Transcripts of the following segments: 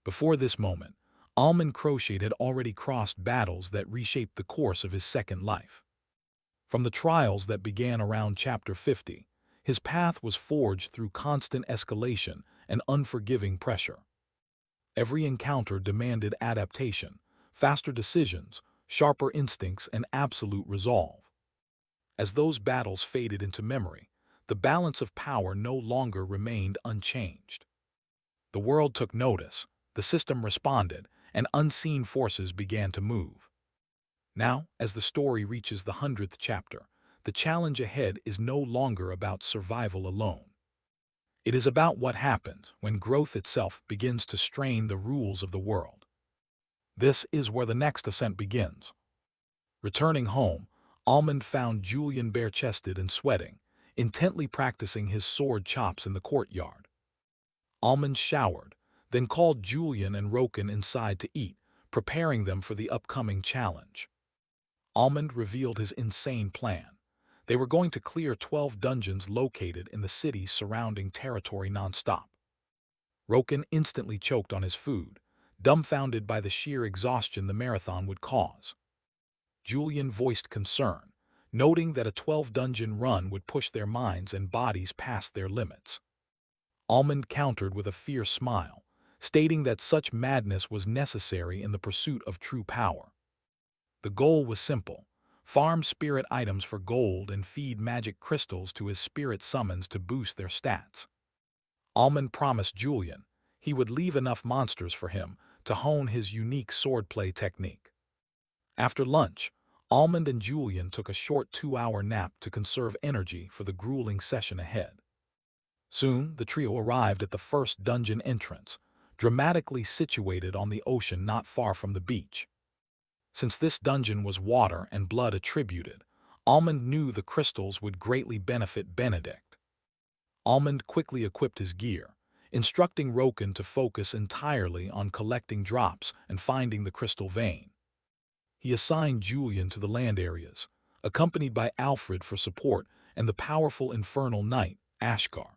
Before this moment, Almond Crochet had already crossed battles that reshaped the course of his second life. From the trials that began around Chapter 50, his path was forged through constant escalation and unforgiving pressure. Every encounter demanded adaptation, faster decisions, sharper instincts, and absolute resolve. As those battles faded into memory, the balance of power no longer remained unchanged. The world took notice, the system responded, and unseen forces began to move. Now, as the story reaches the 100th chapter, the challenge ahead is no longer about survival alone. It is about what happens when growth itself begins to strain the rules of the world. This is where the next ascent begins. Returning home, Almond found Julian bare-chested and sweating, intently practicing his sword chops in the courtyard. Almond showered, then called Julian and Reawakened inside to eat, preparing them for the upcoming challenge. Almond revealed his insane plan. They were going to clear 12 dungeons located in the city's surrounding territory nonstop. Reawakened instantly choked on his food, dumbfounded by the sheer exhaustion the marathon would cause. Julian voiced concern, noting that a 12-dungeon run would push their minds and bodies past their limits. Almond countered with a fierce smile, stating that such madness was necessary in the pursuit of true power. The goal was simple: farm spirit items for gold and feed magic crystals to his spirit summons to boost their stats. Almond promised Julian he would leave enough monsters for him to hone his unique swordplay technique. After lunch, Almond and Julian took a short 2-hour nap to conserve energy for the grueling session ahead. Soon, the trio arrived at the first dungeon entrance, dramatically situated on the ocean not far from the beach. Since this dungeon was water and blood attributed, Almond knew the crystals would greatly benefit Benedict. Almond quickly equipped his gear, instructing Reawakened to focus entirely on collecting drops and finding the crystal vein. He assigned Julian to the land areas, accompanied by Alfred for support and the powerful infernal knight, Ashgar.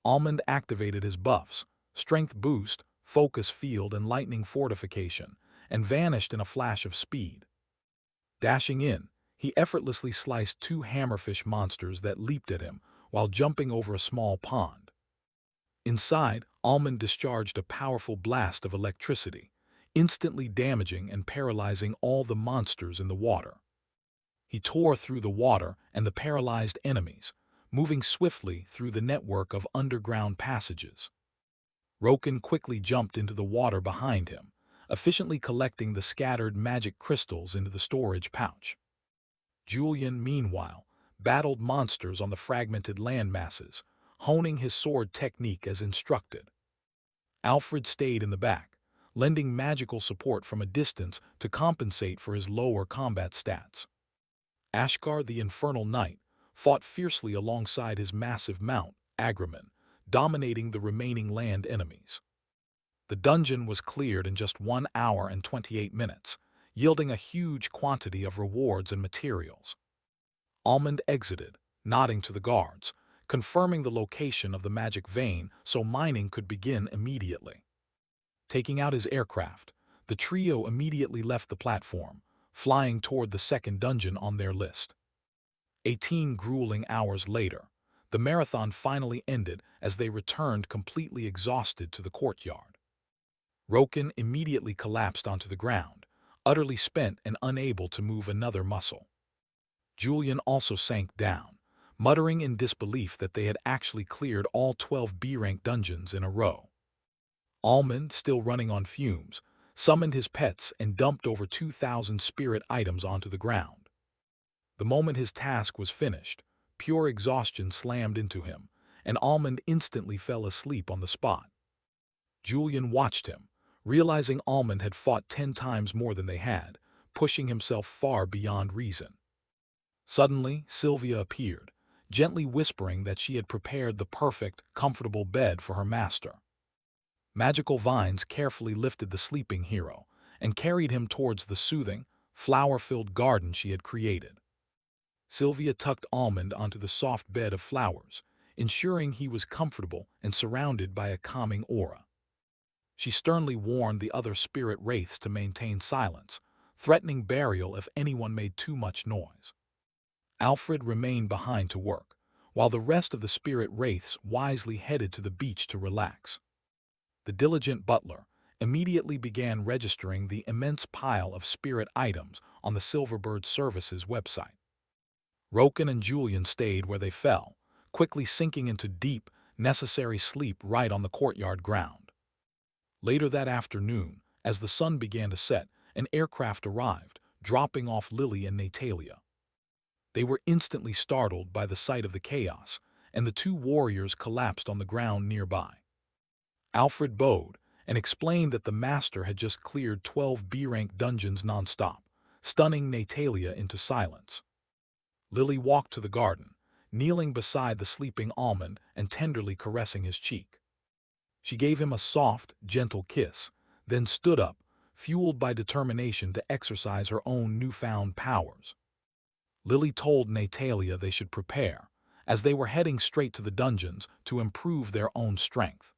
Almond activated his buffs, strength boost, focus field, and lightning fortification, and vanished in a flash of speed. Dashing in, he effortlessly sliced 2 hammerfish monsters that leaped at him while jumping over a small pond. Inside, Almond discharged a powerful blast of electricity, instantly damaging and paralyzing all the monsters in the water. He tore through the water and the paralyzed enemies, moving swiftly through the network of underground passages. Reawakened quickly jumped into the water behind him, efficiently collecting the scattered magic crystals into the storage pouch. Julian, meanwhile, battled monsters on the fragmented land masses, honing his sword technique as instructed. Alfred stayed in the back, lending magical support from a distance to compensate for his lower combat stats. Ashgar, the infernal knight, fought fiercely alongside his massive mount, Agriman, dominating the remaining land enemies. The dungeon was cleared in just 1 hour and 28 minutes, yielding a huge quantity of rewards and materials. Almond exited, nodding to the guards, confirming the location of the magic vein so mining could begin immediately. Taking out his aircraft, the trio immediately left the platform, flying toward the second dungeon on their list. 18 grueling hours later, the marathon finally ended as they returned completely exhausted to the courtyard. Reawakened immediately collapsed onto the ground, utterly spent and unable to move another muscle. Julian also sank down, muttering in disbelief that they had actually cleared all 12 B-rank dungeons in a row. Almond, still running on fumes, summoned his pets and dumped over 2,000 spirit items onto the ground. The moment his task was finished, pure exhaustion slammed into him, and Almond instantly fell asleep on the spot. Julian watched him, realizing Almond had fought 10 times more than they had, pushing himself far beyond reason. Suddenly, Sylvia appeared, gently whispering that she had prepared the perfect, comfortable bed for her master. Magical vines carefully lifted the sleeping hero and carried him towards the soothing, flower-filled garden she had created. Sylvia tucked Almond onto the soft bed of flowers, ensuring he was comfortable and surrounded by a calming aura. She sternly warned the other spirit wraiths to maintain silence, threatening burial if anyone made too much noise. Alfred remained behind to work, while the rest of the spirit wraiths wisely headed to the beach to relax. The diligent butler immediately began registering the immense pile of spirit items on the Silverbird Services website. Roken and Julian stayed where they fell, quickly sinking into deep, necessary sleep right on the courtyard ground. Later that afternoon, as the sun began to set, an aircraft arrived, dropping off Lily and Natalia. They were instantly startled by the sight of the chaos, and the two warriors collapsed on the ground nearby. Alfred bowed and explained that the master had just cleared 12 B-rank dungeons nonstop, stunning Natalia into silence. Lily walked to the garden, kneeling beside the sleeping Almond and tenderly caressing his cheek. She gave him a soft, gentle kiss, then stood up, fueled by determination to exercise her own newfound powers. Lily told Natalia they should prepare, as they were heading straight to the dungeons to improve their own strength.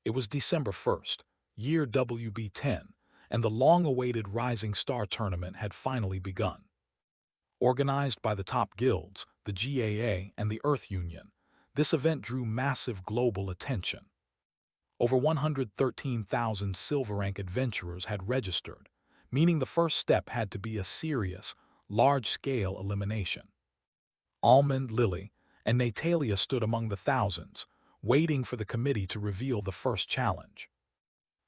It was December 1st, year WB10, and the long-awaited Rising Star Tournament had finally begun. Organized by the top guilds, the GAA and the Earth Union, this event drew massive global attention. Over 113,000 silver-rank adventurers had registered, meaning the first step had to be a serious, large-scale elimination. Almond, Lily, and Natalia stood among the thousands, waiting for the committee to reveal the first challenge.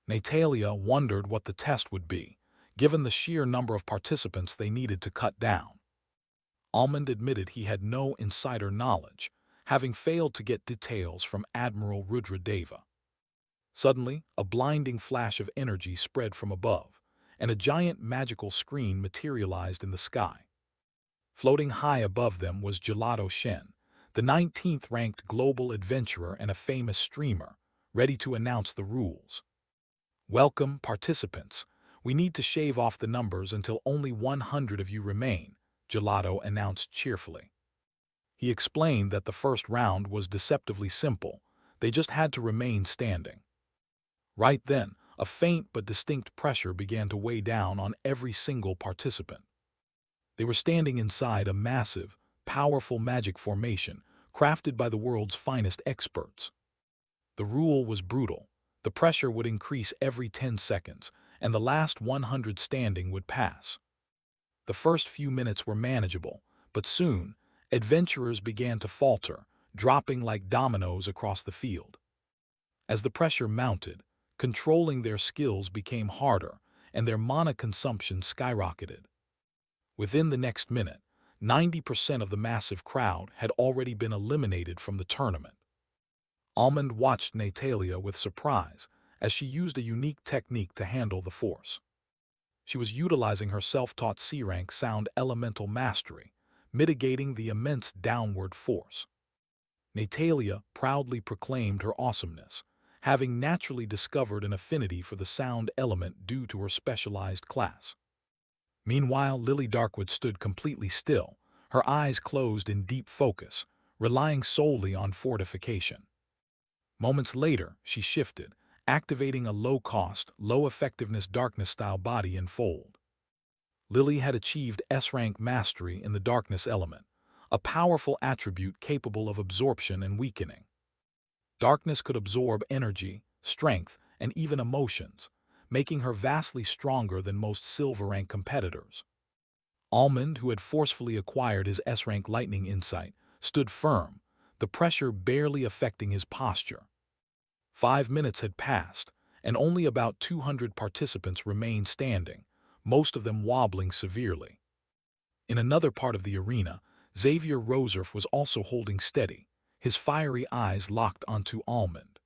Natalia wondered what the test would be, given the sheer number of participants they needed to cut down. Almond admitted he had no insider knowledge, having failed to get details from Admiral Rudra. Suddenly, a blinding flash of energy spread from above, and a giant magical screen materialized in the sky. Floating high above them was Gelato Shen, the 19th-ranked global adventurer and a famous streamer, ready to announce the rules. "Welcome, participants. We need to shave off the numbers until only 100 of you remain," Gelato announced cheerfully. He explained that the first round was deceptively simple. They just had to remain standing. Right then, a faint but distinct pressure began to weigh down on every single participant. They were standing inside a massive, powerful magic formation crafted by the world's finest experts. The rule was brutal. The pressure would increase every 10 seconds, and the last 100 standing would pass. The first few minutes were manageable, but soon, adventurers began to falter, dropping like dominoes across the field. As the pressure mounted, controlling their skills became harder, and their mana consumption skyrocketed. Within the next minute, 90% of the massive crowd had already been eliminated from the tournament. Almond watched Natalia with surprise as she used a unique technique to handle the force. She was utilizing her self-taught C-rank sound elemental mastery, mitigating the immense downward force. Natalia proudly proclaimed her awesomeness, having naturally discovered an affinity for the sound element due to her specialized class. Meanwhile, Lily Darkwood stood completely still, her eyes closed in deep focus, relying solely on fortification. Moments later, she shifted, activating a low-cost, low-effectiveness darkness-style body and fold. Lily had achieved S-rank mastery in the darkness element, a powerful attribute capable of absorption and weakening. Darkness could absorb energy, strength, and even emotions, making her vastly stronger than most silver-rank competitors. Almond, who had forcefully acquired his S-rank lightning insight, stood firm, the pressure barely affecting his posture. 5 minutes had passed, and only about 200 participants remained standing, most of them wobbling severely. In another part of the arena, Xavier Roserf was also holding steady, his fiery eyes locked onto Almond.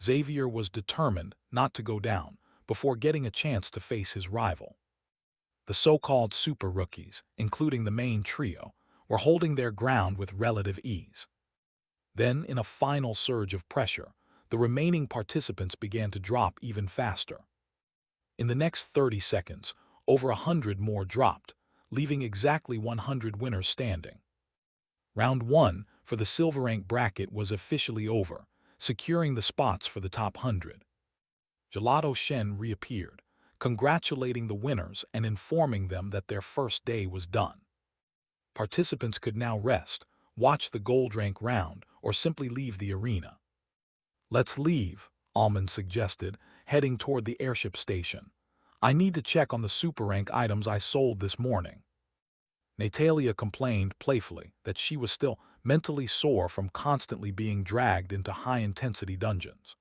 Xavier was determined not to go down before getting a chance to face his rival. The so-called super rookies, including the main trio, were holding their ground with relative ease. Then, in a final surge of pressure, the remaining participants began to drop even faster. In the next 30 seconds, over 100 more dropped, leaving exactly 100 winners standing. Round 1 for the silver rank bracket was officially over, securing the spots for the top 100. Gelato Shen reappeared, congratulating the winners and informing them that their first day was done. Participants could now rest, watch the gold rank round, or simply leave the arena. "Let's leave," Almond suggested, heading toward the airship station. "I need to check on the super rank items I sold this morning." Natalia complained playfully that she was still mentally sore from constantly being dragged into high-intensity dungeons.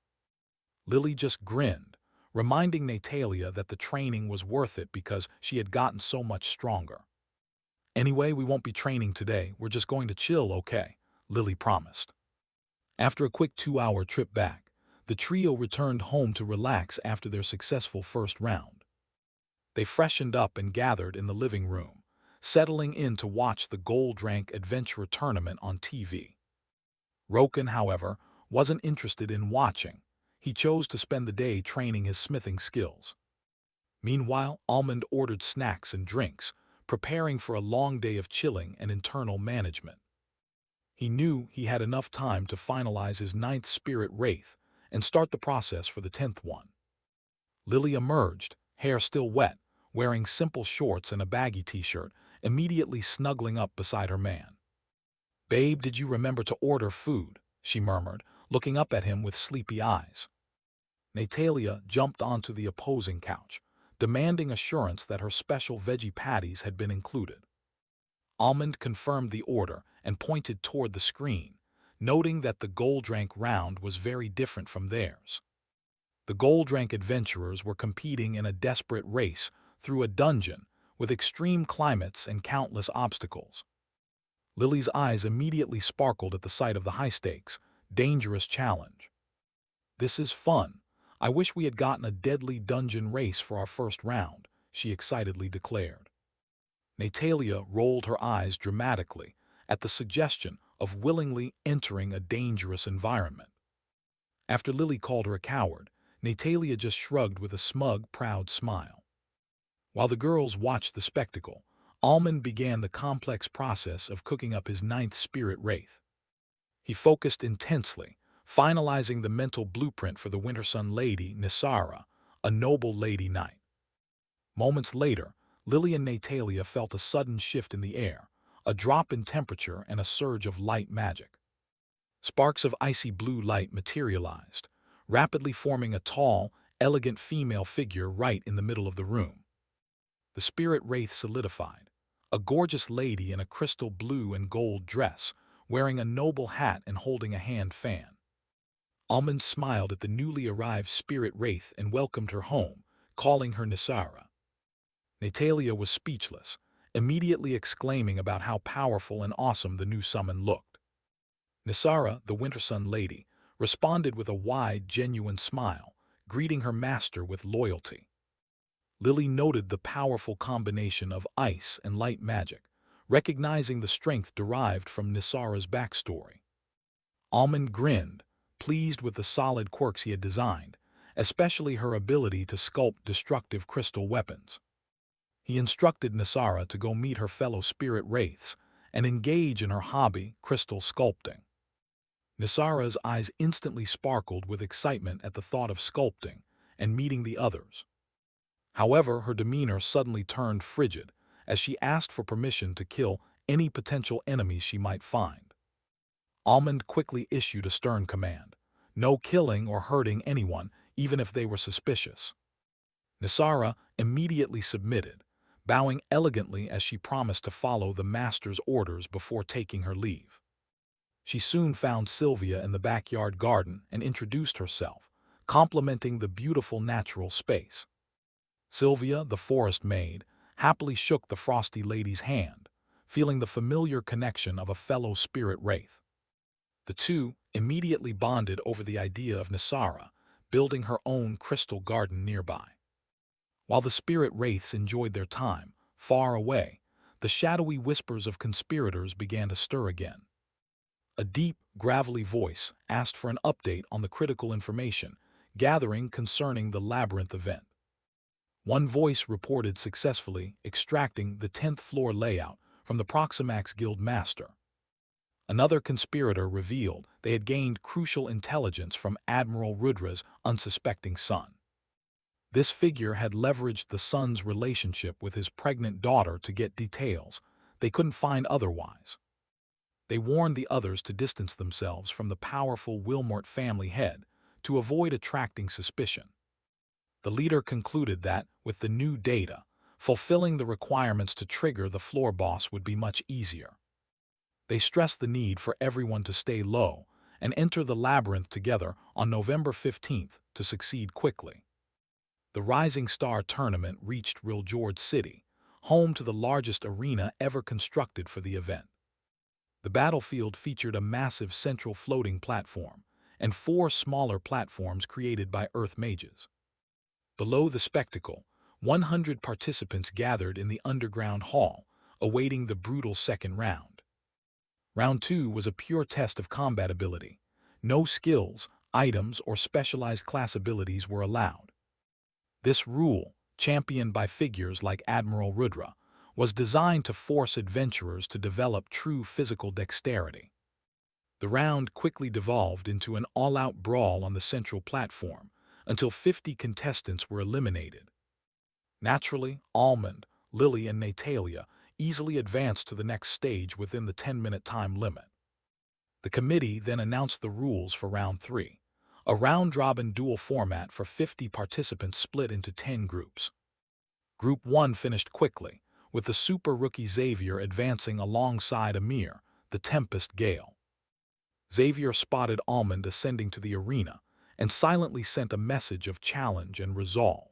Lily just grinned, reminding Natalia that the training was worth it because she had gotten so much stronger. "Anyway, we won't be training today, we're just going to chill, okay?" Lily promised. After a quick 2-hour trip back, the trio returned home to relax after their successful first round. They freshened up and gathered in the living room, settling in to watch the Gold Rank Adventurer Tournament on TV. Roken, however, wasn't interested in watching. He chose to spend the day training his smithing skills. Meanwhile, Almond ordered snacks and drinks, preparing for a long day of chilling and internal management. He knew he had enough time to finalize his 9th spirit wraith and start the process for the 10th one. Lily emerged, hair still wet, wearing simple shorts and a baggy t-shirt, immediately snuggling up beside her man. "Babe, did you remember to order food?" she murmured, looking up at him with sleepy eyes. Natalia jumped onto the opposing couch, demanding assurance that her special veggie patties had been included. Almond confirmed the order and pointed toward the screen, noting that the gold rank round was very different from theirs. The gold rank adventurers were competing in a desperate race through a dungeon with extreme climates and countless obstacles. Lily's eyes immediately sparkled at the sight of the high-stakes, dangerous challenge. "This is fun. I wish we had gotten a deadly dungeon race for our first round," she excitedly declared. Natalia rolled her eyes dramatically at the suggestion of willingly entering a dangerous environment. After Lily called her a coward, Natalia just shrugged with a smug, proud smile. While the girls watched the spectacle, Almond began the complex process of cooking up his 9th spirit wraith. He focused intensely, finalizing the mental blueprint for the Winter Sun Lady, Nisara, a noble lady knight. Moments later, Lily and Natalia felt a sudden shift in the air, a drop in temperature and a surge of light magic. Sparks of icy blue light materialized, rapidly forming a tall, elegant female figure right in the middle of the room. The spirit wraith solidified, a gorgeous lady in a crystal blue and gold dress, wearing a noble hat and holding a hand fan. Almond smiled at the newly arrived spirit wraith and welcomed her home, calling her Nisara. Natalia was speechless, immediately exclaiming about how powerful and awesome the new summon looked. Nisara, the Winter Sun Lady, responded with a wide, genuine smile, greeting her master with loyalty. Lily noted the powerful combination of ice and light magic, recognizing the strength derived from Nisara's backstory. Almond grinned, pleased with the solid quirks he had designed, especially her ability to sculpt destructive crystal weapons. He instructed Nisara to go meet her fellow spirit wraiths and engage in her hobby, crystal sculpting. Nisara's eyes instantly sparkled with excitement at the thought of sculpting and meeting the others. However, her demeanor suddenly turned frigid as she asked for permission to kill any potential enemies she might find. Almond quickly issued a stern command: no killing or hurting anyone, even if they were suspicious. Nisara immediately submitted, bowing elegantly as she promised to follow the master's orders before taking her leave. She soon found Sylvia in the backyard garden and introduced herself, complimenting the beautiful natural space. Sylvia, the forest maid, happily shook the frosty lady's hand, feeling the familiar connection of a fellow spirit wraith. The two immediately bonded over the idea of Nisara building her own crystal garden nearby. While the spirit wraiths enjoyed their time, far away, the shadowy whispers of conspirators began to stir again. A deep, gravelly voice asked for an update on the critical information gathering concerning the Labyrinth event. One voice reported successfully extracting the 10th floor layout from the Proximax Guild Master. Another conspirator revealed they had gained crucial intelligence from Admiral Rudra's unsuspecting son. This figure had leveraged the son's relationship with his pregnant daughter to get details they couldn't find otherwise. They warned the others to distance themselves from the powerful Wilmort family head to avoid attracting suspicion. The leader concluded that, with the new data, fulfilling the requirements to trigger the floor boss would be much easier. They stressed the need for everyone to stay low and enter the labyrinth together on November 15th to succeed quickly. The Rising Star tournament reached Reawakened City, home to the largest arena ever constructed for the event. The battlefield featured a massive central floating platform and 4 smaller platforms created by Earth mages. Below the spectacle, 100 participants gathered in the underground hall, awaiting the brutal second round. Round 2 was a pure test of combat ability. No skills, items, or specialized class abilities were allowed. This rule, championed by figures like Admiral Rudra, was designed to force adventurers to develop true physical dexterity. The round quickly devolved into an all-out brawl on the central platform, until 50 contestants were eliminated. Naturally, Almond, Lily, and Natalia easily advanced to the next stage within the 10-minute time limit. The committee then announced the rules for Round 3, a round-robin duel format for 50 participants split into 10 groups. Group 1 finished quickly, with the super rookie Xavier advancing alongside Amir, the Tempest Gale. Xavier spotted Almond ascending to the arena and silently sent a message of challenge and resolve.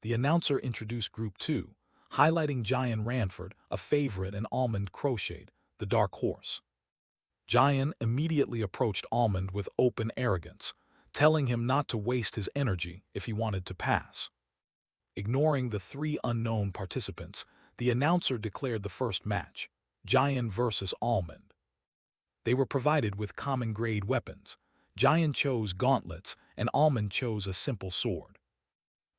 The announcer introduced Group 2, highlighting Julian Ranford, a favorite, and Almond crocheted, the dark horse. Julian immediately approached Almond with open arrogance, telling him not to waste his energy if he wanted to pass. Ignoring the 3 unknown participants, the announcer declared the first match, Julian versus Almond. They were provided with common-grade weapons. Julian chose gauntlets, and Almond chose a simple sword.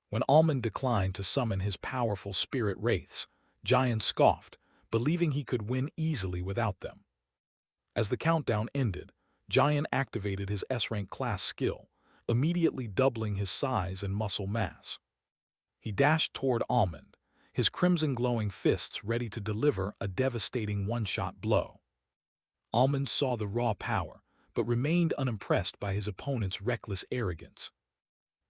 When Almond declined to summon his powerful spirit wraiths, Julian scoffed, believing he could win easily without them. As the countdown ended, Julian activated his S-rank class skill, immediately doubling his size and muscle mass. He dashed toward Almond, his crimson glowing fists ready to deliver a devastating one-shot blow. Almond saw the raw power, but remained unimpressed by his opponent's reckless arrogance.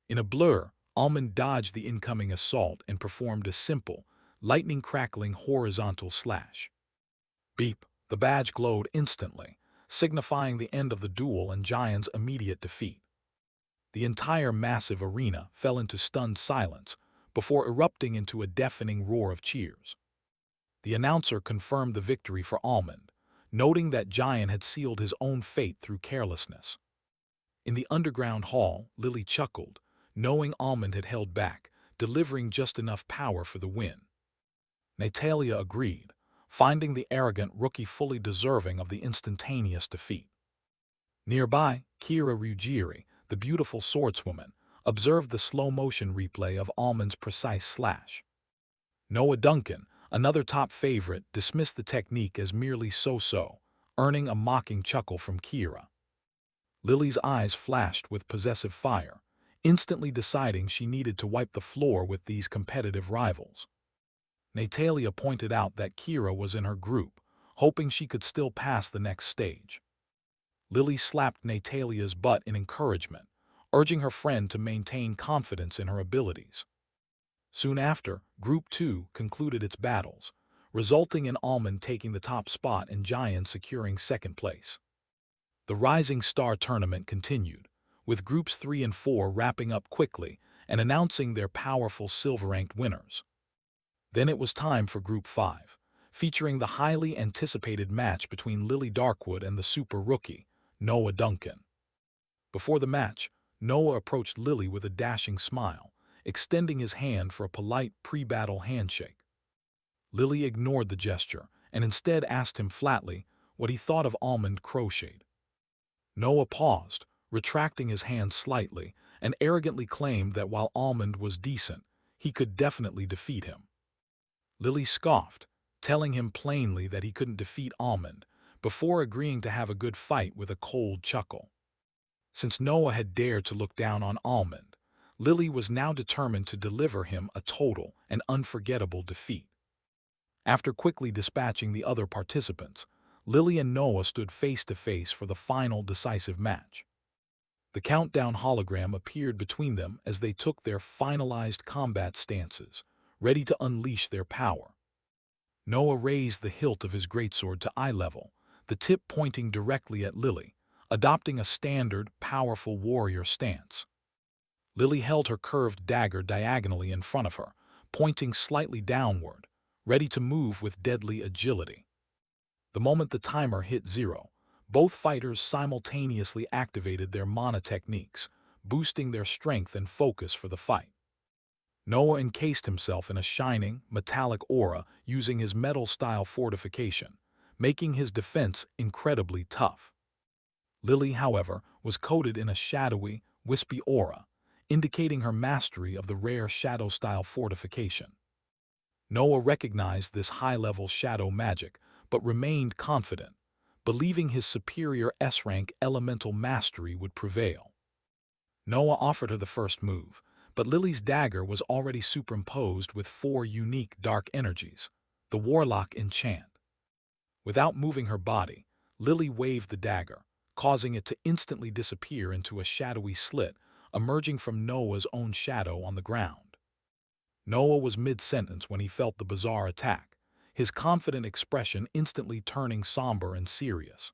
In a blur, Almond dodged the incoming assault and performed a simple, lightning-crackling horizontal slash. Beep! The badge glowed instantly, signifying the end of the duel and Julian's immediate defeat. The entire massive arena fell into stunned silence before erupting into a deafening roar of cheers. The announcer confirmed the victory for Almond, noting that Julian had sealed his own fate through carelessness. In the underground hall, Lily chuckled, knowing Almond had held back, delivering just enough power for the win. Natalia agreed, finding the arrogant rookie fully deserving of the instantaneous defeat. Nearby, Kira Ruggieri, the beautiful swordswoman, observed the slow-motion replay of Almond's precise slash. Noah Duncan, another top favorite, dismissed the technique as merely so-so, earning a mocking chuckle from Kira. Lily's eyes flashed with possessive fire, instantly deciding she needed to wipe the floor with these competitive rivals. Natalia pointed out that Kira was in her group, hoping she could still pass the next stage. Lily slapped Natalia's butt in encouragement, urging her friend to maintain confidence in her abilities. Soon after, Group 2 concluded its battles, resulting in Almond taking the top spot and Julian securing second place. The Rising Star tournament continued, with Groups 3 and 4 wrapping up quickly and announcing their powerful silver-ranked winners. Then it was time for Group 5, featuring the highly anticipated match between Lily Darkwood and the super rookie, Noah Duncan. Before the match, Noah approached Lily with a dashing smile, extending his hand for a polite pre-battle handshake. Lily ignored the gesture and instead asked him flatly what he thought of Almond crocheted. Noah paused, retracting his hand slightly, and arrogantly claimed that while Almond was decent, he could definitely defeat him. Lily scoffed, telling him plainly that he couldn't defeat Almond, before agreeing to have a good fight with a cold chuckle. Since Noah had dared to look down on Almond, Lily was now determined to deliver him a total and unforgettable defeat. After quickly dispatching the other participants, Lily and Noah stood face to face for the final decisive match. The countdown hologram appeared between them as they took their finalized combat stances, ready to unleash their power. Noah raised the hilt of his greatsword to eye level, the tip pointing directly at Lily, adopting a standard, powerful warrior stance. Lily held her curved dagger diagonally in front of her, pointing slightly downward, ready to move with deadly agility. The moment the timer hit 0, both fighters simultaneously activated their mana techniques, boosting their strength and focus for the fight. Noah encased himself in a shining, metallic aura using his metal-style fortification, making his defense incredibly tough. Lily, however, was coated in a shadowy, wispy aura, indicating her mastery of the rare shadow-style fortification. Noah recognized this high-level shadow magic, but remained confident, believing his superior S-rank elemental mastery would prevail. Noah offered her the first move, but Lily's dagger was already superimposed with 4 unique dark energies, the Warlock enchant. Without moving her body, Lily waved the dagger, causing it to instantly disappear into a shadowy slit, emerging from Noah's own shadow on the ground. Noah was mid-sentence when he felt the bizarre attack, his confident expression instantly turning somber and serious.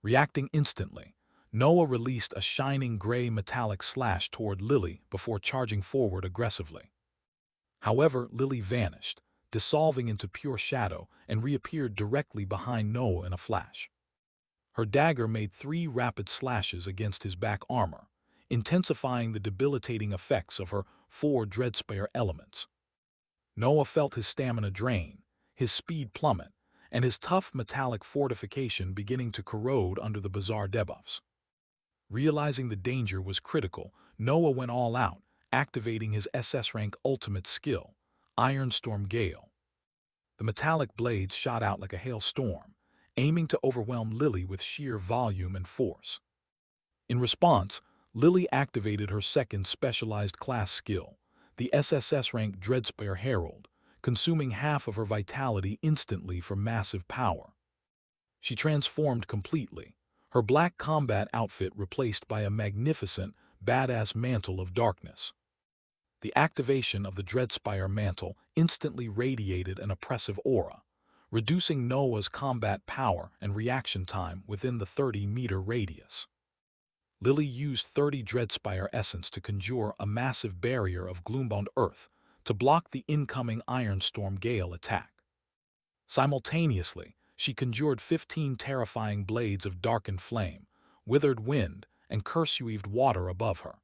Reacting instantly, Noah released a shining gray metallic slash toward Lily before charging forward aggressively. However, Lily vanished, dissolving into pure shadow and reappeared directly behind Noah in a flash. Her dagger made 3 rapid slashes against his back armor, intensifying the debilitating effects of her 4 Dreadspire elements. Noah felt his stamina drain, his speed plummet, and his tough metallic fortification beginning to corrode under the bizarre debuffs. Realizing the danger was critical, Noah went all out, activating his SS-rank ultimate skill, Ironstorm Gale. The metallic blades shot out like a hailstorm, aiming to overwhelm Lily with sheer volume and force. In response, Lily activated her second specialized class skill, the SSS-rank Dreadspire Herald, consuming half of her vitality instantly for massive power. She transformed completely, her black combat outfit replaced by a magnificent, badass mantle of darkness. The activation of the Dreadspire mantle instantly radiated an oppressive aura, reducing Noah's combat power and reaction time within the 30-meter radius. Lily used 30 Dreadspire essence to conjure a massive barrier of gloombound earth to block the incoming Ironstorm Gale attack. Simultaneously, she conjured 15 terrifying blades of darkened flame, withered wind, and curse-weaved water above her.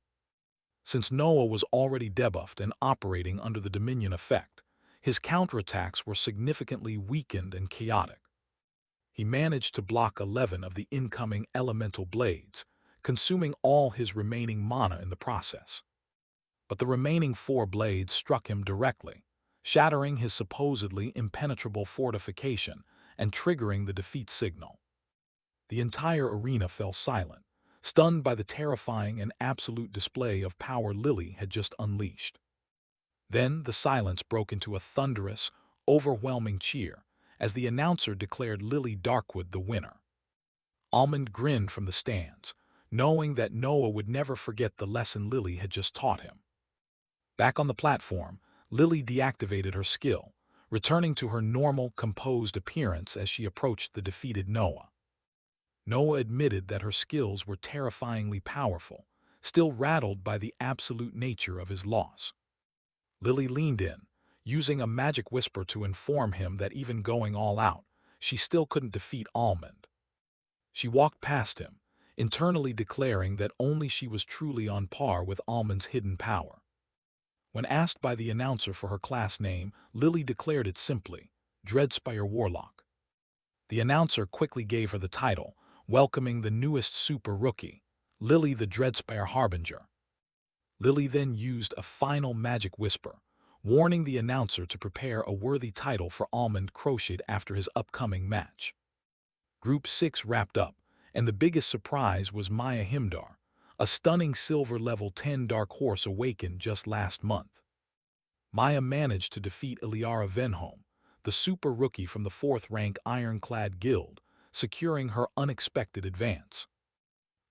Since Noah was already debuffed and operating under the Dominion effect, his counterattacks were significantly weakened and chaotic. He managed to block 11 of the incoming elemental blades, consuming all his remaining mana in the process. But the remaining 4 blades struck him directly, shattering his supposedly impenetrable fortification and triggering the defeat signal. The entire arena fell silent, stunned by the terrifying and absolute display of power Lily had just unleashed. Then the silence broke into a thunderous, overwhelming cheer as the announcer declared Lily Darkwood the winner. Almond grinned from the stands, knowing that Noah would never forget the lesson Lily had just taught him. Back on the platform, Lily deactivated her skill, returning to her normal, composed appearance as she approached the defeated Noah. Noah admitted that her skills were terrifyingly powerful, still rattled by the absolute nature of his loss. Lily leaned in, using a magic whisper to inform him that even going all out, she still couldn't defeat Almond. She walked past him, internally declaring that only she was truly on par with Almond's hidden power. When asked by the announcer for her class name, Lily declared it simply, Dreadspire Warlock. The announcer quickly gave her the title, welcoming the newest super rookie, Lily the Dreadspire Harbinger. Lily then used a final magic whisper, warning the announcer to prepare a worthy title for Almond crocheted after his upcoming match. Group 6 wrapped up, and the biggest surprise was Maya Himdar, a stunning silver level 10 dark horse awakened just last month. Maya managed to defeat Iliara Venholm, the super rookie from the 4th rank Ironclad Guild, securing her unexpected advance.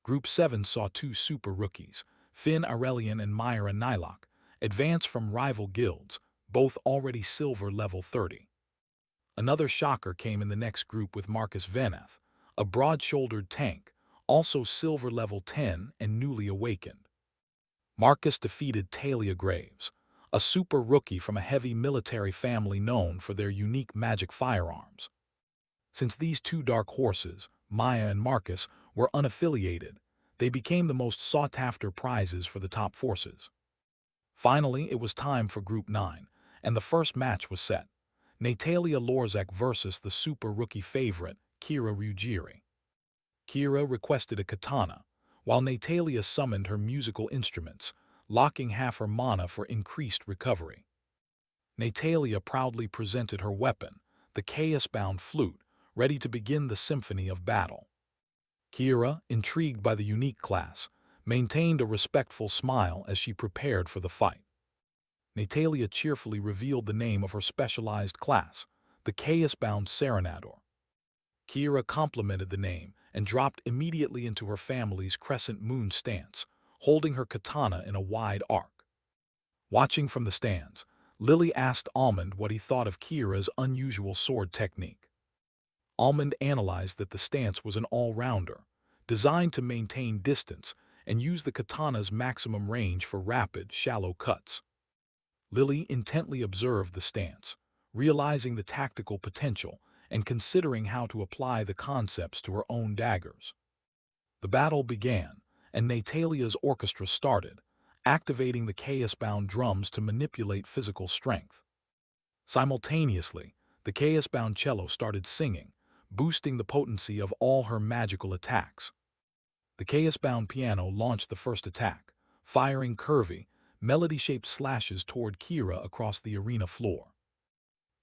Group 7 saw 2 super rookies, Finn Aurelian and Myra Nylok, advance from rival guilds, both already silver level 30. Another shocker came in the next group with Marcus Veneth, a broad-shouldered tank, also silver level 10 and newly awakened. Marcus defeated Talia Graves, a super rookie from a heavy military family known for their unique magic firearms. Since these 2 dark horses, Maya and Marcus, were unaffiliated, they became the most sought-after prizes for the top forces. Finally, it was time for Group 9, and the first match was set. Natalia Lorzak versus the super rookie favorite, Kira Ruggieri. Kira requested a katana, while Natalia summoned her musical instruments, locking half her mana for increased recovery. Natalia proudly presented her weapon, the chaos-bound flute, ready to begin the symphony of battle. Kira, intrigued by the unique class, maintained a respectful smile as she prepared for the fight. Natalia cheerfully revealed the name of her specialized class, the chaos-bound Serenador. Kira complimented the name and dropped immediately into her family's crescent moon stance, holding her katana in a wide arc. Watching from the stands, Lily asked Almond what he thought of Kira's unusual sword technique. Almond analyzed that the stance was an all-rounder, designed to maintain distance and use the katana's maximum range for rapid, shallow cuts. Lily intently observed the stance, realizing the tactical potential and considering how to apply the concepts to her own daggers. The battle began, and Natalia's orchestra started, activating the chaos-bound drums to manipulate physical strength. Simultaneously, the chaos-bound cello started singing, boosting the potency of all her magical attacks. The chaos-bound piano launched the first attack, firing curvy, melody-shaped slashes toward Kira across the arena floor.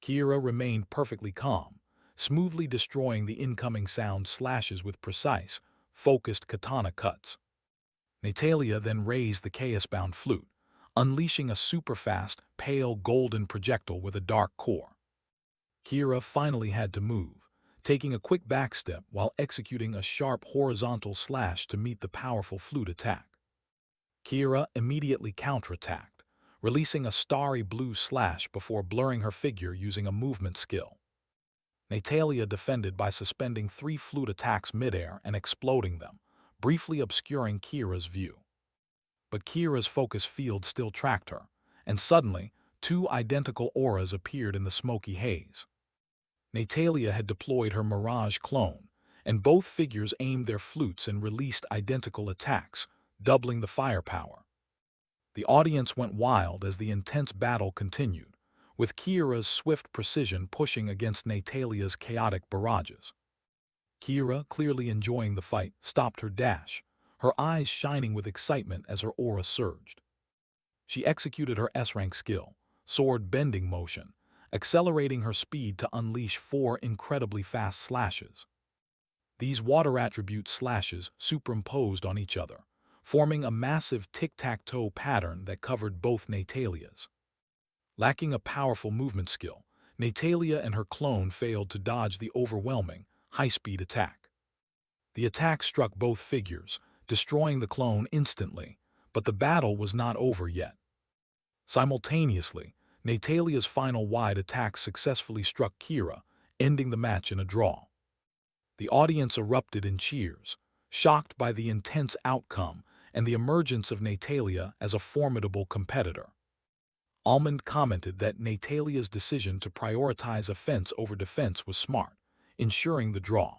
Kira remained perfectly calm, smoothly destroying the incoming sound slashes with precise, focused katana cuts. Natalia then raised the chaos-bound flute, unleashing a super-fast, pale golden projectile with a dark core. Kira finally had to move, taking a quick backstep while executing a sharp horizontal slash to meet the powerful flute attack. Kira immediately counterattacked, releasing a starry blue slash before blurring her figure using a movement skill. Natalia defended by suspending 3 flute attacks midair and exploding them, briefly obscuring Kira's view. But Kira's focus field still tracked her, and suddenly, 2 identical auras appeared in the smoky haze. Natalia had deployed her Mirage clone, and both figures aimed their flutes and released identical attacks, doubling the firepower. The audience went wild as the intense battle continued, with Kira's swift precision pushing against Natalia's chaotic barrages. Kira, clearly enjoying the fight, stopped her dash, her eyes shining with excitement as her aura surged. She executed her S-rank skill, sword bending motion, accelerating her speed to unleash 4 incredibly fast slashes. These water attribute slashes superimposed on each other, forming a massive tic-tac-toe pattern that covered both Natalia's. Lacking a powerful movement skill, Natalia and her clone failed to dodge the overwhelming, high-speed attack. The attack struck both figures, destroying the clone instantly, but the battle was not over yet. Simultaneously, Natalia's final wide attack successfully struck Kira, ending the match in a draw. The audience erupted in cheers, shocked by the intense outcome and the emergence of Natalia as a formidable competitor. Almond commented that Natalia's decision to prioritize offense over defense was smart, ensuring the draw.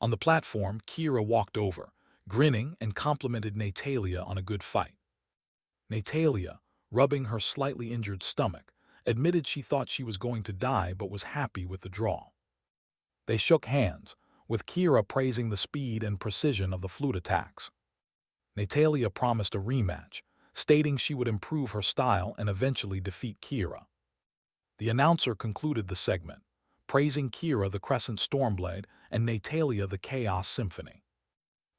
On the platform, Kira walked over, grinning, and complimented Natalia on a good fight. Natalia, rubbing her slightly injured stomach, admitted she thought she was going to die but was happy with the draw. They shook hands, with Kira praising the speed and precision of the flute attacks. Natalia promised a rematch, stating she would improve her style and eventually defeat Kira. The announcer concluded the segment, praising Kira the Crescent Stormblade and Natalia the Chaos Symphony.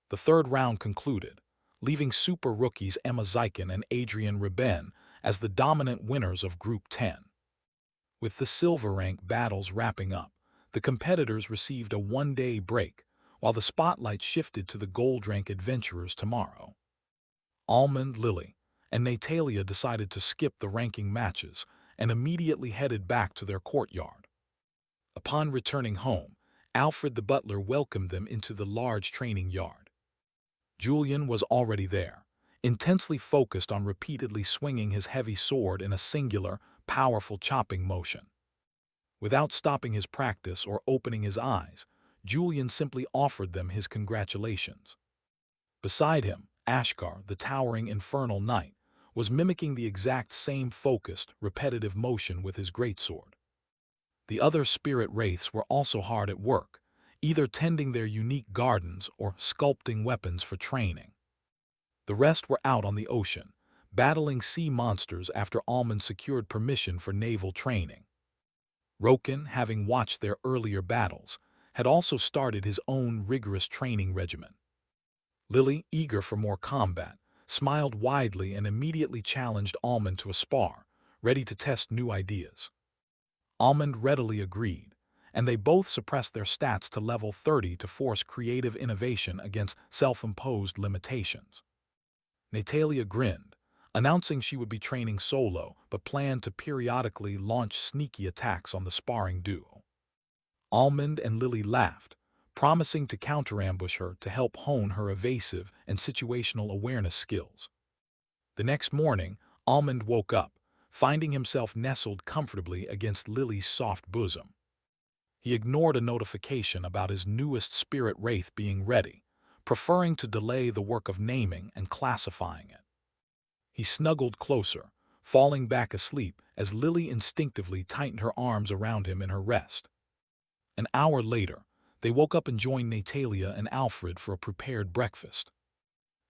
The third round concluded, leaving super rookies Emma Zykin and Adrian Reben as the dominant winners of Group 10. With the silver rank battles wrapping up, the competitors received a one-day break, while the spotlight shifted to the gold rank adventurers tomorrow. Almond, Lily, and Natalia decided to skip the ranking matches and immediately headed back to their courtyard. Upon returning home, Alfred the butler welcomed them into the large training yard. Julian was already there, intensely focused on repeatedly swinging his heavy sword in a singular, powerful chopping motion. Without stopping his practice or opening his eyes, Julian simply offered them his congratulations. Beside him, Ashkar, the towering infernal knight, was mimicking the exact same focused, repetitive motion with his greatsword. The other spirit wraiths were also hard at work, either tending their unique gardens or sculpting weapons for training. The rest were out on the ocean, battling sea monsters after Almond secured permission for naval training. Roken, having watched their earlier battles, had also started his own rigorous training regimen. Lily, eager for more combat, smiled widely and immediately challenged Almond to a spar, ready to test new ideas. Almond readily agreed, and they both suppressed their stats to level 30 to force creative innovation against self-imposed limitations. Natalia grinned, announcing she would be training solo but planned to periodically launch sneaky attacks on the sparring duo. Almond and Lily laughed, promising to counter-ambush her to help hone her evasive and situational awareness skills. The next morning, Almond woke up, finding himself nestled comfortably against Lily's soft bosom. He ignored a notification about his newest spirit wraith being ready, preferring to delay the work of naming and classifying it. He snuggled closer, falling back asleep as Lily instinctively tightened her arms around him in her rest. An hour later, they woke up and joined Natalia and Alfred for a prepared breakfast.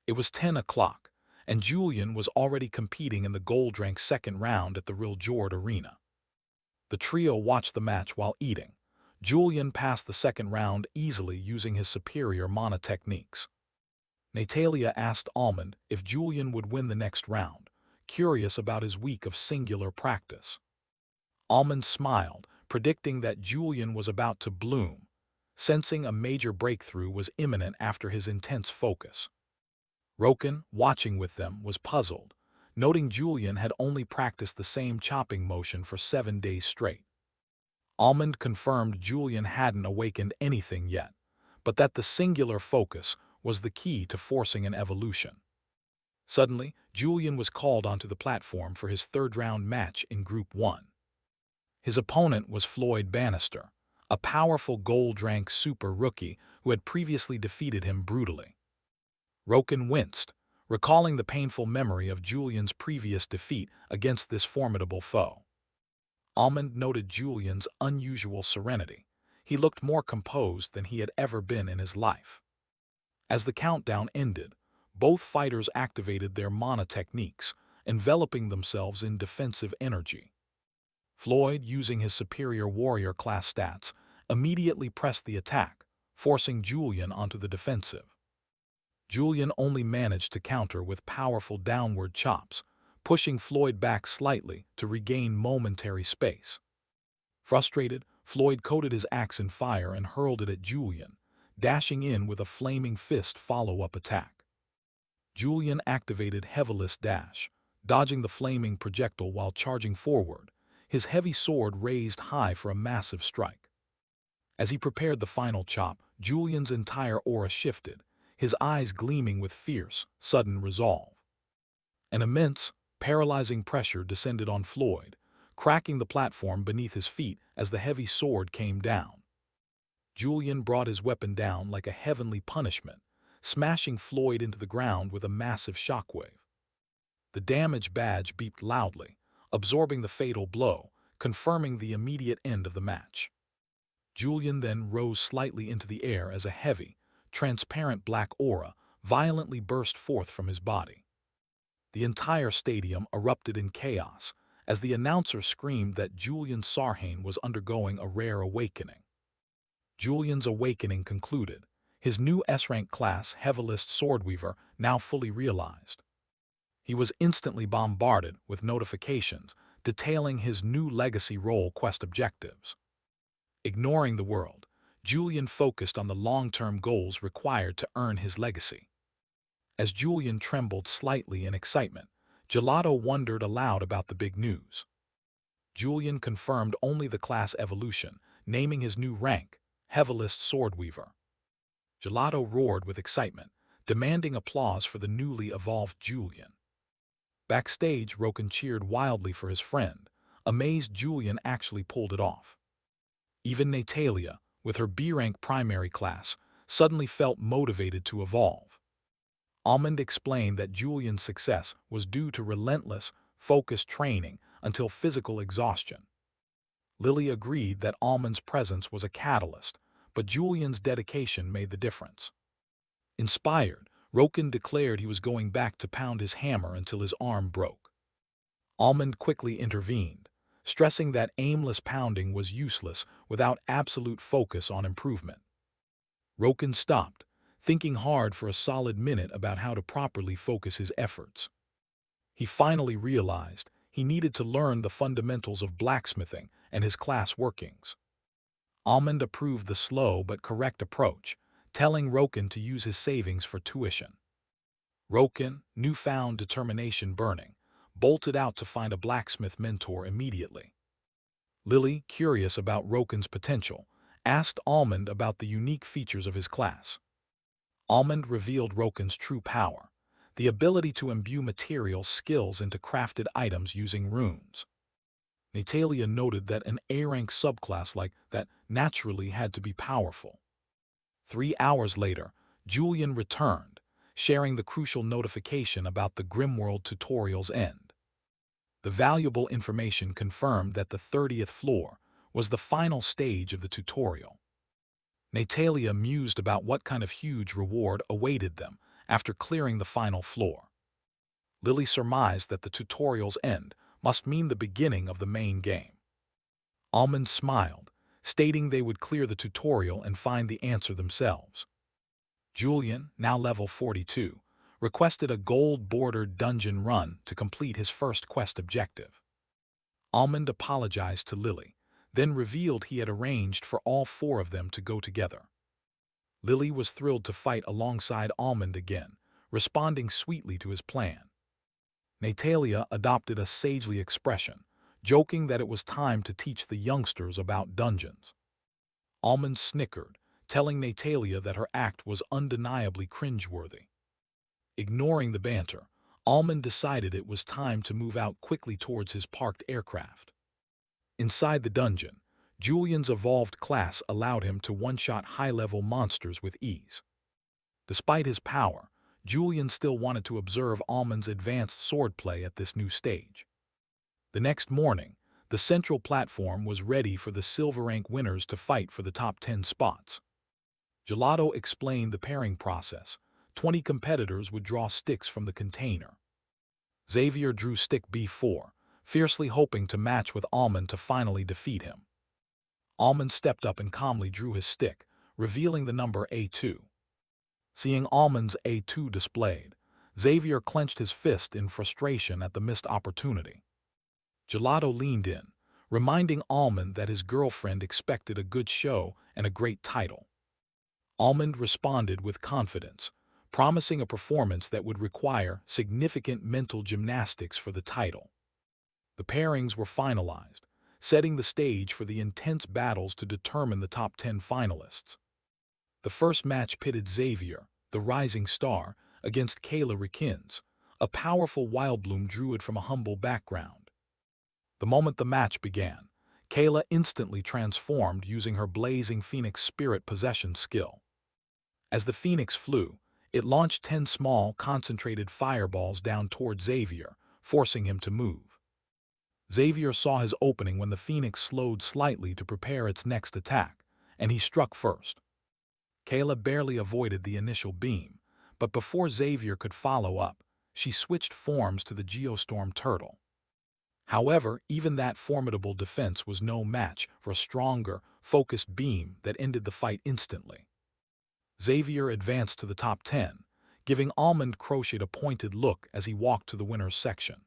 It was 10 o'clock, and Julian was already competing in the gold rank second round at the Reawakened arena. The trio watched the match while eating. Julian passed the second round easily using his superior mana techniques. Natalia asked Almond if Julian would win the next round, curious about his week of singular practice. Almond smiled, predicting that Julian was about to bloom, sensing a major breakthrough was imminent after his intense focus. Roken, watching with them, was puzzled, noting Julian had only practiced the same chopping motion for 7 days straight. Almond confirmed Julian hadn't awakened anything yet, but that the singular focus was the key to forcing an evolution. Suddenly, Julian was called onto the platform for his third-round match in Group 1. His opponent was Floyd Bannister, a powerful gold-rank super rookie who had previously defeated him brutally. Roken winced, recalling the painful memory of Julian's previous defeat against this formidable foe. Almond noted Julian's unusual serenity. He looked more composed than he had ever been in his life. As the countdown ended, both fighters activated their mana techniques, enveloping themselves in defensive energy. Floyd, using his superior warrior class stats, immediately pressed the attack, forcing Julian onto the defensive. Julian only managed to counter with powerful downward chops, pushing Floyd back slightly to regain momentary space. Frustrated, Floyd coated his axe in fire and hurled it at Julian, dashing in with a flaming fist follow-up attack. Julian activated Heaviless Dash, dodging the flaming projectile while charging forward, his heavy sword raised high for a massive strike. As he prepared the final chop, Julian's entire aura shifted, his eyes gleaming with fierce, sudden resolve. An immense, paralyzing pressure descended on Floyd, cracking the platform beneath his feet as the heavy sword came down. Julian brought his weapon down like a heavenly punishment, smashing Floyd into the ground with a massive shockwave. The damage badge beeped loudly, absorbing the fatal blow, confirming the immediate end of the match. Julian then rose slightly into the air as a heavy, transparent black aura violently burst forth from his body. The entire stadium erupted in chaos as the announcer screamed that Julian Sarhane was undergoing a rare awakening. Julian's awakening concluded, his new S-rank class Heavilist Swordweaver now fully realized. He was instantly bombarded with notifications detailing his new legacy role quest objectives. Ignoring the world, Julian focused on the long-term goals required to earn his legacy. As Julian trembled slightly in excitement, Gelato wondered aloud about the big news. Julian confirmed only the class evolution, naming his new rank, Heavilist Swordweaver. Gelato roared with excitement, demanding applause for the newly evolved Julian. Backstage, Roken cheered wildly for his friend, amazed Julian actually pulled it off. Even Natalia, with her B-rank primary class, suddenly felt motivated to evolve. Almond explained that Julian's success was due to relentless, focused training until physical exhaustion. Lily agreed that Almond's presence was a catalyst, but Julian's dedication made the difference. Inspired, Roken declared he was going back to pound his hammer until his arm broke. Almond quickly intervened, stressing that aimless pounding was useless without absolute focus on improvement. Roken stopped, thinking hard for a solid minute about how to properly focus his efforts. He finally realized he needed to learn the fundamentals of blacksmithing and his class workings. Almond approved the slow but correct approach, telling Roken to use his savings for tuition. Roken, newfound determination burning, bolted out to find a blacksmith mentor immediately. Lily, curious about Roken's potential, asked Almond about the unique features of his class. Almond revealed Roken's true power, the ability to imbue material skills into crafted items using runes. Natalia noted that an A-rank subclass like that naturally had to be powerful. 3 hours later, Julian returned, sharing the crucial notification about the Grimworld tutorial's end. The valuable information confirmed that the 30th floor was the final stage of the tutorial. Natalia mused about what kind of huge reward awaited them after clearing the final floor. Lily surmised that the tutorial's end must mean the beginning of the main game. Almond smiled, stating they would clear the tutorial and find the answer themselves. Julian, now level 42, requested a gold-bordered dungeon run to complete his first quest objective. Almond apologized to Lily, then revealed he had arranged for all 4 of them to go together. Lily was thrilled to fight alongside Almond again, responding sweetly to his plan. Natalia adopted a sagely expression, joking that it was time to teach the youngsters about dungeons. Almond snickered, telling Natalia that her act was undeniably cringeworthy. Ignoring the banter, Almond decided it was time to move out quickly towards his parked aircraft. Inside the dungeon, Julian's evolved class allowed him to one-shot high-level monsters with ease. Despite his power, Julian still wanted to observe Almond's advanced swordplay at this new stage. The next morning, the central platform was ready for the silver rank winners to fight for the top 10 spots. Gelato explained the pairing process. 20 competitors would draw sticks from the container. Xavier drew stick B4, fiercely hoping to match with Almond to finally defeat him. Almond stepped up and calmly drew his stick, revealing the number A2. Seeing Almond's A2 displayed, Xavier clenched his fist in frustration at the missed opportunity. Gelato leaned in, reminding Almond that his girlfriend expected a good show and a great title. Almond responded with confidence, promising a performance that would require significant mental gymnastics for the title. The pairings were finalized, setting the stage for the intense battles to determine the top 10 finalists. The first match pitted Xavier, the rising star, against Reawakened, a powerful wildbloom druid from a humble background. The moment the match began, Kayla instantly transformed using her blazing phoenix spirit possession skill. As the phoenix flew, it launched 10 small, concentrated fireballs down toward Xavier, forcing him to move. Xavier saw his opening when the phoenix slowed slightly to prepare its next attack, and he struck first. Kayla barely avoided the initial beam, but before Xavier could follow up, she switched forms to the Geostorm Turtle. However, even that formidable defense was no match for a stronger, focused beam that ended the fight instantly. Xavier advanced to the top 10, giving Almond Crochet a pointed look as he walked to the winner's section.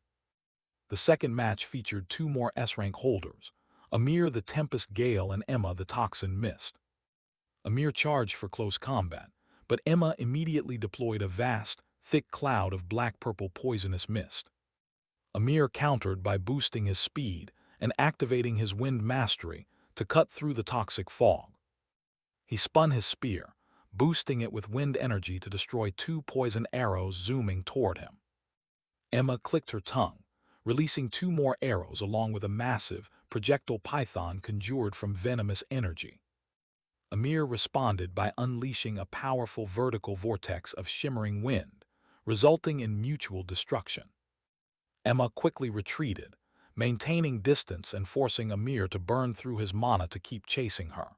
The second match featured two more S-rank holders, Amir the Tempest Gale and Emma the Toxin Mist. Amir charged for close combat, but Emma immediately deployed a vast, thick cloud of black-purple poisonous mist. Amir countered by boosting his speed and activating his wind mastery to cut through the toxic fog. He spun his spear, boosting it with wind energy to destroy two poison arrows zooming toward him. Emma clicked her tongue, releasing two more arrows along with a massive, projectile python conjured from venomous energy. Amir responded by unleashing a powerful vertical vortex of shimmering wind, resulting in mutual destruction. Emma quickly retreated, maintaining distance and forcing Amir to burn through his mana to keep chasing her.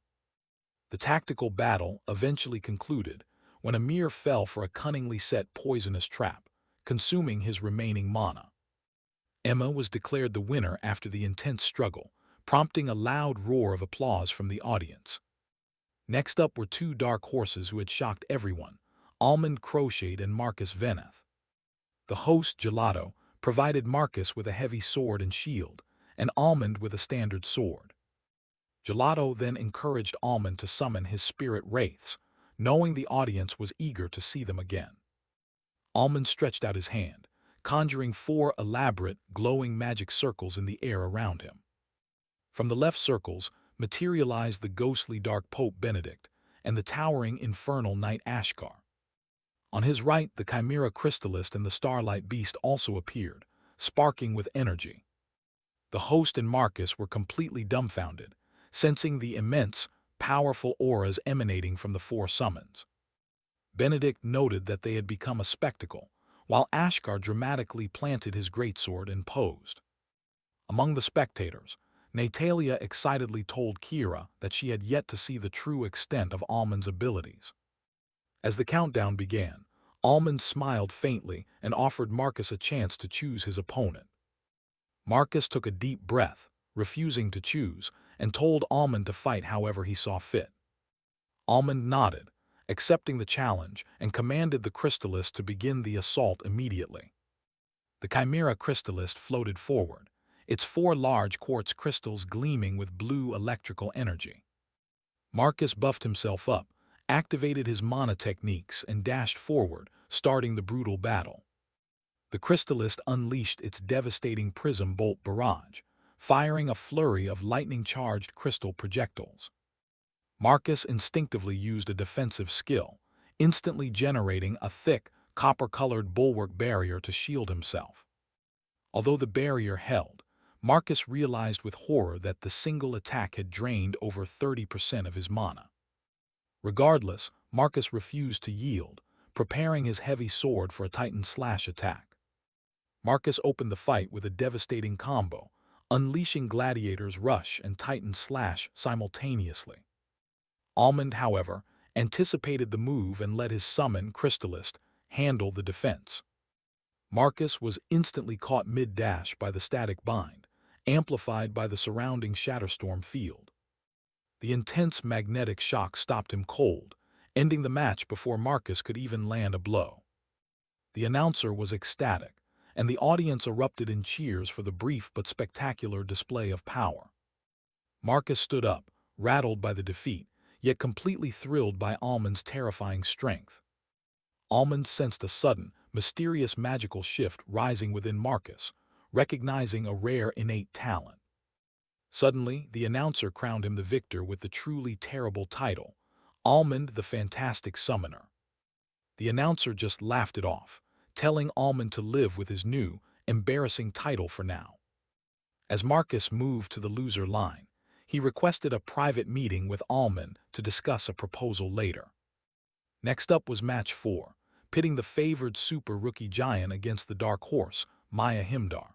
The tactical battle eventually concluded when Amir fell for a cunningly set poisonous trap, consuming his remaining mana. Emma was declared the winner after the intense struggle, prompting a loud roar of applause from the audience. Next up were two dark horses who had shocked everyone, Almond Crochet and Marcus Veneth. The host, Gelato, provided Marcus with a heavy sword and shield, and Almond with a standard sword. Gelato then encouraged Almond to summon his spirit wraiths, knowing the audience was eager to see them again. Almond stretched out his hand, conjuring 4 elaborate, glowing magic circles in the air around him. From the left circles materialized the ghostly dark Pope Benedict and the towering infernal knight Ashkar. On his right, the chimera crystallist and the starlight beast also appeared, sparking with energy. The host and Marcus were completely dumbfounded, sensing the immense, powerful auras emanating from the 4 summons. Benedict noted that they had become a spectacle, while Ashkar dramatically planted his greatsword and posed. Among the spectators, Natalia excitedly told Kira that she had yet to see the true extent of Almond's abilities. As the countdown began, Almond smiled faintly and offered Marcus a chance to choose his opponent. Marcus took a deep breath, refusing to choose, and told Almond to fight however he saw fit. Almond nodded, accepting the challenge, and commanded the crystallist to begin the assault immediately. The chimera crystallist floated forward, its 4 large quartz crystals gleaming with blue electrical energy. Marcus buffed himself up, activated his mana techniques, and dashed forward, starting the brutal battle. The crystallist unleashed its devastating prism bolt barrage, firing a flurry of lightning-charged crystal projectiles. Marcus instinctively used a defensive skill, instantly generating a thick, copper-colored bulwark barrier to shield himself. Although the barrier held, Marcus realized with horror that the single attack had drained over 30% of his mana. Regardless, Marcus refused to yield, preparing his heavy sword for a Titan slash attack. Marcus opened the fight with a devastating combo, unleashing Gladiator's Rush and Titan slash simultaneously. Almond, however, anticipated the move and let his summon, Crystallist, handle the defense. Marcus was instantly caught mid-dash by the static bind, amplified by the surrounding Shatterstorm field. The intense magnetic shock stopped him cold, ending the match before Marcus could even land a blow. The announcer was ecstatic, and the audience erupted in cheers for the brief but spectacular display of power. Marcus stood up, rattled by the defeat, yet completely thrilled by Almond's terrifying strength. Almond sensed a sudden, mysterious magical shift rising within Marcus, recognizing a rare innate talent. Suddenly, the announcer crowned him the victor with the truly terrible title, Almond the Fantastic Summoner. The announcer just laughed it off, telling Almond to live with his new, embarrassing title for now. As Marcus moved to the loser line, he requested a private meeting with Almond to discuss a proposal later. Next up was match 4, pitting the favored super rookie giant against the dark horse, Maya Himdar.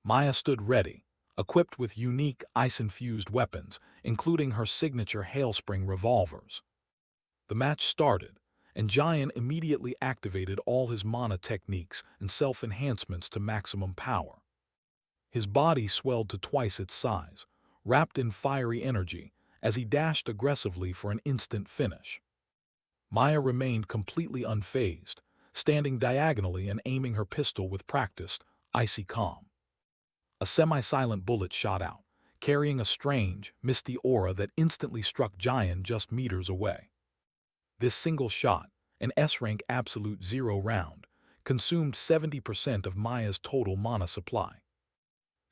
Maya stood ready, equipped with unique ice-infused weapons, including her signature Hailspring revolvers. The match started, and Giant immediately activated all his mana techniques and self-enhancements to maximum power. His body swelled to twice its size, wrapped in fiery energy, as he dashed aggressively for an instant finish. Maya remained completely unfazed, standing diagonally and aiming her pistol with practiced, icy calm. A semi-silent bullet shot out, carrying a strange, misty aura that instantly struck Julian just meters away. This single shot, an S-rank absolute zero round, consumed 70% of Maya's total mana supply.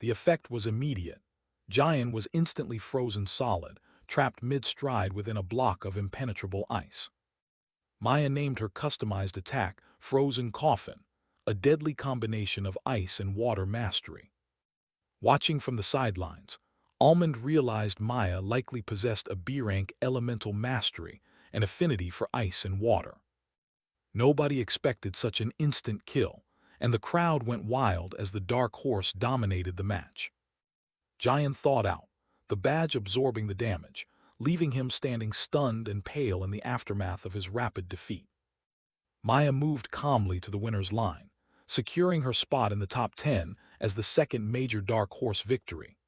The effect was immediate. Julian was instantly frozen solid, trapped mid-stride within a block of impenetrable ice. Maya named her customized attack Frozen Coffin, a deadly combination of ice and water mastery. Watching from the sidelines, Almond realized Maya likely possessed a B-rank elemental mastery and affinity for ice and water. Nobody expected such an instant kill, and the crowd went wild as the dark horse dominated the match. Julian thawed out, the badge absorbing the damage, leaving him standing stunned and pale in the aftermath of his rapid defeat. Maya moved calmly to the winner's line, securing her spot in the top 10 as the second major dark horse victory.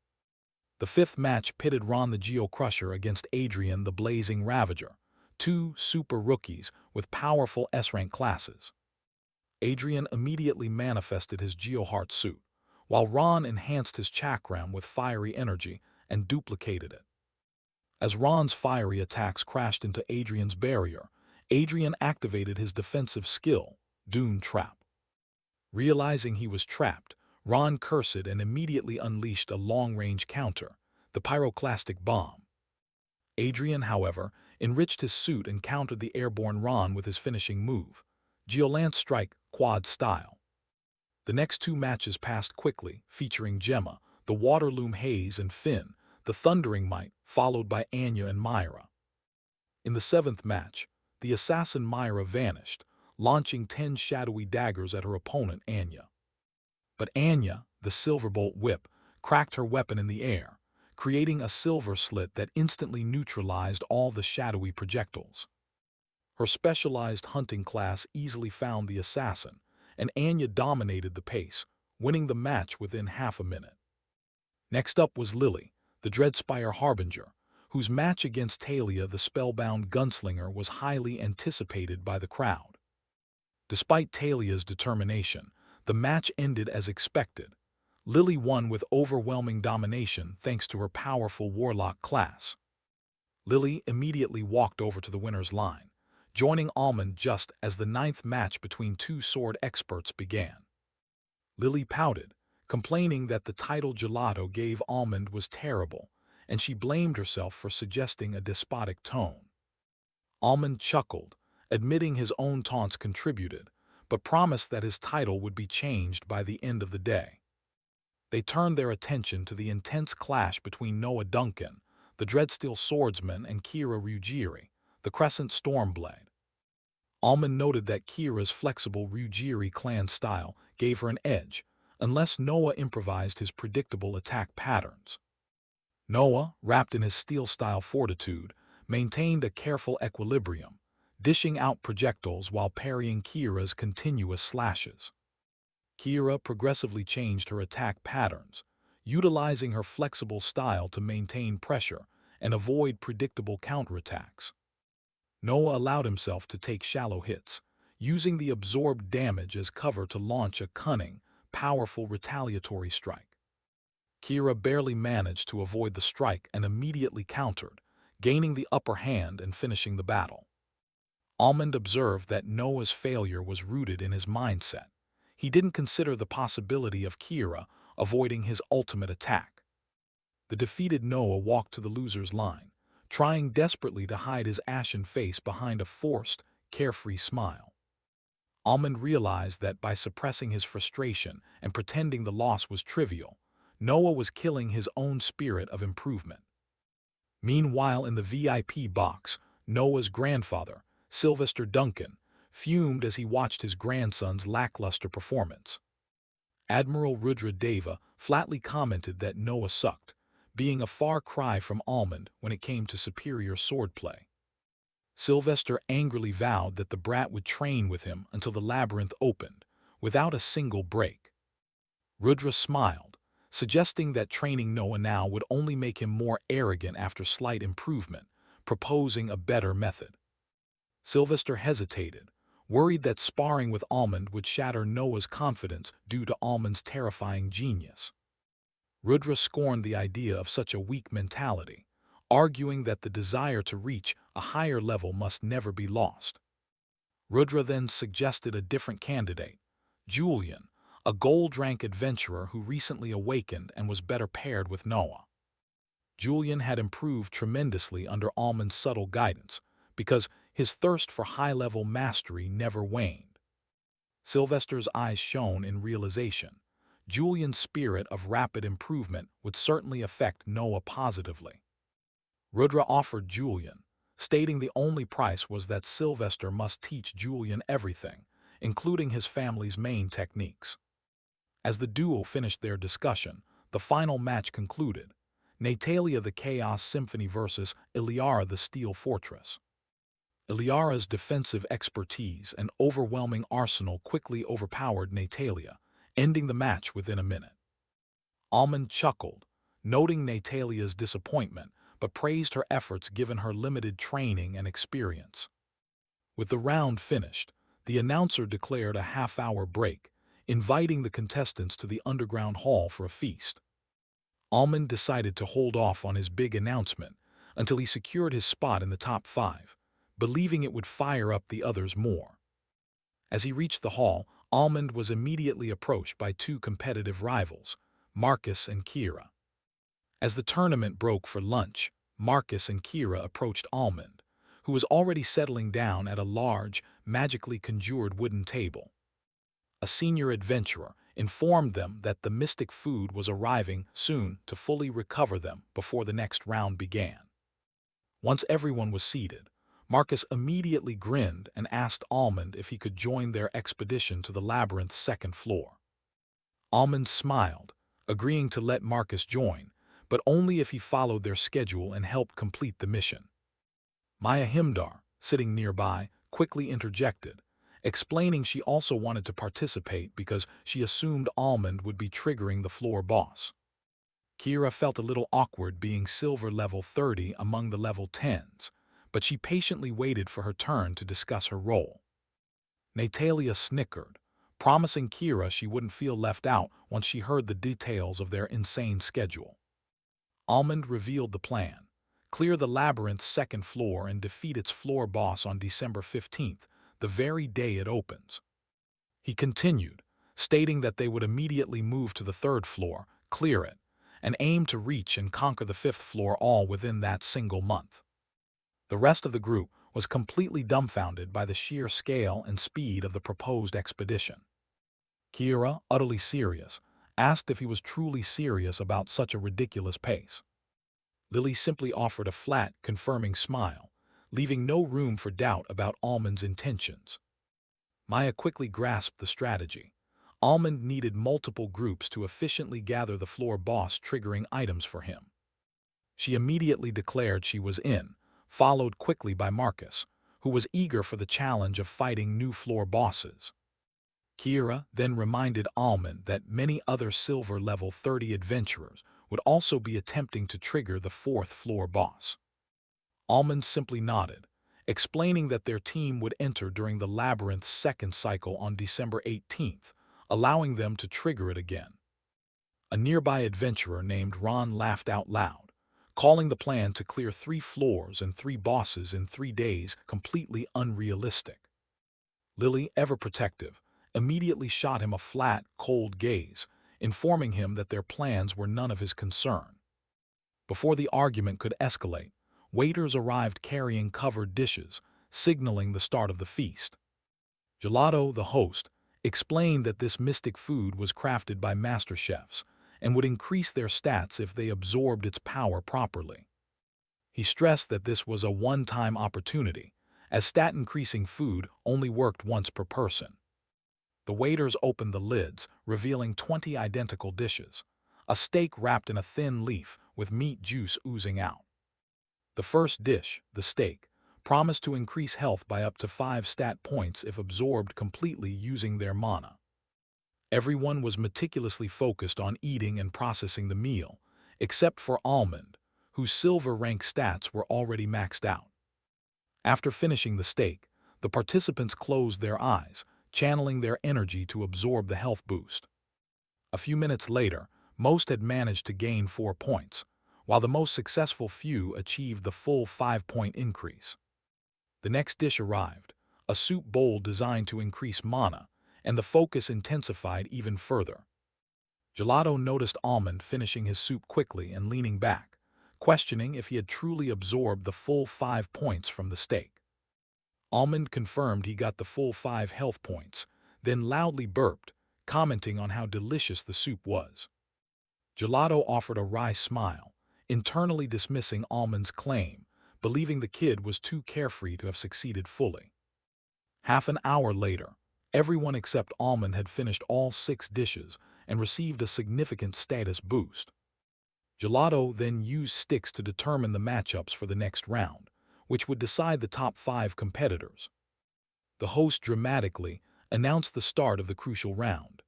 The fifth match pitted Ron the Geocrusher against Adrian the Blazing Ravager, two super rookies with powerful S-rank classes. Adrian immediately manifested his Geoheart suit, while Ron enhanced his chakram with fiery energy and duplicated it. As Ron's fiery attacks crashed into Adrian's barrier, Adrian activated his defensive skill, Dune Trap. Realizing he was trapped, Ron cursed and immediately unleashed a long-range counter, the Pyroclastic Bomb. Adrian, however, enriched his suit and countered the airborne Ron with his finishing move, Geolance Strike Quad Style. The next two matches passed quickly, featuring Gemma, the Waterloom Haze, and Finn, the Thundering Might, followed by Anya and Myra. In the seventh match, the assassin Myra vanished, launching 10 shadowy daggers at her opponent Anya. But Anya, the Silverbolt Whip, cracked her weapon in the air, creating a silver slit that instantly neutralized all the shadowy projectiles. Her specialized hunting class easily found the assassin, and Anya dominated the pace, winning the match within half a minute. Next up was Lily, the Dreadspire Harbinger, whose match against Talia the Spellbound Gunslinger was highly anticipated by the crowd. Despite Talia's determination, the match ended as expected. Lily won with overwhelming domination thanks to her powerful Warlock class. Lily immediately walked over to the winner's line, joining Almond just as the ninth match between two sword experts began. Lily pouted, complaining that the title gelato gave Almond was terrible, and she blamed herself for suggesting a despotic tone. Almond chuckled, admitting his own taunts contributed, but promised that his title would be changed by the end of the day. They turned their attention to the intense clash between Noah Duncan, the Dreadsteel Swordsman, and Kira Rugiri, the Crescent Stormblade. Almond noted that Kira's flexible Rugiri clan style gave her an edge, unless Noah improvised his predictable attack patterns. Noah, wrapped in his steel-style fortitude, maintained a careful equilibrium, dishing out projectiles while parrying Kira's continuous slashes. Kira progressively changed her attack patterns, utilizing her flexible style to maintain pressure and avoid predictable counterattacks. Noah allowed himself to take shallow hits, using the absorbed damage as cover to launch a cunning, powerful retaliatory strike. Kira barely managed to avoid the strike and immediately countered, gaining the upper hand and finishing the battle. Almond observed that Noah's failure was rooted in his mindset. He didn't consider the possibility of Kira avoiding his ultimate attack. The defeated Noah walked to the loser's line, trying desperately to hide his ashen face behind a forced, carefree smile. Almond realized that by suppressing his frustration and pretending the loss was trivial, Noah was killing his own spirit of improvement. Meanwhile, in the VIP box, Noah's grandfather, Sylvester Duncan, fumed as he watched his grandson's lackluster performance. Admiral Rudra Deva flatly commented that Noah sucked, being a far cry from Almond when it came to superior swordplay. Sylvester angrily vowed that the brat would train with him until the labyrinth opened, without a single break. Rudra smiled, suggesting that training Noah now would only make him more arrogant after slight improvement, proposing a better method. Sylvester hesitated, worried that sparring with Almond would shatter Noah's confidence due to Almond's terrifying genius. Rudra scorned the idea of such a weak mentality, arguing that the desire to reach a higher level must never be lost. Rudra then suggested a different candidate, Julian, a gold-rank adventurer who recently awakened and was better paired with Noah. Julian had improved tremendously under Almond's subtle guidance, because his thirst for high-level mastery never waned. Sylvester's eyes shone in realization. Julian's spirit of rapid improvement would certainly affect Noah positively. Rudra offered Julian, stating the only price was that Sylvester must teach Julian everything, including his family's main techniques. As the duo finished their discussion, the final match concluded. Natalia the Chaos Symphony versus Iliara the Steel Fortress. Iliara's defensive expertise and overwhelming arsenal quickly overpowered Natalia, ending the match within a minute. Almond chuckled, noting Natalia's disappointment, but praised her efforts given her limited training and experience. With the round finished, the announcer declared a half-hour break, inviting the contestants to the underground hall for a feast. Almond decided to hold off on his big announcement until he secured his spot in the top 5, believing it would fire up the others more. As he reached the hall, Almond was immediately approached by two competitive rivals, Marcus and Kira. As the tournament broke for lunch, Marcus and Kira approached Almond, who was already settling down at a large, magically conjured wooden table. A senior adventurer informed them that the mystic food was arriving soon to fully recover them before the next round began. Once everyone was seated, Marcus immediately grinned and asked Almond if he could join their expedition to the Labyrinth's second floor. Almond smiled, agreeing to let Marcus join, but only if he followed their schedule and helped complete the mission. Maya Himdar, sitting nearby, quickly interjected, explaining she also wanted to participate because she assumed Almond would be triggering the floor boss. Kira felt a little awkward being silver level 30 among the level 10s, but she patiently waited for her turn to discuss her role. Natalia snickered, promising Kira she wouldn't feel left out once she heard the details of their insane schedule. Almond revealed the plan: clear the Labyrinth's second floor and defeat its floor boss on December 15th, the very day it opens. He continued, stating that they would immediately move to the third floor, clear it, and aim to reach and conquer the fifth floor all within that single month. The rest of the group was completely dumbfounded by the sheer scale and speed of the proposed expedition. Kira, utterly serious, asked if he was truly serious about such a ridiculous pace. Lily simply offered a flat, confirming smile, leaving no room for doubt about Almond's intentions. Maya quickly grasped the strategy. Almond needed multiple groups to efficiently gather the floor boss triggering items for him. She immediately declared she was in, followed quickly by Marcus, who was eager for the challenge of fighting new floor bosses. Kira then reminded Almond that many other silver level 30 adventurers would also be attempting to trigger the fourth floor boss. Almond simply nodded, explaining that their team would enter during the Labyrinth's second cycle on December 18th, allowing them to trigger it again. A nearby adventurer named Ron laughed out loud, calling the plan to clear 3 floors and 3 bosses in 3 days completely unrealistic. Lily, ever protective, immediately shot him a flat, cold gaze, informing him that their plans were none of his concern. Before the argument could escalate, waiters arrived carrying covered dishes, signaling the start of the feast. Gelato, the host, explained that this mystic food was crafted by master chefs and would increase their stats if they absorbed its power properly. He stressed that this was a one-time opportunity, as stat-increasing food only worked once per person. The waiters opened the lids, revealing 20 identical dishes, a steak wrapped in a thin leaf with meat juice oozing out. The first dish, the steak, promised to increase health by up to 5 stat points if absorbed completely using their mana. Everyone was meticulously focused on eating and processing the meal, except for Almond, whose silver rank stats were already maxed out. After finishing the steak, The participants closed their eyes, channeling their energy to absorb the health boost. A few minutes later, most had managed to gain 4 points, while the most successful few achieved the full 5-point increase. The next dish arrived, a soup bowl designed to increase mana, and the focus intensified even further. Gelato noticed Almond finishing his soup quickly and leaning back, questioning if he had truly absorbed the full 5 points from the steak. Almond confirmed he got the full 5 health points, then loudly burped, commenting on how delicious the soup was. Gelato offered a wry smile, internally dismissing Almond's claim, believing the kid was too carefree to have succeeded fully. Half an hour later, everyone except Almond had finished all 6 dishes and received a significant status boost. Gelato then used sticks to determine the matchups for the next round, which would decide the top 5 competitors. The host dramatically announced the start of the crucial round.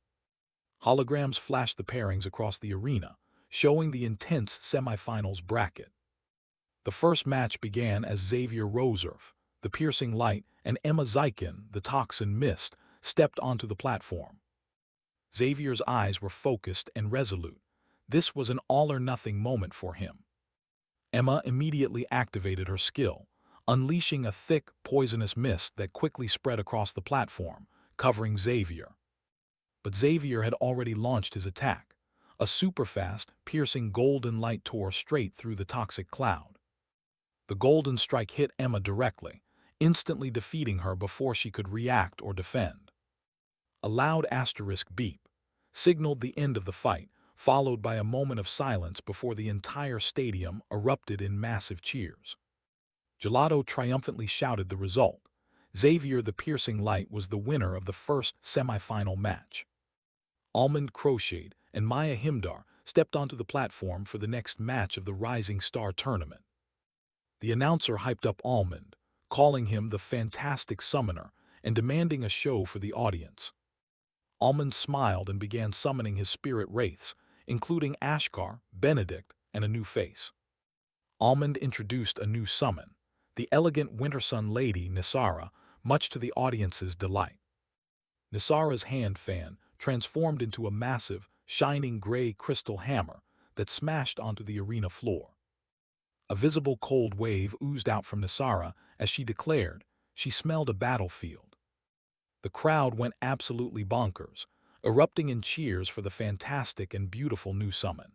Holograms flashed the pairings across the arena, showing the intense semifinals bracket. The first match began as Xavier Roserf, the piercing light, and Emma Zykin, the toxin mist, stepped onto the platform. Xavier's eyes were focused and resolute. This was an all-or-nothing moment for him. Emma immediately activated her skill, unleashing a thick, poisonous mist that quickly spread across the platform, covering Xavier. But Xavier had already launched his attack. A super-fast, piercing golden light tore straight through the toxic cloud. The golden strike hit Emma directly, instantly defeating her before she could react or defend. A loud asterisk beep signaled the end of the fight, followed by a moment of silence before the entire stadium erupted in massive cheers. Gelato triumphantly shouted the result. Xavier the Piercing Light was the winner of the first semifinal match. Almond crocheted and Maya Himdar stepped onto the platform for the next match of the Rising Star tournament. The announcer hyped up Almond, calling him the fantastic summoner and demanding a show for the audience. Almond smiled and began summoning his spirit wraiths, including Ashkar, Benedict, and a new face. Almond introduced a new summon, the elegant Wintersun lady Nisara, much to the audience's delight. Nisara's hand fan transformed into a massive, shining gray crystal hammer that smashed onto the arena floor. A visible cold wave oozed out from Nisara as she declared she smelled a battlefield. The crowd went absolutely bonkers, erupting in cheers for the fantastic and beautiful new summon.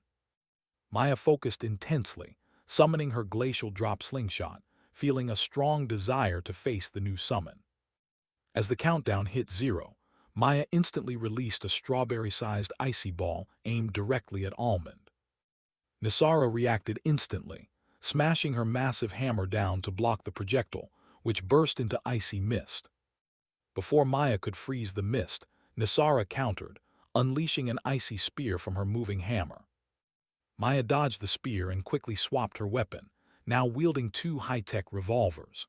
Maya focused intensely, summoning her glacial drop slingshot, feeling a strong desire to face the new summon. As the countdown hit 0, Maya instantly released a strawberry-sized icy ball aimed directly at Almond. Nisara reacted instantly, smashing her massive hammer down to block the projectile, which burst into icy mist. Before Maya could freeze the mist, Nisara countered, unleashing an icy spear from her moving hammer. Maya dodged the spear and quickly swapped her weapon, now wielding 2 high-tech revolvers.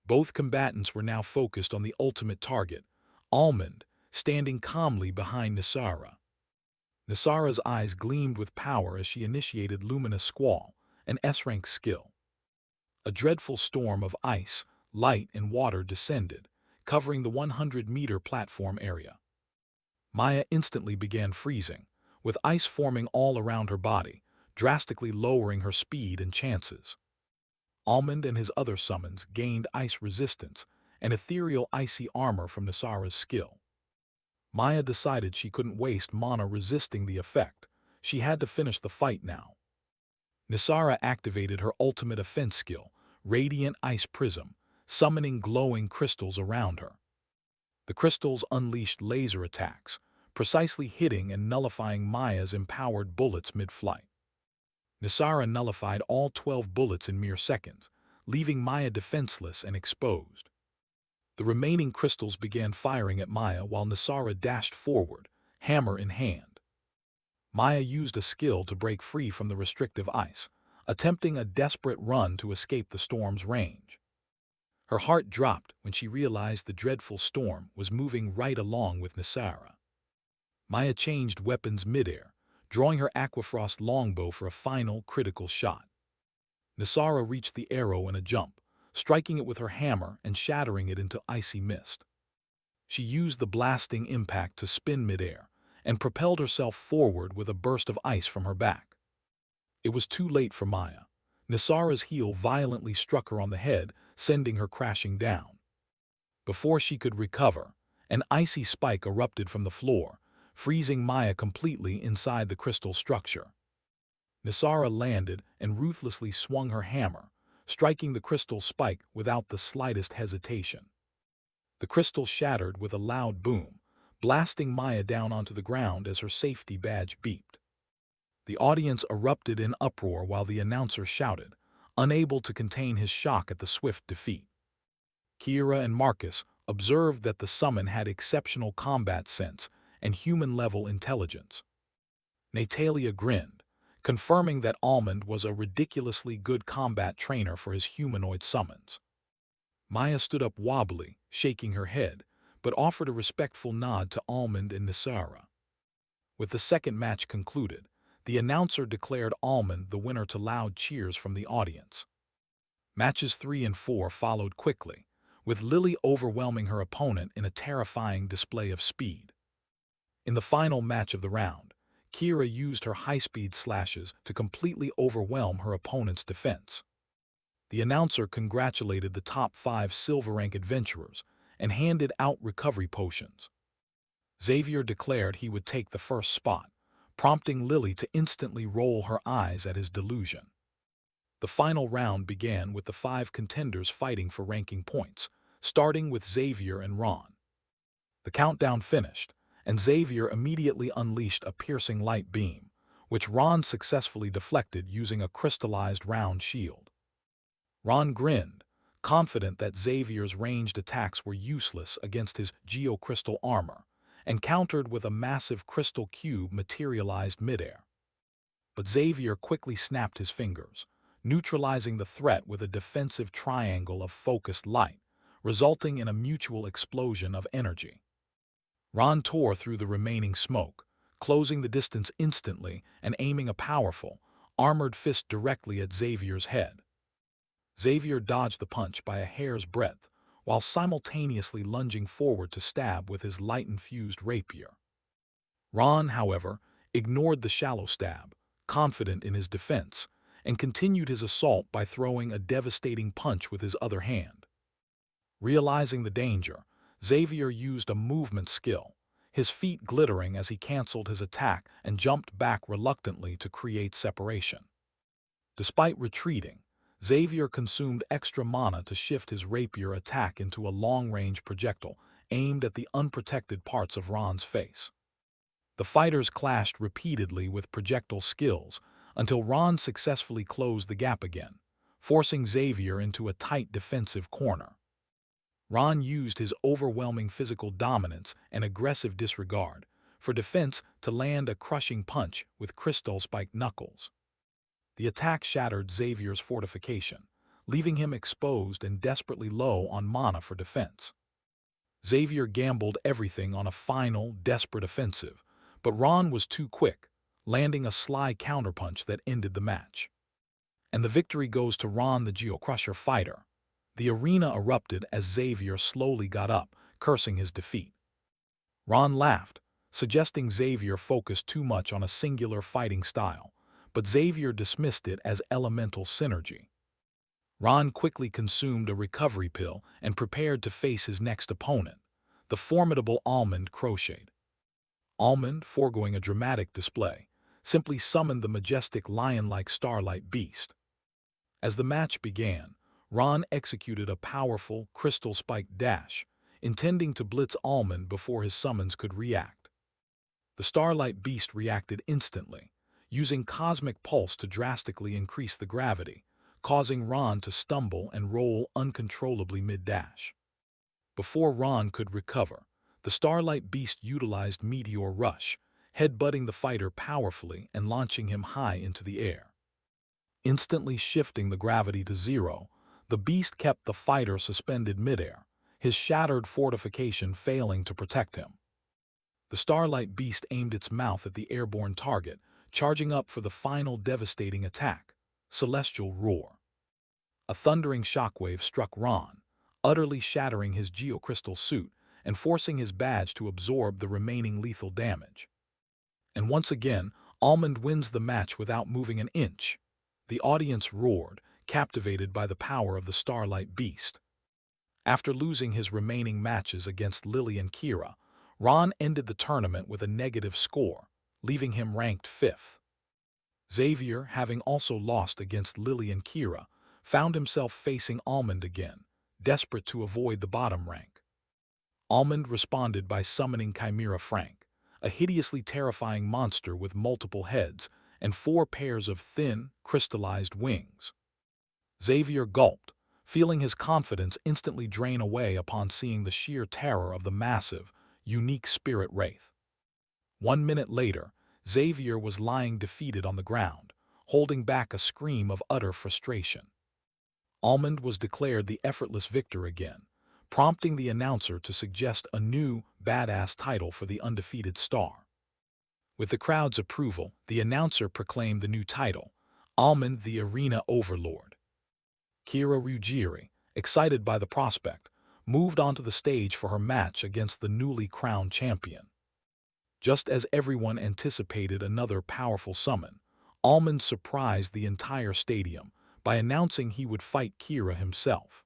Both combatants were now focused on the ultimate target, Almond, standing calmly behind Nisara. Nisara's eyes gleamed with power as she initiated Luminous Squall, an S-rank skill. A dreadful storm of ice, light, and water descended, covering the 100-meter platform area. Maya instantly began freezing, with ice forming all around her body, drastically lowering her speed and chances. Almond and his other summons gained ice resistance and ethereal icy armor from Nisara's skill. Maya decided she couldn't waste mana resisting the effect. She had to finish the fight now. Nisara activated her ultimate offense skill, Radiant Ice Prism, summoning glowing crystals around her. The crystals unleashed laser attacks, precisely hitting and nullifying Maya's empowered bullets mid-flight. Nisara nullified all 12 bullets in mere seconds, leaving Maya defenseless and exposed. The remaining crystals began firing at Maya while Nisara dashed forward, hammer in hand. Maya used a skill to break free from the restrictive ice, attempting a desperate run to escape the storm's range. Her heart dropped when she realized the dreadful storm was moving right along with Nisara. Maya changed weapons midair, drawing her Aquafrost longbow for a final critical shot. Nisara reached the arrow in a jump, striking it with her hammer and shattering it into icy mist. She used the blasting impact to spin midair and propelled herself forward with a burst of ice from her back. It was too late for Maya. Nisara's heel violently struck her on the head, sending her crashing down. Before she could recover, an icy spike erupted from the floor, freezing Maya completely inside the crystal structure. Nisara landed and ruthlessly swung her hammer, striking the crystal spike without the slightest hesitation. The crystal shattered with a loud boom, blasting Maya down onto the ground as her safety badge beeped. The audience erupted in uproar while the announcer shouted, unable to contain his shock at the swift defeat. Kira and Marcus observed that the summon had exceptional combat sense and human-level intelligence. Natalia grinned, confirming that Almond was a ridiculously good combat trainer for his humanoid summons. Maya stood up wobbly, shaking her head, but offered a respectful nod to Almond and Nisara. With the second match concluded, the announcer declared Almond the winner to loud cheers from the audience. Matches 3 and 4 followed quickly, with Lily overwhelming her opponent in a terrifying display of speed. In the final match of the round, Kira used her high-speed slashes to completely overwhelm her opponent's defense. The announcer congratulated the top 5 silver rank adventurers and handed out recovery potions. Xavier declared he would take the first spot, prompting Lily to instantly roll her eyes at his delusion. The final round began with the 5 contenders fighting for ranking points, starting with Xavier and Ron. The countdown finished, and Xavier immediately unleashed a piercing light beam, which Ron successfully deflected using a crystallized round shield. Ron grinned, confident that Xavier's ranged attacks were useless against his geocrystal armor, and countered with a massive crystal cube materialized midair. But Xavier quickly snapped his fingers, neutralizing the threat with a defensive triangle of focused light, resulting in a mutual explosion of energy. Ron tore through the remaining smoke, closing the distance instantly and aiming a powerful, armored fist directly at Xavier's head. Xavier dodged the punch by a hair's breadth, while simultaneously lunging forward to stab with his light-infused rapier. Ron, however, ignored the shallow stab, confident in his defense, and continued his assault by throwing a devastating punch with his other hand. Realizing the danger, Xavier used a movement skill, his feet glittering as he canceled his attack and jumped back reluctantly to create separation. Despite retreating, Xavier consumed extra mana to shift his rapier attack into a long-range projectile aimed at the unprotected parts of Ron's face. The fighters clashed repeatedly with projectile skills until Ron successfully closed the gap again, forcing Xavier into a tight defensive corner. Ron used his overwhelming physical dominance and aggressive disregard for defense to land a crushing punch with crystal-spiked knuckles. The attack shattered Xavier's fortification, leaving him exposed and desperately low on mana for defense. Xavier gambled everything on a final, desperate offensive, but Ron was too quick, landing a sly counterpunch that ended the match. And the victory goes to Ron the Geocrusher fighter. The arena erupted as Xavier slowly got up, cursing his defeat. Ron laughed, suggesting Xavier focus too much on a singular fighting style, but Xavier dismissed it as elemental synergy. Ron quickly consumed a recovery pill and prepared to face his next opponent, the formidable Almond crocheted. Almond, foregoing a dramatic display, simply summoned the majestic lion-like starlight beast. As the match began, Ron executed a powerful, crystal-spiked dash, intending to blitz Almond before his summons could react. The starlight beast reacted instantly, using cosmic pulse to drastically increase the gravity, causing Ron to stumble and roll uncontrollably mid-dash. Before Ron could recover, the starlight beast utilized Meteor Rush, headbutting the fighter powerfully and launching him high into the air. Instantly shifting the gravity to 0, the beast kept the fighter suspended midair, his shattered fortification failing to protect him. The starlight beast aimed its mouth at the airborne target, charging up for the final devastating attack, Celestial Roar. A thundering shockwave struck Ron, utterly shattering his geocrystal suit and forcing his badge to absorb the remaining lethal damage. And once again, Almond wins the match without moving an inch. The audience roared, captivated by the power of the Starlight Beast. After losing his remaining matches against Lily and Kira, Ron ended the tournament with a negative score, leaving him ranked 5th. Xavier, having also lost against Lily and Kira, found himself facing Almond again, desperate to avoid the bottom rank. Almond responded by summoning Chimera Frank, a hideously terrifying monster with multiple heads and 4 pairs of thin, crystallized wings. Xavier gulped, feeling his confidence instantly drain away upon seeing the sheer terror of the massive, unique spirit wraith. 1 minute later, Xavier was lying defeated on the ground, holding back a scream of utter frustration. Almond was declared the effortless victor again, prompting the announcer to suggest a new, badass title for the undefeated star. With the crowd's approval, the announcer proclaimed the new title, Almond the Arena Overlord. Kira Ruggieri, excited by the prospect, moved onto the stage for her match against the newly crowned champion. Just as everyone anticipated another powerful summon, Almond surprised the entire stadium by announcing he would fight Kira himself.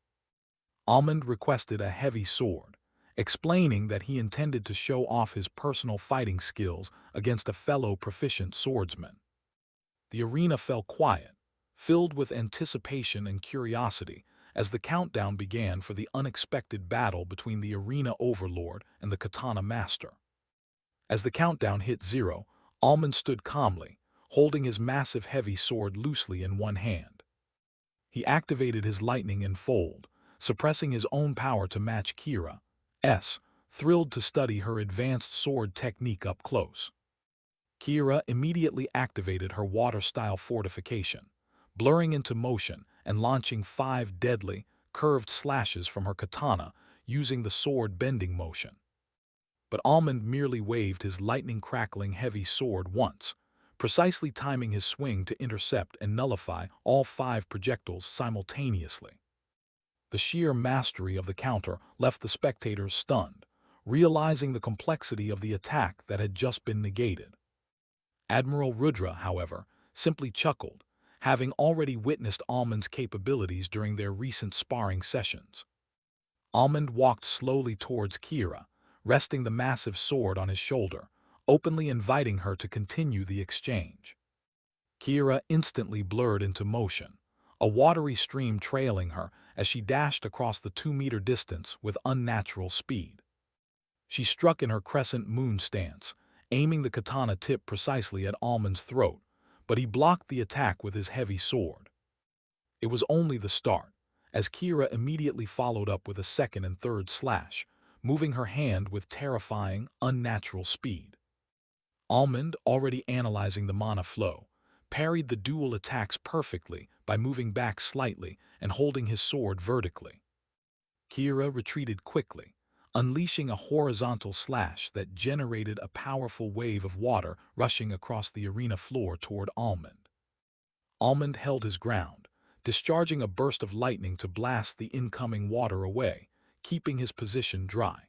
Almond requested a heavy sword, explaining that he intended to show off his personal fighting skills against a fellow proficient swordsman. The arena fell quiet, filled with anticipation and curiosity as the countdown began for the unexpected battle between the arena overlord and the katana master. As the countdown hit 0, Almond stood calmly, holding his massive heavy sword loosely in one hand. He activated his lightning in fold, suppressing his own power to match Kira's, thrilled to study her advanced sword technique up close. Kira immediately activated her water-style fortification, blurring into motion and launching 5 deadly, curved slashes from her katana using the sword bending motion. But Almond merely waved his lightning-crackling heavy sword once, precisely timing his swing to intercept and nullify all 5 projectiles simultaneously. The sheer mastery of the counter left the spectators stunned, realizing the complexity of the attack that had just been negated. Admiral Rudra, however, simply chuckled, having already witnessed Almond's capabilities during their recent sparring sessions. Almond walked slowly towards Kira, resting the massive sword on his shoulder, openly inviting her to continue the exchange. Kira instantly blurred into motion, a watery stream trailing her as she dashed across the 2-meter distance with unnatural speed. She struck in her crescent moon stance, aiming the katana tip precisely at Almond's throat, but he blocked the attack with his heavy sword. It was only the start, as Kira immediately followed up with a second and third slash, moving her hand with terrifying, unnatural speed. Almond, already analyzing the mana flow, parried the dual attacks perfectly by moving back slightly and holding his sword vertically. Kira retreated quickly, unleashing a horizontal slash that generated a powerful wave of water rushing across the arena floor toward Almond. Almond held his ground, discharging a burst of lightning to blast the incoming water away, keeping his position dry.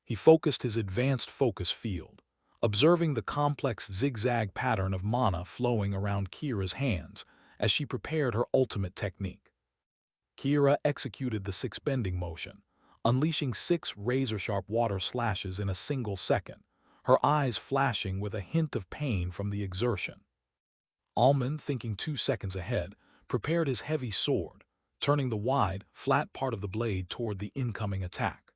He focused his advanced focus field, observing the complex zigzag pattern of mana flowing around Kira's hands as she prepared her ultimate technique. Kira executed the 6 bending motion, unleashing 6 razor-sharp water slashes in a single second, her eyes flashing with a hint of pain from the exertion. Almond, thinking 2 seconds ahead, prepared his heavy sword, turning the wide, flat part of the blade toward the incoming attack.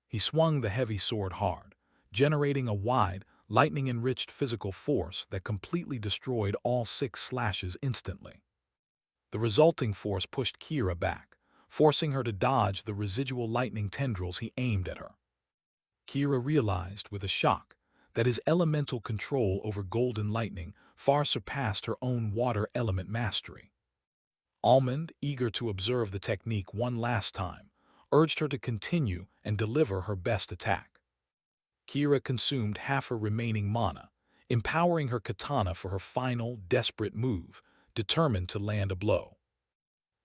He swung the heavy sword hard, generating a wide, lightning-enriched physical force that completely destroyed all 6 slashes instantly. The resulting force pushed Kira back, forcing her to dodge the residual lightning tendrils he aimed at her. Kira realized, with a shock, that his elemental control over golden lightning far surpassed her own water element mastery. Almond, eager to observe the technique one last time, urged her to continue and deliver her best attack. Kira consumed half her remaining mana, empowering her katana for her final, desperate move, determined to land a blow.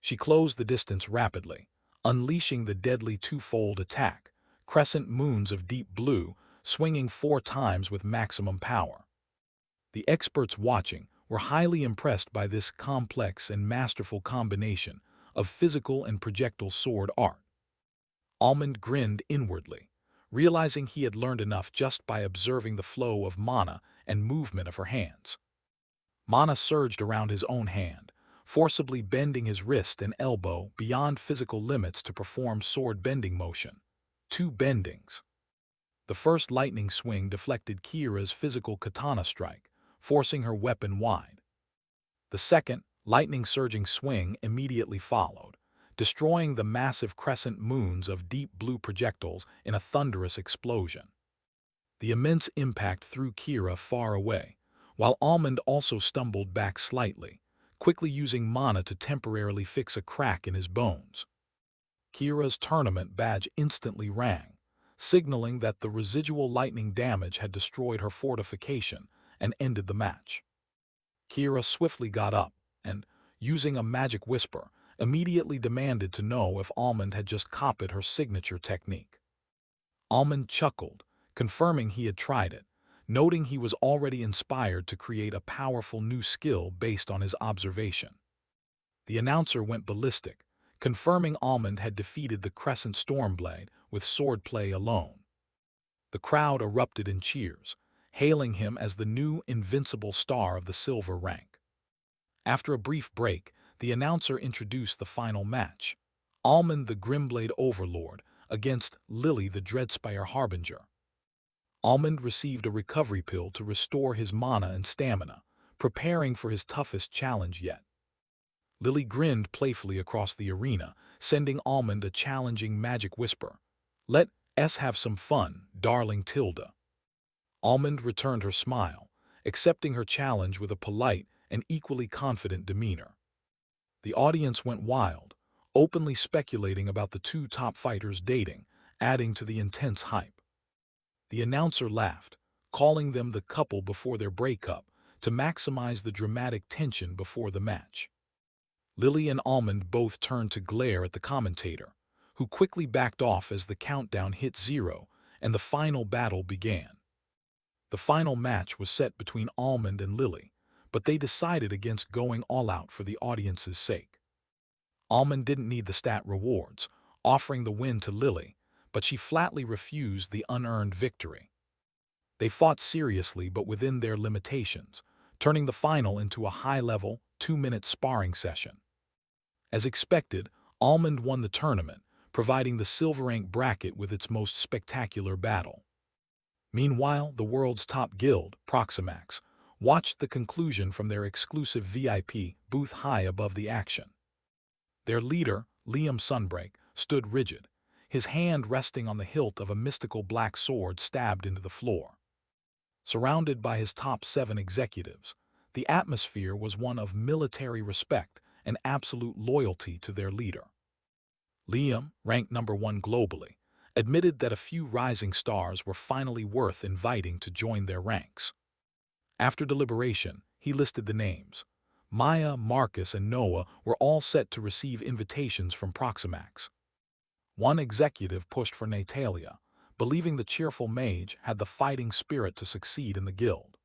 She closed the distance rapidly, unleashing the deadly twofold attack, crescent moons of deep blue, swinging 4 times with maximum power. The experts watching were highly impressed by this complex and masterful combination of physical and projectile sword art. Almond grinned inwardly, realizing he had learned enough just by observing the flow of mana and movement of her hands. Mana surged around his own hand, forcibly bending his wrist and elbow beyond physical limits to perform sword-bending motion. 2 bendings. The first lightning swing deflected Kira's physical katana strike, forcing her weapon wide. The second, lightning-surging swing immediately followed, destroying the massive crescent moons of deep blue projectiles in a thunderous explosion. The immense impact threw Kira far away, while Almond also stumbled back slightly, quickly using mana to temporarily fix a crack in his bones. Kira's tournament badge instantly rang, signaling that the residual lightning damage had destroyed her fortification and ended the match. Kira swiftly got up and, using a magic whisper, immediately demanded to know if Almond had just copied her signature technique. Almond chuckled, confirming he had tried it, noting he was already inspired to create a powerful new skill based on his observation. The announcer went ballistic, confirming Almond had defeated the Crescent Stormblade with swordplay alone. The crowd erupted in cheers, hailing him as the new invincible star of the silver rank. After a brief break, the announcer introduced the final match: Almond the Grimblade Overlord against Lily the Dreadspire Harbinger. Almond received a recovery pill to restore his mana and stamina, preparing for his toughest challenge yet. Lily grinned playfully across the arena, sending Almond a challenging magic whisper. "Let us have some fun, darling Tilda." Almond returned her smile, accepting her challenge with a polite and equally confident demeanor. The audience went wild, openly speculating about the 2 top fighters dating, adding to the intense hype. The announcer laughed, calling them the couple before their breakup to maximize the dramatic tension before the match. Lily and Almond both turned to glare at the commentator, who quickly backed off as the countdown hit 0 and the final battle began. The final match was set between Almond and Lily, but they decided against going all out for the audience's sake. Almond didn't need the stat rewards, offering the win to Lily, but she flatly refused the unearned victory. They fought seriously but within their limitations, turning the final into a high-level, 2-minute sparring session. As expected, Almond won the tournament, providing the silver rank bracket with its most spectacular battle. Meanwhile, the world's top guild, Proximax, watched the conclusion from their exclusive VIP booth high above the action. Their leader, Liam Sunbreak, stood rigid, his hand resting on the hilt of a mystical black sword stabbed into the floor. Surrounded by his top 7 executives, the atmosphere was one of military respect and absolute loyalty to their leader. Liam, ranked number 1 globally, admitted that a few rising stars were finally worth inviting to join their ranks. After deliberation, he listed the names. Maya, Marcus, and Noah were all set to receive invitations from Proximax. One executive pushed for Natalia, believing the cheerful mage had the fighting spirit to succeed in the guild.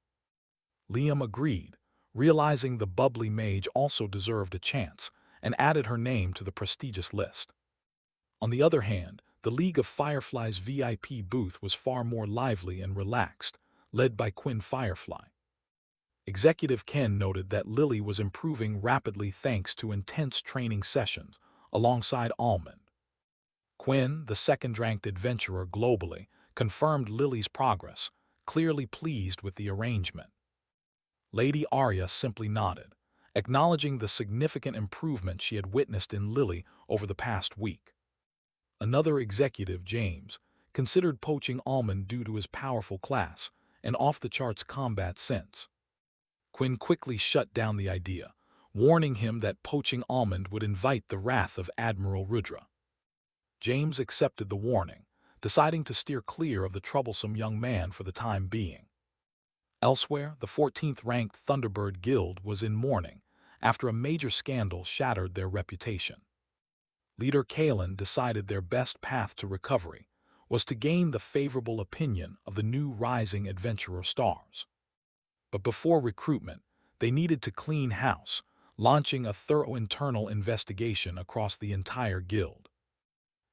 Liam agreed, realizing the bubbly mage also deserved a chance, and added her name to the prestigious list. On the other hand, the League of Firefly's VIP booth was far more lively and relaxed, led by Quinn Firefly. Executive Ken noted that Lily was improving rapidly thanks to intense training sessions, alongside Almond. Quinn, the second-ranked adventurer globally, confirmed Lily's progress, clearly pleased with the arrangement. Lady Arya simply nodded, acknowledging the significant improvement she had witnessed in Lily over the past week. Another executive, James, considered poaching Almond due to his powerful class and off-the-charts combat sense. Quinn quickly shut down the idea, warning him that poaching Almond would invite the wrath of Admiral Rudra. James accepted the warning, deciding to steer clear of the troublesome young man for the time being. Elsewhere, the 14th-ranked Thunderbird Guild was in mourning, after a major scandal shattered their reputation. Leader Kalen decided their best path to recovery was to gain the favorable opinion of the new rising adventurer stars. But before recruitment, they needed to clean house, launching a thorough internal investigation across the entire guild.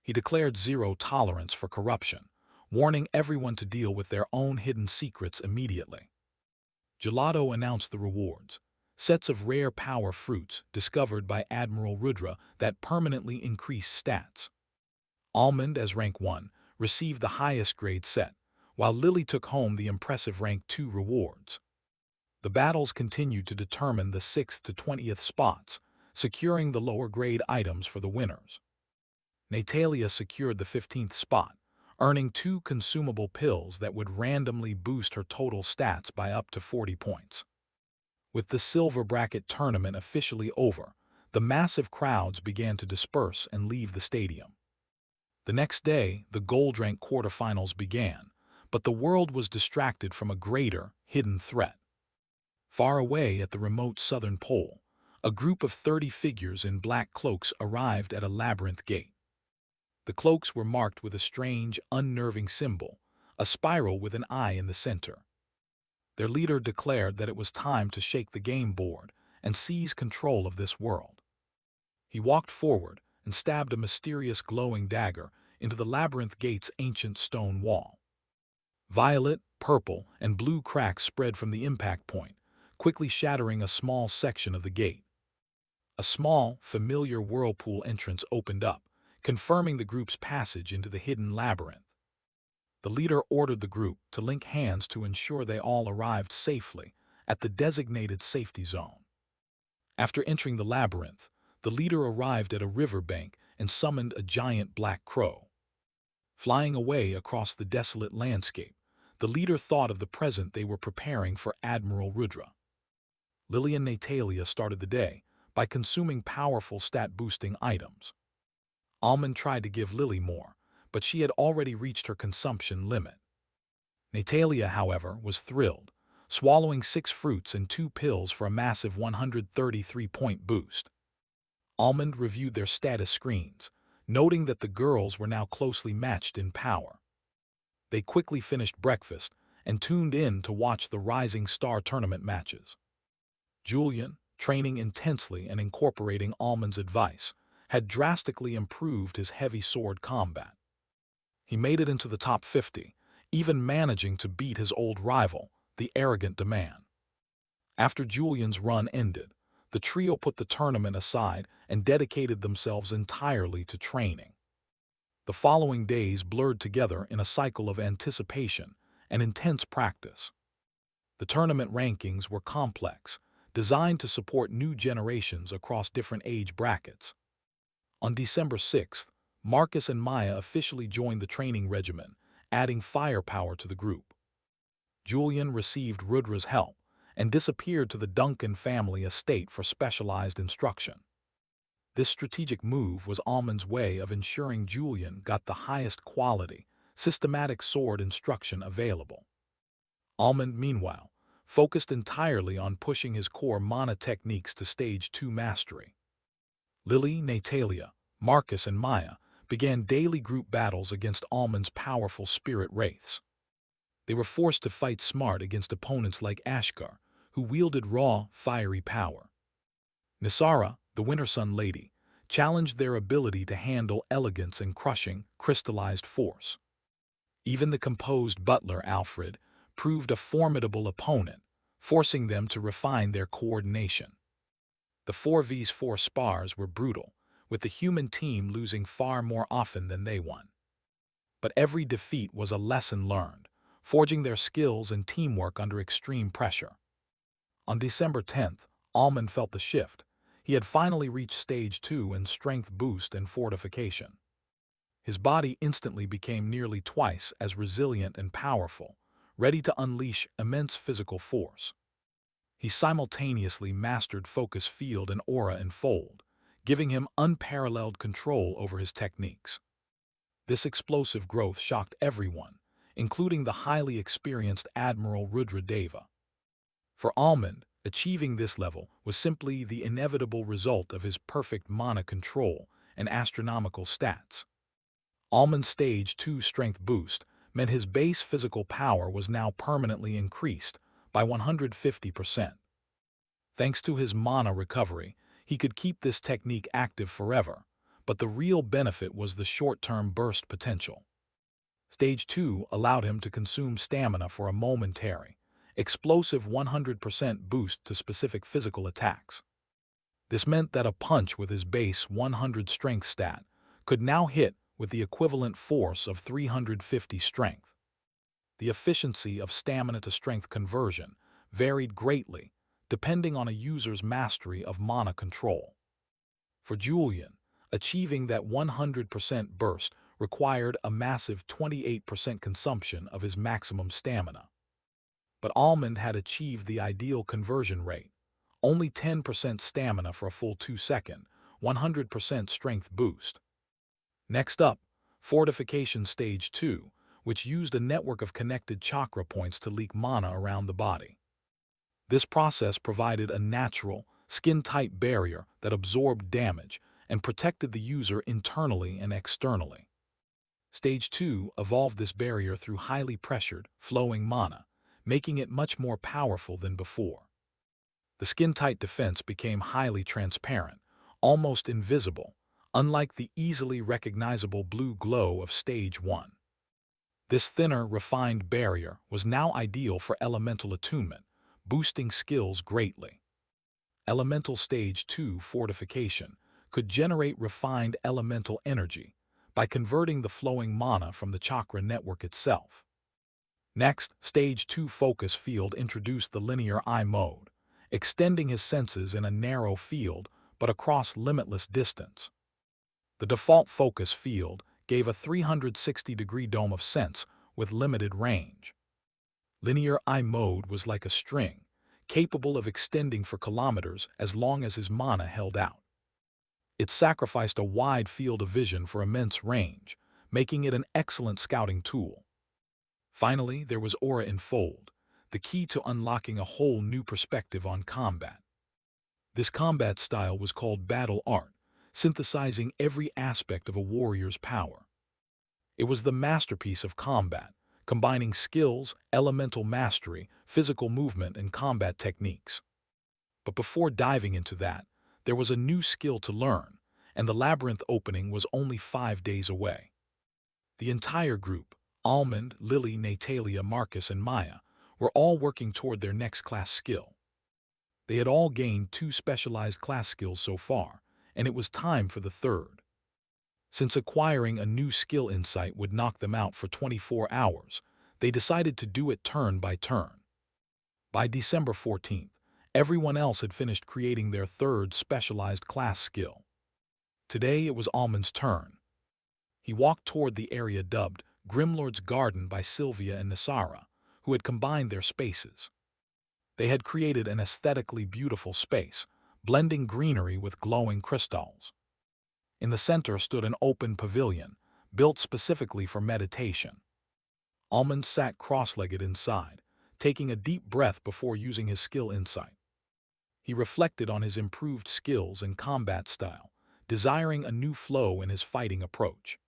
He declared zero tolerance for corruption, warning everyone to deal with their own hidden secrets immediately. Gelato announced the rewards, sets of rare power fruits discovered by Admiral Rudra that permanently increased stats. Almond, as rank 1, received the highest grade set, while Lily took home the impressive rank 2 rewards. The battles continued to determine the 6th to 20th spots, securing the lower grade items for the winners. Natalia secured the 15th spot, earning 2 consumable pills that would randomly boost her total stats by up to 40 points. With the silver bracket tournament officially over, the massive crowds began to disperse and leave the stadium. The next day, the gold rank quarterfinals began, but the world was distracted from a greater, hidden threat. Far away at the remote southern pole, a group of 30 figures in black cloaks arrived at a labyrinth gate. The cloaks were marked with a strange, unnerving symbol, a spiral with an eye in the center. Their leader declared that it was time to shake the game board and seize control of this world. He walked forward and stabbed a mysterious glowing dagger into the labyrinth gate's ancient stone wall. Violet, purple, and blue cracks spread from the impact point, quickly shattering a small section of the gate. A small, familiar whirlpool entrance opened up, confirming the group's passage into the hidden labyrinth. The leader ordered the group to link hands to ensure they all arrived safely at the designated safety zone. After entering the labyrinth, the leader arrived at a riverbank and summoned a giant black crow. Flying away across the desolate landscape, the leader thought of the present they were preparing for Admiral Rudra. Lily and Natalia started the day by consuming powerful stat-boosting items. Almond tried to give Lily more, but she had already reached her consumption limit. Natalia, however, was thrilled, swallowing 6 fruits and 2 pills for a massive 133-point boost. Almond reviewed their status screens, noting that the girls were now closely matched in power. They quickly finished breakfast and tuned in to watch the Rising Star tournament matches. Julian, training intensely and incorporating Almond's advice, had drastically improved his heavy sword combat. He made it into the top 50, even managing to beat his old rival, the arrogant Demand. After Julian's run ended, the trio put the tournament aside and dedicated themselves entirely to training. The following days blurred together in a cycle of anticipation and intense practice. The tournament rankings were complex, designed to support new generations across different age brackets. On December 6th, Marcus and Maya officially joined the training regimen, adding firepower to the group. Julian received Rudra's help and disappeared to the Duncan family estate for specialized instruction. This strategic move was Almond's way of ensuring Julian got the highest quality, systematic sword instruction available. Almond, meanwhile, focused entirely on pushing his core mana techniques to stage 2 mastery. Lily, Natalia, Marcus, and Maya began daily group battles against Almond's powerful spirit wraiths. They were forced to fight smart against opponents like Ashkar, who wielded raw, fiery power. Nisara, the Winter Sun Lady, challenged their ability to handle elegance and crushing, crystallized force. Even the composed butler, Alfred, proved a formidable opponent, forcing them to refine their coordination. The 4v4 spars were brutal, with the human team losing far more often than they won. But every defeat was a lesson learned, forging their skills and teamwork under extreme pressure. On December 10th, Almond felt the shift. He had finally reached stage 2 in strength boost and fortification. His body instantly became nearly twice as resilient and powerful, ready to unleash immense physical force. He simultaneously mastered focus field and aura enfold, giving him unparalleled control over his techniques. This explosive growth shocked everyone, including the highly experienced Admiral Rudra Deva. For Almond, Achieving this level was simply the inevitable result of his perfect mana control and astronomical stats. Almond's Stage 2 strength boost meant his base physical power was now permanently increased by 150%. Thanks to his mana recovery, he could keep this technique active forever, but the real benefit was the short-term burst potential. Stage 2 allowed him to consume stamina for a momentary, explosive 100% boost to specific physical attacks. This meant that a punch with his base 100 strength stat could now hit with the equivalent force of 350 strength. The efficiency of stamina to strength conversion varied greatly, depending on a user's mastery of mana control. For Julian, achieving that 100% burst required a massive 28% consumption of his maximum stamina. But Almond had achieved the ideal conversion rate, only 10% stamina for a full 2-second, 100% strength boost. Next up, Fortification Stage 2, which used a network of connected chakra points to leak mana around the body. This process provided a natural, skin-tight barrier that absorbed damage and protected the user internally and externally. Stage 2 evolved this barrier through highly pressured, flowing mana, making it much more powerful than before. The skin-tight defense became highly transparent, almost invisible, unlike the easily recognizable blue glow of Stage 1. This thinner, refined barrier was now ideal for elemental attunement, boosting skills greatly. Elemental Stage 2 Fortification could generate refined elemental energy by converting the flowing mana from the chakra network itself. Next, Stage 2 Focus Field introduced the linear eye mode, extending his senses in a narrow field but across limitless distance. The default focus field gave a 360-degree dome of sense with limited range. Linear eye mode was like a string, capable of extending for kilometers as long as his mana held out. It sacrificed a wide field of vision for immense range, making it an excellent scouting tool. Finally, there was Aura Enfold, the key to unlocking a whole new perspective on combat. This combat style was called Battle Art, synthesizing every aspect of a warrior's power. It was the masterpiece of combat, combining skills, elemental mastery, physical movement, and combat techniques. But before diving into that, there was a new skill to learn, and the Labyrinth opening was only 5 days away. The entire group, Almond, Lily, Natalia, Marcus, and Maya, were all working toward their next class skill. They had all gained 2 specialized class skills so far, and it was time for the third. Since acquiring a new skill insight would knock them out for 24 hours, they decided to do it turn by turn. By December 14th, everyone else had finished creating their third specialized class skill. Today it was Almond's turn. He walked toward the area dubbed Grimlord's Garden by Sylvia and Nisara, who had combined their spaces. They had created an aesthetically beautiful space, blending greenery with glowing crystals. In the center stood an open pavilion, built specifically for meditation. Almond sat cross-legged inside, taking a deep breath before using his skill insight. He reflected on his improved skills and combat style, desiring a new flow in his fighting approach.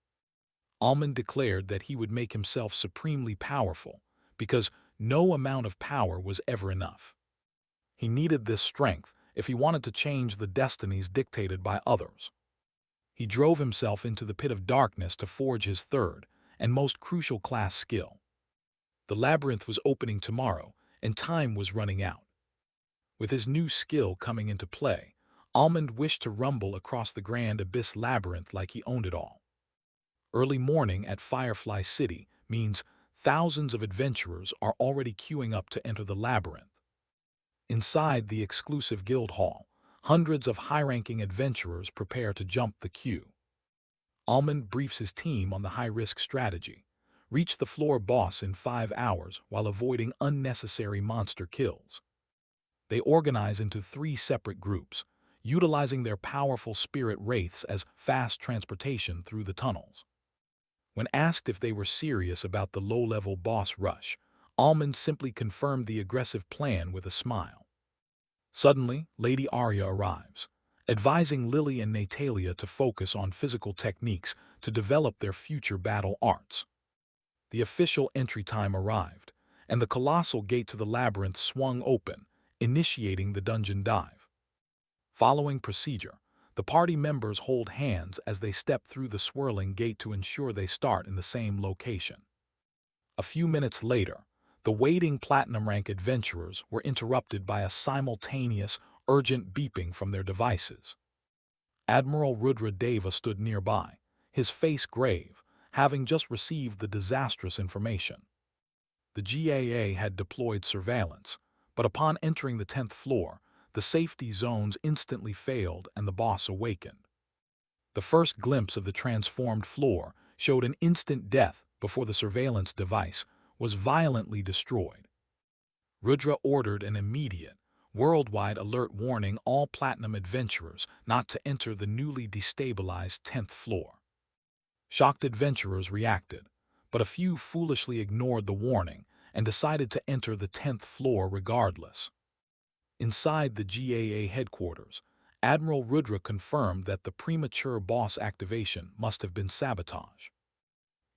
Almond declared that he would make himself supremely powerful, because no amount of power was ever enough. He needed this strength if he wanted to change the destinies dictated by others. He drove himself into the pit of darkness to forge his third and most crucial class skill. The Labyrinth was opening tomorrow, and time was running out. With his new skill coming into play, Almond wished to rumble across the grand abyss labyrinth like he owned it all. Early morning at Firefly City means thousands of adventurers are already queuing up to enter the labyrinth. Inside the exclusive guild hall, hundreds of high-ranking adventurers prepare to jump the queue. Almond briefs his team on the high-risk strategy: reach the floor boss in 5 hours while avoiding unnecessary monster kills. They organize into 3 separate groups, utilizing their powerful spirit wraiths as fast transportation through the tunnels. When asked if they were serious about the low-level boss rush, Almond simply confirmed the aggressive plan with a smile. Suddenly, Lady Arya arrives, advising Lily and Natalia to focus on physical techniques to develop their future battle arts. The official entry time arrived, and the colossal gate to the labyrinth swung open, initiating the dungeon dive. Following procedure, the party members hold hands as they step through the swirling gate to ensure they start in the same location. A few minutes later, the waiting platinum rank adventurers were interrupted by a simultaneous, urgent beeping from their devices. Admiral Rudra Deva stood nearby, his face grave, having just received the disastrous information. The GAA had deployed surveillance, but upon entering the 10th floor, the safety zones instantly failed and the boss awakened. The first glimpse of the transformed floor showed an instant death before the surveillance device was violently destroyed. Rudra ordered an immediate, worldwide alert warning all platinum adventurers not to enter the newly destabilized 10th floor. Shocked adventurers reacted, but a few foolishly ignored the warning and decided to enter the 10th floor regardless. Inside the GAA headquarters, Admiral Rudra confirmed that the premature boss activation must have been sabotage.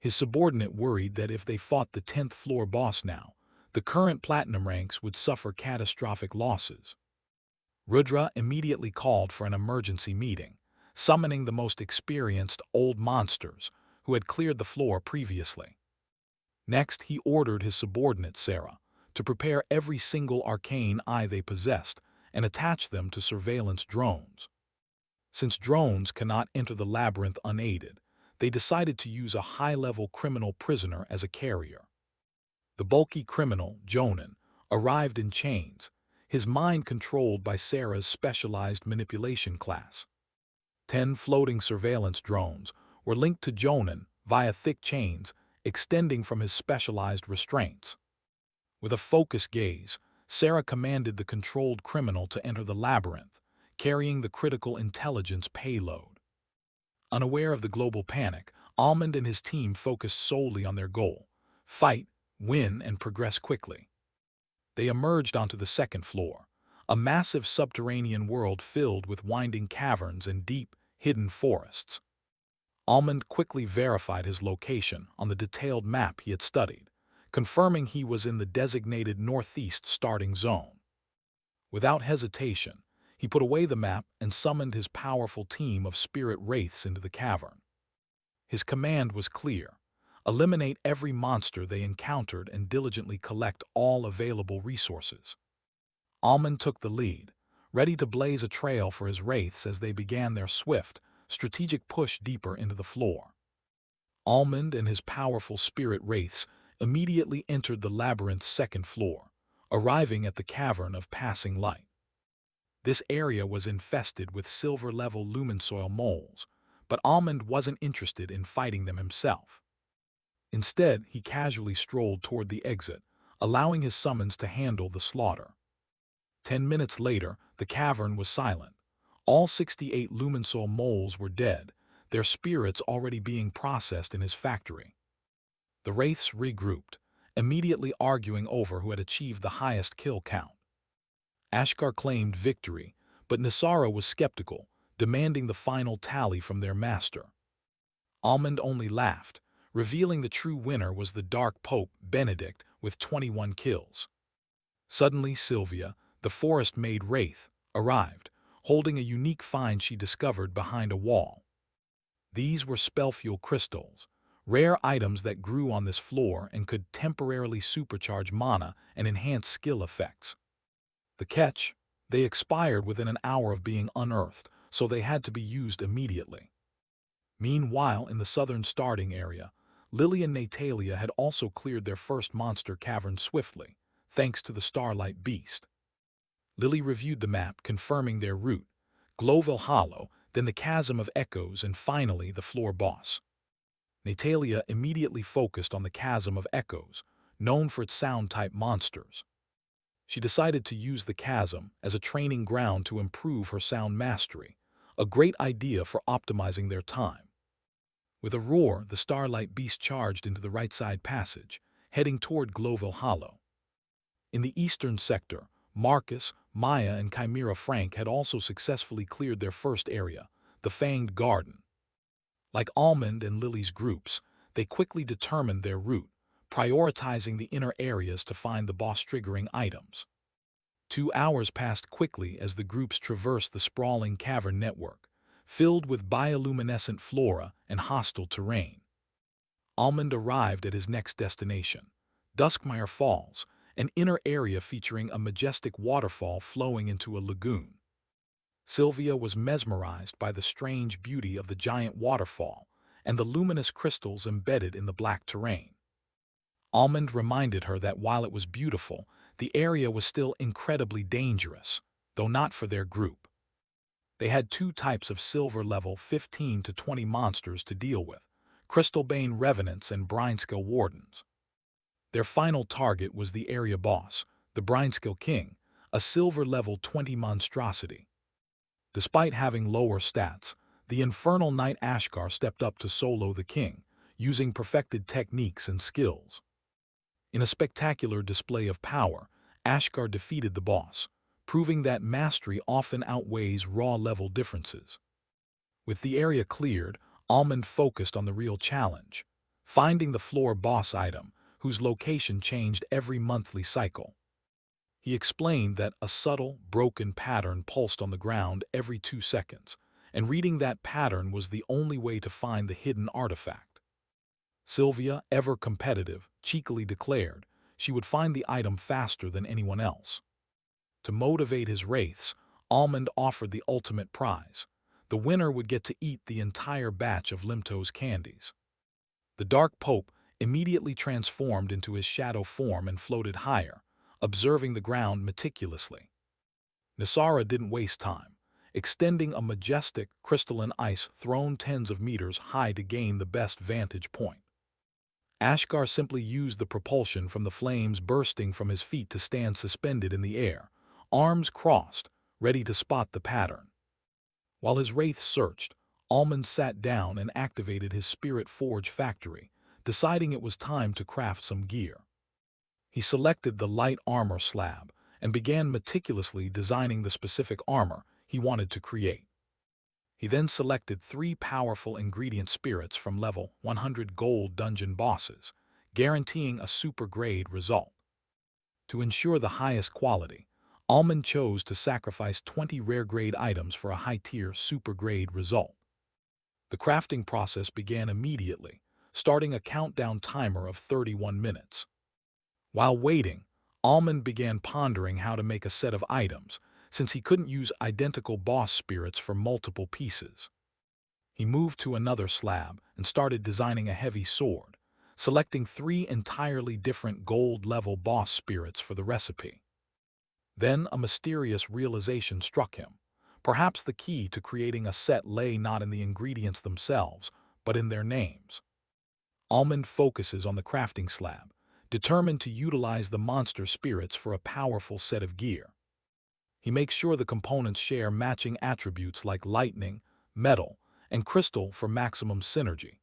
His subordinate worried that if they fought the 10th floor boss now, the current platinum ranks would suffer catastrophic losses. Rudra immediately called for an emergency meeting, summoning the most experienced old monsters who had cleared the floor previously. Next, he ordered his subordinate Sarah to prepare every single arcane eye they possessed and attach them to surveillance drones. Since drones cannot enter the labyrinth unaided, they decided to use a high-level criminal prisoner as a carrier. The bulky criminal, Jonan, arrived in chains, his mind controlled by Sarah's specialized manipulation class. 10 floating surveillance drones were linked to Jonan via thick chains extending from his specialized restraints. With a focused gaze, Sarah commanded the controlled criminal to enter the labyrinth, carrying the critical intelligence payload. Unaware of the global panic, Almond and his team focused solely on their goal: fight, win, and progress quickly. They emerged onto the 2nd floor, a massive subterranean world filled with winding caverns and deep, hidden forests. Almond quickly verified his location on the detailed map he had studied, confirming he was in the designated northeast starting zone. Without hesitation, he put away the map and summoned his powerful team of spirit wraiths into the cavern. His command was clear: eliminate every monster they encountered and diligently collect all available resources. Almond took the lead, ready to blaze a trail for his wraiths as they began their swift, strategic push deeper into the floor. Almond and his powerful spirit wraiths immediately entered the labyrinth's 2nd floor, arriving at the Cavern of Passing Light. This area was infested with silver-level lumensoil moles, but Almond wasn't interested in fighting them himself. Instead, he casually strolled toward the exit, allowing his summons to handle the slaughter. 10 minutes later, the cavern was silent. All 68 lumensoil moles were dead, their spirits already being processed in his factory. The wraiths regrouped, immediately arguing over who had achieved the highest kill count. Ashkar claimed victory, but Nisara was skeptical, demanding the final tally from their master. Almond only laughed, revealing the true winner was the Dark Pope, Benedict, with 21 kills. Suddenly Sylvia, the forest-maid wraith, arrived, holding a unique find she discovered behind a wall. These were spellfuel crystals, rare items that grew on this floor and could temporarily supercharge mana and enhance skill effects. The catch: they expired within an hour of being unearthed, so they had to be used immediately. Meanwhile, in the southern starting area, Lily and Natalia had also cleared their first monster cavern swiftly, thanks to the Starlight Beast. Lily reviewed the map, confirming their route: Glowville Hollow, then the Chasm of Echoes, and finally the floor boss. Natalia immediately focused on the Chasm of Echoes, known for its sound-type monsters. She decided to use the chasm as a training ground to improve her sound mastery, a great idea for optimizing their time. With a roar, the Starlight Beast charged into the right-side passage, heading toward Glowville Hollow. In the eastern sector, Marcus, Maya, and Chimera Frank had also successfully cleared their first area, the Fanged Garden. Like Almond and Lily's groups, they quickly determined their route, prioritizing the inner areas to find the boss-triggering items. 2 hours passed quickly as the groups traversed the sprawling cavern network, filled with bioluminescent flora and hostile terrain. Almond arrived at his next destination, Duskmire Falls, an inner area featuring a majestic waterfall flowing into a lagoon. Sylvia was mesmerized by the strange beauty of the giant waterfall and the luminous crystals embedded in the black terrain. Almond reminded her that while it was beautiful, the area was still incredibly dangerous, though not for their group. They had two types of silver level 15 to 20 monsters to deal with, Crystalbane Revenants and Brineskill Wardens. Their final target was the area boss, the Brineskill King, a silver level 20 monstrosity. Despite having lower stats, the Infernal Knight Ashkar stepped up to solo the king, using perfected techniques and skills. In a spectacular display of power, Ashkar defeated the boss, proving that mastery often outweighs raw-level differences. With the area cleared, Almond focused on the real challenge, finding the floor boss item, whose location changed every monthly cycle. He explained that a subtle, broken pattern pulsed on the ground every 2 seconds, and reading that pattern was the only way to find the hidden artifact. Sylvia, ever competitive, cheekily declared she would find the item faster than anyone else. To motivate his wraiths, Almond offered the ultimate prize. The winner would get to eat the entire batch of Limto's candies. The Dark Pope immediately transformed into his shadow form and floated higher, observing the ground meticulously. Nisara didn't waste time, extending a majestic crystalline ice throne tens of meters high to gain the best vantage point. Ashkar simply used the propulsion from the flames bursting from his feet to stand suspended in the air, arms crossed, ready to spot the pattern. While his wraith searched, Almond sat down and activated his Spirit Forge factory, deciding it was time to craft some gear. He selected the light armor slab and began meticulously designing the specific armor he wanted to create. He then selected 3 powerful ingredient spirits from level 100 gold dungeon bosses, guaranteeing a super-grade result. To ensure the highest quality, Almond chose to sacrifice 20 rare-grade items for a high-tier super-grade result. The crafting process began immediately, starting a countdown timer of 31 minutes. While waiting, Almond began pondering how to make a set of items, since he couldn't use identical boss spirits for multiple pieces. He moved to another slab and started designing a heavy sword, selecting 3 entirely different gold-level boss spirits for the recipe. Then a mysterious realization struck him. Perhaps the key to creating a set lay not in the ingredients themselves, but in their names. Almond focuses on the crafting slab, determined to utilize the monster spirits for a powerful set of gear. He makes sure the components share matching attributes like lightning, metal, and crystal for maximum synergy.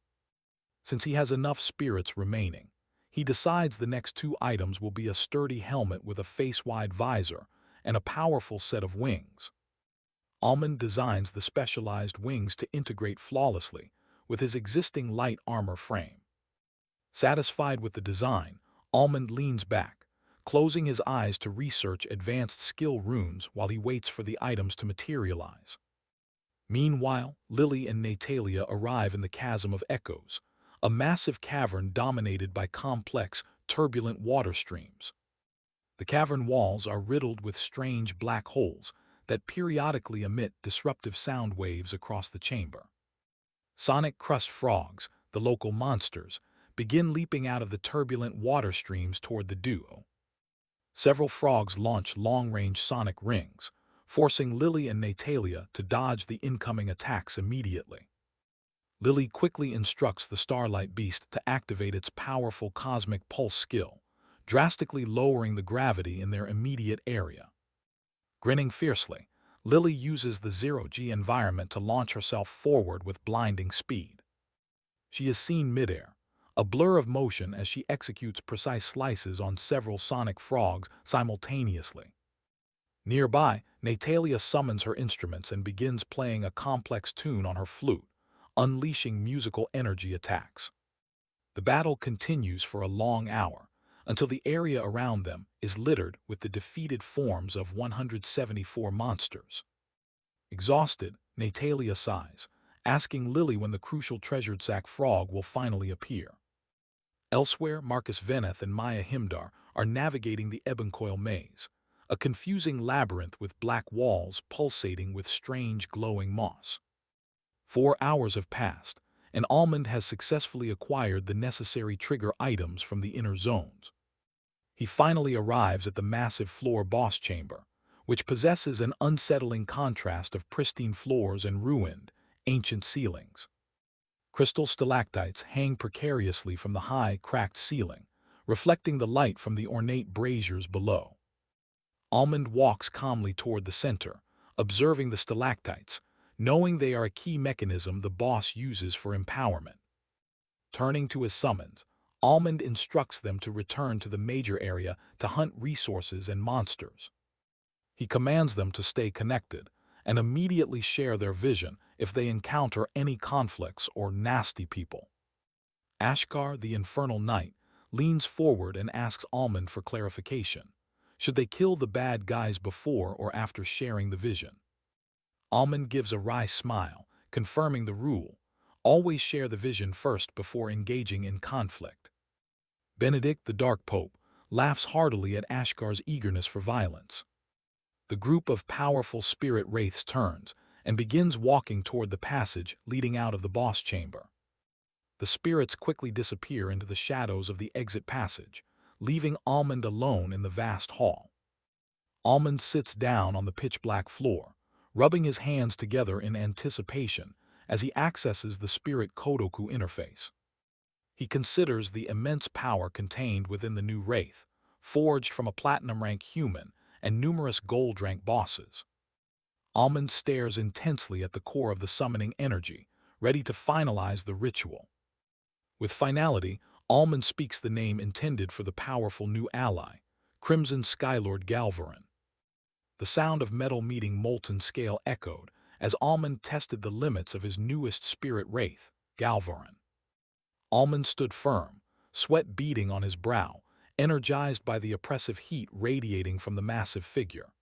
Since he has enough spirits remaining, he decides the next 2 items will be a sturdy helmet with a face-wide visor and a powerful set of wings. Almond designs the specialized wings to integrate flawlessly with his existing light armor frame. Satisfied with the design, Almond leans back, closing his eyes to research advanced skill runes while he waits for the items to materialize. Meanwhile, Lily and Natalia arrive in the Chasm of Echoes, a massive cavern dominated by complex, turbulent water streams. The cavern walls are riddled with strange black holes that periodically emit disruptive sound waves across the chamber. Sonic crust frogs, the local monsters, begin leaping out of the turbulent water streams toward the duo. Several frogs launch long-range sonic rings, forcing Lily and Natalia to dodge the incoming attacks immediately. Lily quickly instructs the Starlight Beast to activate its powerful cosmic pulse skill, drastically lowering the gravity in their immediate area. Grinning fiercely, Lily uses the zero-G environment to launch herself forward with blinding speed. She is seen midair, a blur of motion as she executes precise slices on several sonic frogs simultaneously. Nearby, Natalia summons her instruments and begins playing a complex tune on her flute, unleashing musical energy attacks. The battle continues for a long hour, until the area around them is littered with the defeated forms of 174 monsters. Exhausted, Natalia sighs, asking Lily when the crucial treasured sack frog will finally appear. Elsewhere, Marcus Veneth and Maya Himdar are navigating the Eboncoil maze, a confusing labyrinth with black walls pulsating with strange glowing moss. 4 hours have passed, and Almond has successfully acquired the necessary trigger items from the inner zones. He finally arrives at the massive floor boss chamber, which possesses an unsettling contrast of pristine floors and ruined, ancient ceilings. Crystal stalactites hang precariously from the high, cracked ceiling, reflecting the light from the ornate braziers below. Almond walks calmly toward the center, observing the stalactites, knowing they are a key mechanism the boss uses for empowerment. Turning to his summons, Almond instructs them to return to the major area to hunt resources and monsters. He commands them to stay connected and immediately share their vision if they encounter any conflicts or nasty people. Ashkar, the Infernal Knight, leans forward and asks Almond for clarification. Should they kill the bad guys before or after sharing the vision? Almond gives a wry smile, confirming the rule: always share the vision first before engaging in conflict. Benedict, the Dark Pope, laughs heartily at Ashkar's eagerness for violence. The group of powerful spirit wraiths turns and begins walking toward the passage leading out of the boss chamber. The spirits quickly disappear into the shadows of the exit passage, leaving Almond alone in the vast hall. Almond sits down on the pitch-black floor, rubbing his hands together in anticipation as he accesses the Spirit Kodoku interface. He considers the immense power contained within the new wraith, forged from a platinum-rank human and numerous gold-rank bosses. Almond stares intensely at the core of the summoning energy, ready to finalize the ritual. With finality, Almond speaks the name intended for the powerful new ally, Crimson Skylord Galvarin. The sound of metal meeting molten scale echoed as Almond tested the limits of his newest spirit wraith, Galvarin. Almond stood firm, sweat beading on his brow, energized by the oppressive heat radiating from the massive figure.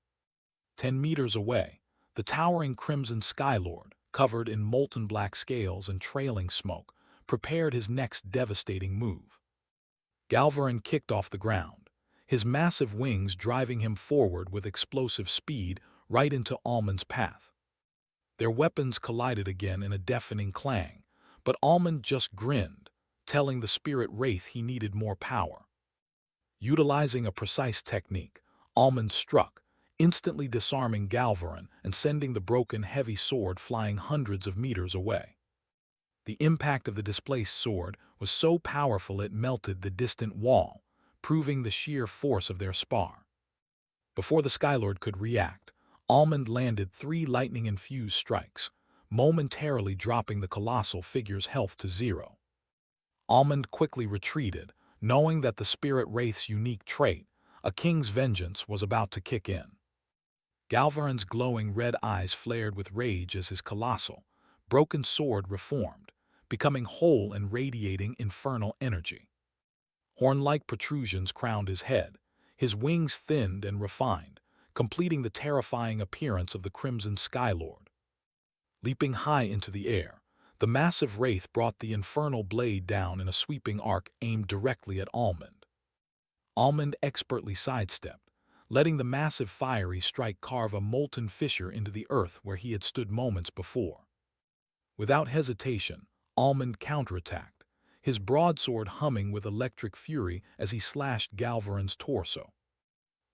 10 meters away, the towering Crimson Skylord, covered in molten black scales and trailing smoke, prepared his next devastating move. Galvarin kicked off the ground, his massive wings driving him forward with explosive speed right into Almond's path. Their weapons collided again in a deafening clang, but Almond just grinned, telling the spirit wraith he needed more power. Utilizing a precise technique, Almond struck, instantly disarming Galvarin and sending the broken heavy sword flying hundreds of meters away. The impact of the displaced sword was so powerful it melted the distant wall, proving the sheer force of their spar. Before the Skylord could react, Almond landed 3 lightning-infused strikes, momentarily dropping the colossal figure's health to 0. Almond quickly retreated, knowing that the Spirit Wraith's unique trait, a king's vengeance, was about to kick in. Galvarin's glowing red eyes flared with rage as his colossal, broken sword reformed, becoming whole and radiating infernal energy. Horn-like protrusions crowned his head, his wings thinned and refined, completing the terrifying appearance of the Crimson Skylord. Leaping high into the air, the massive wraith brought the infernal blade down in a sweeping arc aimed directly at Almond. Almond expertly sidestepped, letting the massive fiery strike carve a molten fissure into the earth where he had stood moments before. Without hesitation, Almond counterattacked, his broadsword humming with electric fury as he slashed Galvarin's torso.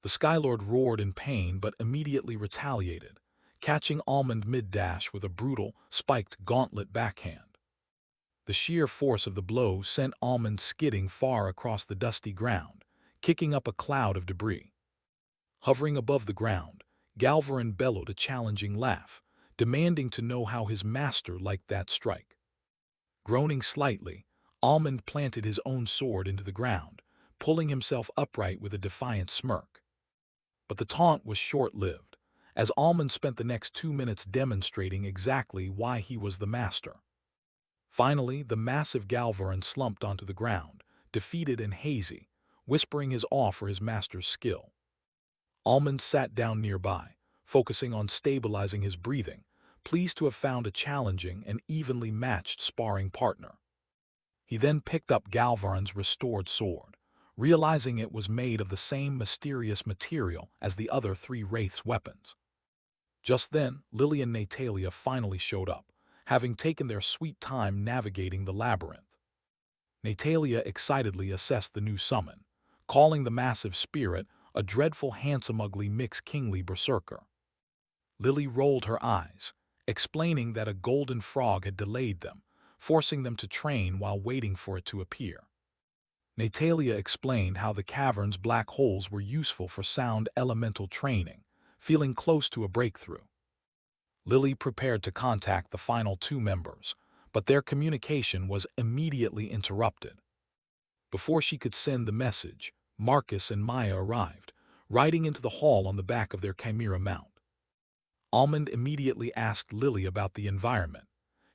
The Skylord roared in pain but immediately retaliated, catching Almond mid-dash with a brutal, spiked gauntlet backhand. The sheer force of the blow sent Almond skidding far across the dusty ground, kicking up a cloud of debris. Hovering above the ground, Galvarin bellowed a challenging laugh, demanding to know how his master liked that strike. Groaning slightly, Almond planted his own sword into the ground, pulling himself upright with a defiant smirk. But the taunt was short-lived, as Almond spent the next 2 minutes demonstrating exactly why he was the master. Finally, the massive Galvaran slumped onto the ground, defeated and hazy, whispering his awe for his master's skill. Almond sat down nearby, focusing on stabilizing his breathing, pleased to have found a challenging and evenly matched sparring partner. He then picked up Galvaran's restored sword, realizing it was made of the same mysterious material as the other three wraiths' weapons. Just then, Lily and Natalia finally showed up, having taken their sweet time navigating the labyrinth. Natalia excitedly assessed the new summon, calling the massive spirit a dreadful handsome ugly mixed kingly berserker. Lily rolled her eyes, explaining that a golden frog had delayed them, forcing them to train while waiting for it to appear. Natalia explained how the cavern's black holes were useful for sound elemental training, feeling close to a breakthrough. Lily prepared to contact the final two members, but their communication was immediately interrupted. Before she could send the message, Marcus and Maya arrived, riding into the hall on the back of their chimera mount. Almond immediately asked Lily about the environment.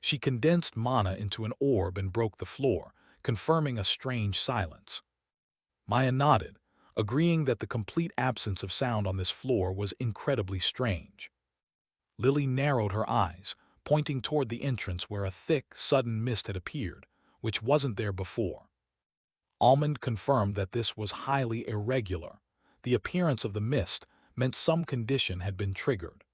She condensed mana into an orb and broke the floor, confirming a strange silence. Maya nodded, agreeing that the complete absence of sound on this floor was incredibly strange. Lily narrowed her eyes, pointing toward the entrance where a thick, sudden mist had appeared, which wasn't there before. Almond confirmed that this was highly irregular. The appearance of the mist meant some condition had been triggered.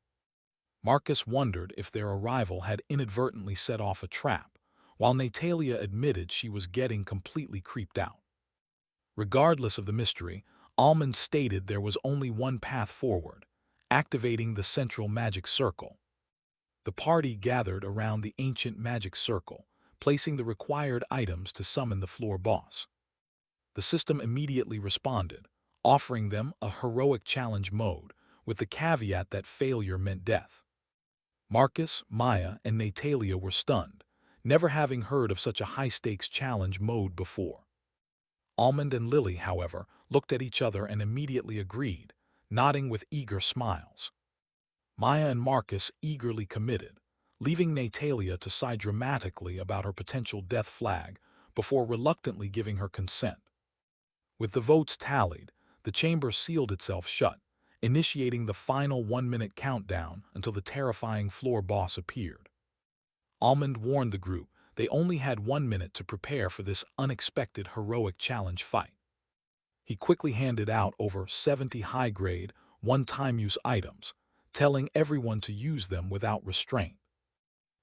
Marcus wondered if their arrival had inadvertently set off a trap, while Natalia admitted she was getting completely creeped out. Regardless of the mystery, Almond stated there was only one path forward, activating the central magic circle. The party gathered around the ancient magic circle, placing the required items to summon the floor boss. The system immediately responded, offering them a heroic challenge mode, with the caveat that failure meant death. Marcus, Maya, and Natalia were stunned, never having heard of such a high-stakes challenge mode before. Almond and Lily, however, looked at each other and immediately agreed, nodding with eager smiles. Maya and Marcus eagerly committed, leaving Natalia to sigh dramatically about her potential death flag before reluctantly giving her consent. With the votes tallied, the chamber sealed itself shut, initiating the final 1-minute countdown until the terrifying floor boss appeared. Almond warned the group they only had 1 minute to prepare for this unexpected heroic challenge fight. He quickly handed out over 70 high-grade, one-time-use items, telling everyone to use them without restraint.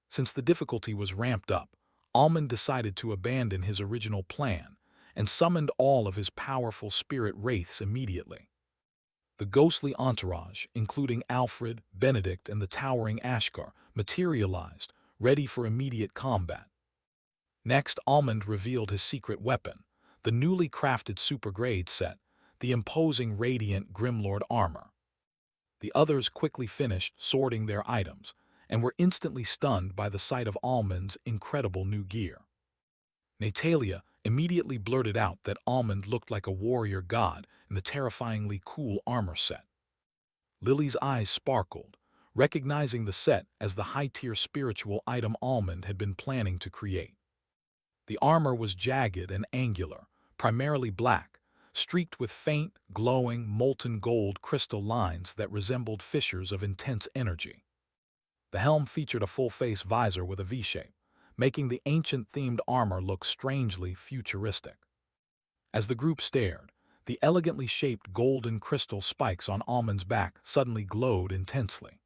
Since the difficulty was ramped up, Almond decided to abandon his original plan and summoned all of his powerful spirit wraiths immediately. The ghostly entourage, including Alfred, Benedict, and the towering Ashkar, materialized, ready for immediate combat. Next, Almond revealed his secret weapon, the newly crafted supergrade set, the imposing radiant grimlord armor. The others quickly finished sorting their items and were instantly stunned by the sight of Almond's incredible new gear. Natalia immediately blurted out that Almond looked like a warrior god in the terrifyingly cool armor set. Lily's eyes sparkled, recognizing the set as the high-tier spiritual item Almond had been planning to create. The armor was jagged and angular, primarily black, streaked with faint, glowing, molten gold crystal lines that resembled fissures of intense energy. The helm featured a full-face visor with a V-shape, making the ancient-themed armor look strangely futuristic. As the group stared, the elegantly shaped golden crystal spikes on Almond's back suddenly glowed intensely.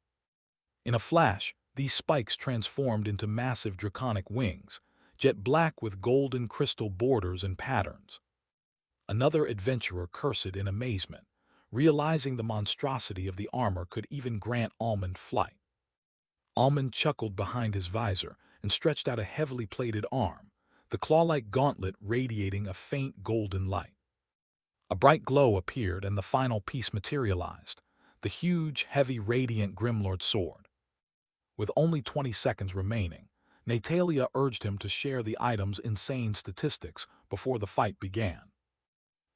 In a flash, these spikes transformed into massive draconic wings, jet black with golden crystal borders and patterns. Another adventurer cursed in amazement, realizing the monstrosity of the armor could even grant Almond flight. Almond chuckled behind his visor and stretched out a heavily plated arm, the claw-like gauntlet radiating a faint golden light. A bright glow appeared and the final piece materialized, the huge, heavy, radiant grimlord sword. With only 20 seconds remaining, Natalia urged him to share the item's insane statistics before the fight began.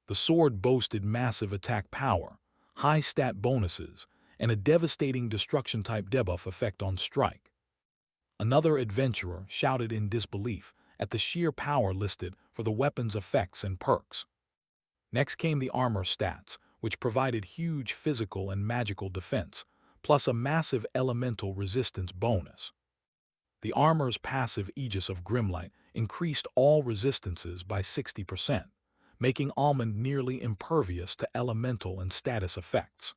The sword boasted massive attack power, high stat bonuses, and a devastating destruction-type debuff effect on strike. Another adventurer shouted in disbelief at the sheer power listed for the weapon's effects and perks. Next came the armor stats, which provided huge physical and magical defense, plus a massive elemental resistance bonus. The armor's passive Aegis of Grimlight increased all resistances by 60%, making Almond nearly impervious to elemental and status effects.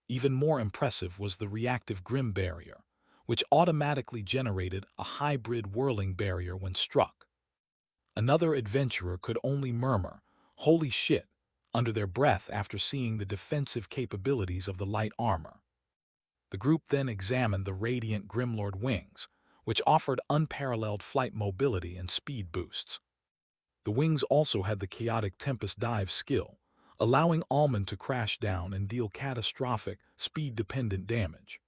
Even more impressive was the reactive Grim Barrier, which automatically generated a hybrid whirling barrier when struck. Another adventurer could only murmur, "Holy shit," under their breath after seeing the defensive capabilities of the light armor. The group then examined the radiant Grimlord wings, which offered unparalleled flight mobility and speed boosts. The wings also had the chaotic Tempest dive skill, allowing Almond to crash down and deal catastrophic, speed-dependent damage.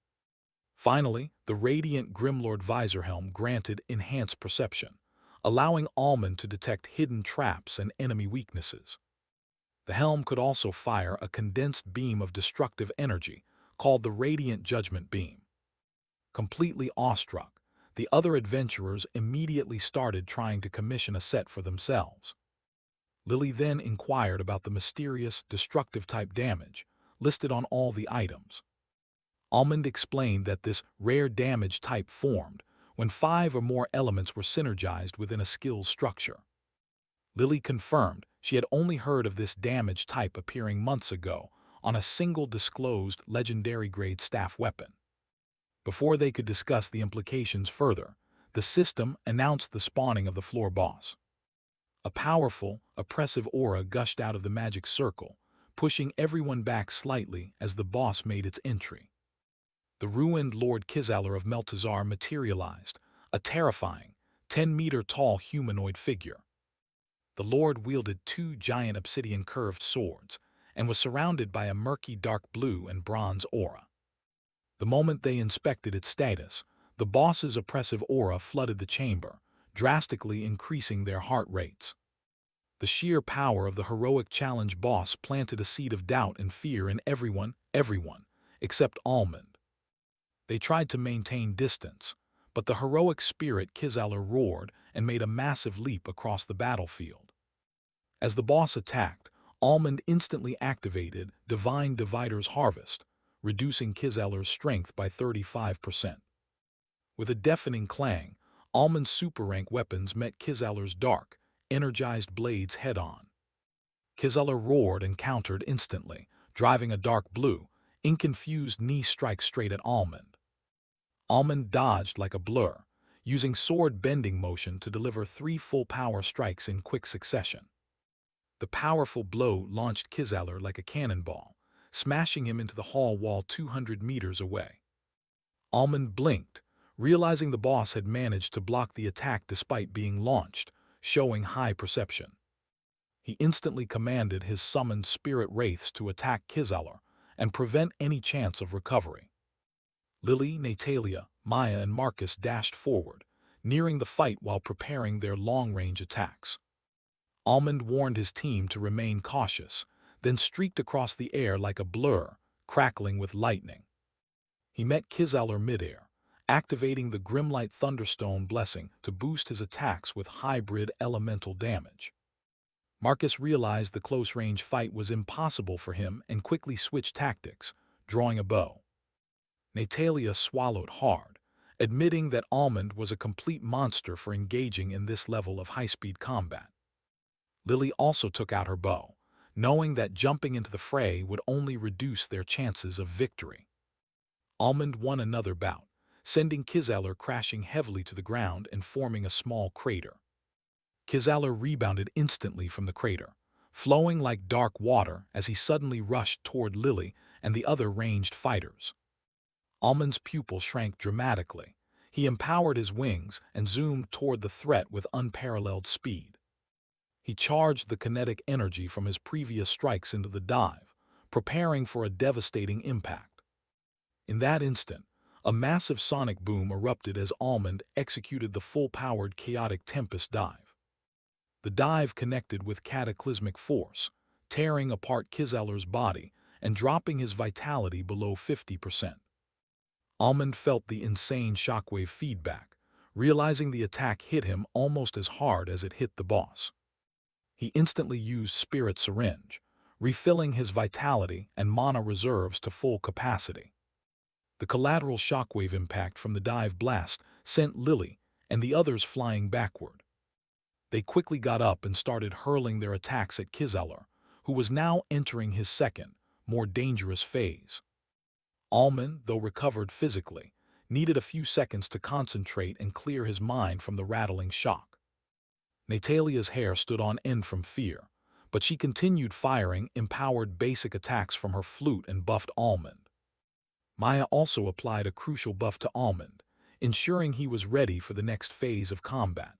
Finally, the radiant Grimlord visor helm granted enhanced perception, allowing Almond to detect hidden traps and enemy weaknesses. The helm could also fire a condensed beam of destructive energy called the Radiant Judgment Beam. Completely awestruck, the other adventurers immediately started trying to commission a set for themselves. Lily then inquired about the mysterious, destructive-type damage listed on all the items. Almond explained that this rare damage type formed when 5 or more elements were synergized within a skill's structure. Lily confirmed she had only heard of this damage type appearing months ago on a single disclosed legendary-grade staff weapon. Before they could discuss the implications further, the system announced the spawning of the floor boss. A powerful, oppressive aura gushed out of the magic circle, pushing everyone back slightly as the boss made its entry. The ruined Lord Kizalar of Meltazar materialized, a terrifying, 10-meter-tall humanoid figure. The Lord wielded 2 giant obsidian-curved swords and was surrounded by a murky dark blue and bronze aura. The moment they inspected its status, the boss's oppressive aura flooded the chamber, drastically increasing their heart rates. The sheer power of the heroic challenge boss planted a seed of doubt and fear in everyone, except Almond. They tried to maintain distance, but the heroic spirit Kizalar roared and made a massive leap across the battlefield. As the boss attacked, Almond instantly activated Divine Divider's Harvest, reducing Kizalar's strength by 35%. With a deafening clang, Almond's super-rank weapons met Kizalar's dark, energized blades head-on. Kizalar roared and countered instantly, driving a dark blue, ink-infused knee strike straight at Almond. Almond dodged like a blur, using sword-bending motion to deliver 3 full-power strikes in quick succession. The powerful blow launched Kizalar like a cannonball, smashing him into the hall wall 200 meters away. Almond blinked, realizing the boss had managed to block the attack despite being launched, showing high perception. He instantly commanded his summoned spirit wraiths to attack Kizalar and prevent any chance of recovery. Lily, Natalia, Maya, and Marcus dashed forward, nearing the fight while preparing their long-range attacks. Almond warned his team to remain cautious, then streaked across the air like a blur, crackling with lightning. He met Kizalar midair, activating the Grimlight Thunderstone blessing to boost his attacks with hybrid elemental damage. Marcus realized the close-range fight was impossible for him and quickly switched tactics, drawing a bow. Natalia swallowed hard, admitting that Almond was a complete monster for engaging in this level of high-speed combat. Lily also took out her bow, knowing that jumping into the fray would only reduce their chances of victory. Almond won another bout, sending Kizalar crashing heavily to the ground and forming a small crater. Kizalar rebounded instantly from the crater, flowing like dark water as he suddenly rushed toward Lily and the other ranged fighters. Almond's pupil shrank dramatically. He empowered his wings and zoomed toward the threat with unparalleled speed. He charged the kinetic energy from his previous strikes into the dive, preparing for a devastating impact. In that instant, a massive sonic boom erupted as Almond executed the full-powered chaotic tempest dive. The dive connected with cataclysmic force, tearing apart Kizalar's body and dropping his vitality below 50%. Almond felt the insane shockwave feedback, realizing the attack hit him almost as hard as it hit the boss. He instantly used Spirit Syringe, refilling his vitality and mana reserves to full capacity. The collateral shockwave impact from the dive blast sent Lily and the others flying backward. They quickly got up and started hurling their attacks at Kizaler, who was now entering his second, more dangerous phase. Almond, though recovered physically, needed a few seconds to concentrate and clear his mind from the rattling shock. Natalia's hair stood on end from fear, but she continued firing empowered basic attacks from her flute and buffed Almond. Maya also applied a crucial buff to Almond, ensuring he was ready for the next phase of combat.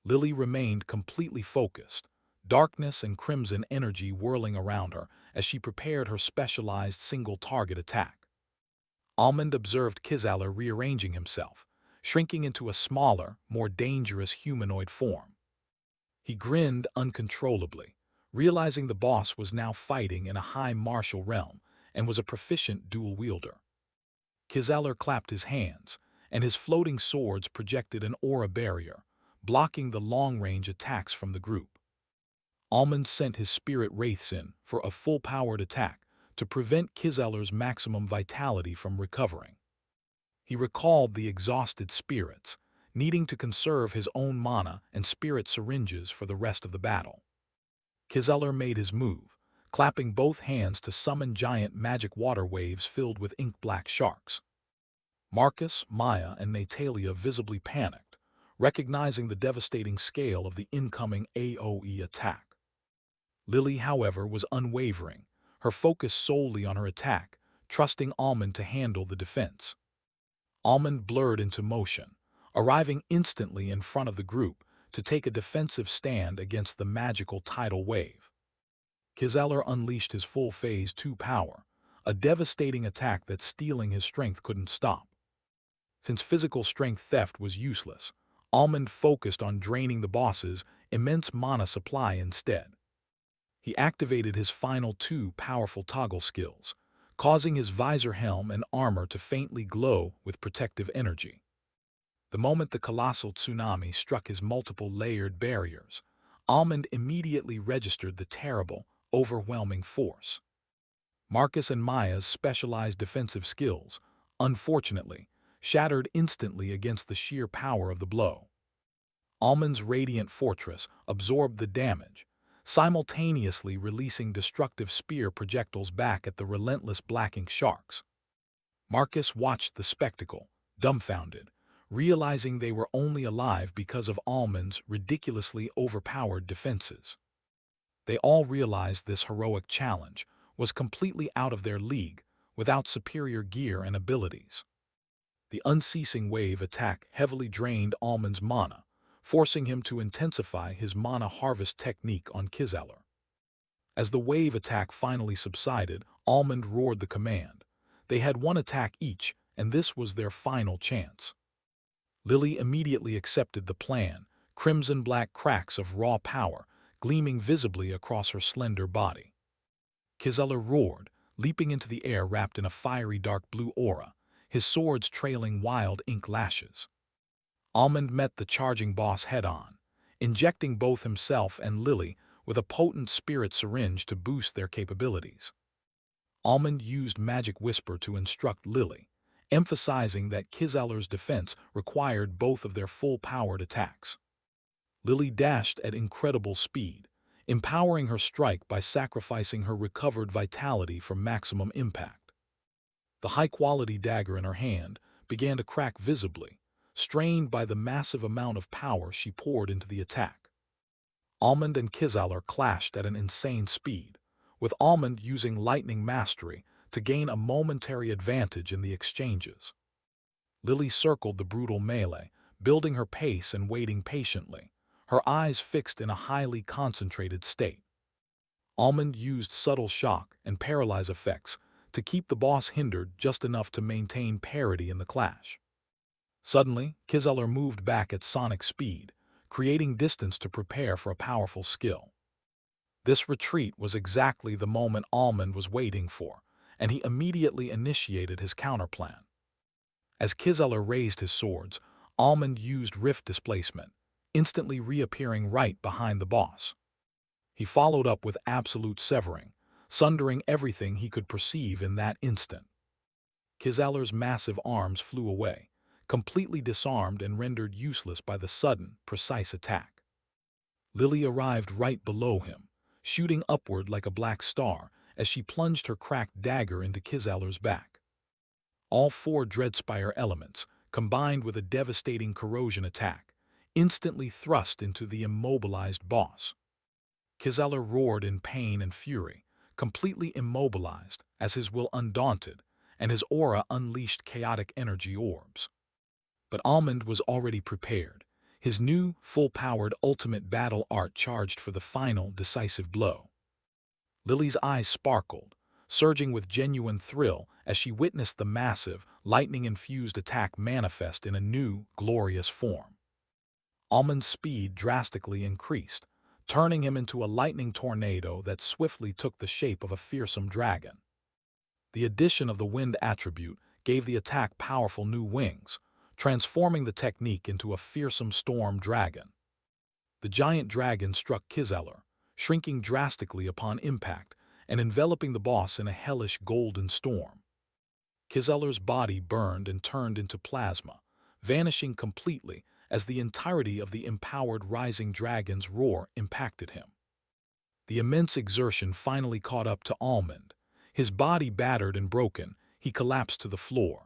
Lily remained completely focused, darkness and crimson energy whirling around her as she prepared her specialized single-target attack. Almond observed Kizaler rearranging himself, shrinking into a smaller, more dangerous humanoid form. He grinned uncontrollably, realizing the boss was now fighting in a high martial realm and was a proficient dual wielder. Kizaler clapped his hands, and his floating swords projected an aura barrier, blocking the long-range attacks from the group. Almond sent his spirit wraiths in for a full-powered attack to prevent Kizaler's maximum vitality from recovering. He recalled the exhausted spirits, needing to conserve his own mana and spirit syringes for the rest of the battle. Kizaler made his move, clapping both hands to summon giant magic water waves filled with ink-black sharks. Marcus, Maya, and Natalia visibly panicked, recognizing the devastating scale of the incoming AoE attack. Lily, however, was unwavering, her focus solely on her attack, trusting Almond to handle the defense. Almond blurred into motion, arriving instantly in front of the group to take a defensive stand against the magical tidal wave. Kizaler unleashed his full Phase 2 power, a devastating attack that stealing his strength couldn't stop. Since physical strength theft was useless, Almond focused on draining the boss's immense mana supply instead. He activated his final two powerful toggle skills, causing his visor helm and armor to faintly glow with protective energy. The moment the colossal tsunami struck his multiple layered barriers, Almond immediately registered the terrible, overwhelming force. Marcus and Maya's specialized defensive skills, unfortunately, shattered instantly against the sheer power of the blow. Almond's radiant fortress absorbed the damage, simultaneously releasing destructive spear projectiles back at the relentless blacking sharks. Marcus watched the spectacle, dumbfounded, realizing they were only alive because of Almond's ridiculously overpowered defenses. They all realized this heroic challenge was completely out of their league, without superior gear and abilities. The unceasing wave attack heavily drained Almond's mana, forcing him to intensify his mana harvest technique on Kizaler. As the wave attack finally subsided, Almond roared the command. They had one attack each, and this was their final chance. Lily immediately accepted the plan, crimson-black cracks of raw power gleaming visibly across her slender body. Kizaler roared, leaping into the air wrapped in a fiery dark blue aura, his swords trailing wild ink lashes. Almond met the charging boss head-on, injecting both himself and Lily with a potent spirit syringe to boost their capabilities. Almond used Magic Whisper to instruct Lily, emphasizing that Kizaler's defense required both of their full-powered attacks. Lily dashed at incredible speed, empowering her strike by sacrificing her recovered vitality for maximum impact. The high-quality dagger in her hand began to crack visibly, strained by the massive amount of power she poured into the attack. Almond and Kizaler clashed at an insane speed, with Almond using lightning mastery to gain a momentary advantage in the exchanges. Lily circled the brutal melee, building her pace and waiting patiently, her eyes fixed in a highly concentrated state. Almond used subtle shock and paralyze effects to keep the boss hindered just enough to maintain parity in the clash. Suddenly, Kizaler moved back at sonic speed, creating distance to prepare for a powerful skill. This retreat was exactly the moment Almond was waiting for, and he immediately initiated his counterplan. As Kizeler raised his swords, Almond used rift displacement, instantly reappearing right behind the boss. He followed up with absolute severing, sundering everything he could perceive in that instant. Kizeler's massive arms flew away, completely disarmed and rendered useless by the sudden, precise attack. Lily arrived right below him, shooting upward like a black star as she plunged her cracked dagger into Kizeler's back. All four Dreadspire elements, combined with a devastating corrosion attack, instantly thrust into the immobilized boss. Kizeler roared in pain and fury, completely immobilized as his will undaunted, and his aura unleashed chaotic energy orbs. But Almond was already prepared, his new, full-powered ultimate battle art charged for the final, decisive blow. Lily's eyes sparkled, surging with genuine thrill as she witnessed the massive, lightning-infused attack manifest in a new, glorious form. Almond's speed drastically increased, turning him into a lightning tornado that swiftly took the shape of a fearsome dragon. The addition of the wind attribute gave the attack powerful new wings, transforming the technique into a fearsome storm dragon. The giant dragon struck Kizeler, shrinking drastically upon impact and enveloping the boss in a hellish golden storm. Kizeler's body burned and turned into plasma, vanishing completely as the entirety of the empowered rising dragon's roar impacted him. The immense exertion finally caught up to Almond. His body battered and broken, he collapsed to the floor.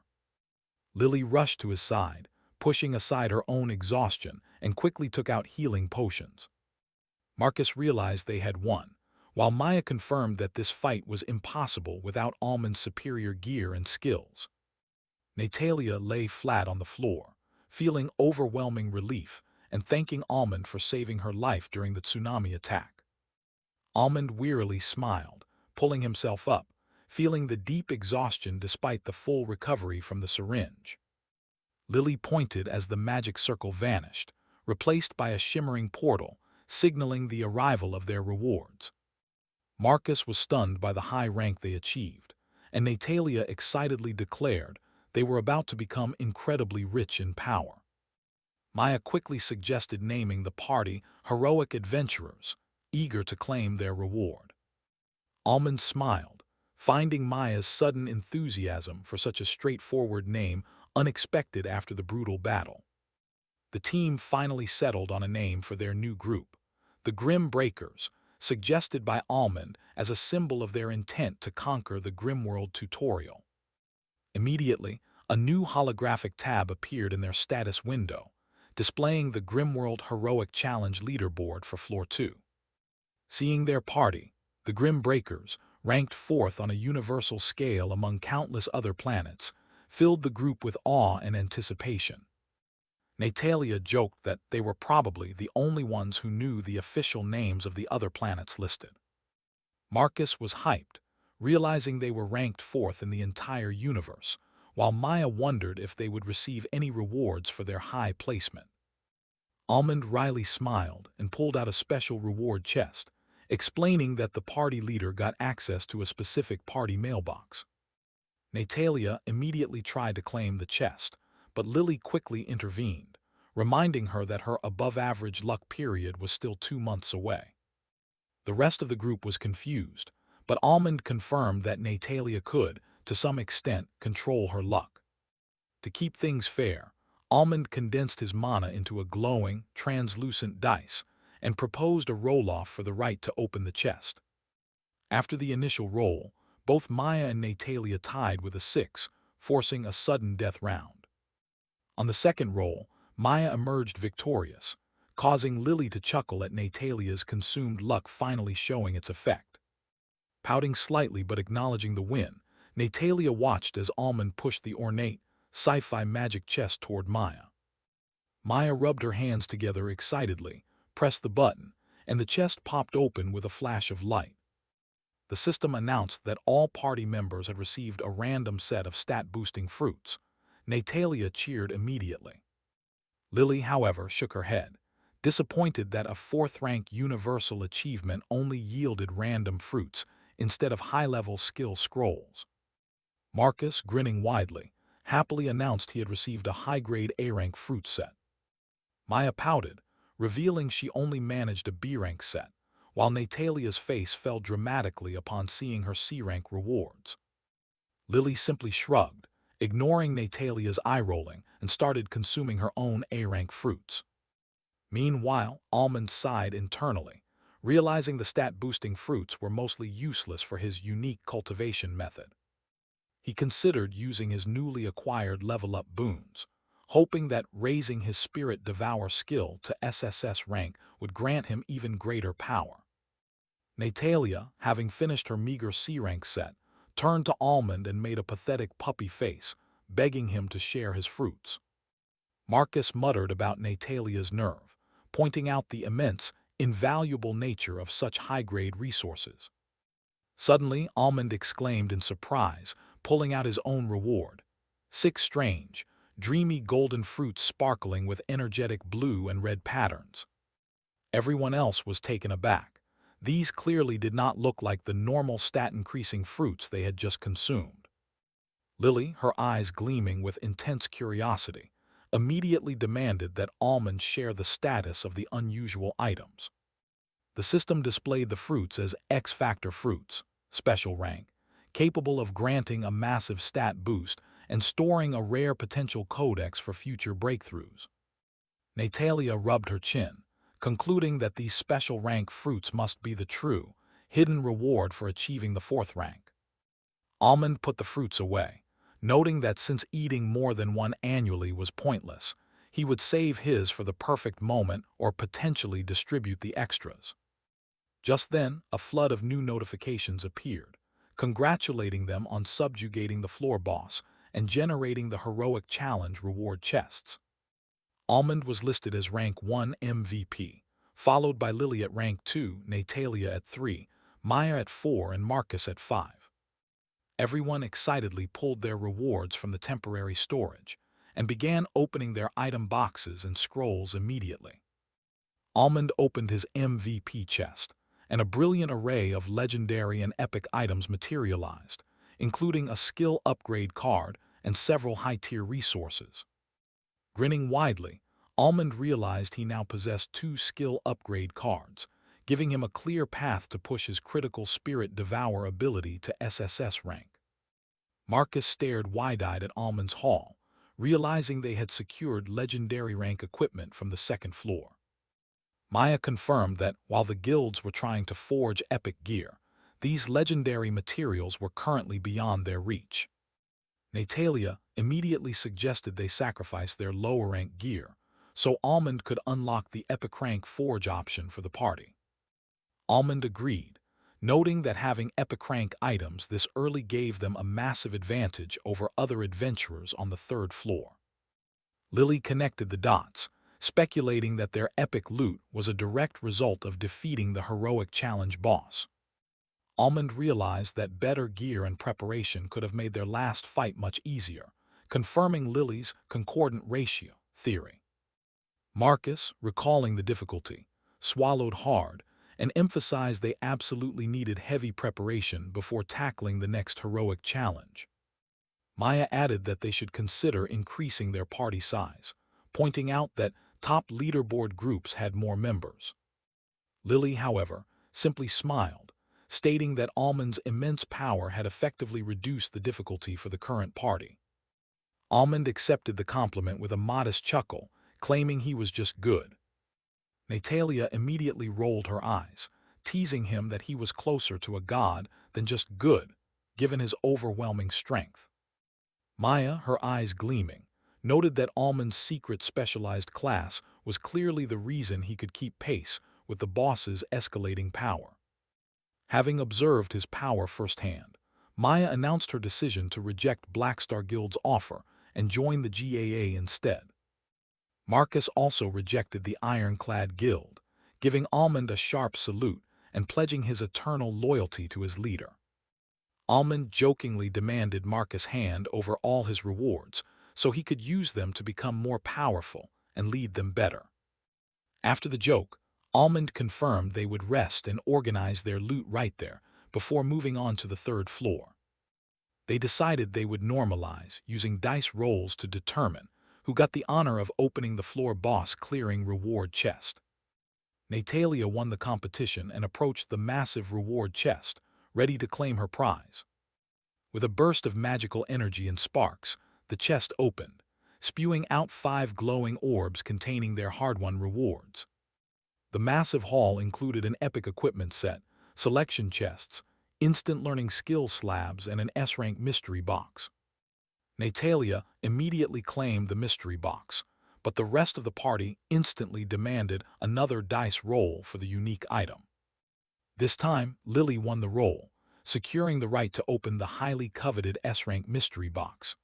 Lily rushed to his side, pushing aside her own exhaustion, and quickly took out healing potions. Marcus realized they had won, while Maya confirmed that this fight was impossible without Almond's superior gear and skills. Natalia lay flat on the floor, feeling overwhelming relief and thanking Almond for saving her life during the tsunami attack. Almond wearily smiled, pulling himself up, feeling the deep exhaustion despite the full recovery from the syringe. Lily pointed as the magic circle vanished, replaced by a shimmering portal, signaling the arrival of their rewards. Marcus was stunned by the high rank they achieved, and Natalia excitedly declared they were about to become incredibly rich in power. Maya quickly suggested naming the party Heroic Adventurers, eager to claim their reward. Almond smiled, finding Maya's sudden enthusiasm for such a straightforward name unexpected after the brutal battle. The team finally settled on a name for their new group, the Grim Breakers, suggested by Almond as a symbol of their intent to conquer the Grimworld tutorial. Immediately, a new holographic tab appeared in their status window, displaying the Grimworld Heroic Challenge Leaderboard for Floor 2. Seeing their party, the Grim Breakers, ranked fourth on a universal scale among countless other planets, filled the group with awe and anticipation. Natalia joked that they were probably the only ones who knew the official names of the other planets listed. Marcus was hyped, realizing they were ranked fourth in the entire universe, while Maya wondered if they would receive any rewards for their high placement. Almond wryly smiled and pulled out a special reward chest, explaining that the party leader got access to a specific party mailbox. Natalia immediately tried to claim the chest, but Lily quickly intervened, reminding her that her above-average luck period was still 2 months away. The rest of the group was confused, but Almond confirmed that Natalia could, to some extent, control her luck. To keep things fair, Almond condensed his mana into a glowing, translucent dice and proposed a roll-off for the right to open the chest. After the initial roll, both Maya and Natalia tied with a 6, forcing a sudden death round. On the second roll, Maya emerged victorious, causing Lily to chuckle at Natalia's consumed luck finally showing its effect. Pouting slightly but acknowledging the win, Natalia watched as Almond pushed the ornate, sci-fi magic chest toward Maya. Maya rubbed her hands together excitedly, pressed the button, and the chest popped open with a flash of light. The system announced that all party members had received a random set of stat-boosting fruits. Natalia cheered immediately. Lily, however, shook her head, disappointed that a fourth-rank universal achievement only yielded random fruits instead of high-level skill scrolls. Marcus, grinning widely, happily announced he had received a high-grade A-rank fruit set. Maya pouted, revealing she only managed a B-rank set, while Natalia's face fell dramatically upon seeing her C-rank rewards. Lily simply shrugged, ignoring Natalia's eye-rolling, and started consuming her own A-rank fruits. Meanwhile, Almond sighed internally, realizing the stat-boosting fruits were mostly useless for his unique cultivation method. He considered using his newly acquired level-up boons, hoping that raising his Spirit Devour skill to SSS rank would grant him even greater power. Natalia, having finished her meager C-rank set, turned to Almond and made a pathetic puppy face, begging him to share his fruits. Marcus muttered about Natalia's nerve, pointing out the immense, invaluable nature of such high-grade resources. Suddenly, Almond exclaimed in surprise, pulling out his own reward. 6 strange, dreamy golden fruits sparkling with energetic blue and red patterns. Everyone else was taken aback. These clearly did not look like the normal stat-increasing fruits they had just consumed. Lily, her eyes gleaming with intense curiosity, immediately demanded that Almond share the status of the unusual items. The system displayed the fruits as X-Factor fruits, special rank, capable of granting a massive stat boost and storing a rare potential codex for future breakthroughs. Natalia rubbed her chin, concluding that these special rank fruits must be the true, hidden reward for achieving the 4th rank. Almond put the fruits away, noting that since eating more than one annually was pointless, he would save his for the perfect moment or potentially distribute the extras. Just then, a flood of new notifications appeared, congratulating them on subjugating the floor boss and generating the heroic challenge reward chests. Almond was listed as rank 1 MVP, followed by Lily at rank 2, Natalia at 3, Maya at 4, and Marcus at 5. Everyone excitedly pulled their rewards from the temporary storage and began opening their item boxes and scrolls immediately. Almond opened his MVP chest, and a brilliant array of legendary and epic items materialized, including a skill upgrade card and several high-tier resources. Grinning widely, Almond realized he now possessed 2 skill upgrade cards, giving him a clear path to push his critical Spirit Devour ability to SSS rank. Marcus stared wide-eyed at Almond's haul, realizing they had secured legendary rank equipment from the 2nd floor. Maya confirmed that while the guilds were trying to forge epic gear, these legendary materials were currently beyond their reach. Natalia immediately suggested they sacrifice their lower-rank gear, so Almond could unlock the epic rank forge option for the party. Almond agreed, noting that having epic rank items this early gave them a massive advantage over other adventurers on the 3rd floor. Lily connected the dots, speculating that their epic loot was a direct result of defeating the heroic challenge boss. Almond realized that better gear and preparation could have made their last fight much easier, confirming Lily's concordant ratio theory. Marcus, recalling the difficulty, swallowed hard and emphasized they absolutely needed heavy preparation before tackling the next heroic challenge. Maya added that they should consider increasing their party size, pointing out that top leaderboard groups had more members. Lily, however, simply smiled, stating that Almond's immense power had effectively reduced the difficulty for the current party. Almond accepted the compliment with a modest chuckle, claiming he was just good. Natalia immediately rolled her eyes, teasing him that he was closer to a god than just good, given his overwhelming strength. Maya, her eyes gleaming, noted that Almond's secret specialized class was clearly the reason he could keep pace with the boss's escalating power. Having observed his power firsthand, Maya announced her decision to reject Blackstar Guild's offer and join the GAA instead. Marcus also rejected the Ironclad Guild, giving Almond a sharp salute and pledging his eternal loyalty to his leader. Almond jokingly demanded Marcus hand over all his rewards so he could use them to become more powerful and lead them better. After the joke, Almond confirmed they would rest and organize their loot right there before moving on to the third floor. They decided they would normalize, using dice rolls to determine who got the honor of opening the floor boss clearing reward chest. Natalia won the competition and approached the massive reward chest, ready to claim her prize. With a burst of magical energy and sparks, the chest opened, spewing out 5 glowing orbs containing their hard-won rewards. The massive haul included an epic equipment set, selection chests, instant learning skill slabs, and an S-rank mystery box. Natalia immediately claimed the mystery box, but the rest of the party instantly demanded another dice roll for the unique item. This time, Lily won the roll, securing the right to open the highly coveted S-rank mystery box.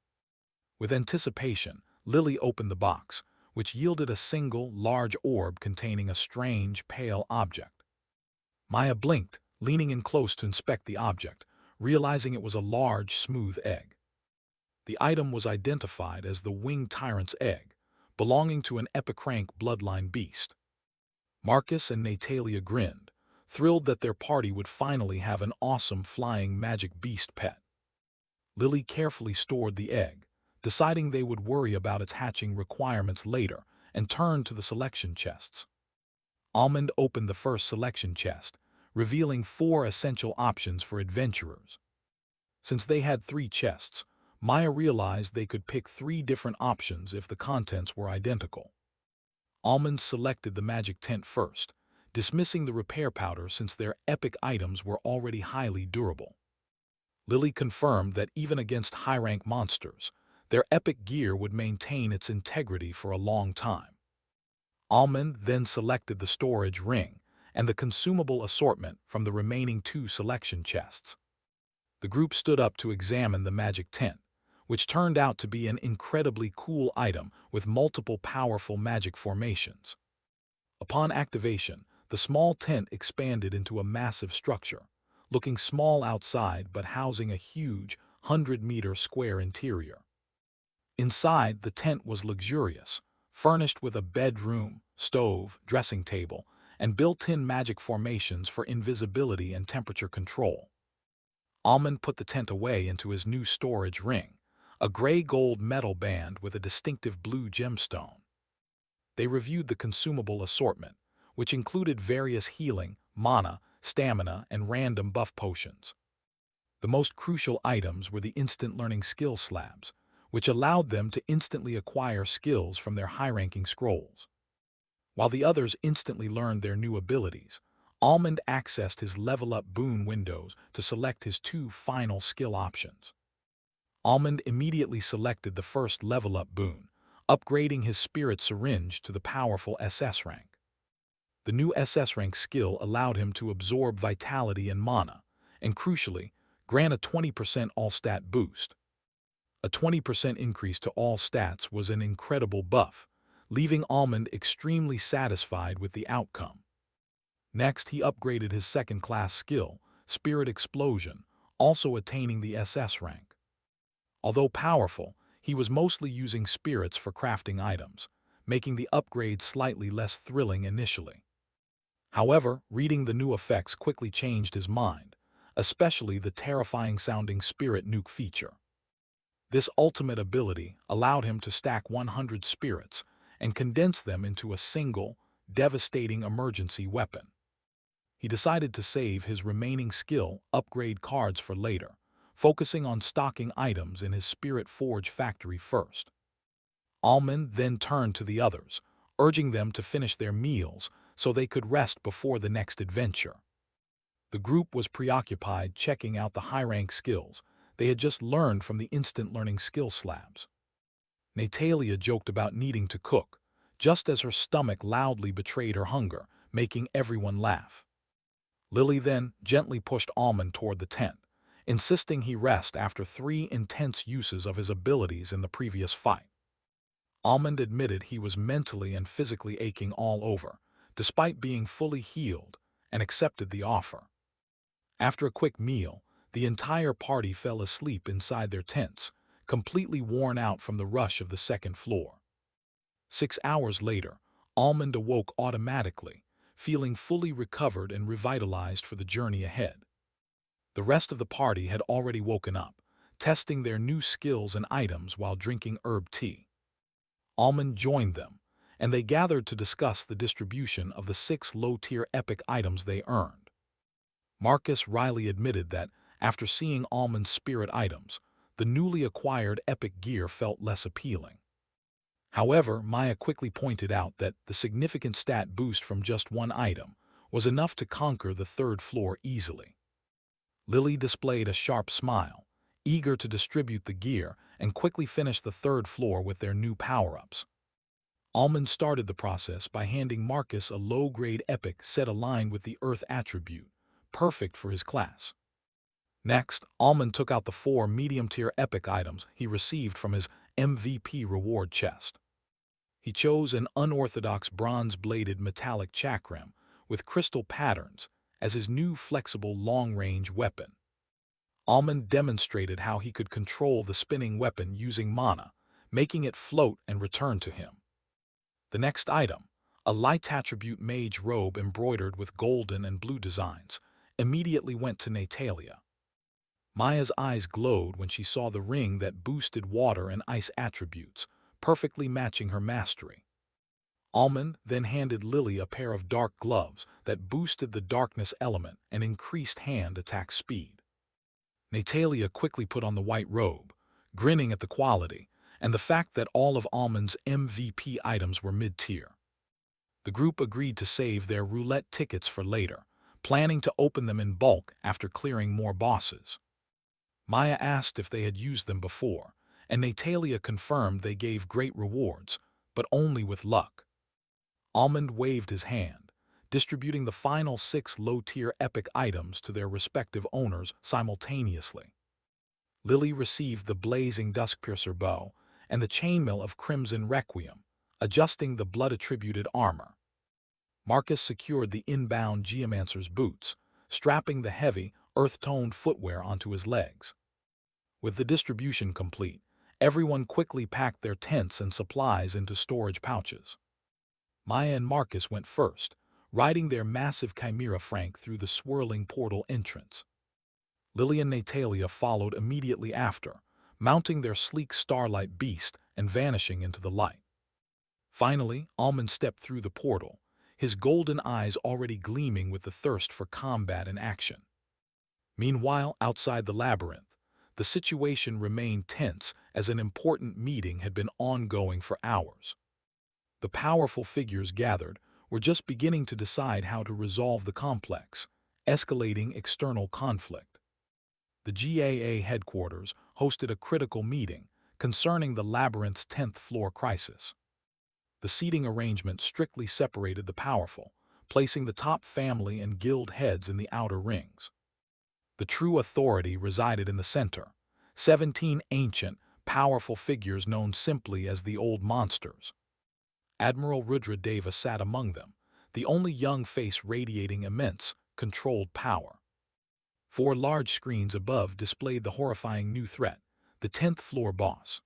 With anticipation, Lily opened the box, which yielded a single, large orb containing a strange, pale object. Maya blinked, leaning in close to inspect the object, realizing it was a large, smooth egg. The item was identified as the Winged Tyrant's egg, belonging to an epicrank bloodline beast. Marcus and Natalia grinned, thrilled that their party would finally have an awesome flying magic beast pet. Lily carefully stored the egg, deciding they would worry about its hatching requirements later, and turned to the selection chests. Almond opened the first selection chest, revealing 4 essential options for adventurers. Since they had 3 chests, Maya realized they could pick 3 different options if the contents were identical. Almond selected the magic tent first, dismissing the repair powder since their epic items were already highly durable. Lily confirmed that even against high-rank monsters, their epic gear would maintain its integrity for a long time. Almond then selected the storage ring and the consumable assortment from the remaining 2 selection chests. The group stood up to examine the magic tent, which turned out to be an incredibly cool item with multiple powerful magic formations. Upon activation, the small tent expanded into a massive structure, looking small outside but housing a huge 100-meter square interior. Inside, the tent was luxurious, furnished with a bedroom, stove, dressing table, and built-in magic formations for invisibility and temperature control. Almond put the tent away into his new storage ring, a gray-gold metal band with a distinctive blue gemstone. They reviewed the consumable assortment, which included various healing, mana, stamina, and random buff potions. The most crucial items were the instant learning skill slabs, which allowed them to instantly acquire skills from their high-ranking scrolls. While the others instantly learned their new abilities, Almond accessed his level-up boon windows to select his 2 final skill options. Almond immediately selected the first level-up boon, upgrading his spirit syringe to the powerful SS rank. The new SS rank skill allowed him to absorb vitality and mana, and crucially, grant a 20% all-stat boost. A 20% increase to all stats was an incredible buff, leaving Almond extremely satisfied with the outcome. Next, he upgraded his second-class skill, Spirit Explosion, also attaining the SS rank. Although powerful, he was mostly using spirits for crafting items, making the upgrade slightly less thrilling initially. However, reading the new effects quickly changed his mind, especially the terrifying-sounding Spirit Nuke feature. This ultimate ability allowed him to stack 100 spirits and condense them into a single, devastating emergency weapon. He decided to save his remaining skill upgrade cards for later, focusing on stocking items in his Spirit Forge factory first. Almond then turned to the others, urging them to finish their meals so they could rest before the next adventure. The group was preoccupied checking out the high-rank skills they had just learned from the instant learning skill slabs. Natalia joked about needing to cook, just as her stomach loudly betrayed her hunger, making everyone laugh. Lily then gently pushed Almond toward the tent, insisting he rest after 3 intense uses of his abilities in the previous fight. Almond admitted he was mentally and physically aching all over, despite being fully healed, and accepted the offer. After a quick meal, the entire party fell asleep inside their tents, completely worn out from the rush of the second floor. 6 hours later, Almond awoke automatically, feeling fully recovered and revitalized for the journey ahead. The rest of the party had already woken up, testing their new skills and items while drinking herb tea. Almond joined them, and they gathered to discuss the distribution of the 6 low-tier epic items they earned. Marcus wryly admitted that, after seeing Almond's spirit items, the newly acquired epic gear felt less appealing. However, Maya quickly pointed out that the significant stat boost from just one item was enough to conquer the 3rd floor easily. Lily displayed a sharp smile, eager to distribute the gear and quickly finish the 3rd floor with their new power-ups. Almond started the process by handing Marcus a low-grade epic set aligned with the Earth attribute, perfect for his class. Next, Almond took out the 4 medium-tier epic items he received from his MVP reward chest. He chose an unorthodox bronze-bladed metallic chakram with crystal patterns as his new flexible long-range weapon. Almond demonstrated how he could control the spinning weapon using mana, making it float and return to him. The next item, a light attribute mage robe embroidered with golden and blue designs, immediately went to Natalia. Maya's eyes glowed when she saw the ring that boosted water and ice attributes, perfectly matching her mastery. Almond then handed Lily a pair of dark gloves that boosted the darkness element and increased hand attack speed. Natalia quickly put on the white robe, grinning at the quality and the fact that all of Almond's MVP items were mid-tier. The group agreed to save their roulette tickets for later, planning to open them in bulk after clearing more bosses. Maya asked if they had used them before, and Natalia confirmed they gave great rewards, but only with luck. Almond waved his hand, distributing the final 6 low-tier epic items to their respective owners simultaneously. Lily received the blazing Duskpiercer bow and the chainmail of Crimson Requiem, adjusting the blood-attributed armor. Marcus secured the inbound Geomancer's boots, strapping the heavy, earth-toned footwear onto his legs. With the distribution complete, everyone quickly packed their tents and supplies into storage pouches. Maya and Marcus went first, riding their massive chimera frank through the swirling portal entrance. Lily and Natalia followed immediately after, mounting their sleek starlight beast and vanishing into the light. Finally, Almond stepped through the portal, his golden eyes already gleaming with the thirst for combat and action. Meanwhile, outside the labyrinth, the situation remained tense as an important meeting had been ongoing for hours. The powerful figures gathered were just beginning to decide how to resolve the complex, escalating external conflict. The GAA headquarters hosted a critical meeting concerning the labyrinth's 10th floor crisis. The seating arrangement strictly separated the powerful, placing the top family and guild heads in the outer rings. The true authority resided in the center, 17 ancient, powerful figures known simply as the Old Monsters. Admiral Rudra Deva sat among them, the only young face radiating immense, controlled power. 4 large screens above displayed the horrifying new threat, the 10th floor boss.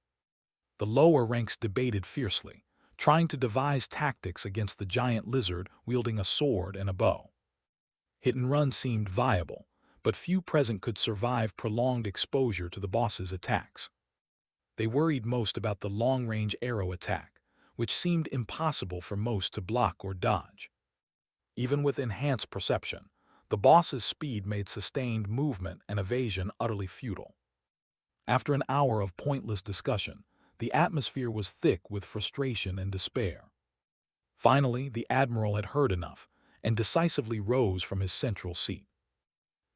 The lower ranks debated fiercely, trying to devise tactics against the giant lizard wielding a sword and a bow. Hit and run seemed viable, but few present could survive prolonged exposure to the boss's attacks. They worried most about the long-range arrow attack, which seemed impossible for most to block or dodge. Even with enhanced perception, the boss's speed made sustained movement and evasion utterly futile. After an hour of pointless discussion, the atmosphere was thick with frustration and despair. Finally, the Admiral had heard enough and decisively rose from his central seat.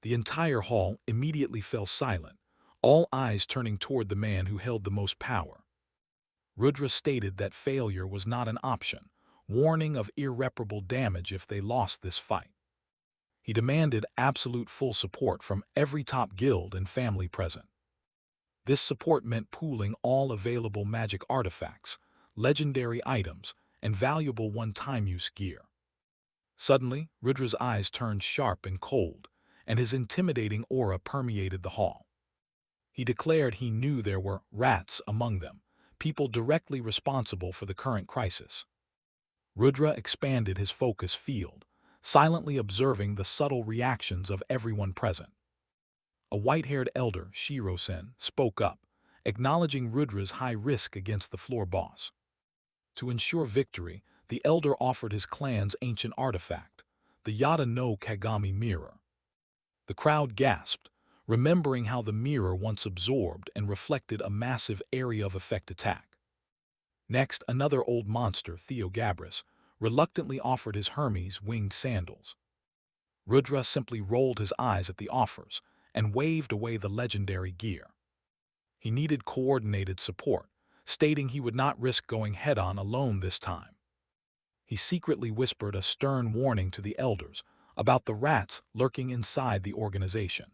The entire hall immediately fell silent, all eyes turning toward the man who held the most power. Rudra stated that failure was not an option, warning of irreparable damage if they lost this fight. He demanded absolute full support from every top guild and family present. This support meant pooling all available magic artifacts, legendary items, and valuable one-time use gear. Suddenly, Rudra's eyes turned sharp and cold, and his intimidating aura permeated the hall. He declared he knew there were rats among them, people directly responsible for the current crisis. Rudra expanded his focus field, silently observing the subtle reactions of everyone present. A white-haired elder, Shiro-sen, spoke up, acknowledging Rudra's high risk against the floor boss. To ensure victory, the elder offered his clan's ancient artifact, the Yada no Kagami mirror. The crowd gasped, remembering how the mirror once absorbed and reflected a massive area of effect attack. Next, another old monster, Theogabris, reluctantly offered his Hermes winged sandals. Rudra simply rolled his eyes at the offers and waved away the legendary gear. He needed coordinated support, stating he would not risk going head-on alone this time. He secretly whispered a stern warning to the elders about the rats lurking inside the organization.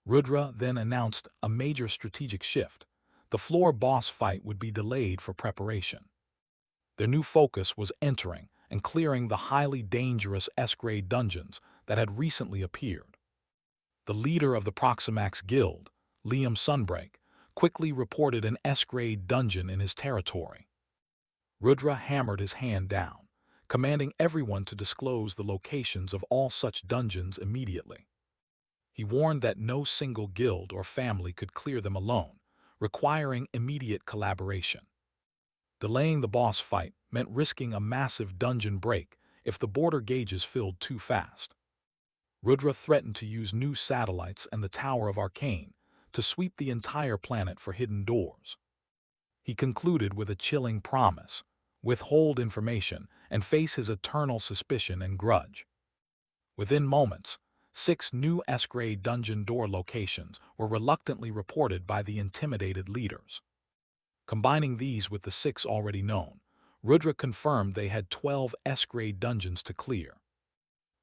Rudra then announced a major strategic shift. The floor boss fight would be delayed for preparation. Their new focus was entering and clearing the highly dangerous S-grade dungeons that had recently appeared. The leader of the Proximax Guild, Liam Sunbreak, quickly reported an S-grade dungeon in his territory. Rudra hammered his hand down, commanding everyone to disclose the locations of all such dungeons immediately. He warned that no single guild or family could clear them alone, requiring immediate collaboration. Delaying the boss fight meant risking a massive dungeon break if the border gauges filled too fast. Rudra threatened to use new satellites and the Tower of Arcane to sweep the entire planet for hidden doors. He concluded with a chilling promise: withhold information and face his eternal suspicion and grudge. Within moments, 6 new S-grade dungeon door locations were reluctantly reported by the intimidated leaders. Combining these with the 6 already known, Rudra confirmed they had 12 S-grade dungeons to clear.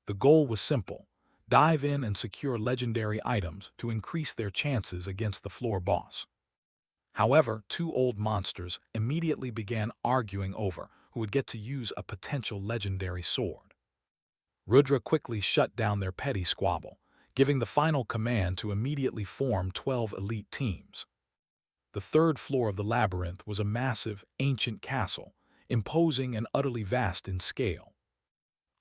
The goal was simple: dive in and secure legendary items to increase their chances against the floor boss. However, 2 old monsters immediately began arguing over who would get to use a potential legendary sword. Rudra quickly shut down their petty squabble, giving the final command to immediately form 12 elite teams. The 3rd floor of the Labyrinth was a massive, ancient castle, imposing and utterly vast in scale.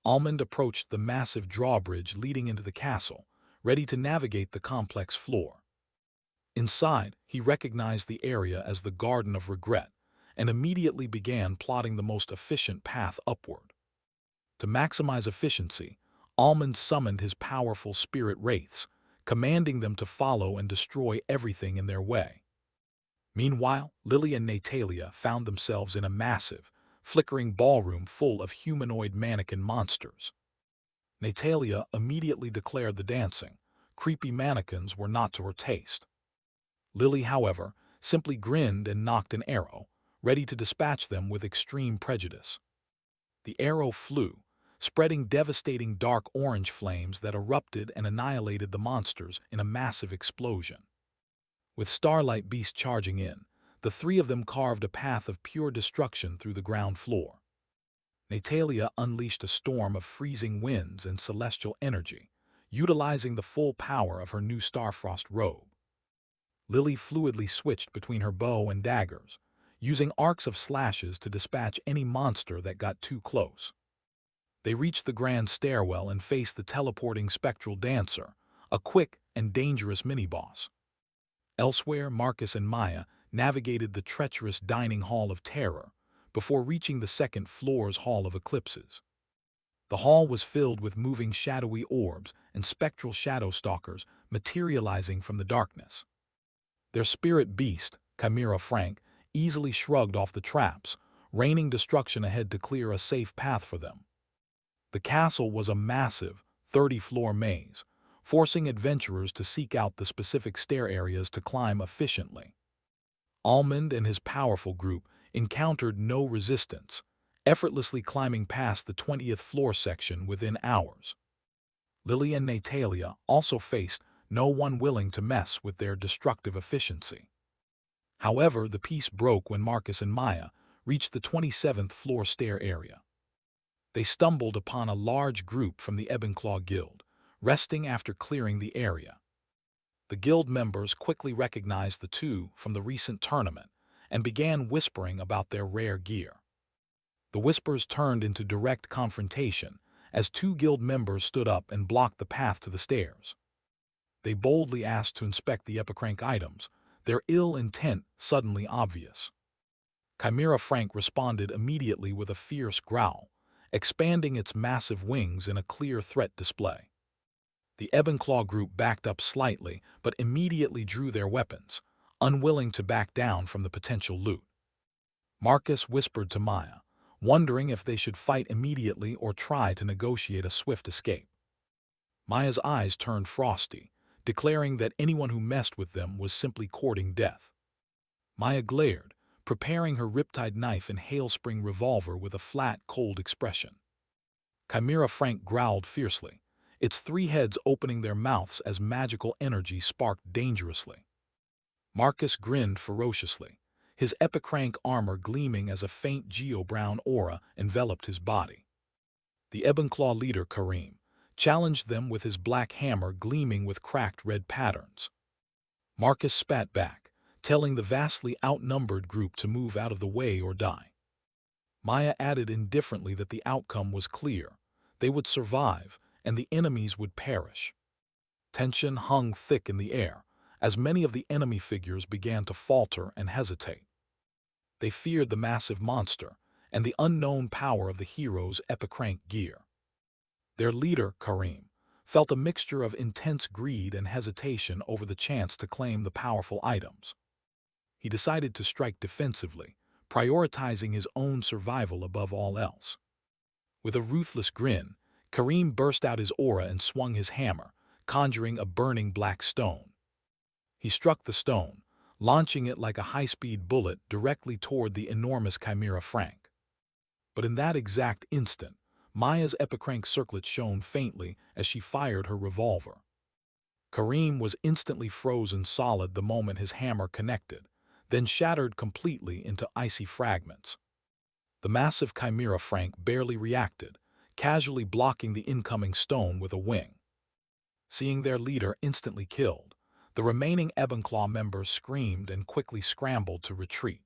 Almond approached the massive drawbridge leading into the castle, ready to navigate the complex floor. Inside, he recognized the area as the Garden of Regret and immediately began plotting the most efficient path upward. To maximize efficiency, Almond summoned his powerful spirit wraiths, commanding them to follow and destroy everything in their way. Meanwhile, Lily and Natalia found themselves in a massive, flickering ballroom full of humanoid mannequin monsters. Natalia immediately declared the dancing, creepy mannequins were not to her taste. Lily, however, simply grinned and knocked an arrow, ready to dispatch them with extreme prejudice. The arrow flew, spreading devastating dark orange flames that erupted and annihilated the monsters in a massive explosion. With Starlight Beast charging in, the 3 of them carved a path of pure destruction through the ground floor. Natalia unleashed a storm of freezing winds and celestial energy, utilizing the full power of her new Starfrost robe. Lily fluidly switched between her bow and daggers, using arcs of slashes to dispatch any monster that got too close. They reached the grand stairwell and faced the teleporting spectral dancer, a quick and dangerous mini-boss. Elsewhere, Marcus and Maya navigated the treacherous dining hall of terror before reaching the 2nd floor's hall of eclipses. The hall was filled with moving shadowy orbs and spectral shadow stalkers materializing from the darkness. Their spirit beast, Chimera Frank, easily shrugged off the traps, raining destruction ahead to clear a safe path for them. The castle was a massive, 30-floor maze, forcing adventurers to seek out the specific stair areas to climb efficiently. Almond and his powerful group encountered no resistance, effortlessly climbing past the 20th floor section within hours. Lily and Natalia also faced no one willing to mess with their destructive efficiency. However, the peace broke when Marcus and Maya reached the 27th floor stair area. They stumbled upon a large group from the Ebbenclaw Guild, resting after clearing the area. The guild members quickly recognized the 2 from the recent tournament and began whispering about their rare gear. The whispers turned into direct confrontation as two guild members stood up and blocked the path to the stairs. They boldly asked to inspect the epicrank items, their ill intent suddenly obvious. Chimera Frank responded immediately with a fierce growl, expanding its massive wings in a clear threat display. The Ebon-Claw group backed up slightly but immediately drew their weapons, unwilling to back down from the potential loot. Marcus whispered to Maya, wondering if they should fight immediately or try to negotiate a swift escape. Maya's eyes turned frosty, declaring that anyone who messed with them was simply courting death. Maya glared, preparing her riptide knife and hailspring revolver with a flat, cold expression. Chimera Frank growled fiercely, its three heads opening their mouths as magical energy sparked dangerously. Marcus grinned ferociously, his epicrank armor gleaming as a faint geo-brown aura enveloped his body. The Ebon-Claw leader, Kareem, challenged them with his black hammer gleaming with cracked red patterns. Marcus spat back, telling the vastly outnumbered group to move out of the way or die. Maya added indifferently that the outcome was clear. They would survive, and the enemies would perish. Tension hung thick in the air, as many of the enemy figures began to falter and hesitate. They feared the massive monster and the unknown power of the hero's epicrank gear. Their leader, Kareem, felt a mixture of intense greed and hesitation over the chance to claim the powerful items. He decided to strike defensively, prioritizing his own survival above all else. With a ruthless grin, Kareem burst out his aura and swung his hammer, conjuring a burning black stone. He struck the stone, launching it like a high-speed bullet directly toward the enormous Chimera Frank. But in that exact instant, Maya's epicrank circlet shone faintly as she fired her revolver. Kareem was instantly frozen solid the moment his hammer connected, then shattered completely into icy fragments. The massive Chimera Frank barely reacted, casually blocking the incoming stone with a wing. Seeing their leader instantly killed, the remaining Ebon-Claw members screamed and quickly scrambled to retreat.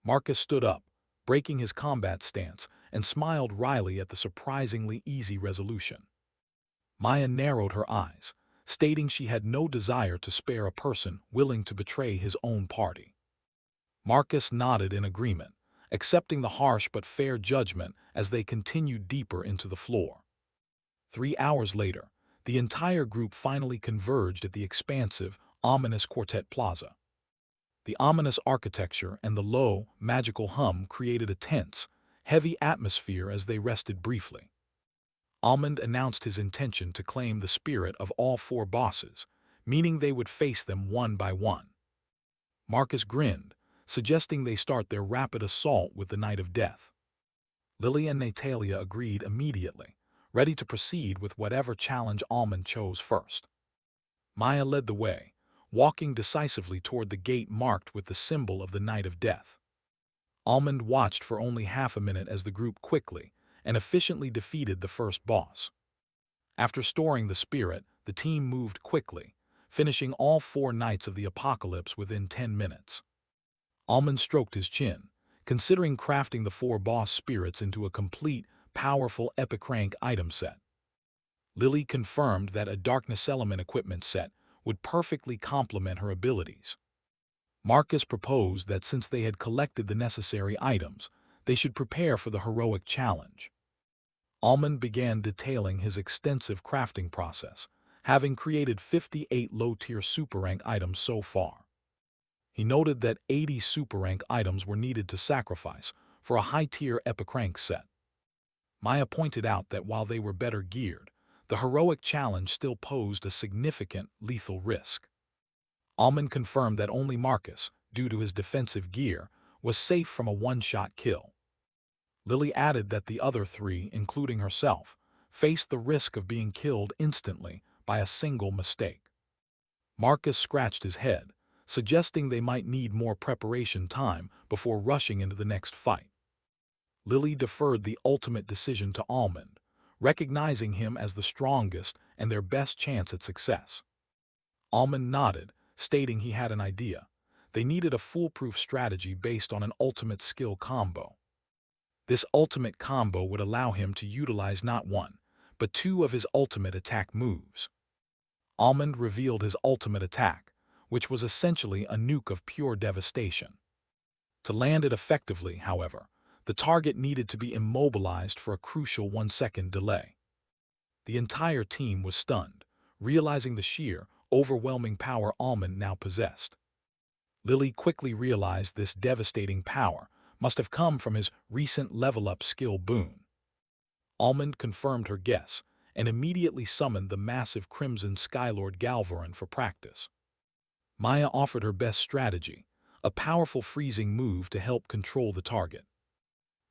Marcus stood up, breaking his combat stance, and smiled wryly at the surprisingly easy resolution. Maya narrowed her eyes, stating she had no desire to spare a person willing to betray his own party. Marcus nodded in agreement, accepting the harsh but fair judgment as they continued deeper into the floor. 3 hours later, the entire group finally converged at the expansive, ominous Quartet Plaza. The ominous architecture and the low, magical hum created a tense, heavy atmosphere as they rested briefly. Almond announced his intention to claim the spirit of all 4 bosses, meaning they would face them one by one. Marcus grinned, suggesting they start their rapid assault with the Night of Death. Lily and Natalia agreed immediately, ready to proceed with whatever challenge Almond chose first. Maya led the way, walking decisively toward the gate marked with the symbol of the Night of Death. Almond watched for only half a minute as the group quickly and efficiently defeated the first boss. After storing the spirit, the team moved quickly, finishing all 4 Knights of the Apocalypse within 10 minutes. Almond stroked his chin, considering crafting the 4 boss spirits into a complete, powerful epicrank item set. Lily confirmed that a darkness element equipment set would perfectly complement her abilities. Marcus proposed that since they had collected the necessary items, they should prepare for the heroic challenge. Almond began detailing his extensive crafting process, having created 58 low-tier super rank items so far. He noted that 80 super rank items were needed to sacrifice for a high-tier epicrank set. Maya pointed out that while they were better geared, the heroic challenge still posed a significant lethal risk. Almond confirmed that only Marcus, due to his defensive gear, was safe from a one-shot kill. Lily added that the other 3, including herself, faced the risk of being killed instantly by a single mistake. Marcus scratched his head, suggesting they might need more preparation time before rushing into the next fight. Lily deferred the ultimate decision to Almond, recognizing him as the strongest and their best chance at success. Almond nodded, stating he had an idea. They needed a foolproof strategy based on an ultimate skill combo. This ultimate combo would allow him to utilize not one, but two of his ultimate attack moves. Almond revealed his ultimate attack, which was essentially a nuke of pure devastation. To land it effectively, however, the target needed to be immobilized for a crucial 1-second delay. The entire team was stunned, realizing the sheer, overwhelming power Almond now possessed. Lily quickly realized this devastating power must have come from his recent level-up skill boon. Almond confirmed her guess and immediately summoned the massive Crimson Skylord Galvarin for practice. Maya offered her best strategy, a powerful freezing move to help control the target.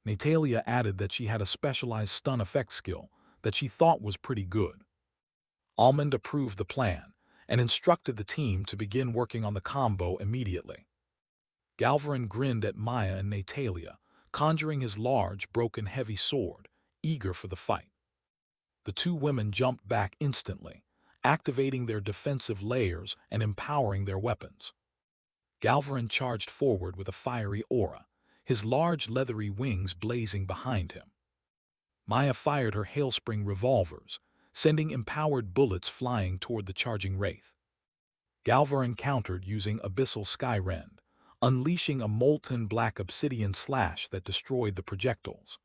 Natalia added that she had a specialized stun effect skill that she thought was pretty good. Almond approved the plan and instructed the team to begin working on the combo immediately. Galvarin grinned at Maya and Natalia, conjuring his large, broken, heavy sword, eager for the fight. The two women jumped back instantly, activating their defensive layers and empowering their weapons. Galvarin charged forward with a fiery aura, his large leathery wings blazing behind him. Maya fired her hailspring revolvers, sending empowered bullets flying toward the charging wraith. Galvarin countered using Abyssal Skyrend, unleashing a molten black obsidian slash that destroyed the projectiles.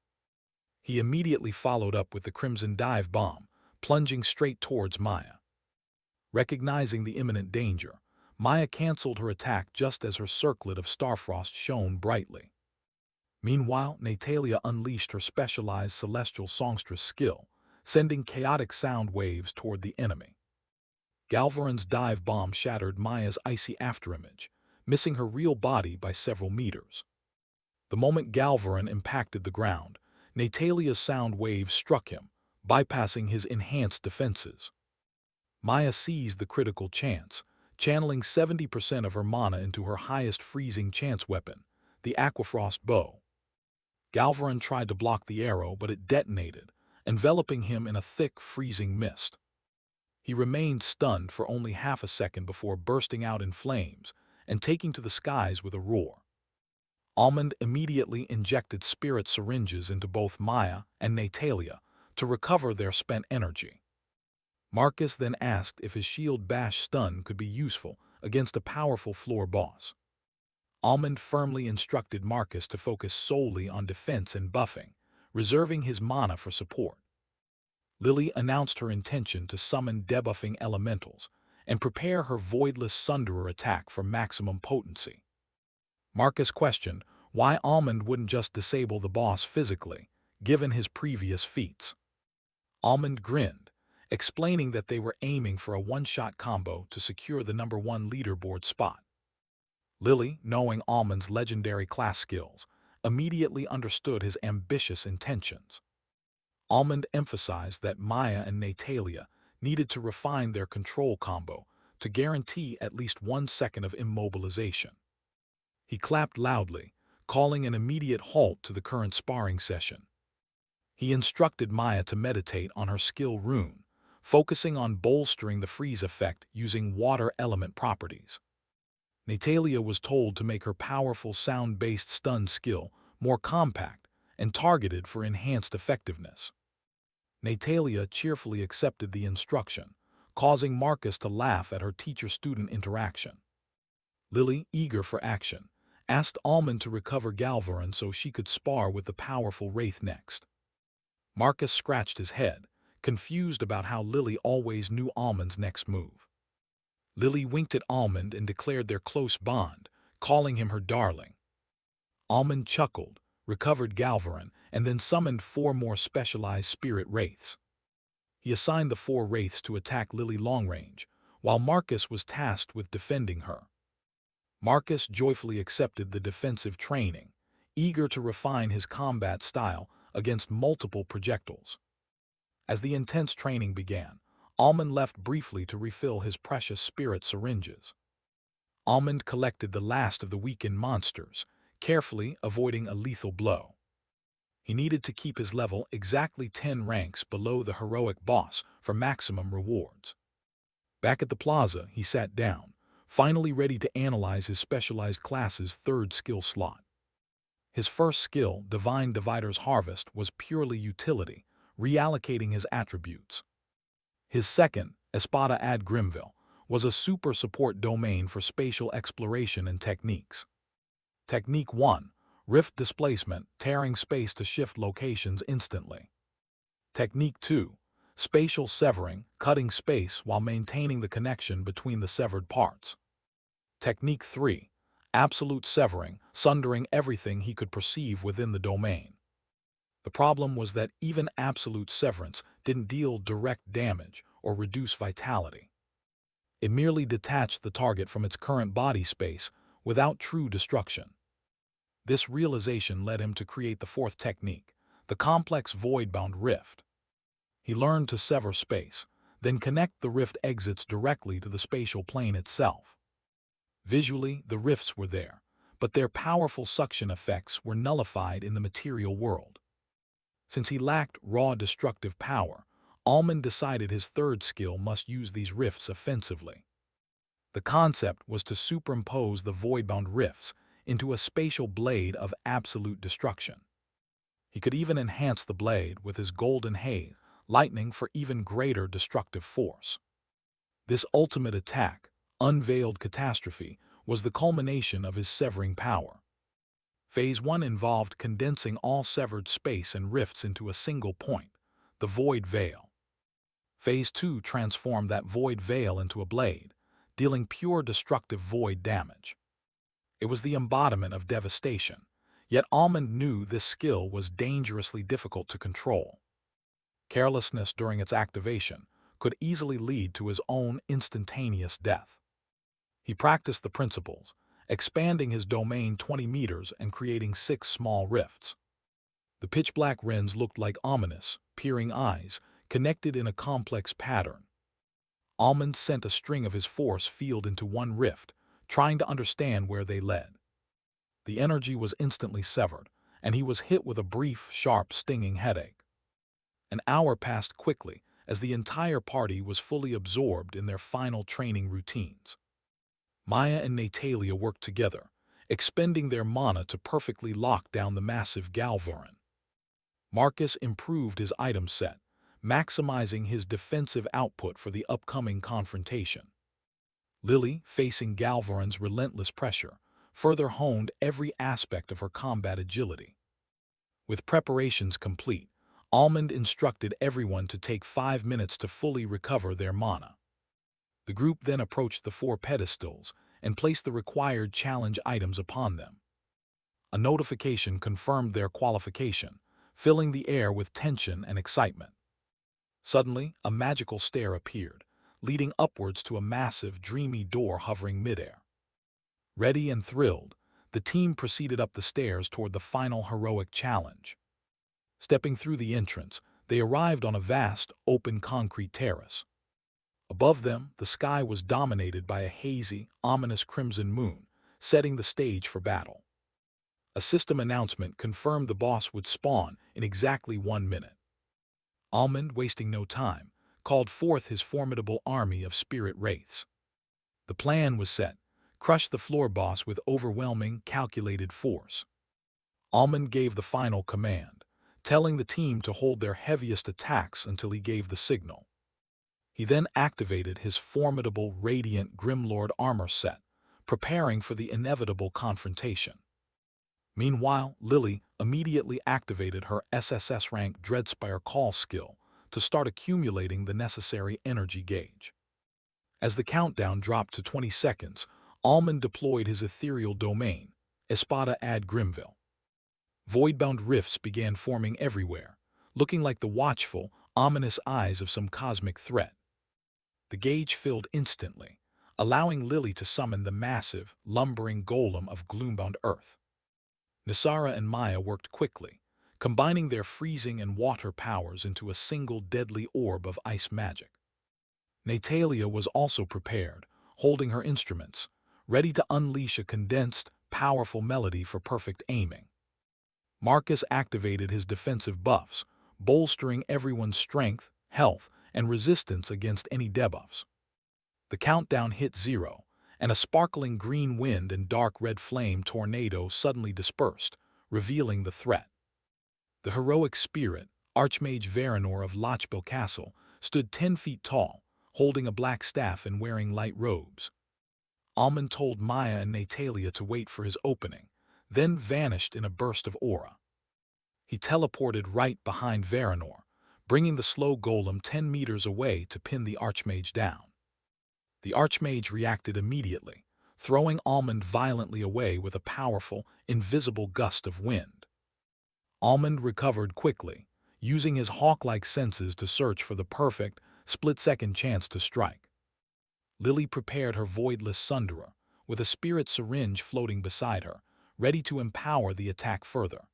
He immediately followed up with the Crimson Dive Bomb, plunging straight towards Maya. Recognizing the imminent danger, Maya canceled her attack just as her circlet of Starfrost shone brightly. Meanwhile, Natalia unleashed her specialized Celestial Songstress skill, sending chaotic sound waves toward the enemy. Galvarin's dive bomb shattered Maya's icy afterimage, missing her real body by several meters. The moment Galvarin impacted the ground, Natalia's sound waves struck him, bypassing his enhanced defenses. Maya seized the critical chance, channeling 70% of her mana into her highest freezing chance weapon, the Aquafrost Bow. Galvarin tried to block the arrow, but it detonated, enveloping him in a thick, freezing mist. He remained stunned for only half a second before bursting out in flames and taking to the skies with a roar. Almond immediately injected spirit syringes into both Maya and Natalia to recover their spent energy. Marcus then asked if his shield bash stun could be useful against a powerful floor boss. Almond firmly instructed Marcus to focus solely on defense and buffing, reserving his mana for support. Lily announced her intention to summon debuffing elementals and prepare her Voidless Sunderer attack for maximum potency. Marcus questioned why Almond wouldn't just disable the boss physically, given his previous feats. Almond grinned, explaining that they were aiming for a one-shot combo to secure the #1 leaderboard spot. Lily, knowing Almond's legendary class skills, immediately understood his ambitious intentions. Almond emphasized that Maya and Natalia needed to refine their control combo to guarantee at least 1 second of immobilization. He clapped loudly, calling an immediate halt to the current sparring session. He instructed Maya to meditate on her skill rune, focusing on bolstering the freeze effect using water element properties. Natalia was told to make her powerful sound-based stun skill more compact and targeted for enhanced effectiveness. Natalia cheerfully accepted the instruction, causing Marcus to laugh at her teacher-student interaction. Lily, eager for action, asked Almond to recover Galvarin so she could spar with the powerful wraith next. Marcus scratched his head, confused about how Lily always knew Almond's next move. Lily winked at Almond and declared their close bond, calling him her darling. Almond chuckled, recovered Galvarin, and then summoned 4 more specialized spirit wraiths. He assigned the 4 wraiths to attack Lily long range, while Marcus was tasked with defending her. Marcus joyfully accepted the defensive training, eager to refine his combat style against multiple projectiles. As the intense training began, Almond left briefly to refill his precious spirit syringes. Almond collected the last of the weakened monsters, carefully avoiding a lethal blow. He needed to keep his level exactly 10 ranks below the heroic boss for maximum rewards. Back at the plaza, he sat down, finally ready to analyze his specialized class's 3rd skill slot. His first skill, Divine Divider's Harvest, was purely utility, reallocating his attributes. His second, Espada ad Grimville, was a super support domain for spatial exploration and techniques. Technique 1. Rift Displacement, tearing space to shift locations instantly. Technique 2. Spatial Severing, cutting space while maintaining the connection between the severed parts. Technique 3. Absolute Severing, sundering everything he could perceive within the domain. The problem was that even absolute severance didn't deal direct damage or reduce vitality. It merely detached the target from its current body space without true destruction. This realization led him to create the fourth technique, the complex void-bound rift. He learned to sever space, then connect the rift exits directly to the spatial plane itself. Visually, the rifts were there, but their powerful suction effects were nullified in the material world. Since he lacked raw destructive power, Almond decided his third skill must use these rifts offensively. The concept was to superimpose the void-bound rifts into a spatial blade of absolute destruction. He could even enhance the blade with his golden haze, lightning for even greater destructive force. This ultimate attack, Unveiled Catastrophe, was the culmination of his severing power. Phase 1 involved condensing all severed space and rifts into a single point, the Void Veil. Phase 2 transformed that Void Veil into a blade, dealing pure destructive void damage. It was the embodiment of devastation, yet Almond knew this skill was dangerously difficult to control. Carelessness during its activation could easily lead to his own instantaneous death. He practiced the principles, expanding his domain 20 meters and creating 6 small rifts. The pitch-black rens looked like ominous, peering eyes, connected in a complex pattern. Almond sent a string of his force field into one rift, trying to understand where they led. The energy was instantly severed, and he was hit with a brief, sharp, stinging headache. An hour passed quickly as the entire party was fully absorbed in their final training routines. Maya and Natalia worked together, expending their mana to perfectly lock down the massive Galvarin. Marcus improved his item set, maximizing his defensive output for the upcoming confrontation. Lily, facing Galvarin's relentless pressure, further honed every aspect of her combat agility. With preparations complete, Almond instructed everyone to take 5 minutes to fully recover their mana. The group then approached the 4 pedestals and placed the required challenge items upon them. A notification confirmed their qualification, filling the air with tension and excitement. Suddenly, a magical stair appeared, leading upwards to a massive, dreamy door hovering midair. Ready and thrilled, the team proceeded up the stairs toward the final heroic challenge. Stepping through the entrance, they arrived on a vast, open concrete terrace. Above them, the sky was dominated by a hazy, ominous crimson moon, setting the stage for battle. A system announcement confirmed the boss would spawn in exactly 1 minute. Almond, wasting no time, called forth his formidable army of spirit wraiths. The plan was set: crush the floor boss with overwhelming, calculated force. Almond gave the final command, telling the team to hold their heaviest attacks until he gave the signal. He then activated his formidable radiant grimlord armor set, preparing for the inevitable confrontation. Meanwhile, Lily immediately activated her SSS rank Dreadspire call skill to start accumulating the necessary energy gauge. As the countdown dropped to 20 seconds, Almond deployed his ethereal domain, Espada ad Grimville. Void-bound rifts began forming everywhere, looking like the watchful, ominous eyes of some cosmic threat. The gauge filled instantly, allowing Lily to summon the massive, lumbering golem of gloombound earth. Nisara and Maya worked quickly, combining their freezing and water powers into a single deadly orb of ice magic. Natalia was also prepared, holding her instruments, ready to unleash a condensed, powerful melody for perfect aiming. Marcus activated his defensive buffs, bolstering everyone's strength, health, and resistance against any debuffs. The countdown hit 0, and a sparkling green wind and dark red flame tornado suddenly dispersed, revealing the threat. The heroic spirit, Archmage Varanor of Lochbill Castle, stood 10 feet tall, holding a black staff and wearing light robes. Almond told Maya and Natalia to wait for his opening, then vanished in a burst of aura. He teleported right behind Varanor, bringing the slow golem 10 meters away to pin the Archmage down. The Archmage reacted immediately, throwing Almond violently away with a powerful, invisible gust of wind. Almond recovered quickly, using his hawk-like senses to search for the perfect, split-second chance to strike. Lily prepared her voidless sunderer, with a spirit syringe floating beside her, ready to empower the attack further.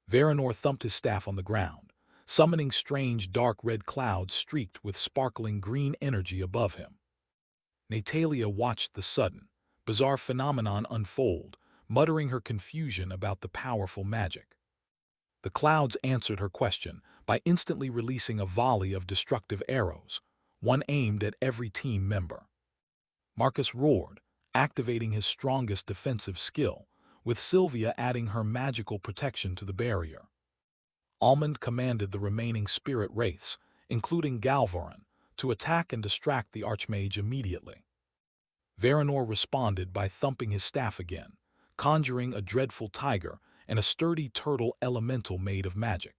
Varanor thumped his staff on the ground, summoning strange dark red clouds streaked with sparkling green energy above him. Natalia watched the sudden, bizarre phenomenon unfold, muttering her confusion about the powerful magic. The clouds answered her question by instantly releasing a volley of destructive arrows, one aimed at every team member. Marcus roared, activating his strongest defensive skill, with Sylvia adding her magical protection to the barrier. Almond commanded the remaining spirit wraiths, including Galvarin, to attack and distract the Archmage immediately. Varanor responded by thumping his staff again, conjuring a dreadful tiger and a sturdy turtle elemental made of magic.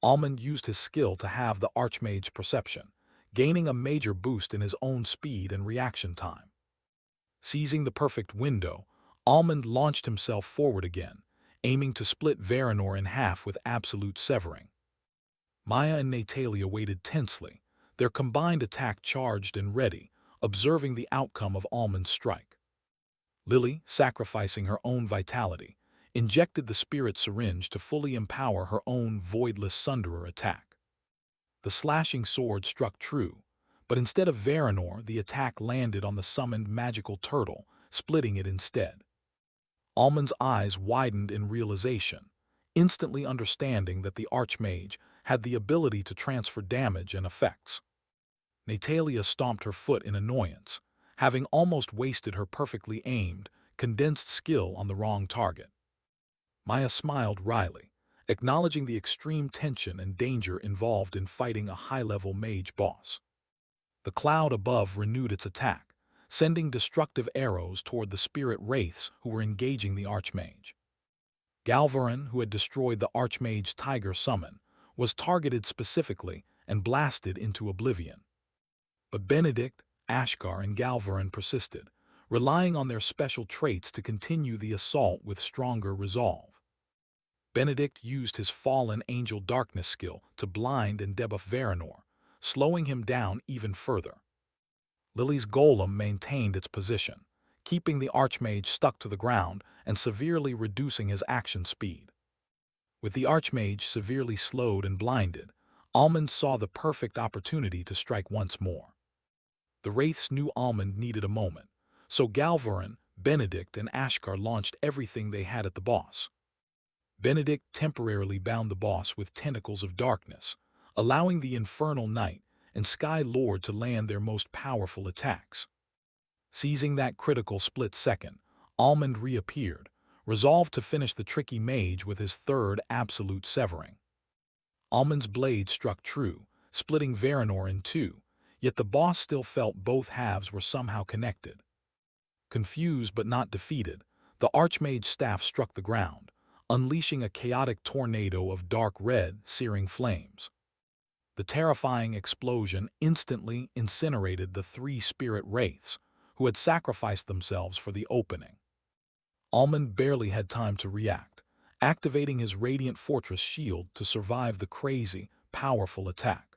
Almond used his skill to halve the Archmage's perception, gaining a major boost in his own speed and reaction time. Seizing the perfect window, Almond launched himself forward again, aiming to split Varanor in half with absolute severing. Maya and Natalia waited tensely, their combined attack charged and ready, observing the outcome of Almond's strike. Lily, sacrificing her own vitality, injected the spirit syringe to fully empower her own voidless sunderer attack. The slashing sword struck true, but instead of Varanor, the attack landed on the summoned magical turtle, splitting it instead. Almond's eyes widened in realization, instantly understanding that the Archmage had the ability to transfer damage and effects. Natalia stomped her foot in annoyance, having almost wasted her perfectly aimed, condensed skill on the wrong target. Maya smiled wryly, acknowledging the extreme tension and danger involved in fighting a high-level mage boss. The cloud above renewed its attack, sending destructive arrows toward the spirit wraiths who were engaging the Archmage. Galvarin, who had destroyed the Archmage's tiger summon, was targeted specifically and blasted into oblivion. But Benedict, Ashkar, and Galvarin persisted, relying on their special traits to continue the assault with stronger resolve. Benedict used his fallen angel darkness skill to blind and debuff Varanor, slowing him down even further. Lily's golem maintained its position, keeping the Archmage stuck to the ground and severely reducing his action speed. With the Archmage severely slowed and blinded, Almond saw the perfect opportunity to strike once more. The wraiths knew Almond needed a moment, so Galvarin, Benedict, and Ashkar launched everything they had at the boss. Benedict temporarily bound the boss with tentacles of darkness, allowing the Infernal Knight and Sky Lord to land their most powerful attacks. Seizing that critical split second, Almond reappeared, resolved to finish the tricky mage with his third absolute severing. Almond's blade struck true, splitting Varanor in two, yet the boss still felt both halves were somehow connected. Confused but not defeated, the Archmage's staff struck the ground, unleashing a chaotic tornado of dark red, searing flames. The terrifying explosion instantly incinerated the 3 spirit wraiths, who had sacrificed themselves for the opening. Almond barely had time to react, activating his Radiant Fortress shield to survive the crazy, powerful attack.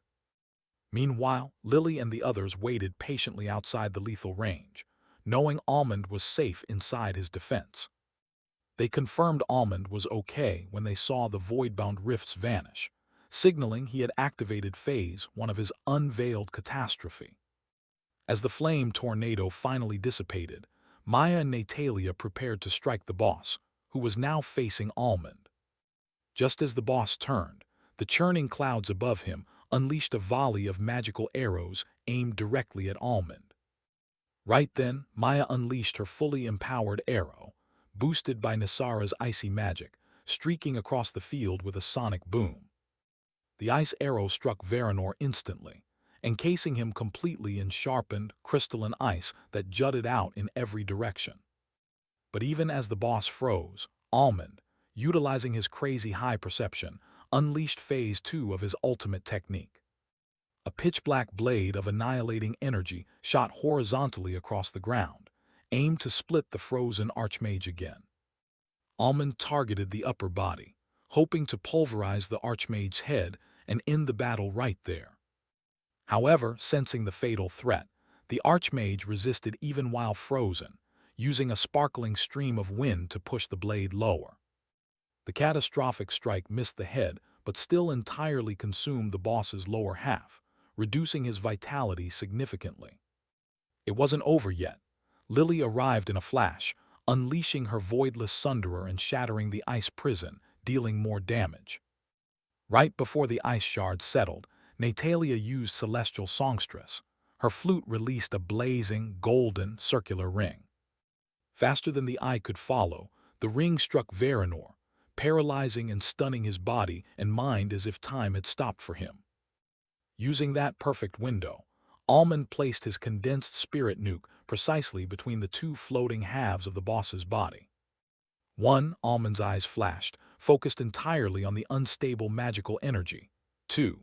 Meanwhile, Lily and the others waited patiently outside the lethal range, knowing Almond was safe inside his defense. They confirmed Almond was okay when they saw the void-bound rifts vanish, signaling he had activated Phase 1 of his unveiled catastrophe. As the flame tornado finally dissipated, Maya and Natalia prepared to strike the boss, who was now facing Almond. Just as the boss turned, the churning clouds above him unleashed a volley of magical arrows aimed directly at Almond. Right then, Maya unleashed her fully empowered arrow, boosted by Nisara's icy magic, streaking across the field with a sonic boom. The ice arrow struck Varanor instantly, encasing him completely in sharpened, crystalline ice that jutted out in every direction. But even as the boss froze, Almond, utilizing his crazy high perception, unleashed Phase 2 of his ultimate technique. A pitch-black blade of annihilating energy shot horizontally across the ground, aimed to split the frozen archmage again. Almond targeted the upper body, hoping to pulverize the archmage's head and end the battle right there. However, sensing the fatal threat, the archmage resisted even while frozen, using a sparkling stream of wind to push the blade lower. The catastrophic strike missed the head but still entirely consumed the boss's lower half, reducing his vitality significantly. It wasn't over yet. Lily arrived in a flash, unleashing her voidless sunderer and shattering the ice prison, dealing more damage. Right before the ice shards settled, Natalia used Celestial Songstress. Her flute released a blazing, golden, circular ring. Faster than the eye could follow, the ring struck Varanor, paralyzing and stunning his body and mind as if time had stopped for him. Using that perfect window, Almond placed his condensed spirit nuke precisely between the two floating halves of the boss's body. One, Almond's eyes flashed, focused entirely on the unstable magical energy. Two,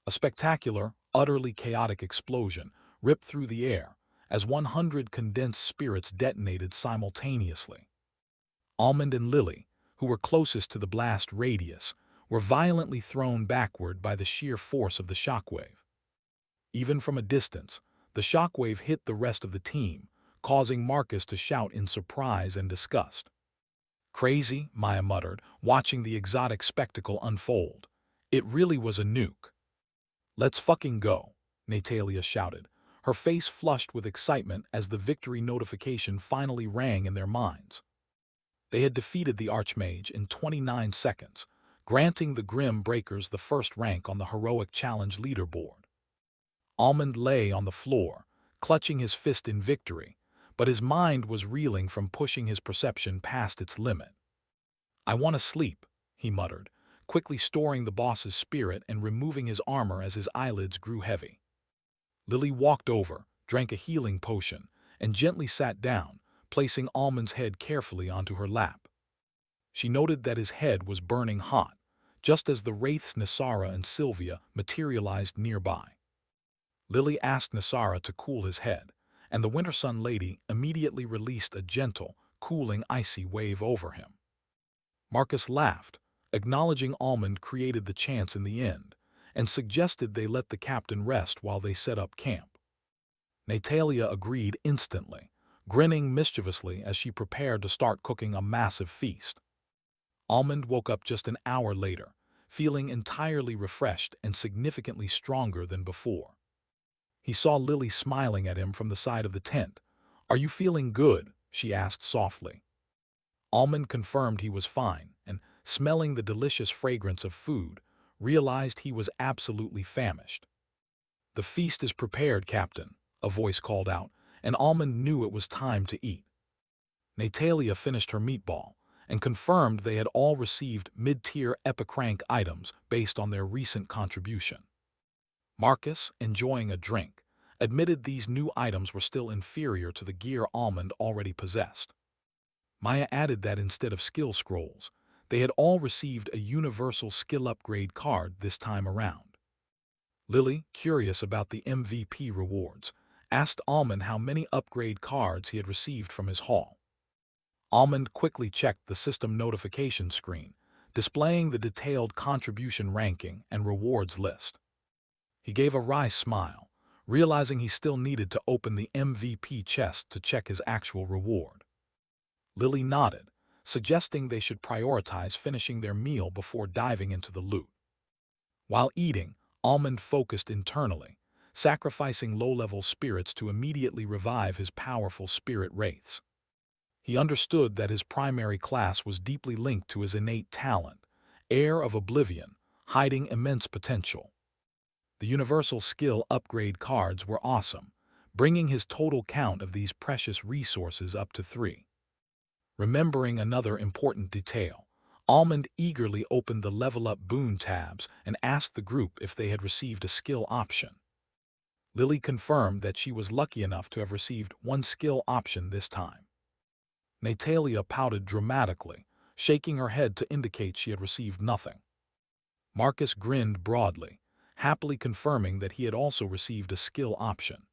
a spectacular, utterly chaotic explosion ripped through the air as 100 condensed spirits detonated simultaneously. Almond and Lily, who were closest to the blast radius, were violently thrown backward by the sheer force of the shockwave. Even from a distance, the shockwave hit the rest of the team, causing Marcus to shout in surprise and disgust. "Crazy," Maya muttered, watching the exotic spectacle unfold. "It really was a nuke." "Let's fucking go," Natalia shouted, her face flushed with excitement as the victory notification finally rang in their minds. They had defeated the Archmage in 29 seconds, granting the Grim Breakers the first rank on the Heroic Challenge leaderboard. Almond lay on the floor, clutching his fist in victory, but his mind was reeling from pushing his perception past its limit. "I want to sleep," he muttered, quickly storing the boss's spirit and removing his armor as his eyelids grew heavy. Lily walked over, drank a healing potion, and gently sat down, placing Almond's head carefully onto her lap. She noted that his head was burning hot, just as the wraiths Nasara and Sylvia materialized nearby. Lily asked Nasara to cool his head, and the Winter Sun Lady immediately released a gentle, cooling icy wave over him. Marcus laughed, acknowledging Almond created the chance in the end, and suggested they let the captain rest while they set up camp. Natalia agreed instantly, grinning mischievously as she prepared to start cooking a massive feast. Almond woke up just an hour later, feeling entirely refreshed and significantly stronger than before. He saw Lily smiling at him from the side of the tent. "Are you feeling good?" she asked softly. Almond confirmed he was fine, and, smelling the delicious fragrance of food, realized he was absolutely famished. "The feast is prepared, Captain," a voice called out, and Almond knew it was time to eat. Natalia finished her meatball, and confirmed they had all received mid-tier epicrank items based on their recent contribution. Marcus, enjoying a drink, admitted these new items were still inferior to the gear Almond already possessed. Maya added that instead of skill scrolls, they had all received a universal skill upgrade card this time around. Lily, curious about the MVP rewards, asked Almond how many upgrade cards he had received from his haul. Almond quickly checked the system notification screen, displaying the detailed contribution ranking and rewards list. He gave a wry smile, realizing he still needed to open the MVP chest to check his actual reward. Lily nodded, suggesting they should prioritize finishing their meal before diving into the loot. While eating, Almond focused internally, sacrificing low-level spirits to immediately revive his powerful spirit wraiths. He understood that his primary class was deeply linked to his innate talent, Heir of Oblivion, hiding immense potential. The universal skill upgrade cards were awesome, bringing his total count of these precious resources up to 3. Remembering another important detail, Almond eagerly opened the Level Up boon tabs and asked the group if they had received a skill option. Lily confirmed that she was lucky enough to have received one skill option this time. Natalia pouted dramatically, shaking her head to indicate she had received nothing. Marcus grinned broadly, happily confirming that he had also received a skill option.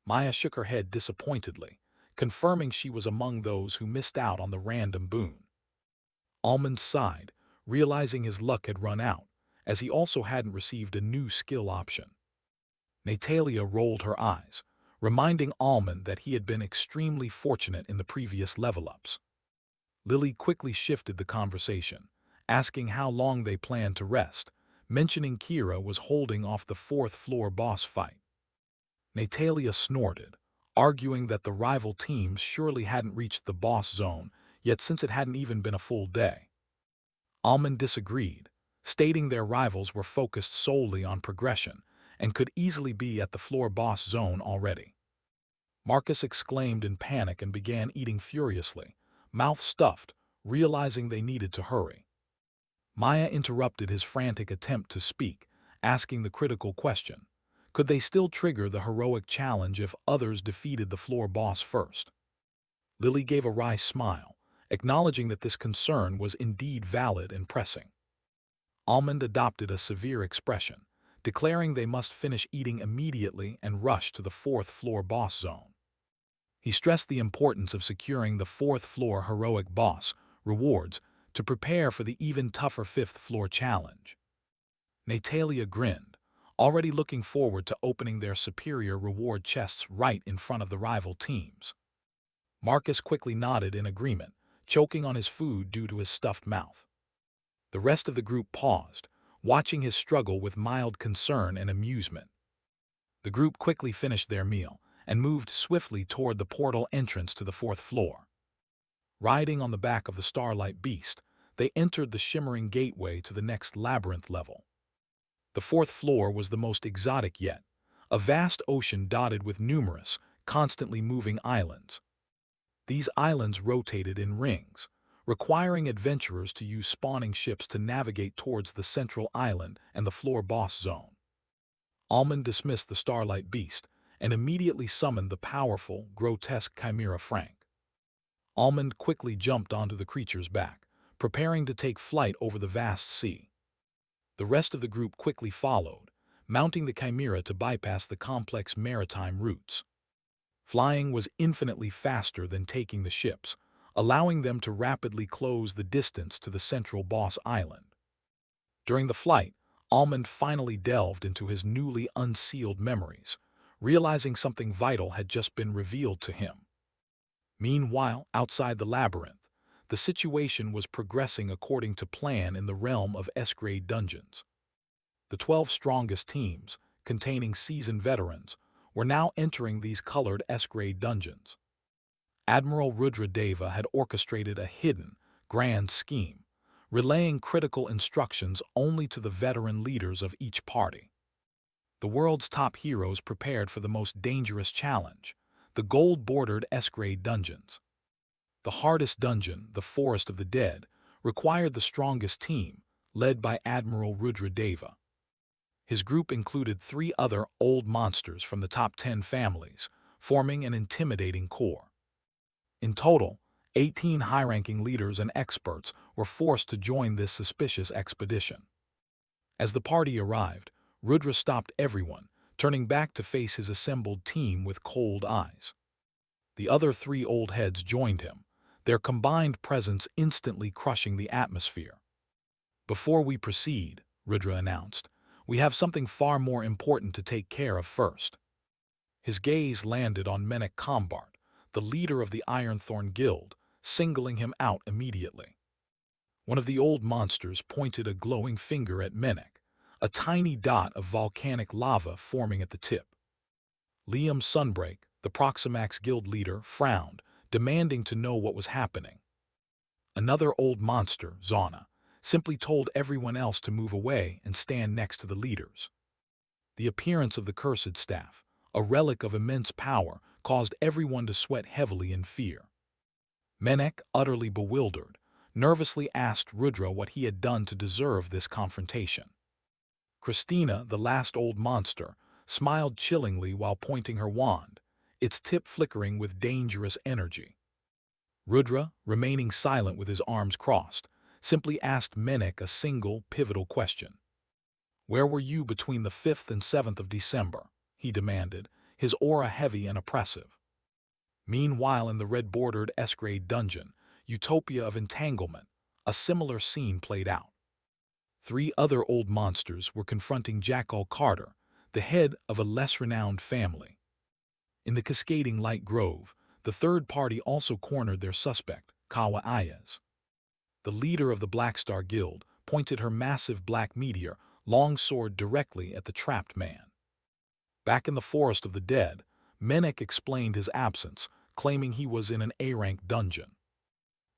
Maya shook her head disappointedly, confirming she was among those who missed out on the random boon. Almond sighed, realizing his luck had run out, as he also hadn't received a new skill option. Natalia rolled her eyes, reminding Almond that he had been extremely fortunate in the previous level-ups. Lily quickly shifted the conversation, asking how long they planned to rest, mentioning Kira was holding off the fourth-floor boss fight. Natalia snorted, arguing that the rival teams surely hadn't reached the boss zone, yet since it hadn't even been a full day. Almond disagreed, stating their rivals were focused solely on progression and could easily be at the floor boss zone already. Marcus exclaimed in panic and began eating furiously, mouth stuffed, realizing they needed to hurry. Maya interrupted his frantic attempt to speak, asking the critical question: could they still trigger the heroic challenge if others defeated the floor boss first? Lily gave a wry smile, acknowledging that this concern was indeed valid and pressing. Almond adopted a severe expression, declaring they must finish eating immediately and rush to the fourth-floor boss zone. He stressed the importance of securing the fourth-floor heroic boss rewards to prepare for the even tougher fifth-floor challenge. Natalia grinned, already looking forward to opening their superior reward chests right in front of the rival teams. Marcus quickly nodded in agreement, choking on his food due to his stuffed mouth. The rest of the group paused, watching his struggle with mild concern and amusement. The group quickly finished their meal and moved swiftly toward the portal entrance to the fourth floor. Riding on the back of the Starlight Beast, they entered the shimmering gateway to the next Labyrinth level. The fourth floor was the most exotic yet, a vast ocean dotted with numerous, constantly moving islands. These islands rotated in rings, requiring adventurers to use spawning ships to navigate towards the central island and the floor boss zone. Almond dismissed the Starlight Beast and immediately summoned the powerful, grotesque Chimera Frank. Almond quickly jumped onto the creature's back, preparing to take flight over the vast sea. The rest of the group quickly followed, mounting the Chimera to bypass the complex maritime routes. Flying was infinitely faster than taking the ships, allowing them to rapidly close the distance to the central boss island. During the flight, Almond finally delved into his newly unsealed memories, realizing something vital had just been revealed to him. Meanwhile, outside the labyrinth, the situation was progressing according to plan in the realm of S-grade dungeons. The 12 strongest teams, containing seasoned veterans, were now entering these colored S-grade dungeons. Admiral Rudra had orchestrated a hidden, grand scheme, relaying critical instructions only to the veteran leaders of each party. The world's top heroes prepared for the most dangerous challenge, the gold-bordered S-grade dungeons. The hardest dungeon, the Forest of the Dead, required the strongest team, led by Admiral Rudra. His group included 3 other old monsters from the top 10 families, forming an intimidating core. In total, 18 high-ranking leaders and experts were forced to join this suspicious expedition. As the party arrived, Rudra stopped everyone, turning back to face his assembled team with cold eyes. The other 3 old heads joined him, their combined presence instantly crushing the atmosphere. "Before we proceed," Rudra announced, "we have something far more important to take care of first." His gaze landed on Menek Combart, the leader of the Ironthorn Guild, singling him out immediately. One of the old monsters pointed a glowing finger at Menek, a tiny dot of volcanic lava forming at the tip. Liam Sunbreak, the Proximax Guild leader, frowned, demanding to know what was happening. Another old monster, Zana, simply told everyone else to move away and stand next to the leaders. The appearance of the Cursed Staff, a relic of immense power, caused everyone to sweat heavily in fear. Menek, utterly bewildered, nervously asked Rudra what he had done to deserve this confrontation. Christina, the last old monster, smiled chillingly while pointing her wand, its tip flickering with dangerous energy. Rudra, remaining silent with his arms crossed, simply asked Menek a single, pivotal question. "Where were you between the 5th and 7th of December?" he demanded, his aura heavy and oppressive. Meanwhile, in the red-bordered S-grade dungeon, Utopia of Entanglement, a similar scene played out. 3 other old monsters were confronting Jackal Carter, the head of a less-renowned family. In the cascading light grove, the third party also cornered their suspect, Kawa Ayaz. The leader of the Black Star Guild pointed her massive black meteor longsword directly at the trapped man. Back in the Forest of the Dead, Menek explained his absence, claiming he was in an A-rank dungeon.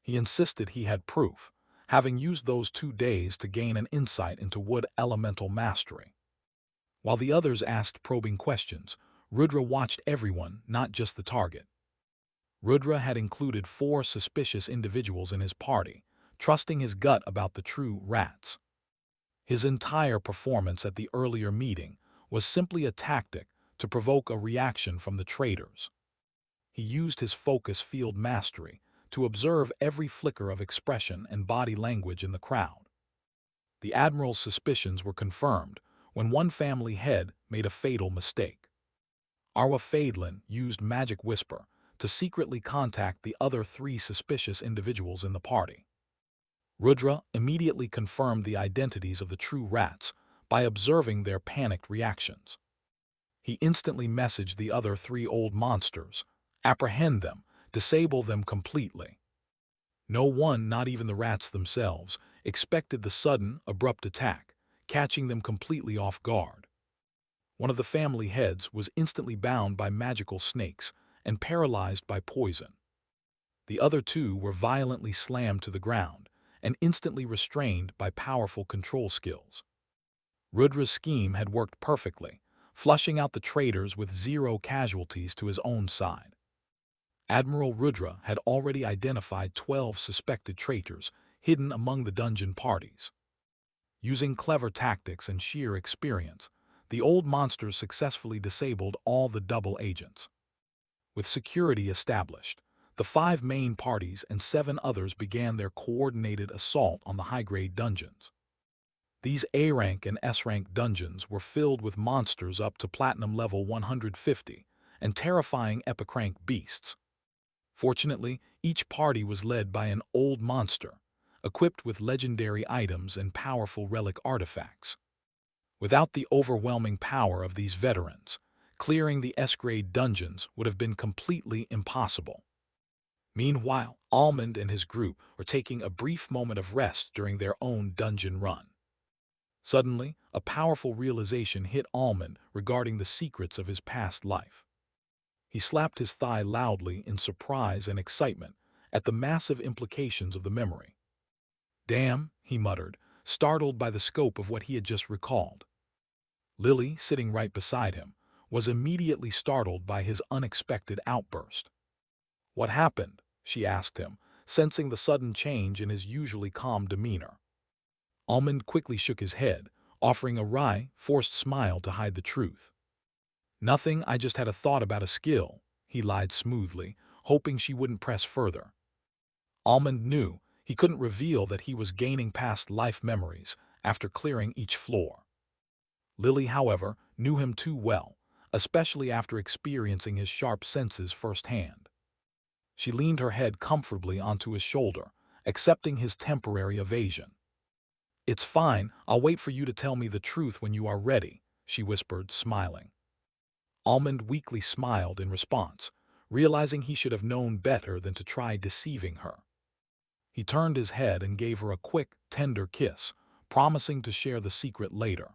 He insisted he had proof, having used those 2 days to gain an insight into wood elemental mastery. While the others asked probing questions, Rudra watched everyone, not just the target. Rudra had included 4 suspicious individuals in his party, trusting his gut about the true rats. His entire performance at the earlier meeting was simply a tactic to provoke a reaction from the traitors. He used his focus field mastery to observe every flicker of expression and body language in the crowd. The Admiral's suspicions were confirmed when one family head made a fatal mistake. Arwa Fadelin used Magic Whisper to secretly contact the other 3 suspicious individuals in the party. Rudra immediately confirmed the identities of the true rats by observing their panicked reactions. He instantly messaged the other 3 old monsters, apprehend them, disable them completely. No one, not even the rats themselves, expected the sudden, abrupt attack, catching them completely off guard. One of the family heads was instantly bound by magical snakes and paralyzed by poison. The other 2 were violently slammed to the ground and instantly restrained by powerful control skills. Rudra's scheme had worked perfectly, flushing out the traitors with 0 casualties to his own side. Admiral Rudra had already identified 12 suspected traitors hidden among the dungeon parties. Using clever tactics and sheer experience, the old monsters successfully disabled all the double agents. With security established, the 5 main parties and 7 others began their coordinated assault on the high-grade dungeons. These A-rank and S-rank dungeons were filled with monsters up to platinum level 150 and terrifying epic rank beasts. Fortunately, each party was led by an old monster, equipped with legendary items and powerful relic artifacts. Without the overwhelming power of these veterans, clearing the S-grade dungeons would have been completely impossible. Meanwhile, Almond and his group were taking a brief moment of rest during their own dungeon run. Suddenly, a powerful realization hit Almond regarding the secrets of his past life. He slapped his thigh loudly in surprise and excitement at the massive implications of the memory. "Damn," he muttered, startled by the scope of what he had just recalled. Lily, sitting right beside him, was immediately startled by his unexpected outburst. "What happened?" she asked him, sensing the sudden change in his usually calm demeanor. Almond quickly shook his head, offering a wry, forced smile to hide the truth. "Nothing, I just had a thought about a skill," he lied smoothly, hoping she wouldn't press further. Almond knew he couldn't reveal that he was gaining past life memories after clearing each floor. Lily, however, knew him too well, especially after experiencing his sharp senses firsthand. She leaned her head comfortably onto his shoulder, accepting his temporary evasion. "It's fine, I'll wait for you to tell me the truth when you are ready," she whispered, smiling. Almond weakly smiled in response, realizing he should have known better than to try deceiving her. He turned his head and gave her a quick, tender kiss, promising to share the secret later.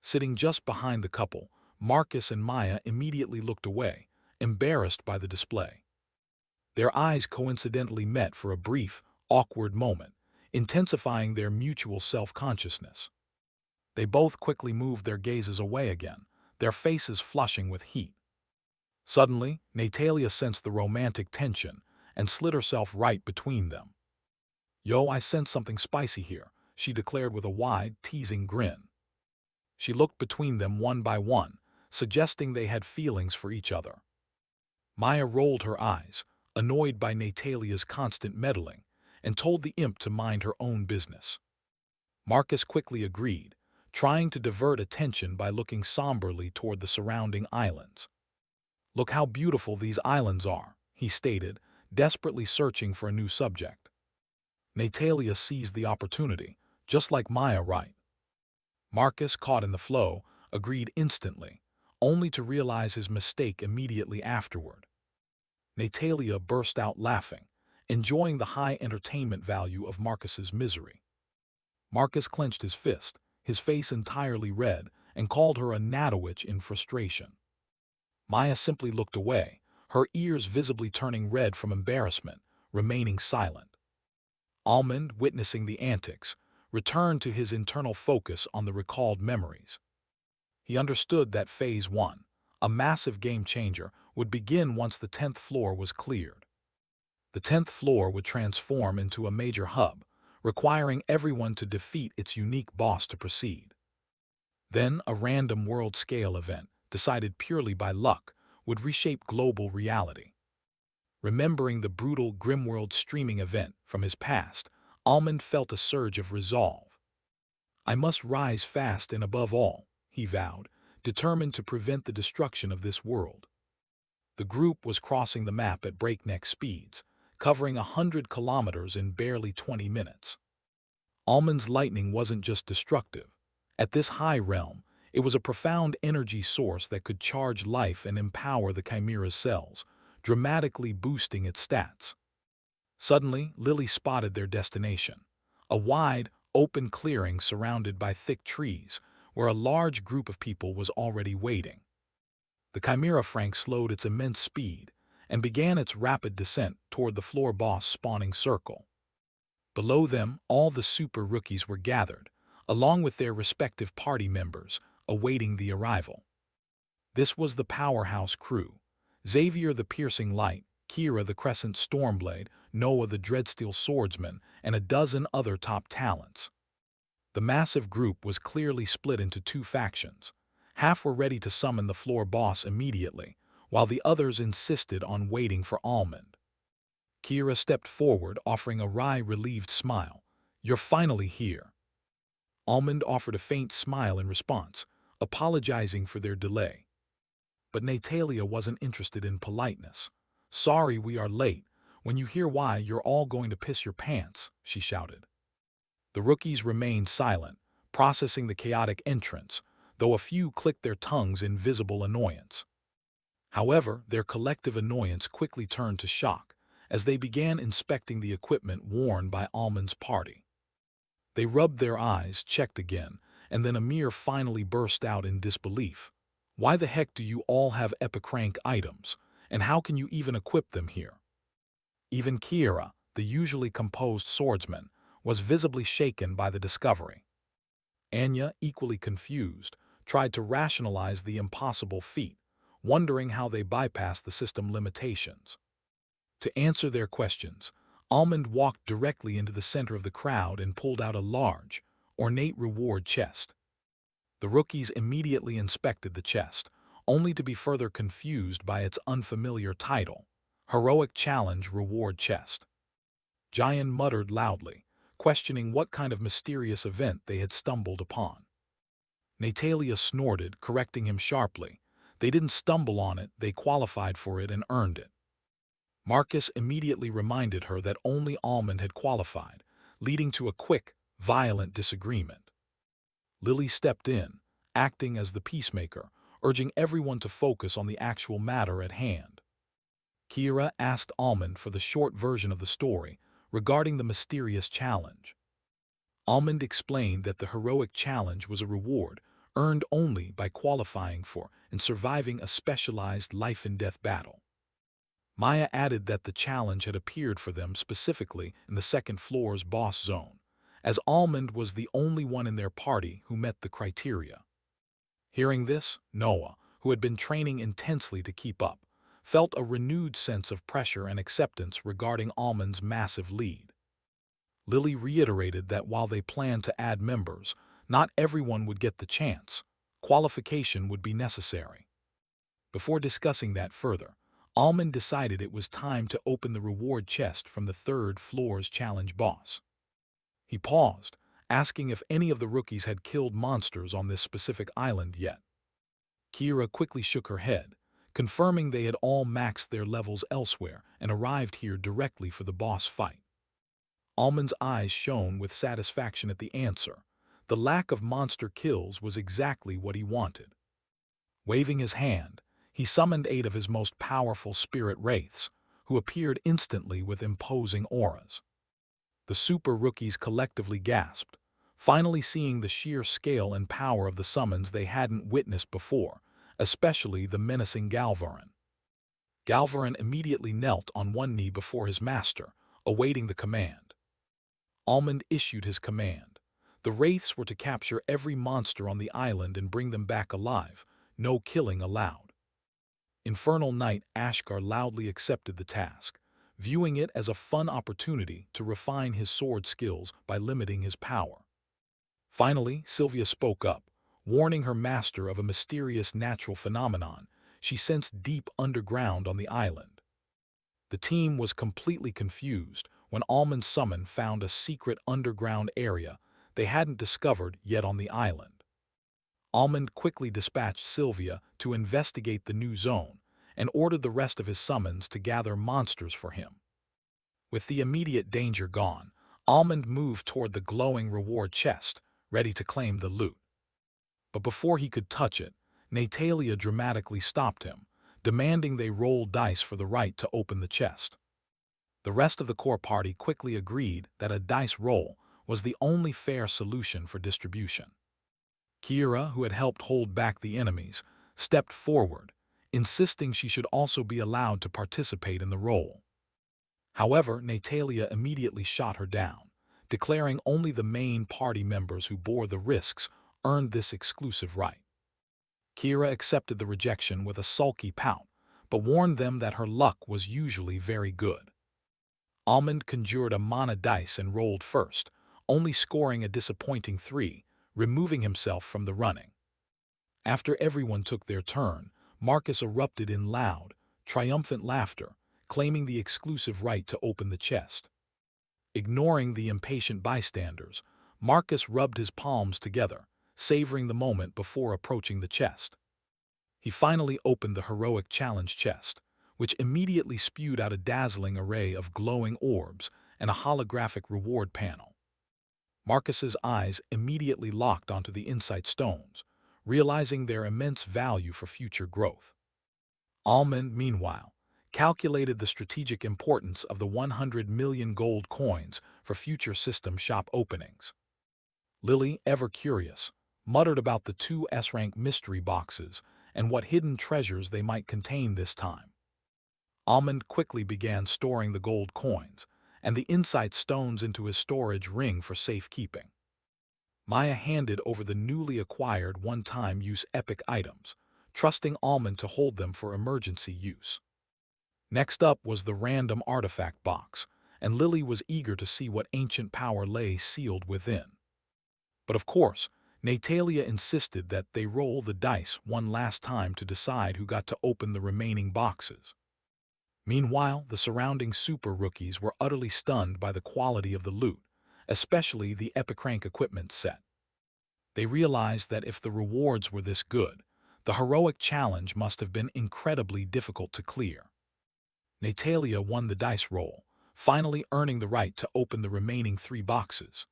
Sitting just behind the couple, Marcus and Maya immediately looked away, embarrassed by the display. Their eyes coincidentally met for a brief, awkward moment, intensifying their mutual self-consciousness. They both quickly moved their gazes away again, their faces flushing with heat. Suddenly, Natalia sensed the romantic tension and slid herself right between them. Yo, I sense something spicy here, she declared with a wide, teasing grin. She looked between them one by one, suggesting they had feelings for each other. Maya rolled her eyes, annoyed by Natalia's constant meddling, and told the imp to mind her own business. Marcus quickly agreed, trying to divert attention by looking somberly toward the surrounding islands. Look how beautiful these islands are, he stated, desperately searching for a new subject. Natalia seized the opportunity, just like Maya, right? Marcus, caught in the flow, agreed instantly, only to realize his mistake immediately afterward. Natalia burst out laughing, enjoying the high entertainment value of Marcus's misery. Marcus clenched his fist, his face entirely red, and called her a Natowitch in frustration. Maya simply looked away, her ears visibly turning red from embarrassment, remaining silent. Almond, witnessing the antics, returned to his internal focus on the recalled memories. He understood that Phase 1, a massive game changer, would begin once the 10th floor was cleared. The 10th floor would transform into a major hub, requiring everyone to defeat its unique boss to proceed. Then a random world-scale event, decided purely by luck, would reshape global reality. Remembering the brutal Grimworld streaming event from his past, Almond felt a surge of resolve. I must rise fast and above all, he vowed, determined to prevent the destruction of this world. The group was crossing the map at breakneck speeds, covering 100 kilometers in barely 20 minutes. Almond's lightning wasn't just destructive. At this high realm, it was a profound energy source that could charge life and empower the Chimera's cells, dramatically boosting its stats. Suddenly, Lily spotted their destination, a wide, open clearing surrounded by thick trees, where a large group of people was already waiting. The Chimera Frank slowed its immense speed and began its rapid descent toward the floor boss spawning circle. Below them, all the super rookies were gathered, along with their respective party members, awaiting the arrival. This was the powerhouse crew: Xavier the Piercing Light, Kira the Crescent Stormblade, Noah the Dreadsteel Swordsman, and a dozen other top talents. The massive group was clearly split into two factions. Half were ready to summon the floor boss immediately, while the others insisted on waiting for Almond. Kira stepped forward, offering a wry, relieved smile. "You're finally here." Almond offered a faint smile in response, apologizing for their delay. But Natalia wasn't interested in politeness. "Sorry we are late. When you hear why, you're all going to piss your pants," she shouted. The rookies remained silent, processing the chaotic entrance, though a few clicked their tongues in visible annoyance. However, their collective annoyance quickly turned to shock as they began inspecting the equipment worn by Almond's party. They rubbed their eyes, checked again, and then Amir finally burst out in disbelief. "Why the heck do you all have epic-rank items, and how can you even equip them here?" Even Kira, the usually composed swordsman, was visibly shaken by the discovery. Anya, equally confused, tried to rationalize the impossible feat, wondering how they bypassed the system limitations. To answer their questions, Almond walked directly into the center of the crowd and pulled out a large, ornate reward chest. The rookies immediately inspected the chest, only to be further confused by its unfamiliar title: Heroic Challenge Reward Chest. Julian muttered loudly, questioning what kind of mysterious event they had stumbled upon. Natalia snorted, correcting him sharply. They didn't stumble on it, they qualified for it and earned it. Marcus immediately reminded her that only Almond had qualified, leading to a quick, violent disagreement. Lily stepped in, acting as the peacemaker, urging everyone to focus on the actual matter at hand. Kira asked Almond for the short version of the story regarding the mysterious challenge. Almond explained that the heroic challenge was a reward earned only by qualifying for and surviving a specialized life-and-death battle. Maya added that the challenge had appeared for them specifically in the second floor's boss zone, as Almond was the only one in their party who met the criteria. Hearing this, Noah, who had been training intensely to keep up, felt a renewed sense of pressure and acceptance regarding Almond's massive lead. Lily reiterated that while they planned to add members, not everyone would get the chance. Qualification would be necessary. Before discussing that further, Almond decided it was time to open the reward chest from the third floor's challenge boss. He paused, asking if any of the rookies had killed monsters on this specific island yet. Kira quickly shook her head, confirming they had all maxed their levels elsewhere and arrived here directly for the boss fight. Almond's eyes shone with satisfaction at the answer. The lack of monster kills was exactly what he wanted. Waving his hand, he summoned 8 of his most powerful spirit wraiths, who appeared instantly with imposing auras. The super rookies collectively gasped, finally seeing the sheer scale and power of the summons they hadn't witnessed before, especially the menacing Galvarin. Galvarin immediately knelt on one knee before his master, awaiting the command. Almond issued his command. The wraiths were to capture every monster on the island and bring them back alive, no killing allowed. Infernal Knight Ashkar loudly accepted the task, viewing it as a fun opportunity to refine his sword skills by limiting his power. Finally, Sylvia spoke up, warning her master of a mysterious natural phenomenon she sensed deep underground on the island. The team was completely confused when Almond's summon found a secret underground area they hadn't discovered yet on the island. Almond quickly dispatched Sylvia to investigate the new zone and ordered the rest of his summons to gather monsters for him. With the immediate danger gone, Almond moved toward the glowing reward chest, ready to claim the loot. But before he could touch it, Natalia dramatically stopped him, demanding they roll dice for the right to open the chest. The rest of the core party quickly agreed that a dice roll was the only fair solution for distribution. Kira, who had helped hold back the enemies, stepped forward, insisting she should also be allowed to participate in the roll. However, Natalia immediately shot her down, declaring only the main party members who bore the risks earned this exclusive right. Kira accepted the rejection with a sulky pout, but warned them that her luck was usually very good. Almond conjured a mana dice and rolled first, only scoring a disappointing 3, removing himself from the running. After everyone took their turn, Marcus erupted in loud, triumphant laughter, claiming the exclusive right to open the chest. Ignoring the impatient bystanders, Marcus rubbed his palms together, savoring the moment before approaching the chest. He finally opened the heroic challenge chest, which immediately spewed out a dazzling array of glowing orbs and a holographic reward panel. Marcus's eyes immediately locked onto the insight stones, realizing their immense value for future growth. Almond, meanwhile, calculated the strategic importance of the 100 million gold coins for future system shop openings. Lily, ever curious, muttered about the 2 S-rank mystery boxes and what hidden treasures they might contain this time. Almond quickly began storing the gold coins and the insight stones into his storage ring for safekeeping. Maya handed over the newly acquired one-time use epic items, trusting Almond to hold them for emergency use. Next up was the random artifact box, and Lily was eager to see what ancient power lay sealed within. But of course, Natalia insisted that they roll the dice one last time to decide who got to open the remaining boxes. Meanwhile, the surrounding super rookies were utterly stunned by the quality of the loot, especially the Epicrank equipment set. They realized that if the rewards were this good, the heroic challenge must have been incredibly difficult to clear. Natalia won the dice roll, finally earning the right to open the remaining 3 boxes.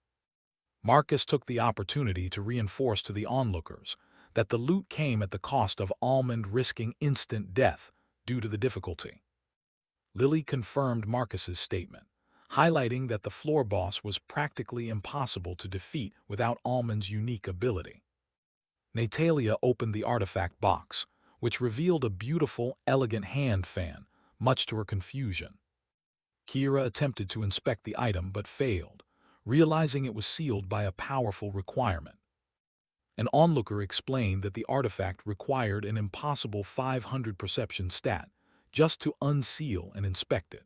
Marcus took the opportunity to reinforce to the onlookers that the loot came at the cost of Almond risking instant death due to the difficulty. Lily confirmed Marcus's statement, highlighting that the floor boss was practically impossible to defeat without Almond's unique ability. Natalia opened the artifact box, which revealed a beautiful, elegant hand fan, much to her confusion. Kira attempted to inspect the item but failed, realizing it was sealed by a powerful requirement. An onlooker explained that the artifact required an impossible 500 perception stat just to unseal and inspect it.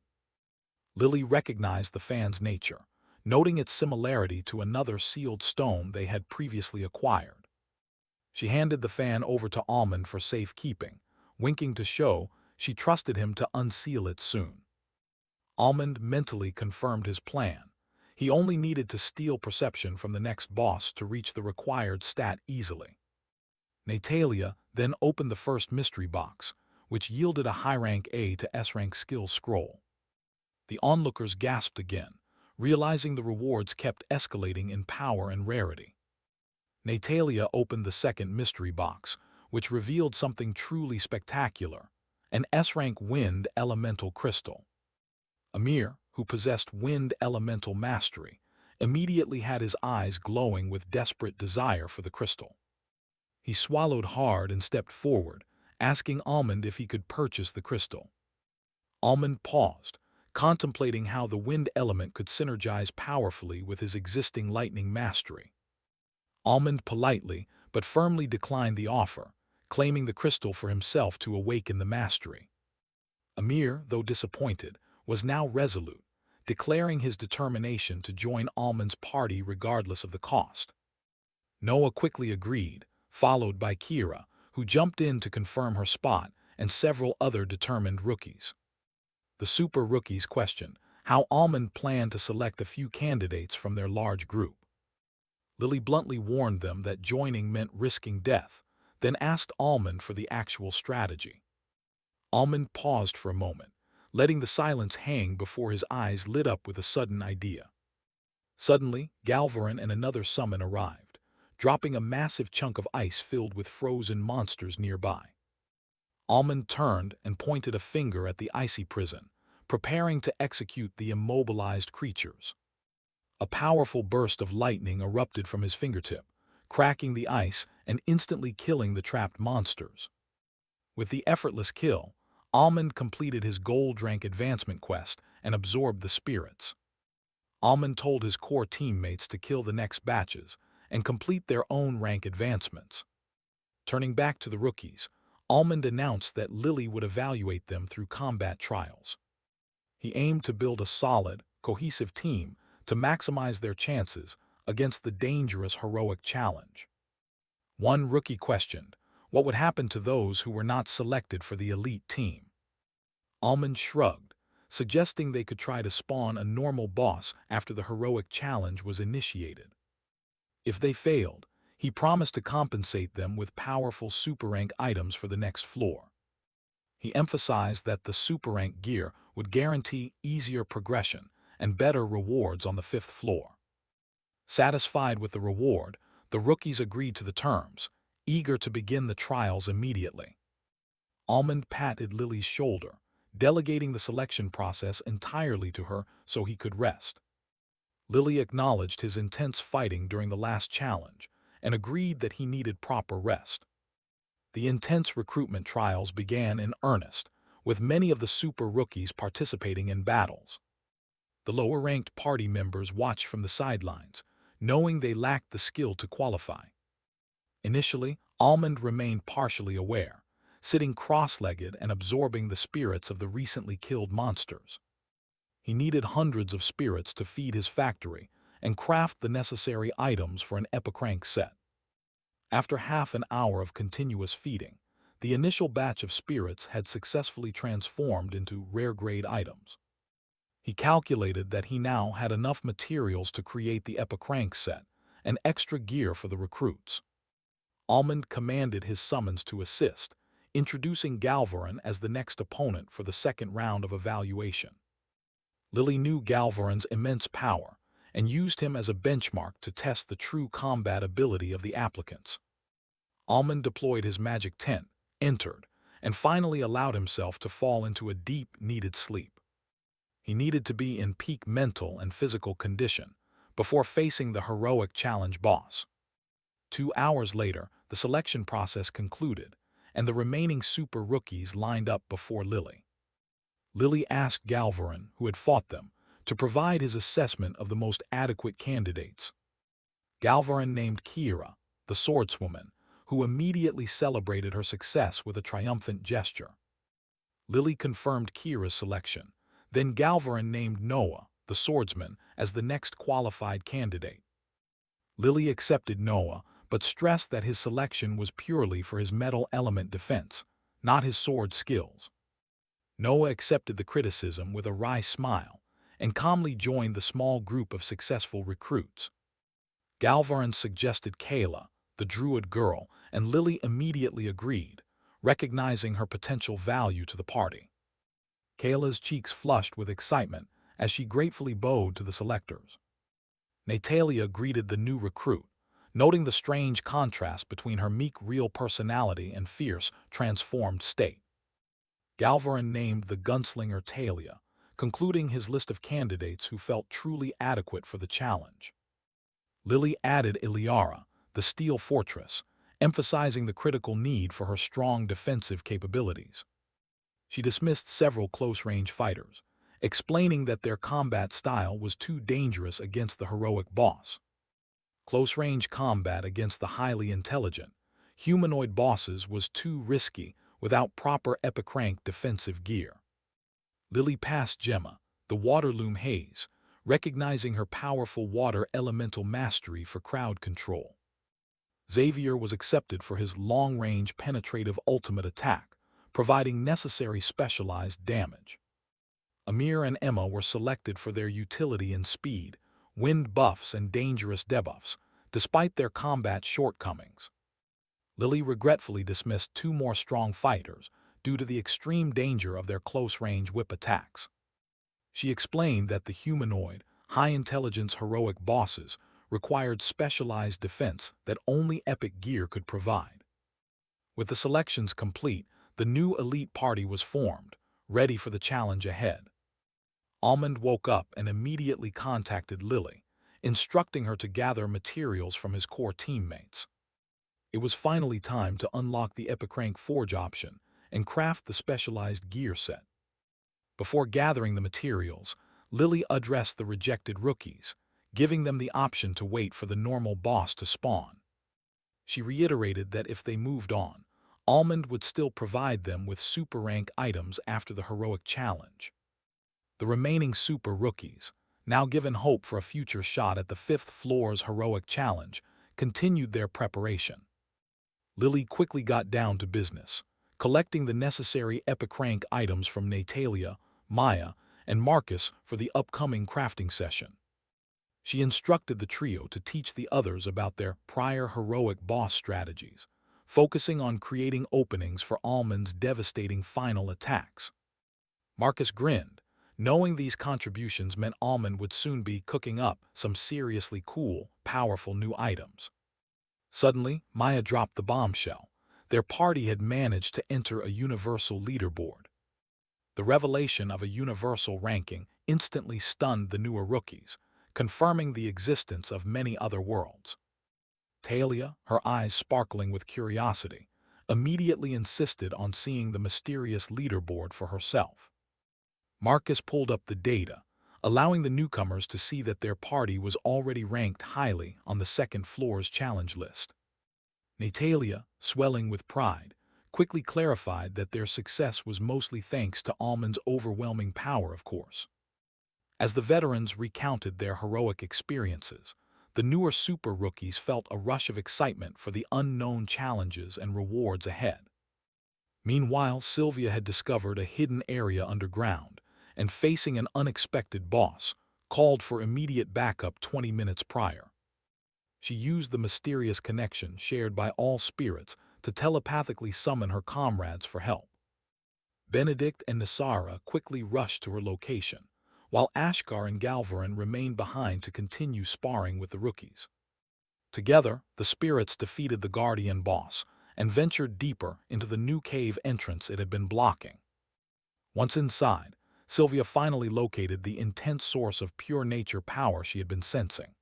Lily recognized the fan's nature, noting its similarity to another sealed stone they had previously acquired. She handed the fan over to Almond for safekeeping, winking to show she trusted him to unseal it soon. Almond mentally confirmed his plan. He only needed to steal perception from the next boss to reach the required stat easily. Natalia then opened the first mystery box, which yielded a high-rank A to S-rank skill scroll. The onlookers gasped again, realizing the rewards kept escalating in power and rarity. Natalia opened the second mystery box, which revealed something truly spectacular, an S-rank wind elemental crystal. Amir, who possessed wind elemental mastery, immediately had his eyes glowing with desperate desire for the crystal. He swallowed hard and stepped forward, asking Almond if he could purchase the crystal. Almond paused, contemplating how the wind element could synergize powerfully with his existing lightning mastery. Almond politely but firmly declined the offer, claiming the crystal for himself to awaken the mastery. Amir, though disappointed, was now resolute, declaring his determination to join Almond's party regardless of the cost. Noah quickly agreed, followed by Kira, who jumped in to confirm her spot, and several other determined rookies. The super rookies questioned how Almond planned to select a few candidates from their large group. Lily bluntly warned them that joining meant risking death, then asked Almond for the actual strategy. Almond paused for a moment, letting the silence hang before his eyes lit up with a sudden idea. Suddenly, Galvarin and another summon arrived, dropping a massive chunk of ice filled with frozen monsters nearby. Almond turned and pointed a finger at the icy prison, preparing to execute the immobilized creatures. A powerful burst of lightning erupted from his fingertip, cracking the ice and instantly killing the trapped monsters. With the effortless kill, Almond completed his gold rank advancement quest and absorbed the spirits. Almond told his core teammates to kill the next batches and complete their own rank advancements. Turning back to the rookies, Almond announced that Lily would evaluate them through combat trials. He aimed to build a solid, cohesive team to maximize their chances against the dangerous heroic challenge. One rookie questioned what would happen to those who were not selected for the elite team. Almond shrugged, suggesting they could try to spawn a normal boss after the heroic challenge was initiated. If they failed, he promised to compensate them with powerful super rank items for the next floor. He emphasized that the super rank gear would guarantee easier progression and better rewards on the fifth floor. Satisfied with the reward, the rookies agreed to the terms, eager to begin the trials immediately. Almond patted Lily's shoulder, delegating the selection process entirely to her so he could rest. Lily acknowledged his intense fighting during the last challenge and agreed that he needed proper rest. The intense recruitment trials began in earnest, with many of the super rookies participating in battles. The lower-ranked party members watched from the sidelines, knowing they lacked the skill to qualify. Initially, Almond remained partially aware, sitting cross-legged and absorbing the spirits of the recently killed monsters. He needed hundreds of spirits to feed his factory and craft the necessary items for an epic rank set. After half an hour of continuous feeding, the initial batch of spirits had successfully transformed into rare-grade items. He calculated that he now had enough materials to create the epic rank set and extra gear for the recruits. Almond commanded his summons to assist, introducing Galvarin as the next opponent for the second round of evaluation. Lily knew Galvarin's immense power and used him as a benchmark to test the true combat ability of the applicants. Almond deployed his magic tent, entered, and finally allowed himself to fall into a deep, needed sleep. He needed to be in peak mental and physical condition before facing the heroic challenge boss. 2 hours later, the selection process concluded, and the remaining super rookies lined up before Lily. Lily asked Galvarin, who had fought them, to provide his assessment of the most adequate candidates. Galvarin named Kira, the swordswoman, who immediately celebrated her success with a triumphant gesture. Lily confirmed Kira's selection. Then Galvarin named Noah, the swordsman, as the next qualified candidate. Lily accepted Noah, but stressed that his selection was purely for his metal element defense, not his sword skills. Noah accepted the criticism with a wry smile and calmly joined the small group of successful recruits. Galvarin suggested Kayla, the druid girl, and Lily immediately agreed, recognizing her potential value to the party. Kayla's cheeks flushed with excitement as she gratefully bowed to the selectors. Natalia greeted the new recruit, noting the strange contrast between her meek real personality and fierce, transformed state. Galvarin named the gunslinger Talia, concluding his list of candidates who felt truly adequate for the challenge. Lily added Iliara, the steel fortress, emphasizing the critical need for her strong defensive capabilities. She dismissed several close-range fighters, explaining that their combat style was too dangerous against the heroic boss. Close-range combat against the highly intelligent, humanoid bosses was too risky without proper epicrank defensive gear. Lily passed Gemma, the water loom Haze, recognizing her powerful water elemental mastery for crowd control. Xavier was accepted for his long-range penetrative ultimate attack, providing necessary specialized damage. Amir and Emma were selected for their utility in speed, wind buffs, and dangerous debuffs, despite their combat shortcomings. Lily regretfully dismissed two more strong fighters due to the extreme danger of their close-range whip attacks. She explained that the humanoid, high-intelligence heroic bosses required specialized defense that only epic gear could provide. With the selections complete, the new elite party was formed, ready for the challenge ahead. Almond woke up and immediately contacted Lily, instructing her to gather materials from his core teammates. It was finally time to unlock the Epicrank Forge option and craft the specialized gear set. Before gathering the materials, Lily addressed the rejected rookies, giving them the option to wait for the normal boss to spawn. She reiterated that if they moved on, Almond would still provide them with super rank items after the heroic challenge. The remaining super rookies, now given hope for a future shot at the 5th floor's heroic challenge, continued their preparation. Lily quickly got down to business, collecting the necessary epicrank items from Natalia, Maya, and Marcus for the upcoming crafting session. She instructed the trio to teach the others about their prior heroic boss strategies, focusing on creating openings for Almond's devastating final attacks. Marcus grinned, knowing these contributions meant Almond would soon be cooking up some seriously cool, powerful new items. Suddenly, Maya dropped the bombshell. Their party had managed to enter a universal leaderboard. The revelation of a universal ranking instantly stunned the newer rookies, confirming the existence of many other worlds. Talia, her eyes sparkling with curiosity, immediately insisted on seeing the mysterious leaderboard for herself. Marcus pulled up the data, allowing the newcomers to see that their party was already ranked highly on the 2nd floor's challenge list. Natalia, swelling with pride, quickly clarified that their success was mostly thanks to Almond's overwhelming power, of course. As the veterans recounted their heroic experiences, the newer super rookies felt a rush of excitement for the unknown challenges and rewards ahead. Meanwhile, Sylvia had discovered a hidden area underground and, facing an unexpected boss, called for immediate backup 20 minutes prior. She used the mysterious connection shared by all spirits to telepathically summon her comrades for help. Benedict and Nisara quickly rushed to her location, while Ashkar and Galvarin remained behind to continue sparring with the rookies. Together, the spirits defeated the Guardian boss and ventured deeper into the new cave entrance it had been blocking. Once inside, Sylvia finally located the intense source of pure nature power she had been sensing.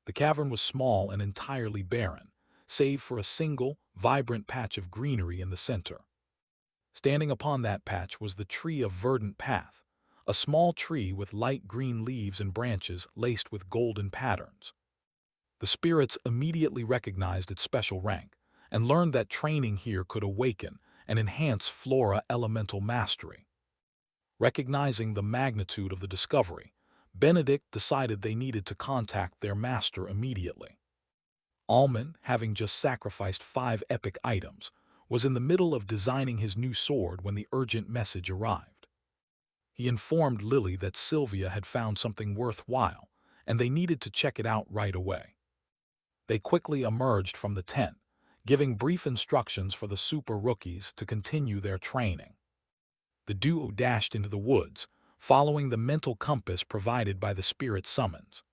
The cavern was small and entirely barren, save for a single, vibrant patch of greenery in the center. Standing upon that patch was the Tree of Verdant Path, a small tree with light green leaves and branches laced with golden patterns. The spirits immediately recognized its special rank and learned that training here could awaken and enhance flora elemental mastery. Recognizing the magnitude of the discovery, Benedict decided they needed to contact their master immediately. Almond, having just sacrificed 5 epic items, was in the middle of designing his new sword when the urgent message arrived. He informed Lily that Sylvia had found something worthwhile, and they needed to check it out right away. They quickly emerged from the tent, giving brief instructions for the super rookies to continue their training. The duo dashed into the woods, following the mental compass provided by the spirit summons.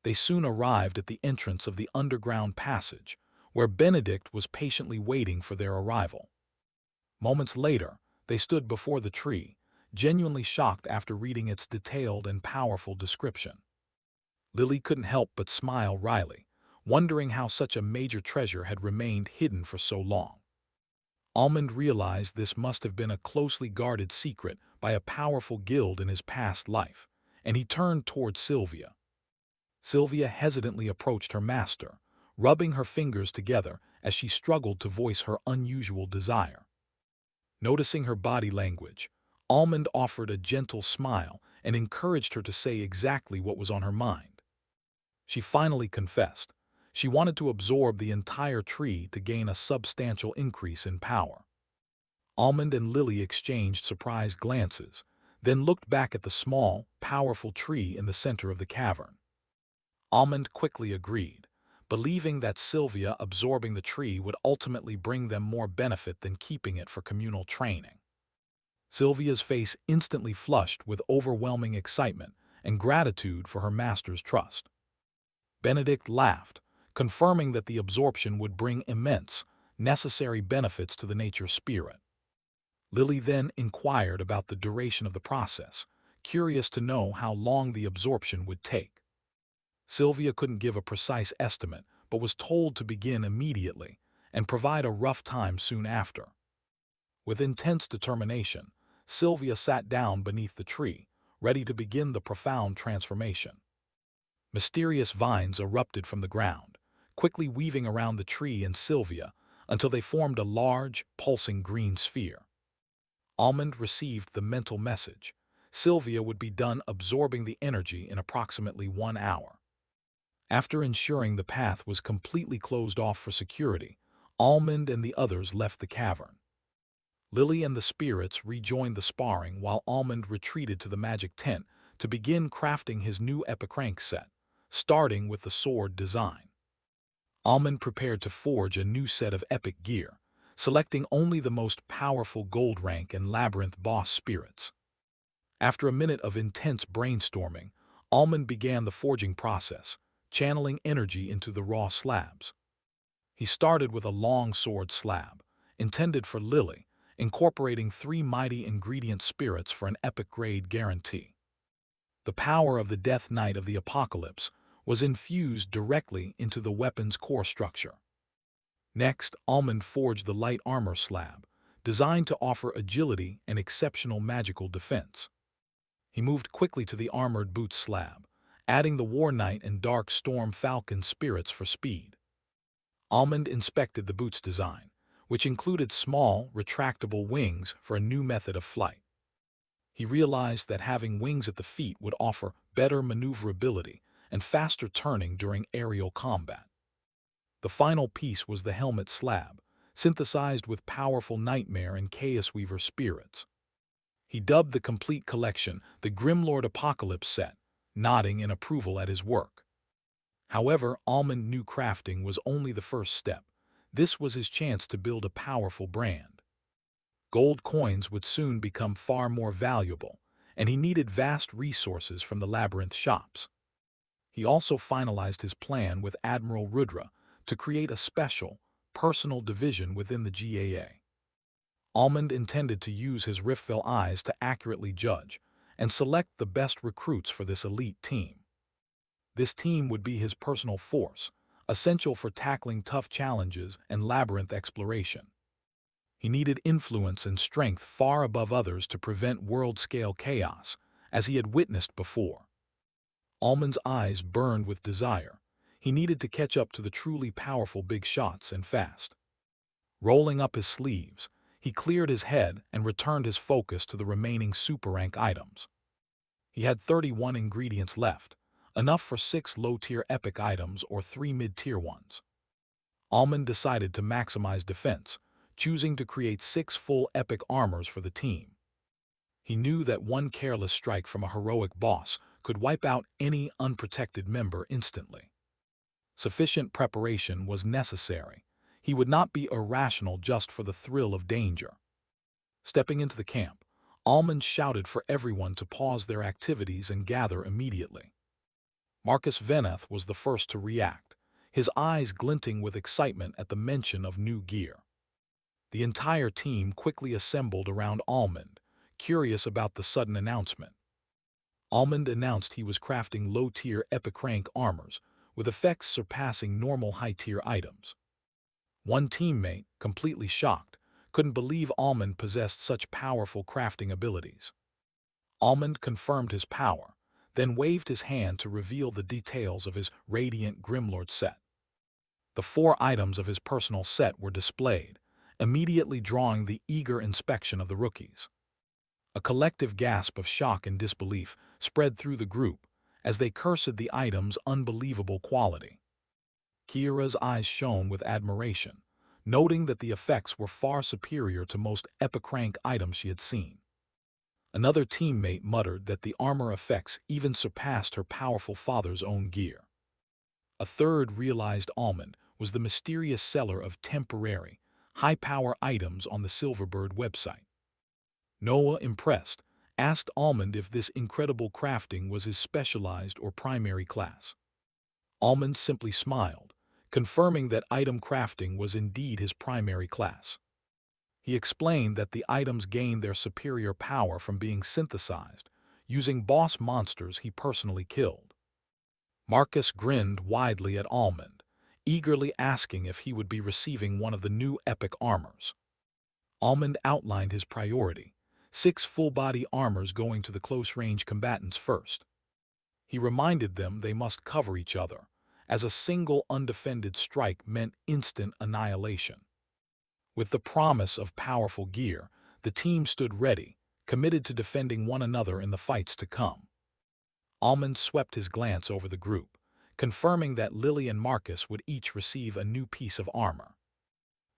They soon arrived at the entrance of the underground passage, where Benedict was patiently waiting for their arrival. Moments later, they stood before the tree, genuinely shocked after reading its detailed and powerful description. Lily couldn't help but smile wryly, wondering how such a major treasure had remained hidden for so long. Almond realized this must have been a closely guarded secret by a powerful guild in his past life, and he turned toward Sylvia. Sylvia hesitantly approached her master, rubbing her fingers together as she struggled to voice her unusual desire. Noticing her body language, Almond offered a gentle smile and encouraged her to say exactly what was on her mind. She finally confessed. She wanted to absorb the entire tree to gain a substantial increase in power. Almond and Lily exchanged surprised glances, then looked back at the small, powerful tree in the center of the cavern. Almond quickly agreed, believing that Sylvia absorbing the tree would ultimately bring them more benefit than keeping it for communal training. Sylvia's face instantly flushed with overwhelming excitement and gratitude for her master's trust. Benedict laughed, confirming that the absorption would bring immense, necessary benefits to the nature spirit. Lily then inquired about the duration of the process, curious to know how long the absorption would take. Sylvia couldn't give a precise estimate, but was told to begin immediately and provide a rough time soon after. With intense determination, Sylvia sat down beneath the tree, ready to begin the profound transformation. Mysterious vines erupted from the ground, quickly weaving around the tree and Sylvia until they formed a large, pulsing green sphere. Almond received the mental message. Sylvia would be done absorbing the energy in approximately 1 hour. After ensuring the path was completely closed off for security, Almond and the others left the cavern. Lily and the spirits rejoined the sparring while Almond retreated to the magic tent to begin crafting his new epic rank set, starting with the sword design. Almond prepared to forge a new set of epic gear, selecting only the most powerful gold rank and Labyrinth boss spirits. After a minute of intense brainstorming, Almond began the forging process, channeling energy into the raw slabs. He started with a long sword slab, intended for Lily, incorporating 3 mighty ingredient spirits for an epic grade guarantee. The power of the Death Knight of the Apocalypse was infused directly into the weapon's core structure. Next, Almond forged the light armor slab, designed to offer agility and exceptional magical defense. He moved quickly to the armored boots slab, adding the War Knight and Dark Storm Falcon spirits for speed. Almond inspected the boots design, which included small, retractable wings for a new method of flight. He realized that having wings at the feet would offer better maneuverability and faster turning during aerial combat. The final piece was the helmet slab, synthesized with powerful Nightmare and Chaos Weaver spirits. He dubbed the complete collection the Grimlord Apocalypse set, nodding in approval at his work. However, Almond knew crafting was only the first step. This was his chance to build a powerful brand. Gold coins would soon become far more valuable, and he needed vast resources from the Labyrinth shops. He also finalized his plan with Admiral Rudra to create a special, personal division within the GAA. Almond intended to use his Riftfell eyes to accurately judge and select the best recruits for this elite team. This team would be his personal force, essential for tackling tough challenges and labyrinth exploration. He needed influence and strength far above others to prevent world-scale chaos, as he had witnessed before. Almond's eyes burned with desire. He needed to catch up to the truly powerful big shots and fast. Rolling up his sleeves, he cleared his head and returned his focus to the remaining super rank items. He had 31 ingredients left, enough for 6 low-tier epic items or 3 mid-tier ones. Almond decided to maximize defense, choosing to create 6 full epic armors for the team. He knew that one careless strike from a heroic boss could wipe out any unprotected member instantly. Sufficient preparation was necessary. He would not be irrational just for the thrill of danger. Stepping into the camp, Almond shouted for everyone to pause their activities and gather immediately. Marcus Veneth was the first to react, his eyes glinting with excitement at the mention of new gear. The entire team quickly assembled around Almond, curious about the sudden announcement. Almond announced he was crafting low-tier epic rank armors, with effects surpassing normal high-tier items. One teammate, completely shocked, couldn't believe Almond possessed such powerful crafting abilities. Almond confirmed his power, then waved his hand to reveal the details of his radiant grimlord set. The 4 items of his personal set were displayed, immediately drawing the eager inspection of the rookies. A collective gasp of shock and disbelief spread through the group as they cursed the item's unbelievable quality. Kiera's eyes shone with admiration, noting that the effects were far superior to most epic rank items she had seen. Another teammate muttered that the armor effects even surpassed her powerful father's own gear. A third realized Almond was the mysterious seller of temporary, high-power items on the Silverbird website. Noah, impressed, asked Almond if this incredible crafting was his specialized or primary class. Almond simply smiled, confirming that item crafting was indeed his primary class. He explained that the items gained their superior power from being synthesized, using boss monsters he personally killed. Marcus grinned widely at Almond, eagerly asking if he would be receiving one of the new epic armors. Almond outlined his priority, 6 full-body armors going to the close-range combatants first. He reminded them they must cover each other, as a single undefended strike meant instant annihilation. With the promise of powerful gear, the team stood ready, committed to defending one another in the fights to come. Almond swept his glance over the group, confirming that Lily and Marcus would each receive a new piece of armor.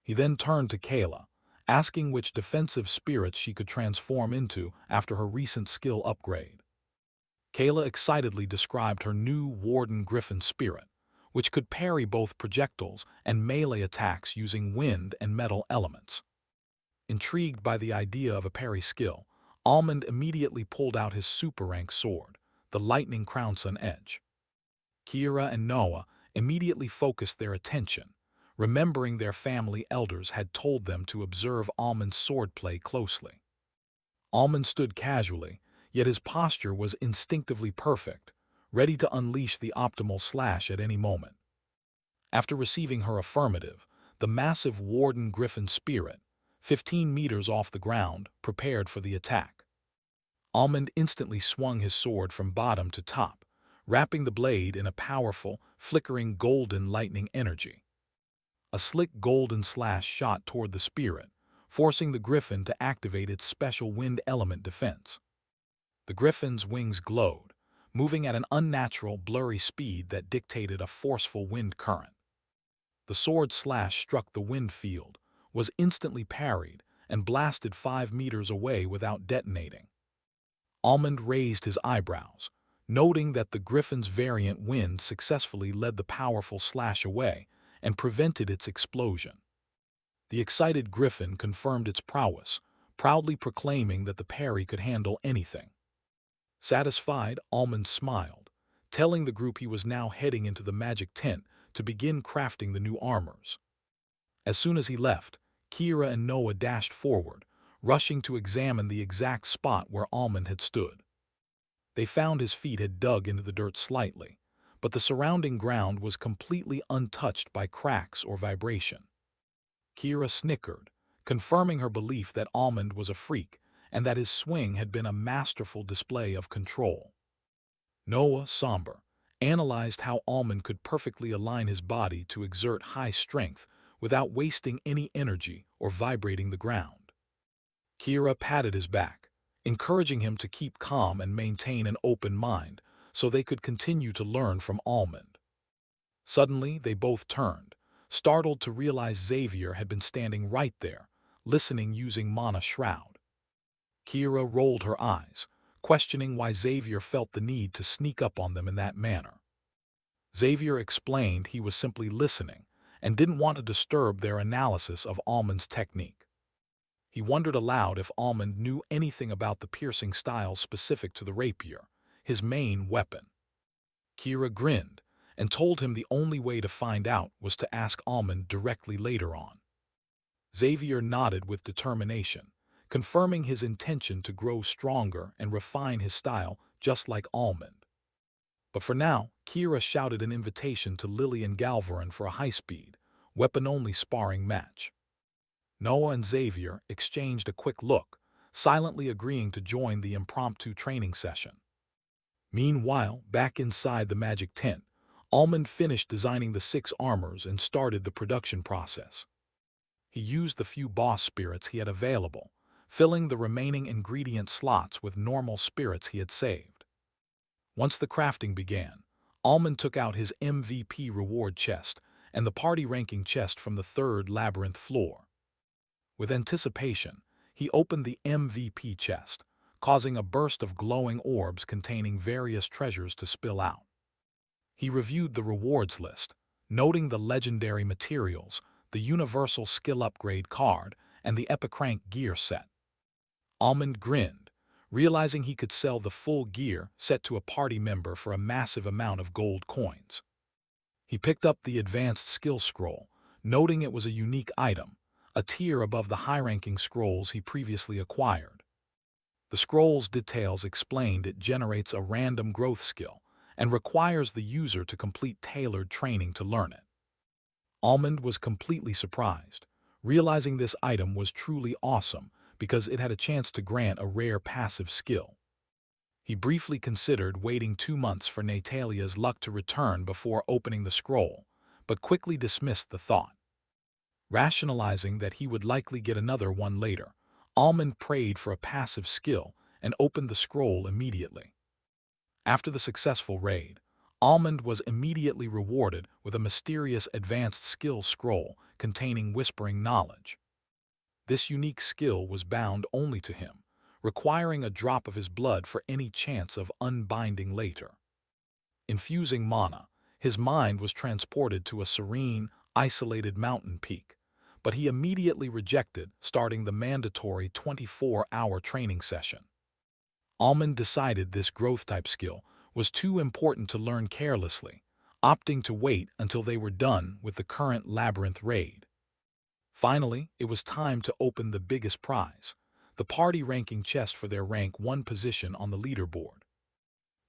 He then turned to Kayla, asking which defensive spirits she could transform into after her recent skill upgrade. Kayla excitedly described her new Warden Griffin spirit, which could parry both projectiles and melee attacks using wind and metal elements. Intrigued by the idea of a parry skill, Almond immediately pulled out his super-rank sword, the Lightning Crownson Edge. Kiera and Noah immediately focused their attention, remembering their family elders had told them to observe Almond's swordplay closely. Almond stood casually, yet his posture was instinctively perfect, ready to unleash the optimal slash at any moment. After receiving her affirmative, the massive Warden Griffin spirit, 15 meters off the ground, prepared for the attack. Almond instantly swung his sword from bottom to top, wrapping the blade in a powerful, flickering golden lightning energy. A slick golden slash shot toward the spirit, forcing the griffin to activate its special wind element defense. The griffin's wings glowed, moving at an unnatural, blurry speed that dictated a forceful wind current. The sword slash struck the wind field, was instantly parried, and blasted 5 meters away without detonating. Almond raised his eyebrows, noting that the griffin's variant wind successfully led the powerful slash away and prevented its explosion. The excited griffin confirmed its prowess, proudly proclaiming that the parry could handle anything. Satisfied, Almond smiled, telling the group he was now heading into the magic tent to begin crafting the new armors. As soon as he left, Kiera and Noah dashed forward, rushing to examine the exact spot where Almond had stood. They found his feet had dug into the dirt slightly, but the surrounding ground was completely untouched by cracks or vibration. Kiera snickered, confirming her belief that Almond was a freak and that his swing had been a masterful display of control. Noah, somber, analyzed how Almond could perfectly align his body to exert high strength without wasting any energy or vibrating the ground. Kiera patted his back, encouraging him to keep calm and maintain an open mind so they could continue to learn from Almond. Suddenly, they both turned, startled to realize Xavier had been standing right there, listening using Mana Shroud. Kira rolled her eyes, questioning why Xavier felt the need to sneak up on them in that manner. Xavier explained he was simply listening and didn't want to disturb their analysis of Almond's technique. He wondered aloud if Almond knew anything about the piercing styles specific to the rapier, his main weapon. Kira grinned and told him the only way to find out was to ask Almond directly later on. Xavier nodded with determination, confirming his intention to grow stronger and refine his style just like Almond. But for now, Kira shouted an invitation to Lily and Galvarin for a high-speed, weapon-only sparring match. Noah and Xavier exchanged a quick look, silently agreeing to join the impromptu training session. Meanwhile, back inside the magic tent, Almond finished designing the 6 armors and started the production process. He used the few boss spirits he had available, filling the remaining ingredient slots with normal spirits he had saved. Once the crafting began, Almond took out his MVP reward chest and the party ranking chest from the 3rd labyrinth floor. With anticipation, he opened the MVP chest, causing a burst of glowing orbs containing various treasures to spill out. He reviewed the rewards list, noting the legendary materials, the universal skill upgrade card, and the epic rank gear set. Almond grinned, realizing he could sell the full gear set to a party member for a massive amount of gold coins. He picked up the advanced skill scroll, noting it was a unique item, a tier above the high-ranking scrolls he previously acquired. The scroll's details explained it generates a random growth skill and requires the user to complete tailored training to learn it. Almond was completely surprised, realizing this item was truly awesome because it had a chance to grant a rare passive skill. He briefly considered waiting 2 months for Natalia's luck to return before opening the scroll, but quickly dismissed the thought. Rationalizing that he would likely get another one later, Almond prayed for a passive skill and opened the scroll immediately. After the successful raid, Almond was immediately rewarded with a mysterious advanced skill scroll containing whispering knowledge. This unique skill was bound only to him, requiring a drop of his blood for any chance of unbinding later. Infusing mana, his mind was transported to a serene, isolated mountain peak, but he immediately rejected starting the mandatory 24-hour training session. Almond decided this growth-type skill was too important to learn carelessly, opting to wait until they were done with the current Labyrinth raid. Finally, it was time to open the biggest prize, the party ranking chest for their rank 1 position on the leaderboard.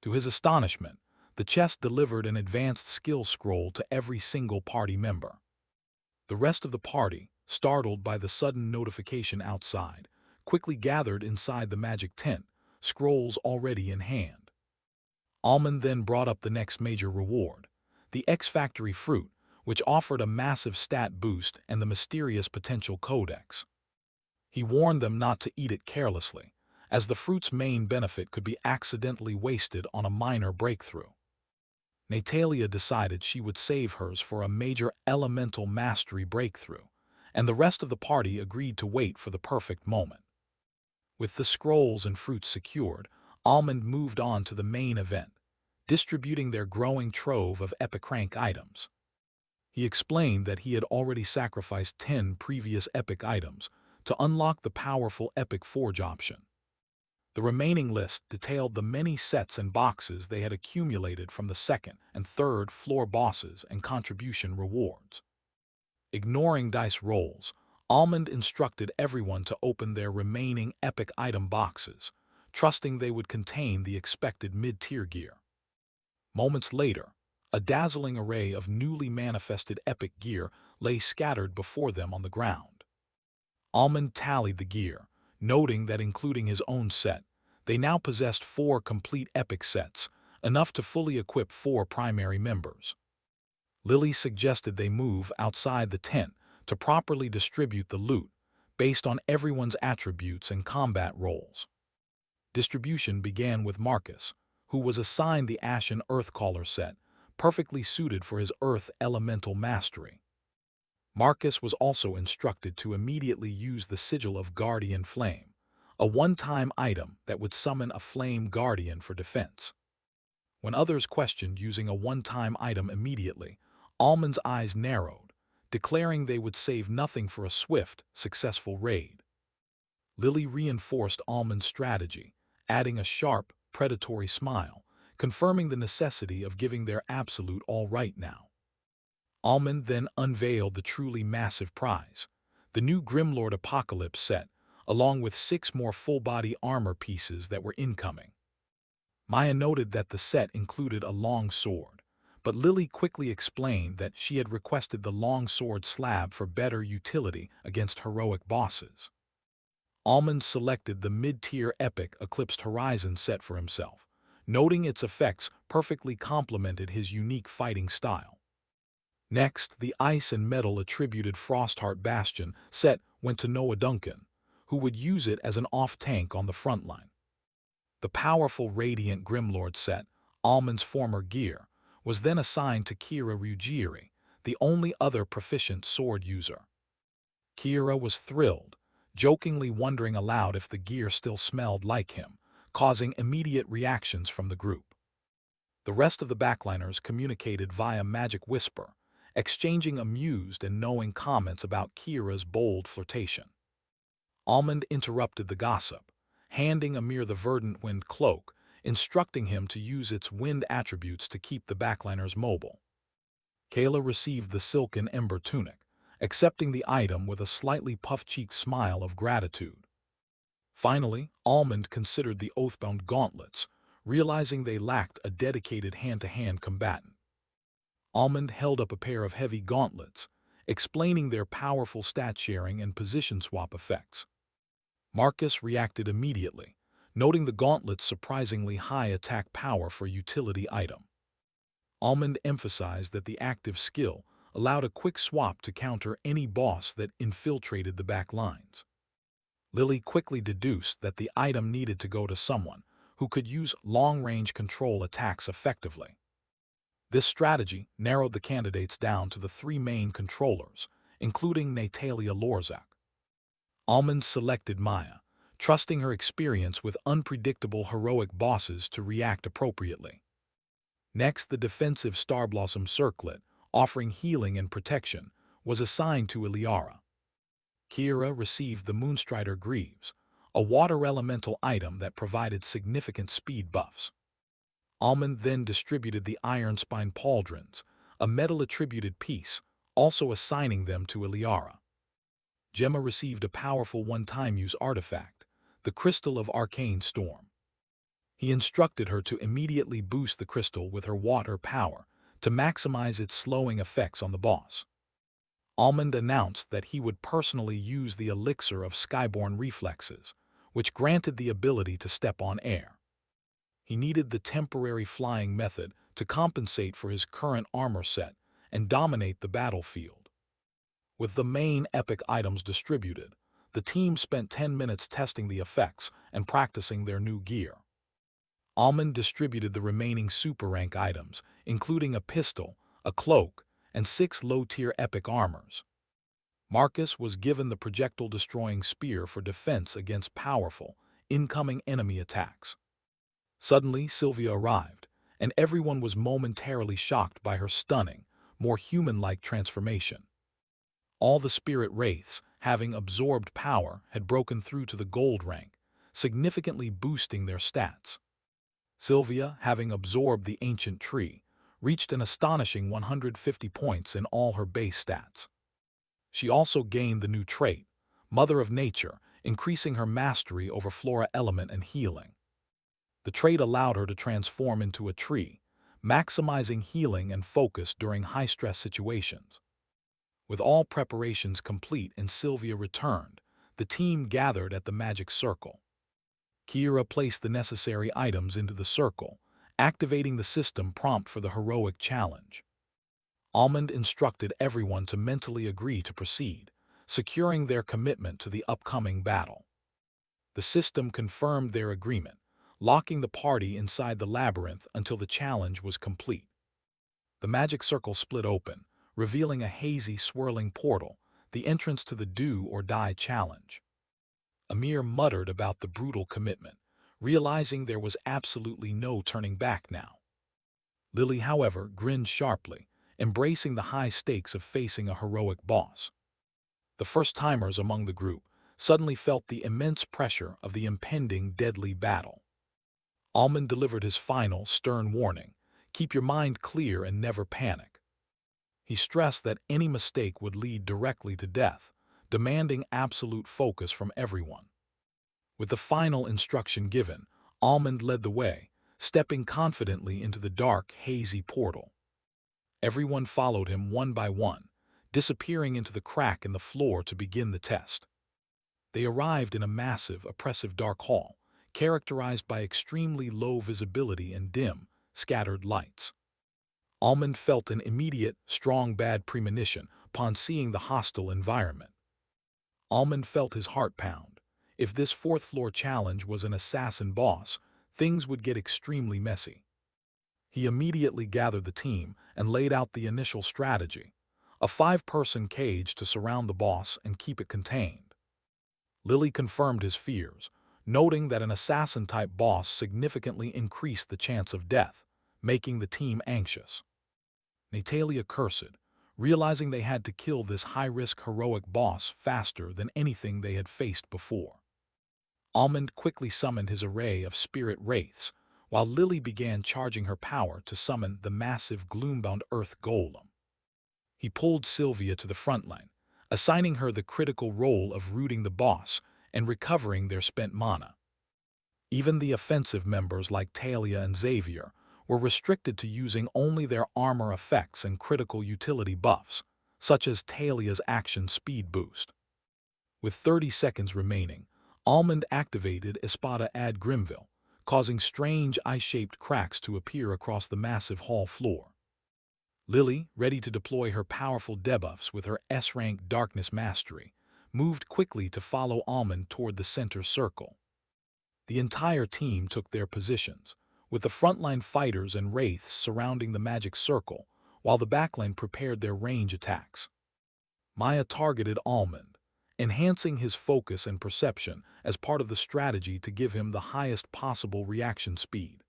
To his astonishment, the chest delivered an advanced skill scroll to every single party member. The rest of the party, startled by the sudden notification outside, quickly gathered inside the magic tent, scrolls already in hand. Almond then brought up the next major reward, the X-Factory fruit, which offered a massive stat boost and the mysterious potential codex. He warned them not to eat it carelessly, as the fruit's main benefit could be accidentally wasted on a minor breakthrough. Natalia decided she would save hers for a major elemental mastery breakthrough, and the rest of the party agreed to wait for the perfect moment. With the scrolls and fruits secured, Almond moved on to the main event, distributing their growing trove of epic rank items. He explained that he had already sacrificed 10 previous epic items to unlock the powerful Epic Forge option. The remaining list detailed the many sets and boxes they had accumulated from the 2nd and 3rd floor bosses and contribution rewards. Ignoring dice rolls, Almond instructed everyone to open their remaining epic item boxes, trusting they would contain the expected mid-tier gear. Moments later, a dazzling array of newly manifested epic gear lay scattered before them on the ground. Almond tallied the gear, noting that including his own set, they now possessed 4 complete epic sets, enough to fully equip 4 primary members. Lily suggested they move outside the tent to properly distribute the loot, based on everyone's attributes and combat roles. Distribution began with Marcus, who was assigned the Ashen Earthcaller set, perfectly suited for his Earth elemental mastery. Marcus was also instructed to immediately use the Sigil of Guardian Flame, a one-time item that would summon a Flame Guardian for defense. When others questioned using a one-time item immediately, Almond's eyes narrowed, declaring they would save nothing for a swift, successful raid. Lily reinforced Almond's strategy, adding a sharp, predatory smile, confirming the necessity of giving their absolute all right now. Almond then unveiled the truly massive prize, the new Grimlord Apocalypse set, along with 6 more full-body armor pieces that were incoming. Maya noted that the set included a long sword, but Lily quickly explained that she had requested the long sword slab for better utility against heroic bosses. Almond selected the mid-tier epic Eclipsed Horizon set for himself, noting its effects perfectly complemented his unique fighting style. Next, the Ice and Metal attributed Frostheart Bastion set went to Noah Duncan, who would use it as an off-tank on the front line. The powerful Radiant Grimlord set, Almond's former gear, was then assigned to Kira Ruggieri, the only other proficient sword user. Kira was thrilled, jokingly wondering aloud if the gear still smelled like him, causing immediate reactions from the group. The rest of the backliners communicated via Magic Whisper, exchanging amused and knowing comments about Kira's bold flirtation. Almond interrupted the gossip, handing Amir the Verdant Wind cloak, instructing him to use its wind attributes to keep the backliners mobile. Kayla received the silken ember tunic, accepting the item with a slightly puff-cheeked smile of gratitude. Finally, Almond considered the Oathbound gauntlets, realizing they lacked a dedicated hand-to-hand combatant. Almond held up a pair of heavy gauntlets, explaining their powerful stat-sharing and position swap effects. Marcus reacted immediately, noting the gauntlet's surprisingly high attack power for a utility item. Almond emphasized that the active skill allowed a quick swap to counter any boss that infiltrated the back lines. Lily quickly deduced that the item needed to go to someone who could use long-range control attacks effectively. This strategy narrowed the candidates down to the 3 main controllers, including Natalia Lorzak. Almond selected Maya, trusting her experience with unpredictable heroic bosses to react appropriately. Next, the defensive Starblossom Circlet, offering healing and protection, was assigned to Iliara. Kira received the Moonstrider Greaves, a water elemental item that provided significant speed buffs. Almond then distributed the Ironspine Pauldrons, a metal-attributed piece, also assigning them to Iliara. Gemma received a powerful one-time use artifact, the Crystal of Arcane Storm. He instructed her to immediately boost the crystal with her water power to maximize its slowing effects on the boss. Almond announced that he would personally use the Elixir of Skyborn Reflexes, which granted the ability to step on air. He needed the temporary flying method to compensate for his current armor set and dominate the battlefield. With the main epic items distributed, the team spent 10 minutes testing the effects and practicing their new gear. Almond distributed the remaining super rank items, including a pistol, a cloak, and 6 low-tier epic armors. Marcus was given the projectile-destroying spear for defense against powerful, incoming enemy attacks. Suddenly, Sylvia arrived, and everyone was momentarily shocked by her stunning, more human-like transformation. All the spirit wraiths, having absorbed power, had broken through to the gold rank, significantly boosting their stats. Sylvia, having absorbed the ancient tree, reached an astonishing 150 points in all her base stats. She also gained the new trait, Mother of Nature, increasing her mastery over flora element and healing. The trait allowed her to transform into a tree, maximizing healing and focus during high-stress situations. With all preparations complete and Sylvia returned, the team gathered at the magic circle. Kira placed the necessary items into the circle, activating the system prompt for the heroic challenge. Almond instructed everyone to mentally agree to proceed, securing their commitment to the upcoming battle. The system confirmed their agreement, locking the party inside the labyrinth until the challenge was complete. The magic circle split open, revealing a hazy, swirling portal, the entrance to the do or die challenge. Amir muttered about the brutal commitment, realizing there was absolutely no turning back now. Lily, however, grinned sharply, embracing the high stakes of facing a heroic boss. The first-timers among the group suddenly felt the immense pressure of the impending deadly battle. Almond delivered his final, stern warning: keep your mind clear and never panic. He stressed that any mistake would lead directly to death, demanding absolute focus from everyone. With the final instruction given, Almond led the way, stepping confidently into the dark, hazy portal. Everyone followed him one by one, disappearing into the crack in the floor to begin the test. They arrived in a massive, oppressive dark hall, characterized by extremely low visibility and dim, scattered lights. Almond felt an immediate, strong bad premonition upon seeing the hostile environment. Almond felt his heart pound. If this fourth-floor challenge was an assassin boss, things would get extremely messy. He immediately gathered the team and laid out the initial strategy: a 5-person cage to surround the boss and keep it contained. Lily confirmed his fears, noting that an assassin-type boss significantly increased the chance of death, making the team anxious. Natalia cursed, realizing they had to kill this high-risk heroic boss faster than anything they had faced before. Almond quickly summoned his array of spirit wraiths, while Lily began charging her power to summon the massive gloombound earth golem. He pulled Sylvia to the front line, assigning her the critical role of rooting the boss and recovering their spent mana. Even the offensive members like Talia and Xavier were restricted to using only their armor effects and critical utility buffs, such as Talia's action speed boost. With 30 seconds remaining, Almond activated Espada ad Grimville, causing strange eye-shaped cracks to appear across the massive hall floor. Lily, ready to deploy her powerful debuffs with her S-rank Darkness Mastery, moved quickly to follow Almond toward the center circle. The entire team took their positions, with the frontline fighters and wraiths surrounding the magic circle, while the backline prepared their range attacks. Maya targeted Almond, enhancing his focus and perception as part of the strategy to give him the highest possible reaction speed.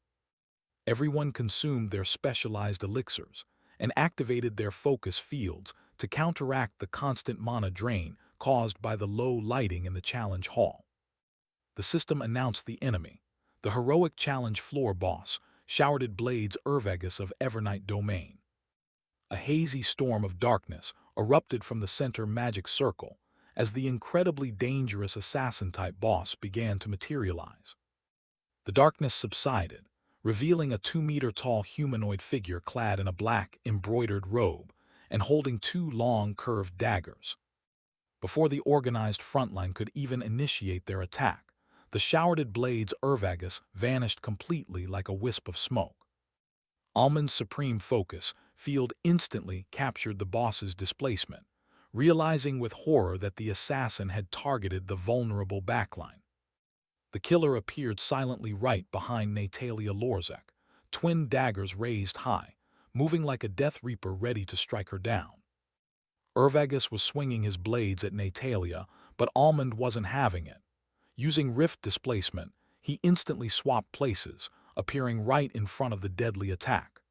Everyone consumed their specialized elixirs and activated their focus fields to counteract the constant mana drain caused by the low lighting in the challenge hall. The system announced the enemy, the heroic challenge floor boss, Shouted Blades Urvagus of Evernight Domain. A hazy storm of darkness erupted from the center magic circle as the incredibly dangerous assassin-type boss began to materialize. The darkness subsided, revealing a 2-meter-tall humanoid figure clad in a black, embroidered robe and holding 2 long, curved daggers. Before the organized frontline could even initiate their attack, the Shouted Blades Urvagus vanished completely like a wisp of smoke. Almond's supreme focus field instantly captured the boss's displacement, realizing with horror that the assassin had targeted the vulnerable backline. The killer appeared silently right behind Natalia Lorzek, twin daggers raised high, moving like a Death Reaper ready to strike her down. Urvagus was swinging his blades at Natalia, but Almond wasn't having it. Using rift displacement, he instantly swapped places, appearing right in front of the deadly attack.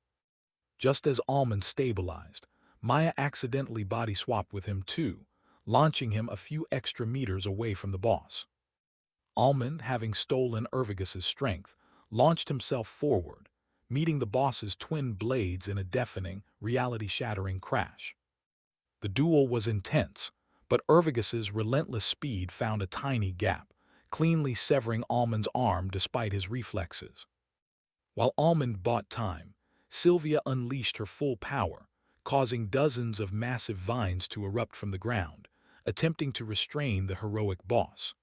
Just as Almond stabilized, Maya accidentally body-swapped with him too, launching him a few extra meters away from the boss. Almond, having stolen Urvagus's strength, launched himself forward, meeting the boss's twin blades in a deafening, reality-shattering crash. The duel was intense, but Urvagus's relentless speed found a tiny gap, cleanly severing Almond's arm despite his reflexes. While Almond bought time, Sylvia unleashed her full power, causing dozens of massive vines to erupt from the ground, attempting to restrain the heroic boss.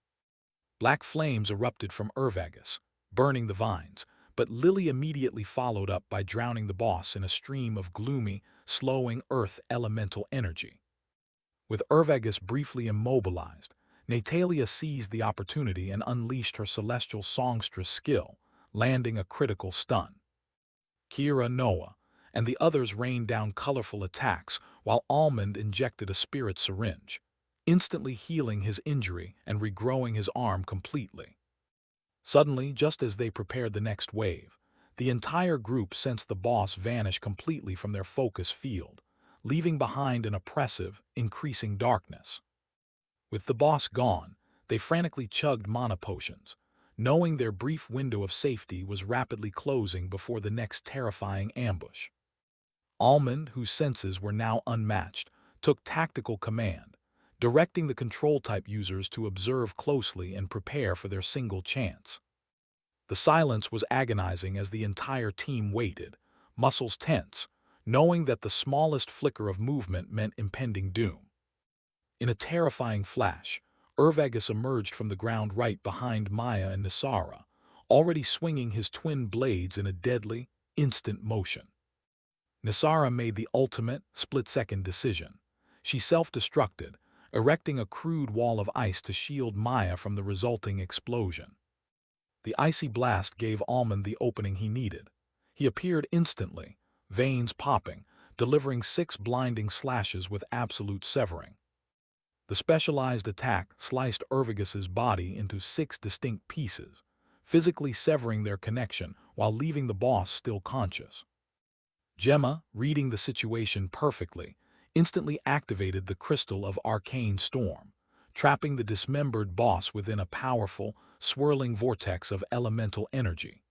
Black flames erupted from Urvagus, burning the vines, but Lily immediately followed up by drowning the boss in a stream of gloomy, slowing earth elemental energy. With Urvagus briefly immobilized, Natalia seized the opportunity and unleashed her celestial songstress skill, landing a critical stun. Kira, Noah, and the others rained down colorful attacks while Almond injected a spirit syringe, instantly healing his injury and regrowing his arm completely. Suddenly, just as they prepared the next wave, the entire group sensed the boss vanish completely from their focus field, leaving behind an oppressive, increasing darkness. With the boss gone, they frantically chugged mana potions, knowing their brief window of safety was rapidly closing before the next terrifying ambush. Almond, whose senses were now unmatched, took tactical command, directing the control-type users to observe closely and prepare for their single chance. The silence was agonizing as the entire team waited, muscles tense, knowing that the smallest flicker of movement meant impending doom. In a terrifying flash, Urvagus emerged from the ground right behind Maya and Nisara, already swinging his twin blades in a deadly, instant motion. Nisara made the ultimate, split-second decision. She self-destructed, erecting a crude wall of ice to shield Maya from the resulting explosion. The icy blast gave Almond the opening he needed. He appeared instantly, veins popping, delivering 6 blinding slashes with absolute severing. The specialized attack sliced Urvagus's body into 6 distinct pieces, physically severing their connection while leaving the boss still conscious. Gemma, reading the situation perfectly, instantly activated the Crystal of Arcane Storm, trapping the dismembered boss within a powerful, swirling vortex of elemental energy.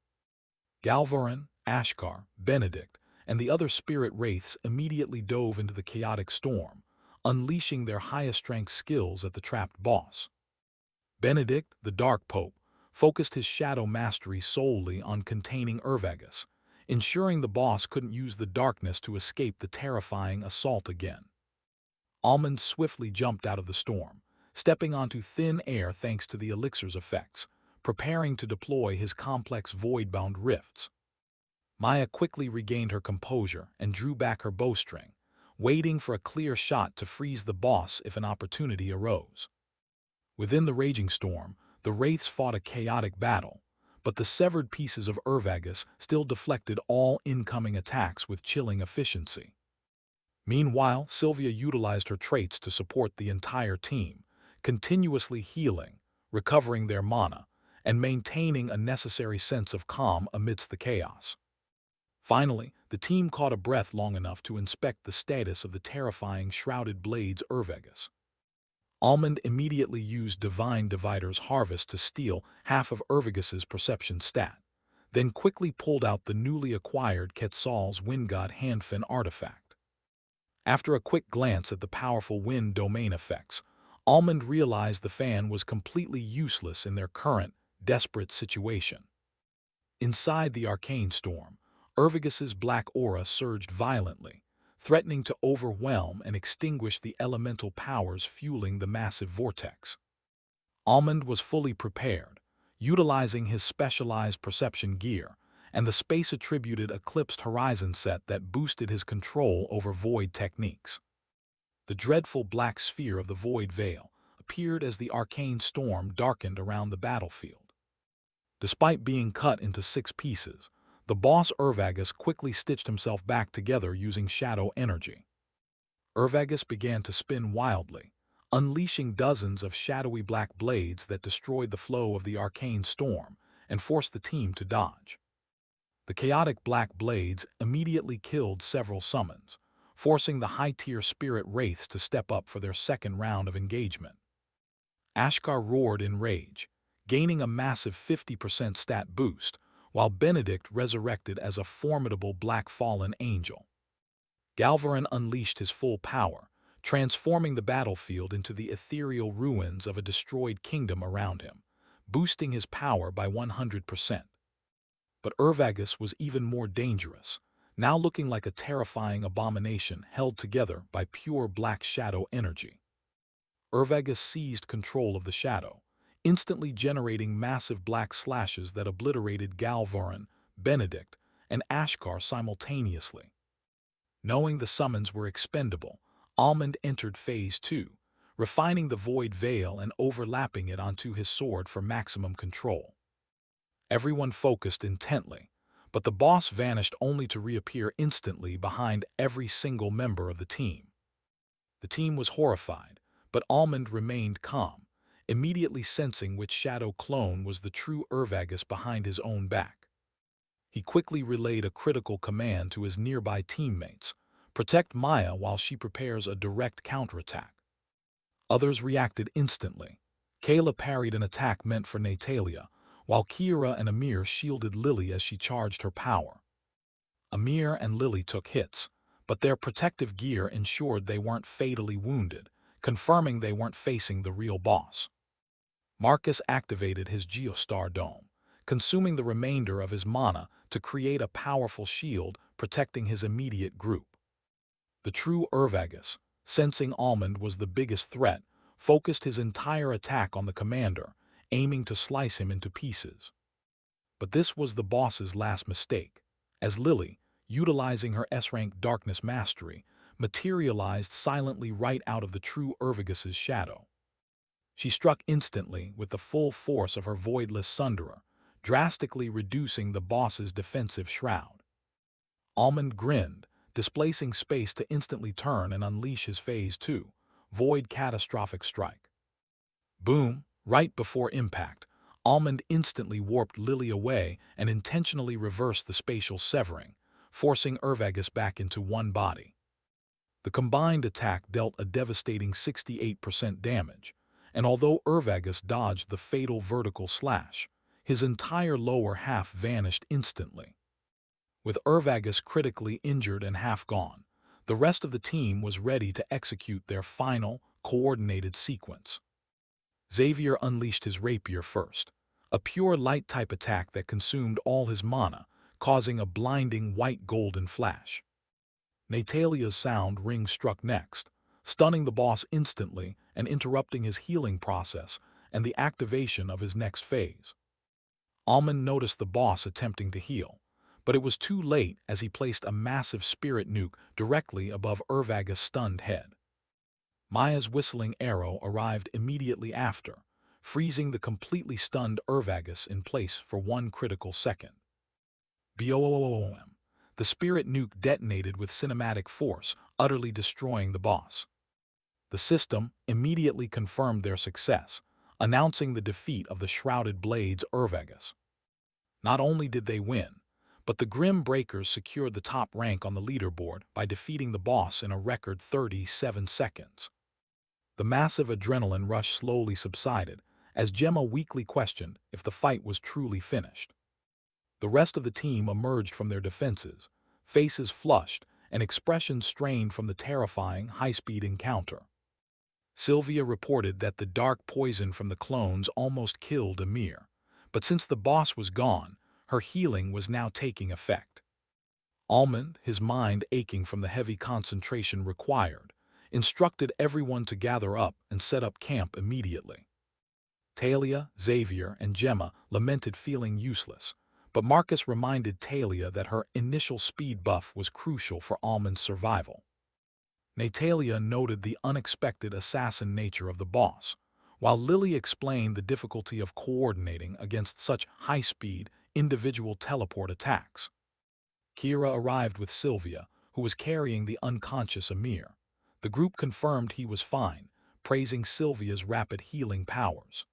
Galvarin, Ashkar, Benedict, and the other spirit wraiths immediately dove into the chaotic storm, unleashing their highest-strength skills at the trapped boss. Benedict, the Dark Pope, focused his shadow mastery solely on containing Urvagus, ensuring the boss couldn't use the darkness to escape the terrifying assault again. Almond swiftly jumped out of the storm, stepping onto thin air thanks to the elixir's effects, preparing to deploy his complex void-bound rifts. Maya quickly regained her composure and drew back her bowstring, waiting for a clear shot to freeze the boss if an opportunity arose. Within the raging storm, the wraiths fought a chaotic battle, but the severed pieces of Urvagus still deflected all incoming attacks with chilling efficiency. Meanwhile, Sylvia utilized her traits to support the entire team, continuously healing, recovering their mana, and maintaining a necessary sense of calm amidst the chaos. Finally, the team caught a breath long enough to inspect the status of the terrifying Shrouded Blades Urvagus. Almond immediately used Divine Divider's Harvest to steal half of Urvagus's perception stat, then quickly pulled out the newly acquired Quetzal's Windgod Handfin artifact. After a quick glance at the powerful wind domain effects, Almond realized the fan was completely useless in their current, desperate situation. Inside the arcane storm, Urvagus's black aura surged violently, threatening to overwhelm and extinguish the elemental powers fueling the massive vortex. Almond was fully prepared, utilizing his specialized perception gear and the space-attributed Eclipsed Horizon set that boosted his control over void techniques. The dreadful black sphere of the Void Veil appeared as the arcane storm darkened around the battlefield. Despite being cut into 6 pieces, the boss Urvagus quickly stitched himself back together using shadow energy. Urvagus began to spin wildly, unleashing dozens of shadowy black blades that destroyed the flow of the arcane storm and forced the team to dodge. The chaotic black blades immediately killed several summons, forcing the high-tier spirit wraiths to step up for their second round of engagement. Ashkar roared in rage, gaining a massive 50% stat boost, while Benedict resurrected as a formidable black fallen angel. Galvarin unleashed his full power, transforming the battlefield into the ethereal ruins of a destroyed kingdom around him, boosting his power by 100%. But Urvagus was even more dangerous, now looking like a terrifying abomination held together by pure black shadow energy. Urvagus seized control of the shadow, instantly generating massive black slashes that obliterated Galvarin, Benedict, and Ashkar simultaneously. Knowing the summons were expendable, Almond entered Phase 2, refining the Void Veil and overlapping it onto his sword for maximum control. Everyone focused intently, but the boss vanished only to reappear instantly behind every single member of the team. The team was horrified, but Almond remained calm, immediately sensing which shadow clone was the true Urvagus behind his own back. He quickly relayed a critical command to his nearby teammates: protect Maya while she prepares a direct counterattack. Others reacted instantly. Kayla parried an attack meant for Natalia, while Kira and Amir shielded Lily as she charged her power. Amir and Lily took hits, but their protective gear ensured they weren't fatally wounded, confirming they weren't facing the real boss. Marcus activated his Geostar Dome, consuming the remainder of his mana to create a powerful shield protecting his immediate group. The true Urvagus, sensing Almond was the biggest threat, focused his entire attack on the commander, aiming to slice him into pieces. But this was the boss's last mistake, as Lily, utilizing her S-rank darkness mastery, materialized silently right out of the true Urvagus's shadow. She struck instantly with the full force of her voidless Sunderer, drastically reducing the boss's defensive shroud. Almond grinned, displacing space to instantly turn and unleash his Phase 2, Void Catastrophic Strike. Boom! Right before impact, Almond instantly warped Lily away and intentionally reversed the spatial severing, forcing Urvagus back into one body. The combined attack dealt a devastating 68% damage, and although Urvagus dodged the fatal vertical slash, his entire lower half vanished instantly. With Urvagus critically injured and half gone, the rest of the team was ready to execute their final, coordinated sequence. Xavier unleashed his rapier first, a pure light-type attack that consumed all his mana, causing a blinding white-golden flash. Natalia's sound ring struck next, stunning the boss instantly and interrupting his healing process and the activation of his next phase. Almond noticed the boss attempting to heal, but it was too late as he placed a massive spirit nuke directly above Urvagus' stunned head. Maya's whistling arrow arrived immediately after, freezing the completely stunned Urvagus in place for one critical second. Boom! The spirit nuke detonated with cinematic force, utterly destroying the boss. The system immediately confirmed their success, announcing the defeat of the Shrouded Blades' Urvagus. Not only did they win, but the Grim Breakers secured the top rank on the leaderboard by defeating the boss in a record 37 seconds. The massive adrenaline rush slowly subsided, as Gemma weakly questioned if the fight was truly finished. The rest of the team emerged from their defenses, faces flushed and expressions strained from the terrifying high-speed encounter. Sylvia reported that the dark poison from the clones almost killed Amir, but since the boss was gone, her healing was now taking effect. Almond, his mind aching from the heavy concentration required, instructed everyone to gather up and set up camp immediately. Talia, Xavier, and Gemma lamented feeling useless, but Marcus reminded Talia that her initial speed buff was crucial for Almond's survival. Natalia noted the unexpected assassin nature of the boss, while Lily explained the difficulty of coordinating against such high-speed, individual teleport attacks. Kira arrived with Sylvia, who was carrying the unconscious Amir. The group confirmed he was fine, praising Sylvia's rapid healing powers.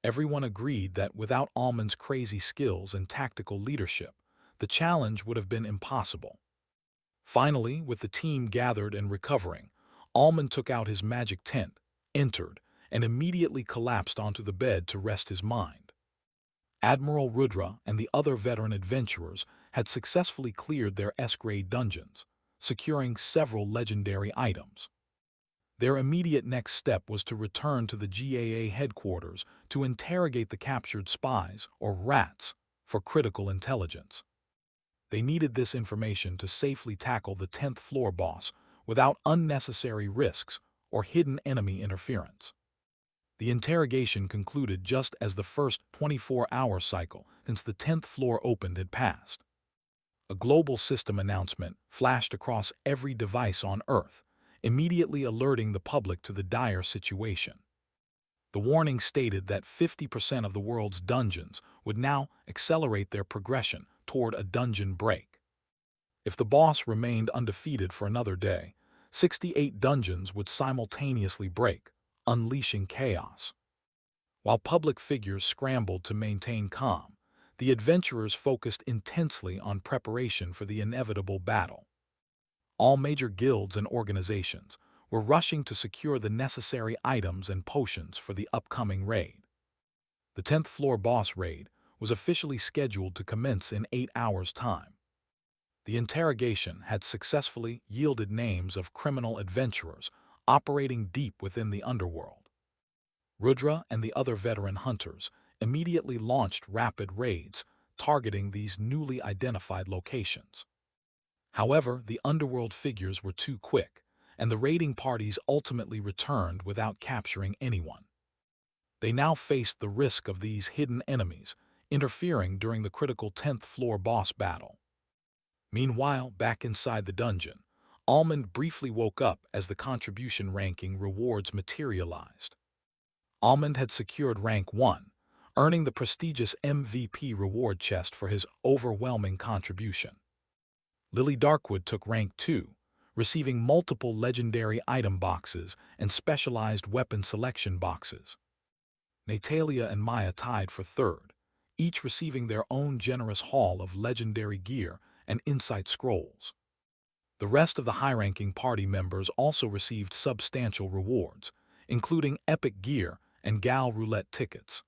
Everyone agreed that without Almond's crazy skills and tactical leadership, the challenge would have been impossible. Finally, with the team gathered and recovering, Almond took out his magic tent, entered, and immediately collapsed onto the bed to rest his mind. Admiral Rudra and the other veteran adventurers had successfully cleared their S-grade dungeons, securing several legendary items. Their immediate next step was to return to the GAA headquarters to interrogate the captured spies, or rats, for critical intelligence. They needed this information to safely tackle the 10th floor boss without unnecessary risks or hidden enemy interference. The interrogation concluded just as the first 24-hour cycle since the 10th floor opened had passed. A global system announcement flashed across every device on Earth, immediately alerting the public to the dire situation. The warning stated that 50% of the world's dungeons would now accelerate their progression toward a dungeon break. If the boss remained undefeated for another day, 68 dungeons would simultaneously break, unleashing chaos. While public figures scrambled to maintain calm, the adventurers focused intensely on preparation for the inevitable battle. All major guilds and organizations were rushing to secure the necessary items and potions for the upcoming raid. The 10th floor boss raid was officially scheduled to commence in 8 hours' time. The interrogation had successfully yielded names of criminal adventurers operating deep within the underworld. Rudra and the other veteran hunters immediately launched rapid raids targeting these newly identified locations. However, the underworld figures were too quick, and the raiding parties ultimately returned without capturing anyone. They now faced the risk of these hidden enemies interfering during the critical 10th floor boss battle. Meanwhile, back inside the dungeon, Almond briefly woke up as the contribution ranking rewards materialized. Almond had secured rank 1, earning the prestigious MVP reward chest for his overwhelming contribution. Lily Darkwood took rank 2, receiving multiple legendary item boxes and specialized weapon selection boxes. Natalia and Maya tied for 3rd, each receiving their own generous haul of legendary gear and insight scrolls. The rest of the high-ranking party members also received substantial rewards, including epic gear and gal roulette tickets.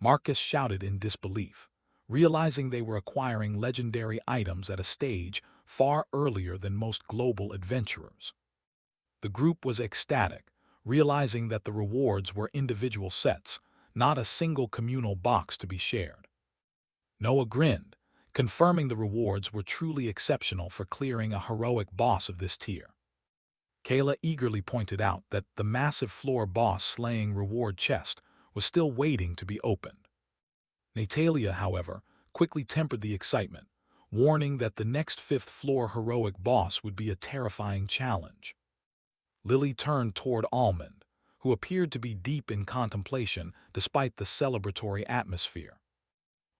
Marcus shouted in disbelief, realizing they were acquiring legendary items at a stage far earlier than most global adventurers. The group was ecstatic, realizing that the rewards were individual sets, not a single communal box to be shared. Noah grinned, confirming the rewards were truly exceptional for clearing a heroic boss of this tier. Kayla eagerly pointed out that the massive floor boss slaying reward chest was still waiting to be opened. Natalia, however, quickly tempered the excitement, warning that the next 5th floor heroic boss would be a terrifying challenge. Lily turned toward Almond, who appeared to be deep in contemplation despite the celebratory atmosphere.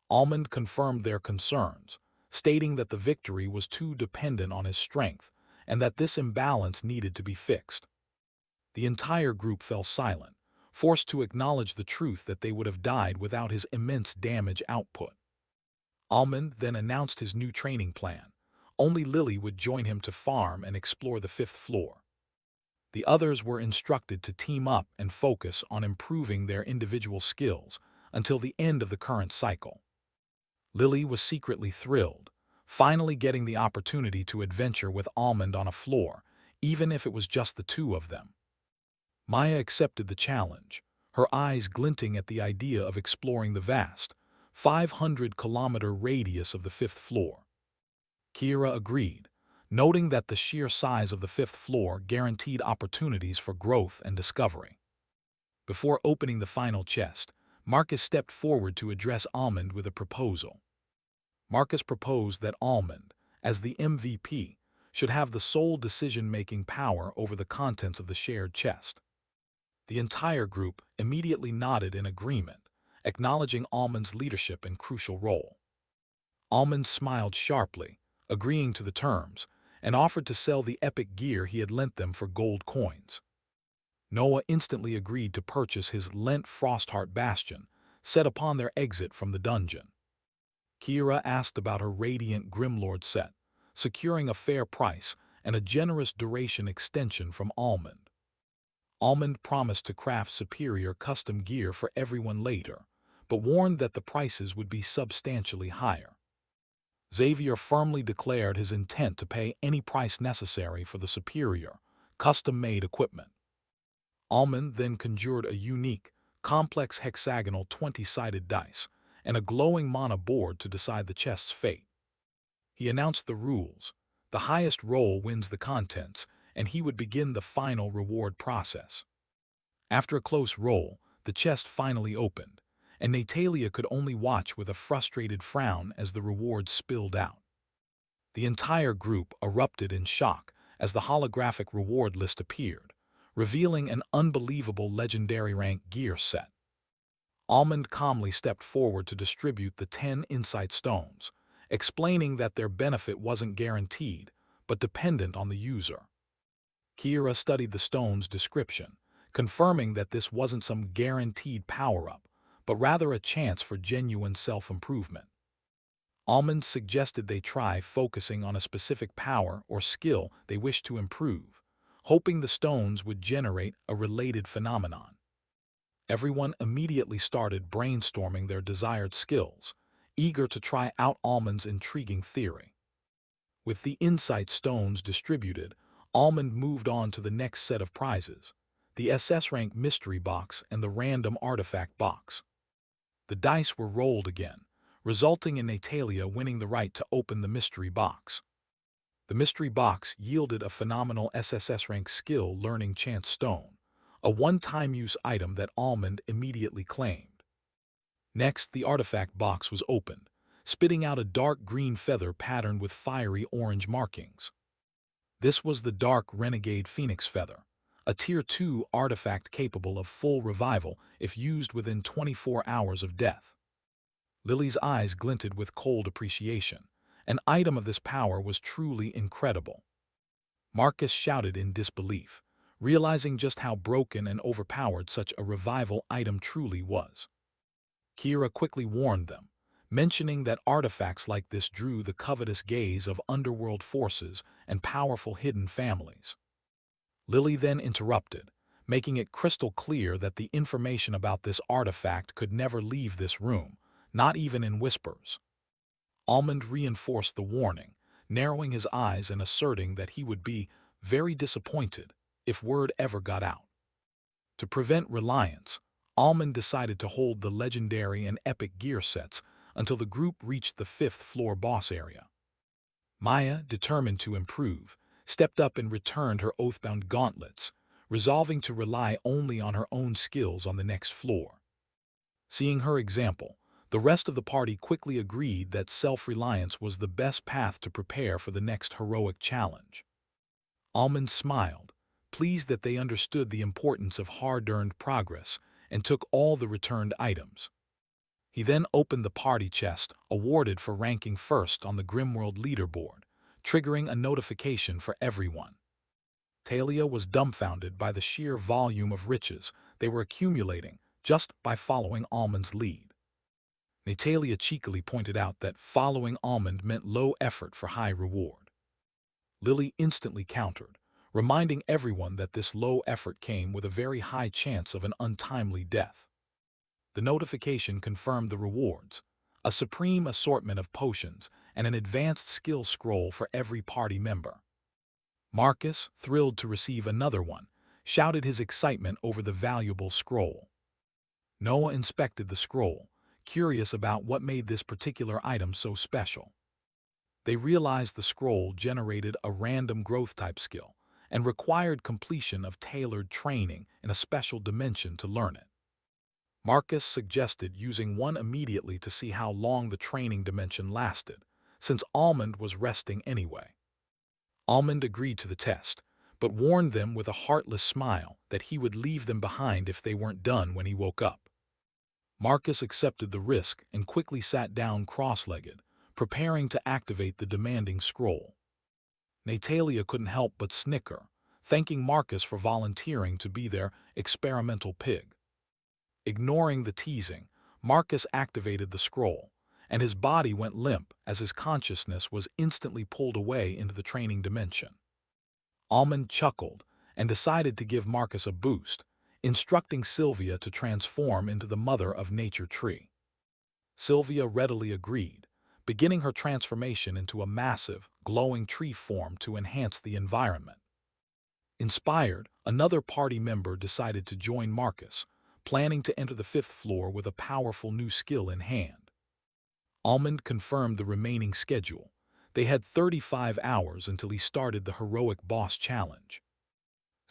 Almond confirmed their concerns, stating that the victory was too dependent on his strength and that this imbalance needed to be fixed. The entire group fell silent, forced to acknowledge the truth that they would have died without his immense damage output. Almond then announced his new training plan. Only Lily would join him to farm and explore the 5th floor. The others were instructed to team up and focus on improving their individual skills until the end of the current cycle. Lily was secretly thrilled, finally getting the opportunity to adventure with Almond on a floor, even if it was just the two of them. Maya accepted the challenge, her eyes glinting at the idea of exploring the vast, 500-kilometer radius of the 5th floor. Kira agreed, noting that the sheer size of the 5th floor guaranteed opportunities for growth and discovery. Before opening the final chest, Marcus stepped forward to address Almond with a proposal. Marcus proposed that Almond, as the MVP, should have the sole decision-making power over the contents of the shared chest. The entire group immediately nodded in agreement, acknowledging Almond's leadership and crucial role. Almond smiled sharply, agreeing to the terms, and offered to sell the epic gear he had lent them for gold coins. Noah instantly agreed to purchase his lent Frostheart Bastion, set upon their exit from the dungeon. Kira asked about her Radiant Grimlord set, securing a fair price and a generous duration extension from Almond. Almond promised to craft superior custom gear for everyone later, but warned that the prices would be substantially higher. Xavier firmly declared his intent to pay any price necessary for the superior, custom-made equipment. Almond then conjured a unique, complex hexagonal 20-sided dice and a glowing mana board to decide the chest's fate. He announced the rules: the highest roll wins the contents, and he would begin the final reward process. After a close roll, the chest finally opened, and Natalia could only watch with a frustrated frown as the rewards spilled out. The entire group erupted in shock as the holographic reward list appeared, revealing an unbelievable legendary rank gear set. Almond calmly stepped forward to distribute the 10 insight stones, explaining that their benefit wasn't guaranteed, but dependent on the user. Kira studied the stone's description, confirming that this wasn't some guaranteed power-up, but rather a chance for genuine self-improvement. Almond suggested they try focusing on a specific power or skill they wished to improve, hoping the stones would generate a related phenomenon. Everyone immediately started brainstorming their desired skills, eager to try out Almond's intriguing theory. With the insight stones distributed, Almond moved on to the next set of prizes, the SS rank mystery box and the random artifact box. The dice were rolled again, resulting in Natalia winning the right to open the mystery box. The mystery box yielded a phenomenal SSS rank skill learning chance stone, a one-time use item that Almond immediately claimed. Next, the artifact box was opened, spitting out a dark green feather patterned with fiery orange markings. This was the dark renegade phoenix feather, a tier 2 artifact capable of full revival if used within 24 hours of death. Lily's eyes glinted with cold appreciation. An item of this power was truly incredible. Marcus shouted in disbelief, realizing just how broken and overpowered such a revival item truly was. Kira quickly warned them, mentioning that artifacts like this drew the covetous gaze of underworld forces and powerful hidden families. Lily then interrupted, making it crystal clear that the information about this artifact could never leave this room, not even in whispers. Almond reinforced the warning, narrowing his eyes and asserting that he would be very disappointed if word ever got out. To prevent reliance, Almond decided to hold the legendary and epic gear sets until the group reached the 5th floor boss area. Maya, determined to improve, stepped up and returned her oathbound gauntlets, resolving to rely only on her own skills on the next floor. Seeing her example, the rest of the party quickly agreed that self-reliance was the best path to prepare for the next heroic challenge. Almond smiled, pleased that they understood the importance of hard-earned progress, and took all the returned items. He then opened the party chest, awarded for ranking first on the Grimworld leaderboard, triggering a notification for everyone. Talia was dumbfounded by the sheer volume of riches they were accumulating just by following Almond's lead. Natalia cheekily pointed out that following Almond meant low effort for high reward. Lily instantly countered, reminding everyone that this low effort came with a very high chance of an untimely death. The notification confirmed the rewards, a supreme assortment of potions and an advanced skill scroll for every party member. Marcus, thrilled to receive another one, shouted his excitement over the valuable scroll. Noah inspected the scroll, curious about what made this particular item so special. They realized the scroll generated a random growth type skill and required completion of tailored training in a special dimension to learn it. Marcus suggested using one immediately to see how long the training dimension lasted, since Almond was resting anyway. Almond agreed to the test, but warned them with a heartless smile that he would leave them behind if they weren't done when he woke up. Marcus accepted the risk and quickly sat down cross-legged, preparing to activate the demanding scroll. Natalia couldn't help but snicker, thanking Marcus for volunteering to be their experimental pig. Ignoring the teasing, Marcus activated the scroll, and his body went limp as his consciousness was instantly pulled away into the training dimension. Almond chuckled and decided to give Marcus a boost, instructing Sylvia to transform into the Mother of Nature tree. Sylvia readily agreed, beginning her transformation into a massive, glowing tree form to enhance the environment. Inspired, another party member decided to join Marcus, planning to enter the 5th floor with a powerful new skill in hand. Almond confirmed the remaining schedule. They had 35 hours until he started the heroic boss challenge.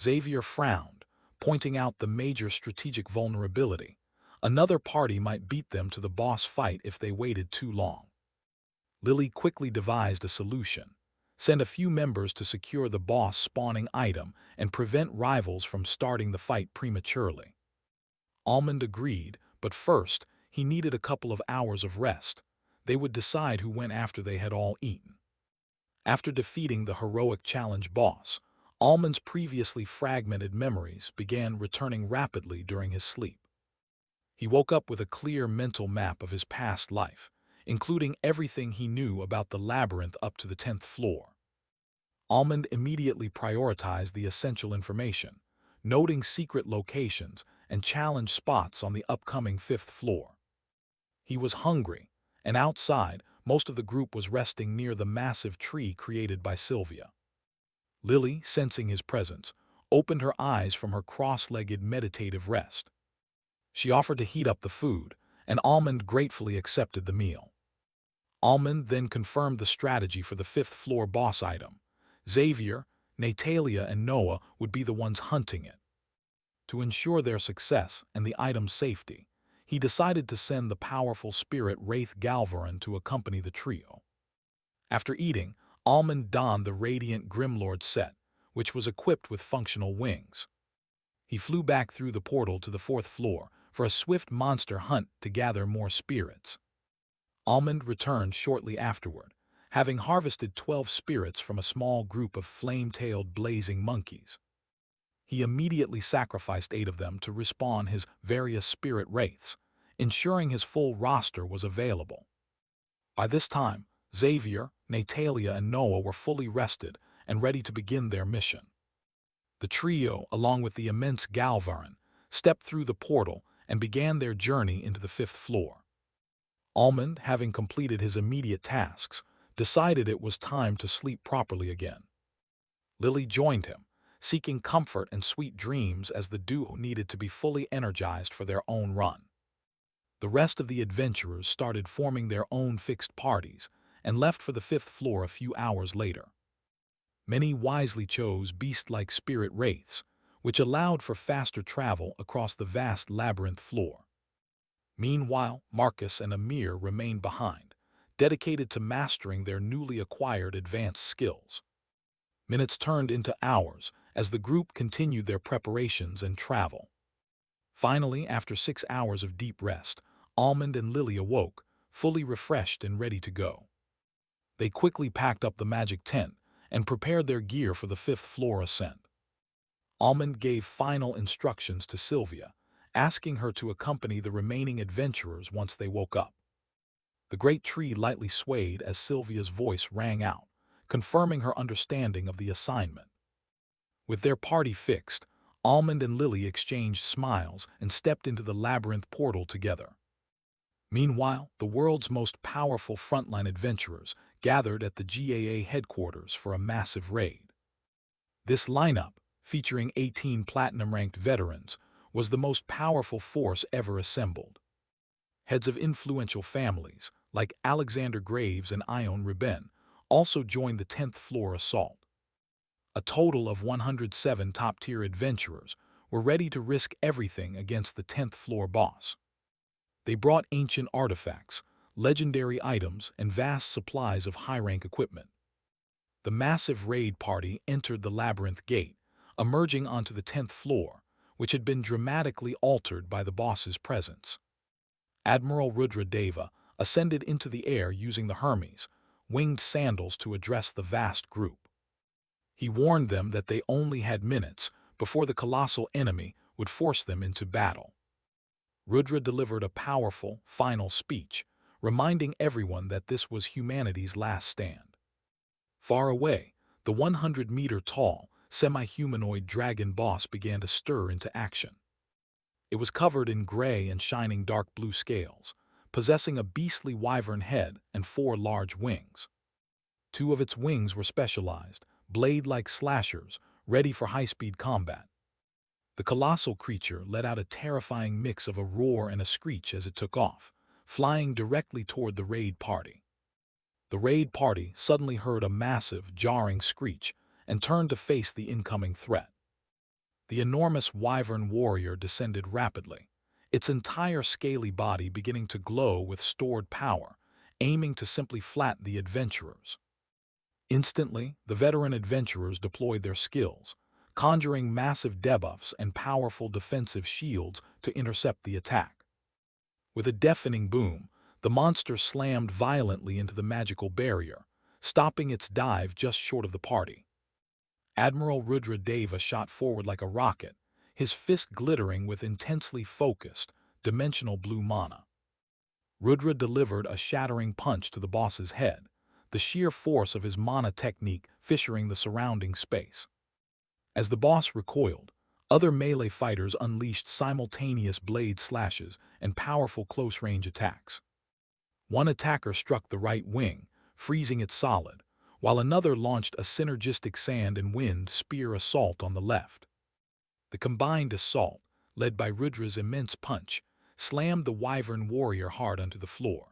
Xavier frowned, pointing out the major strategic vulnerability. Another party might beat them to the boss fight if they waited too long. Lily quickly devised a solution. Send a few members to secure the boss spawning item and prevent rivals from starting the fight prematurely. Almond agreed, But first, he needed a couple of hours of rest. They would decide who went after they had all eaten. After defeating the heroic challenge boss, Almond's previously fragmented memories began returning rapidly during his sleep. He woke up with a clear mental map of his past life, including everything he knew about the labyrinth up to the 10th floor. Almond immediately prioritized the essential information, noting secret locations and challenge spots on the upcoming 5th floor. He was hungry, and outside, most of the group was resting near the massive tree created by Sylvia. Lily, sensing his presence, opened her eyes from her cross-legged meditative rest. She offered to heat up the food, and Almond gratefully accepted the meal. Almond then confirmed the strategy for the 5th floor boss item. Xavier, Natalia, and Noah would be the ones hunting it. To ensure their success and the item's safety, he decided to send the powerful spirit wraith Galvarin to accompany the trio. After eating, Almond donned the radiant grimlord set, which was equipped with functional wings. He flew back through the portal to the 4th floor for a swift monster hunt to gather more spirits. Almond returned shortly afterward, having harvested 12 spirits from a small group of flame-tailed blazing monkeys. He immediately sacrificed 8 of them to respawn his various spirit wraiths, ensuring his full roster was available. By this time, Xavier, Natalia, and Noah were fully rested and ready to begin their mission. The trio, along with the immense Galvarin, stepped through the portal and began their journey into the 5th floor. Almond, having completed his immediate tasks, decided it was time to sleep properly again. Lily joined him, seeking comfort and sweet dreams as the duo needed to be fully energized for their own run. The rest of the adventurers started forming their own fixed parties and left for the 5th floor a few hours later. Many wisely chose beast-like spirit wraiths, which allowed for faster travel across the vast labyrinth floor. Meanwhile, Marcus and Amir remained behind, dedicated to mastering their newly acquired advanced skills. Minutes turned into hours as the group continued their preparations and travel. Finally, after 6 hours of deep rest, Almond and Lily awoke, fully refreshed and ready to go. They quickly packed up the magic tent and prepared their gear for the 5th floor ascent. Almond gave final instructions to Sylvia, asking her to accompany the remaining adventurers once they woke up. The great tree lightly swayed as Sylvia's voice rang out, confirming her understanding of the assignment. With their party fixed, Almond and Lily exchanged smiles and stepped into the labyrinth portal together. Meanwhile, the world's most powerful frontline adventurers gathered at the GAA headquarters for a massive raid. This lineup, featuring 18 platinum-ranked veterans, was the most powerful force ever assembled. Heads of influential families, like Alexander Graves and Ion Ribben, also joined the 10th floor assault. A total of 107 top-tier adventurers were ready to risk everything against the 10th floor boss. They brought ancient artifacts, legendary items, and vast supplies of high-rank equipment. The massive raid party entered the labyrinth gate, emerging onto the 10th floor, which had been dramatically altered by the boss's presence. Admiral Rudra ascended into the air using the Hermes, winged sandals to address the vast group. He warned them that they only had minutes before the colossal enemy would force them into battle. Rudra delivered a powerful, final speech, reminding everyone that this was humanity's last stand. Far away, the 100-meter-tall, semi-humanoid dragon boss began to stir into action. It was covered in gray and shining dark blue scales, possessing a beastly wyvern head and 4 large wings. 2 of its wings were specialized, blade-like slashers, ready for high-speed combat. The colossal creature let out a terrifying mix of a roar and a screech as it took off, flying directly toward the raid party. The raid party suddenly heard a massive, jarring screech and turned to face the incoming threat. The enormous wyvern warrior descended rapidly, its entire scaly body beginning to glow with stored power, aiming to simply flatten the adventurers. Instantly, the veteran adventurers deployed their skills, conjuring massive debuffs and powerful defensive shields to intercept the attack. With a deafening boom, the monster slammed violently into the magical barrier, stopping its dive just short of the party. Admiral Rudra Deva shot forward like a rocket, his fist glittering with intensely focused, dimensional blue mana. Rudra delivered a shattering punch to the boss's head, the sheer force of his mana technique fissuring the surrounding space. As the boss recoiled, other melee fighters unleashed simultaneous blade slashes and powerful close-range attacks. One attacker struck the right wing, freezing it solid, while another launched a synergistic sand and wind spear assault on the left. The combined assault, led by Rudra's immense punch, slammed the wyvern warrior hard onto the floor.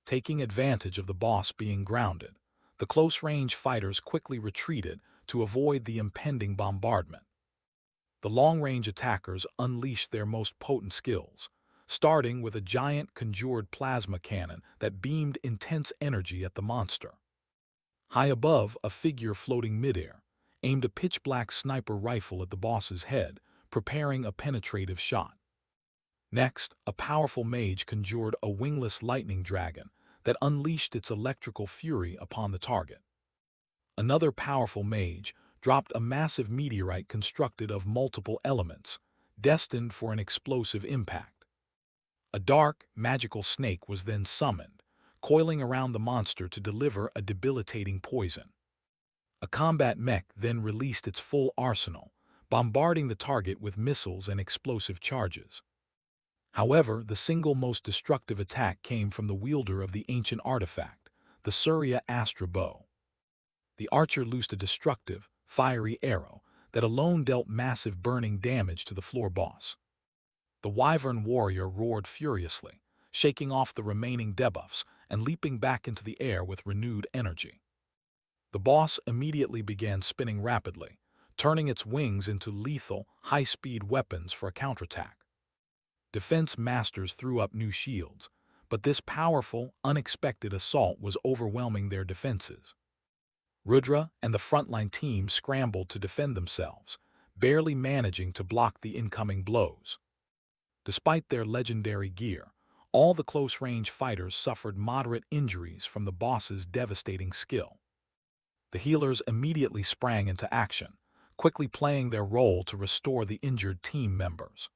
Taking advantage of the boss being grounded, the close-range fighters quickly retreated to avoid the impending bombardment. The long-range attackers unleashed their most potent skills, starting with a giant conjured plasma cannon that beamed intense energy at the monster. High above, a figure floating midair aimed a pitch-black sniper rifle at the boss's head, preparing a penetrative shot. Next, a powerful mage conjured a wingless lightning dragon that unleashed its electrical fury upon the target. Another powerful mage dropped a massive meteorite constructed of multiple elements, destined for an explosive impact. A dark, magical snake was then summoned, coiling around the monster to deliver a debilitating poison. A combat mech then released its full arsenal, bombarding the target with missiles and explosive charges. However, the single most destructive attack came from the wielder of the ancient artifact, the Surya Astra bow. The archer loosed a destructive, fiery arrow that alone dealt massive burning damage to the floor boss. The wyvern warrior roared furiously, shaking off the remaining debuffs and leaping back into the air with renewed energy. The boss immediately began spinning rapidly, turning its wings into lethal, high-speed weapons for a counterattack. Defense masters threw up new shields, but this powerful, unexpected assault was overwhelming their defenses. Rudra and the frontline team scrambled to defend themselves, barely managing to block the incoming blows. Despite their legendary gear, all the close-range fighters suffered moderate injuries from the boss's devastating skill. The healers immediately sprang into action, quickly playing their role to restore the injured team members.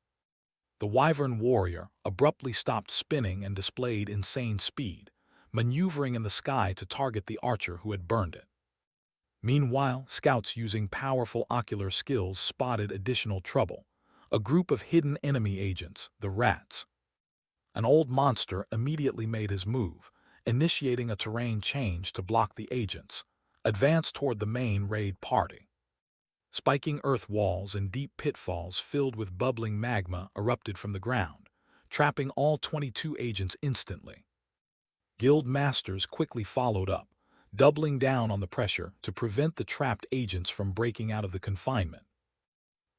The wyvern warrior abruptly stopped spinning and displayed insane speed, maneuvering in the sky to target the archer who had burned it. Meanwhile, scouts using powerful ocular skills spotted additional trouble, a group of hidden enemy agents, the rats. An old monster immediately made his move, initiating a terrain change to block the agents, advanced toward the main raid party. Spiking earth walls and deep pitfalls filled with bubbling magma erupted from the ground, trapping all 22 agents instantly. Guild masters quickly followed up, doubling down on the pressure to prevent the trapped agents from breaking out of the confinement.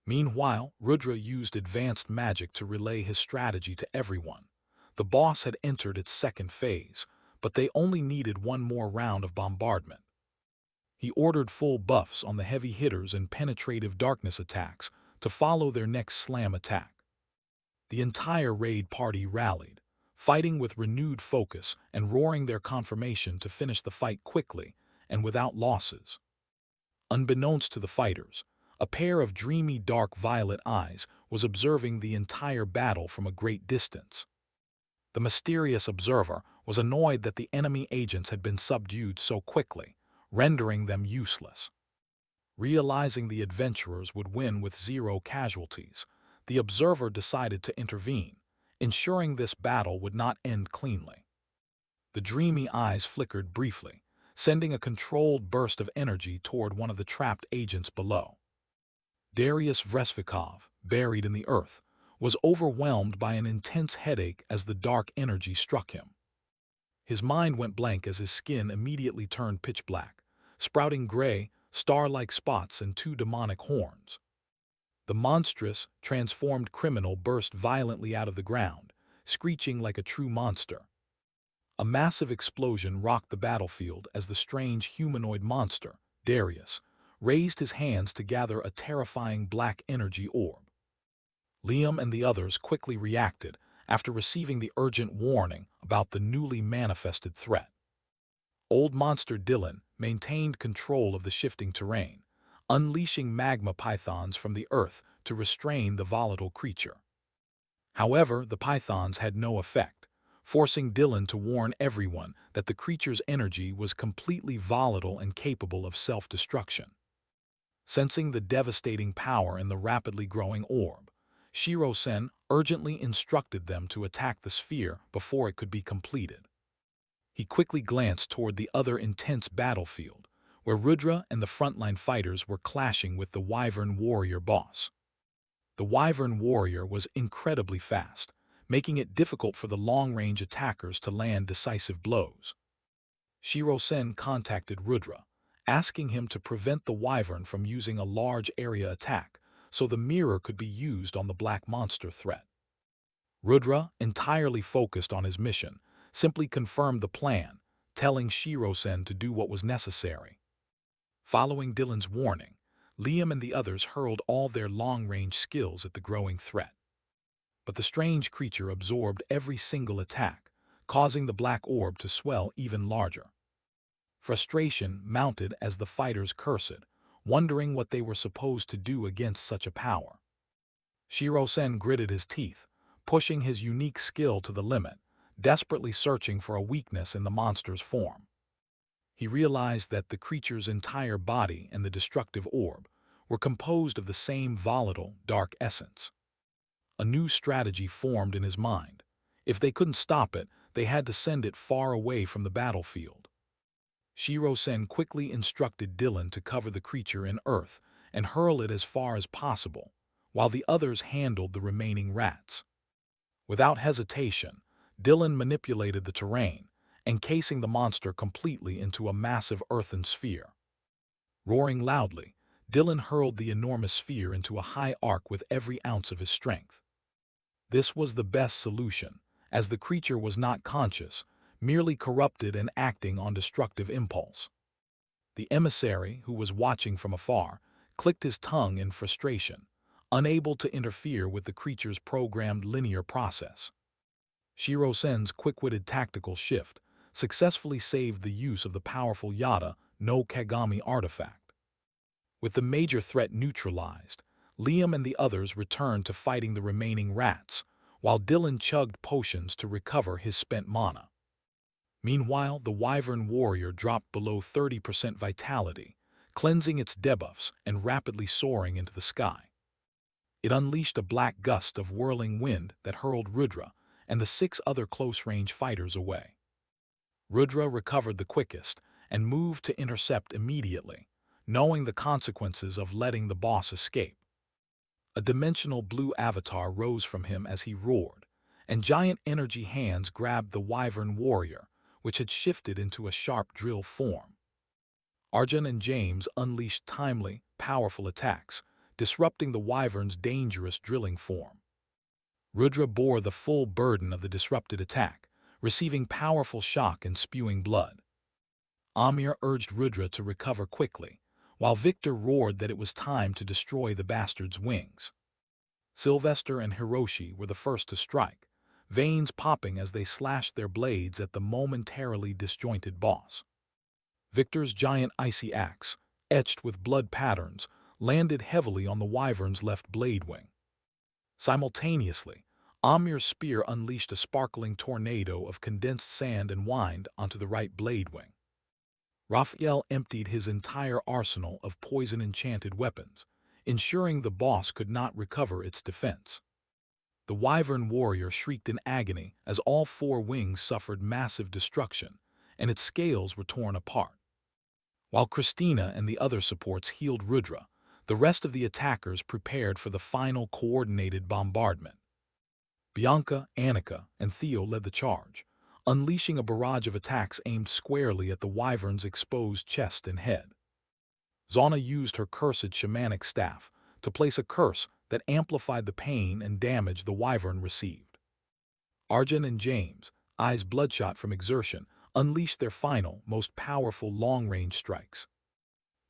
Meanwhile, Rudra used advanced magic to relay his strategy to everyone. The boss had entered its second phase, but they only needed one more round of bombardment. He ordered full buffs on the heavy hitters and penetrative darkness attacks to follow their next slam attack. The entire raid party rallied, fighting with renewed focus and roaring their confirmation to finish the fight quickly and without losses. Unbeknownst to the fighters, a pair of dreamy dark violet eyes was observing the entire battle from a great distance. The mysterious observer was annoyed that the enemy agents had been subdued so quickly, rendering them useless. Realizing the adventurers would win with 0 casualties, the observer decided to intervene, ensuring this battle would not end cleanly. The dreamy eyes flickered briefly, sending a controlled burst of energy toward one of the trapped agents below. Darius Vresvikov, buried in the earth, was overwhelmed by an intense headache as the dark energy struck him. His mind went blank as his skin immediately turned pitch black, sprouting gray, star-like spots and 2 demonic horns. The monstrous, transformed criminal burst violently out of the ground, screeching like a true monster. A massive explosion rocked the battlefield as the strange humanoid monster, Darius, raised his hands to gather a terrifying black energy orb. Liam and the others quickly reacted after receiving the urgent warning about the newly manifested threat. Old monster Dylan maintained control of the shifting terrain, unleashing magma pythons from the earth to restrain the volatile creature. However, the pythons had no effect, forcing Dylan to warn everyone that the creature's energy was completely volatile and capable of self-destruction. Sensing the devastating power in the rapidly growing orb, Shiro-sen urgently instructed them to attack the sphere before it could be completed. He quickly glanced toward the other intense battlefield, where Rudra and the frontline fighters were clashing with the Wyvern Warrior boss. The Wyvern Warrior was incredibly fast, making it difficult for the long-range attackers to land decisive blows. Shiro-sen contacted Rudra, asking him to prevent the Wyvern from using a large area attack so the mirror could be used on the black monster threat. Rudra, entirely focused on his mission, simply confirmed the plan, telling Shiro-sen to do what was necessary. Following Dylan's warning, Liam and the others hurled all their long-range skills at the growing threat. But the strange creature absorbed every single attack, causing the black orb to swell even larger. Frustration mounted as the fighters cursed, wondering what they were supposed to do against such a power. Shiro-sen gritted his teeth, pushing his unique skill to the limit, desperately searching for a weakness in the monster's form. He realized that the creature's entire body and the destructive orb were composed of the same volatile, dark essence. A new strategy formed in his mind. If they couldn't stop it, they had to send it far away from the battlefield. Shiro-sen quickly instructed Dylan to cover the creature in earth and hurl it as far as possible, while the others handled the remaining rats. Without hesitation, Dylan manipulated the terrain, encasing the monster completely into a massive earthen sphere. Roaring loudly, Dylan hurled the enormous sphere into a high arc with every ounce of his strength. This was the best solution, as the creature was not conscious, merely corrupted and acting on destructive impulse. The emissary, who was watching from afar, clicked his tongue in frustration, unable to interfere with the creature's programmed linear process. Shiro-sen's quick-witted tactical shift successfully saved the use of the powerful Yada no Kagami artifact. With the major threat neutralized, Liam and the others returned to fighting the remaining rats, while Dylan chugged potions to recover his spent mana. Meanwhile, the Wyvern Warrior dropped below 30% vitality, cleansing its debuffs and rapidly soaring into the sky. It unleashed a black gust of whirling wind that hurled Rudra and the 6 other close-range fighters away. Rudra recovered the quickest and moved to intercept immediately, knowing the consequences of letting the boss escape. A dimensional blue avatar rose from him as he roared, and giant energy hands grabbed the Wyvern Warrior, which had shifted into a sharp drill form. Arjun and James unleashed timely, powerful attacks, disrupting the Wyvern's dangerous drilling form. Rudra bore the full burden of the disrupted attack, receiving powerful shock and spewing blood. Amir urged Rudra to recover quickly, while Victor roared that it was time to destroy the bastard's wings. Sylvester and Hiroshi were the first to strike, veins popping as they slashed their blades at the momentarily disjointed boss. Victor's giant icy axe, etched with blood patterns, landed heavily on the Wyvern's left blade wing. Simultaneously, Amir's spear unleashed a sparkling tornado of condensed sand and wind onto the right blade wing. Raphael emptied his entire arsenal of poison-enchanted weapons, ensuring the boss could not recover its defense. The Wyvern Warrior shrieked in agony as all 4 wings suffered massive destruction, and its scales were torn apart. While Christina and the other supports healed Rudra, the rest of the attackers prepared for the final coordinated bombardment. Bianca, Annika, and Theo led the charge, unleashing a barrage of attacks aimed squarely at the Wyvern's exposed chest and head. Zana used her cursed shamanic staff to place a curse that amplified the pain and damage the Wyvern received. Arjun and James, eyes bloodshot from exertion, unleashed their final, most powerful long-range strikes.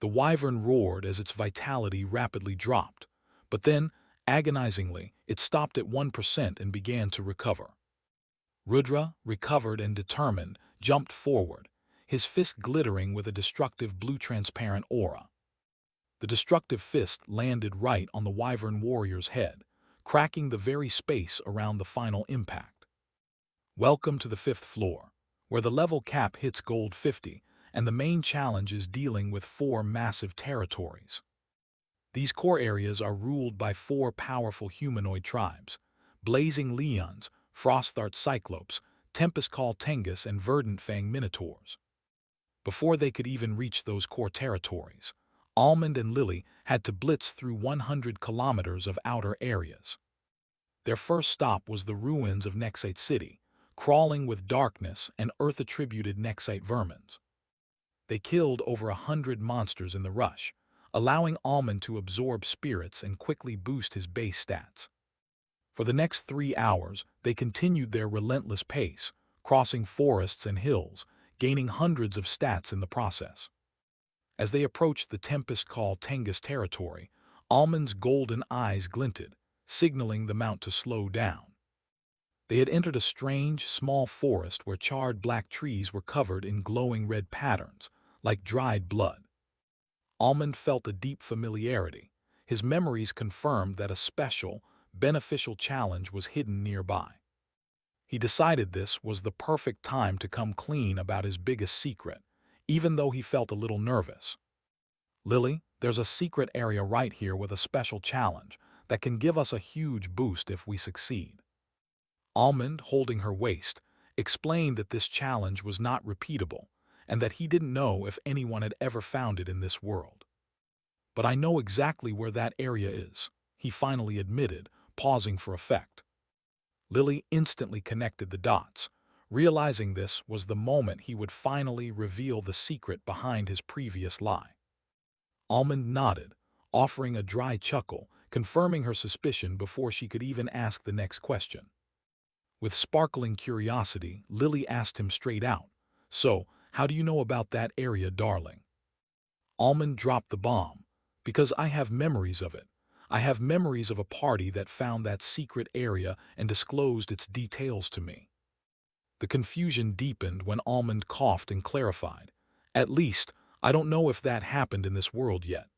The Wyvern roared as its vitality rapidly dropped, but then, Agonizingly, it stopped at 1% and began to recover. Rudra, recovered and determined, jumped forward, his fist glittering with a destructive blue transparent aura. The destructive fist landed right on the Wyvern warrior's head, cracking the very space around the final impact. Welcome to the 5th floor, where the level cap hits gold 50, and the main challenge is dealing with 4 massive territories. These core areas are ruled by 4 powerful humanoid tribes: Blazing Leons, Frostthart Cyclopes, Tempest-Call Tengus, and Verdant Fang Minotaurs. Before they could even reach those core territories, Almond and Lily had to blitz through 100 kilometers of outer areas. Their first stop was the ruins of Nexite City, crawling with darkness and earth-attributed Nexite vermins. They killed over 100 monsters in the rush, allowing Almond to absorb spirits and quickly boost his base stats. For the next 3 hours, they continued their relentless pace, crossing forests and hills, gaining hundreds of stats in the process. As they approached the Tempest-Call Tengus territory, Almond's golden eyes glinted, signaling the mount to slow down. They had entered a strange, small forest where charred black trees were covered in glowing red patterns, like dried blood. Almond felt a deep familiarity. His memories confirmed that a special, beneficial challenge was hidden nearby. He decided this was the perfect time to come clean about his biggest secret, even though he felt a little nervous. Lily, there's a secret area right here with a special challenge that can give us a huge boost if we succeed. Almond, holding her waist, explained that this challenge was not repeatable and that he didn't know if anyone had ever found it in this world. But I know exactly where that area is, he finally admitted, pausing for effect. Lily instantly connected the dots, realizing this was the moment he would finally reveal the secret behind his previous lie. Almond nodded, offering a dry chuckle, confirming her suspicion before she could even ask the next question. With sparkling curiosity, Lily asked him straight out, "So, how do you know about that area, darling?" Almond dropped the bomb. "Because I have memories of it. I have memories of a party that found that secret area and disclosed its details to me." The confusion deepened when Almond coughed and clarified, "At least, I don't know if that happened in this world yet."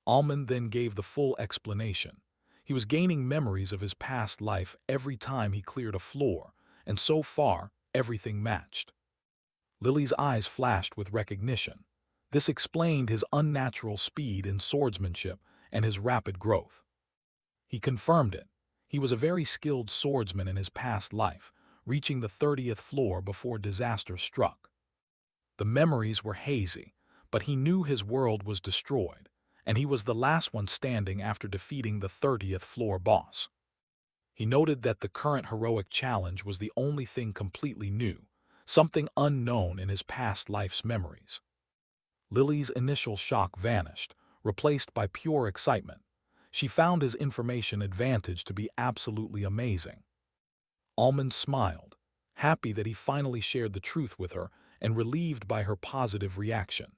Almond then gave the full explanation. He was gaining memories of his past life every time he cleared a floor, and so far, everything matched. Lily's eyes flashed with recognition. This explained his unnatural speed in swordsmanship and his rapid growth. He confirmed it. He was a very skilled swordsman in his past life, reaching the 30th floor before disaster struck. The memories were hazy, but he knew his world was destroyed, and he was the last one standing after defeating the 30th floor boss. He noted that the current heroic challenge was the only thing completely new, something unknown in his past life's memories. Lily's initial shock vanished, replaced by pure excitement. She found his information advantage to be absolutely amazing. Almond smiled, happy that he finally shared the truth with her and relieved by her positive reaction.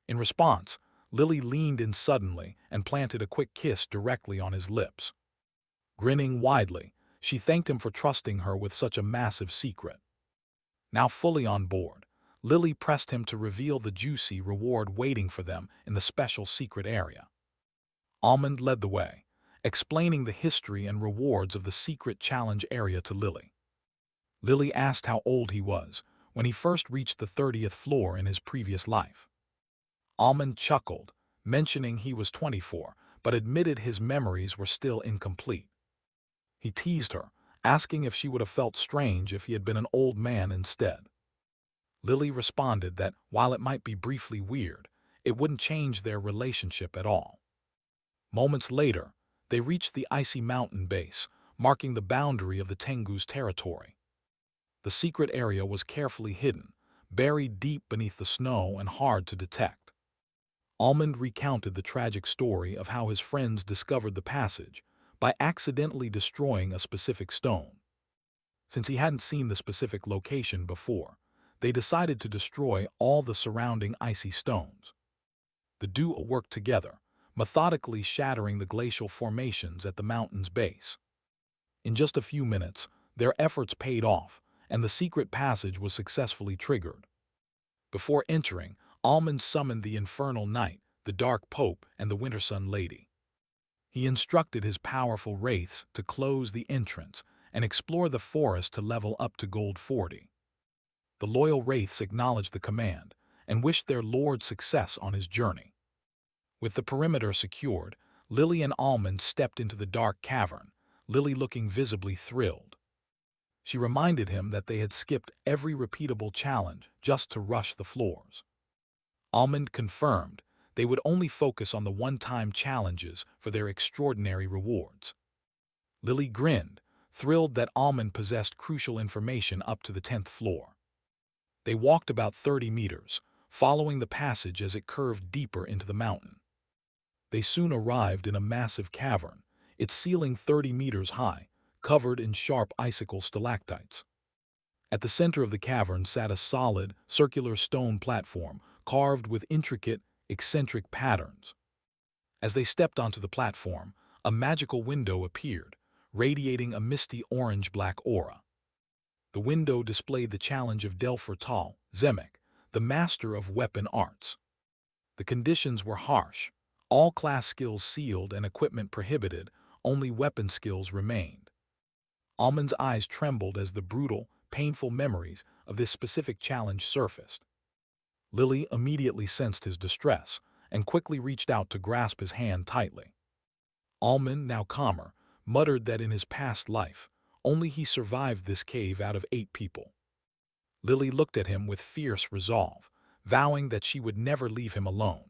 In response, Lily leaned in suddenly and planted a quick kiss directly on his lips. Grinning widely, she thanked him for trusting her with such a massive secret. Now fully on board, Lily pressed him to reveal the juicy reward waiting for them in the special secret area. Almond led the way, explaining the history and rewards of the secret challenge area to Lily. Lily asked how old he was when he first reached the 30th floor in his previous life. Almond chuckled, mentioning he was 24, but admitted his memories were still incomplete. He teased her, asking if she would have felt strange if he had been an old man instead. Lily responded that while it might be briefly weird, it wouldn't change their relationship at all. Moments later, they reached the icy mountain base, marking the boundary of the Tengu's territory. The secret area was carefully hidden, buried deep beneath the snow and hard to detect. Almond recounted the tragic story of how his friends discovered the passage by accidentally destroying a specific stone. Since he hadn't seen the specific location before, they decided to destroy all the surrounding icy stones. The duo worked together, methodically shattering the glacial formations at the mountain's base. In just a few minutes, their efforts paid off, and the secret passage was successfully triggered. Before entering, Almond summoned the Infernal Knight, the Dark Pope, and the Wintersun Lady. He instructed his powerful wraiths to close the entrance and explore the forest to level up to Gold 40. The loyal wraiths acknowledged the command and wished their lord success on his journey. With the perimeter secured, Lily and Almond stepped into the dark cavern, Lily looking visibly thrilled. She reminded him that they had skipped every repeatable challenge just to rush the floors. Almond confirmed they would only focus on the one-time challenges for their extraordinary rewards. Lily grinned, thrilled that Almond possessed crucial information up to the 10th floor. They walked about 30 meters, following the passage as it curved deeper into the mountain. They soon arrived in a massive cavern, its ceiling 30 meters high, covered in sharp icicle stalactites. At the center of the cavern sat a solid, circular stone platform carved with intricate, eccentric patterns. As they stepped onto the platform, a magical window appeared, radiating a misty orange-black aura. The window displayed the challenge of Delphur Tal, Zemek, the master of weapon arts. The conditions were harsh. All class skills sealed and equipment prohibited, only weapon skills remained. Almond's eyes trembled as the brutal, painful memories of this specific challenge surfaced. Lily immediately sensed his distress and quickly reached out to grasp his hand tightly. Almond, now calmer, muttered that in his past life, only he survived this cave out of 8 people. Lily looked at him with fierce resolve, vowing that she would never leave him alone.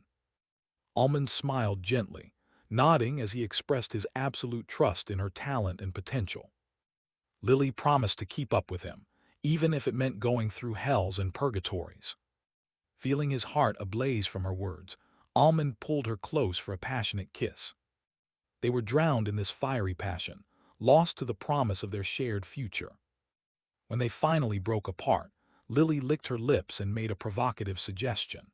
Almond smiled gently, nodding as he expressed his absolute trust in her talent and potential. Lily promised to keep up with him, even if it meant going through hells and purgatories. Feeling his heart ablaze from her words, Almond pulled her close for a passionate kiss. They were drowned in this fiery passion, lost to the promise of their shared future. When they finally broke apart, Lily licked her lips and made a provocative suggestion.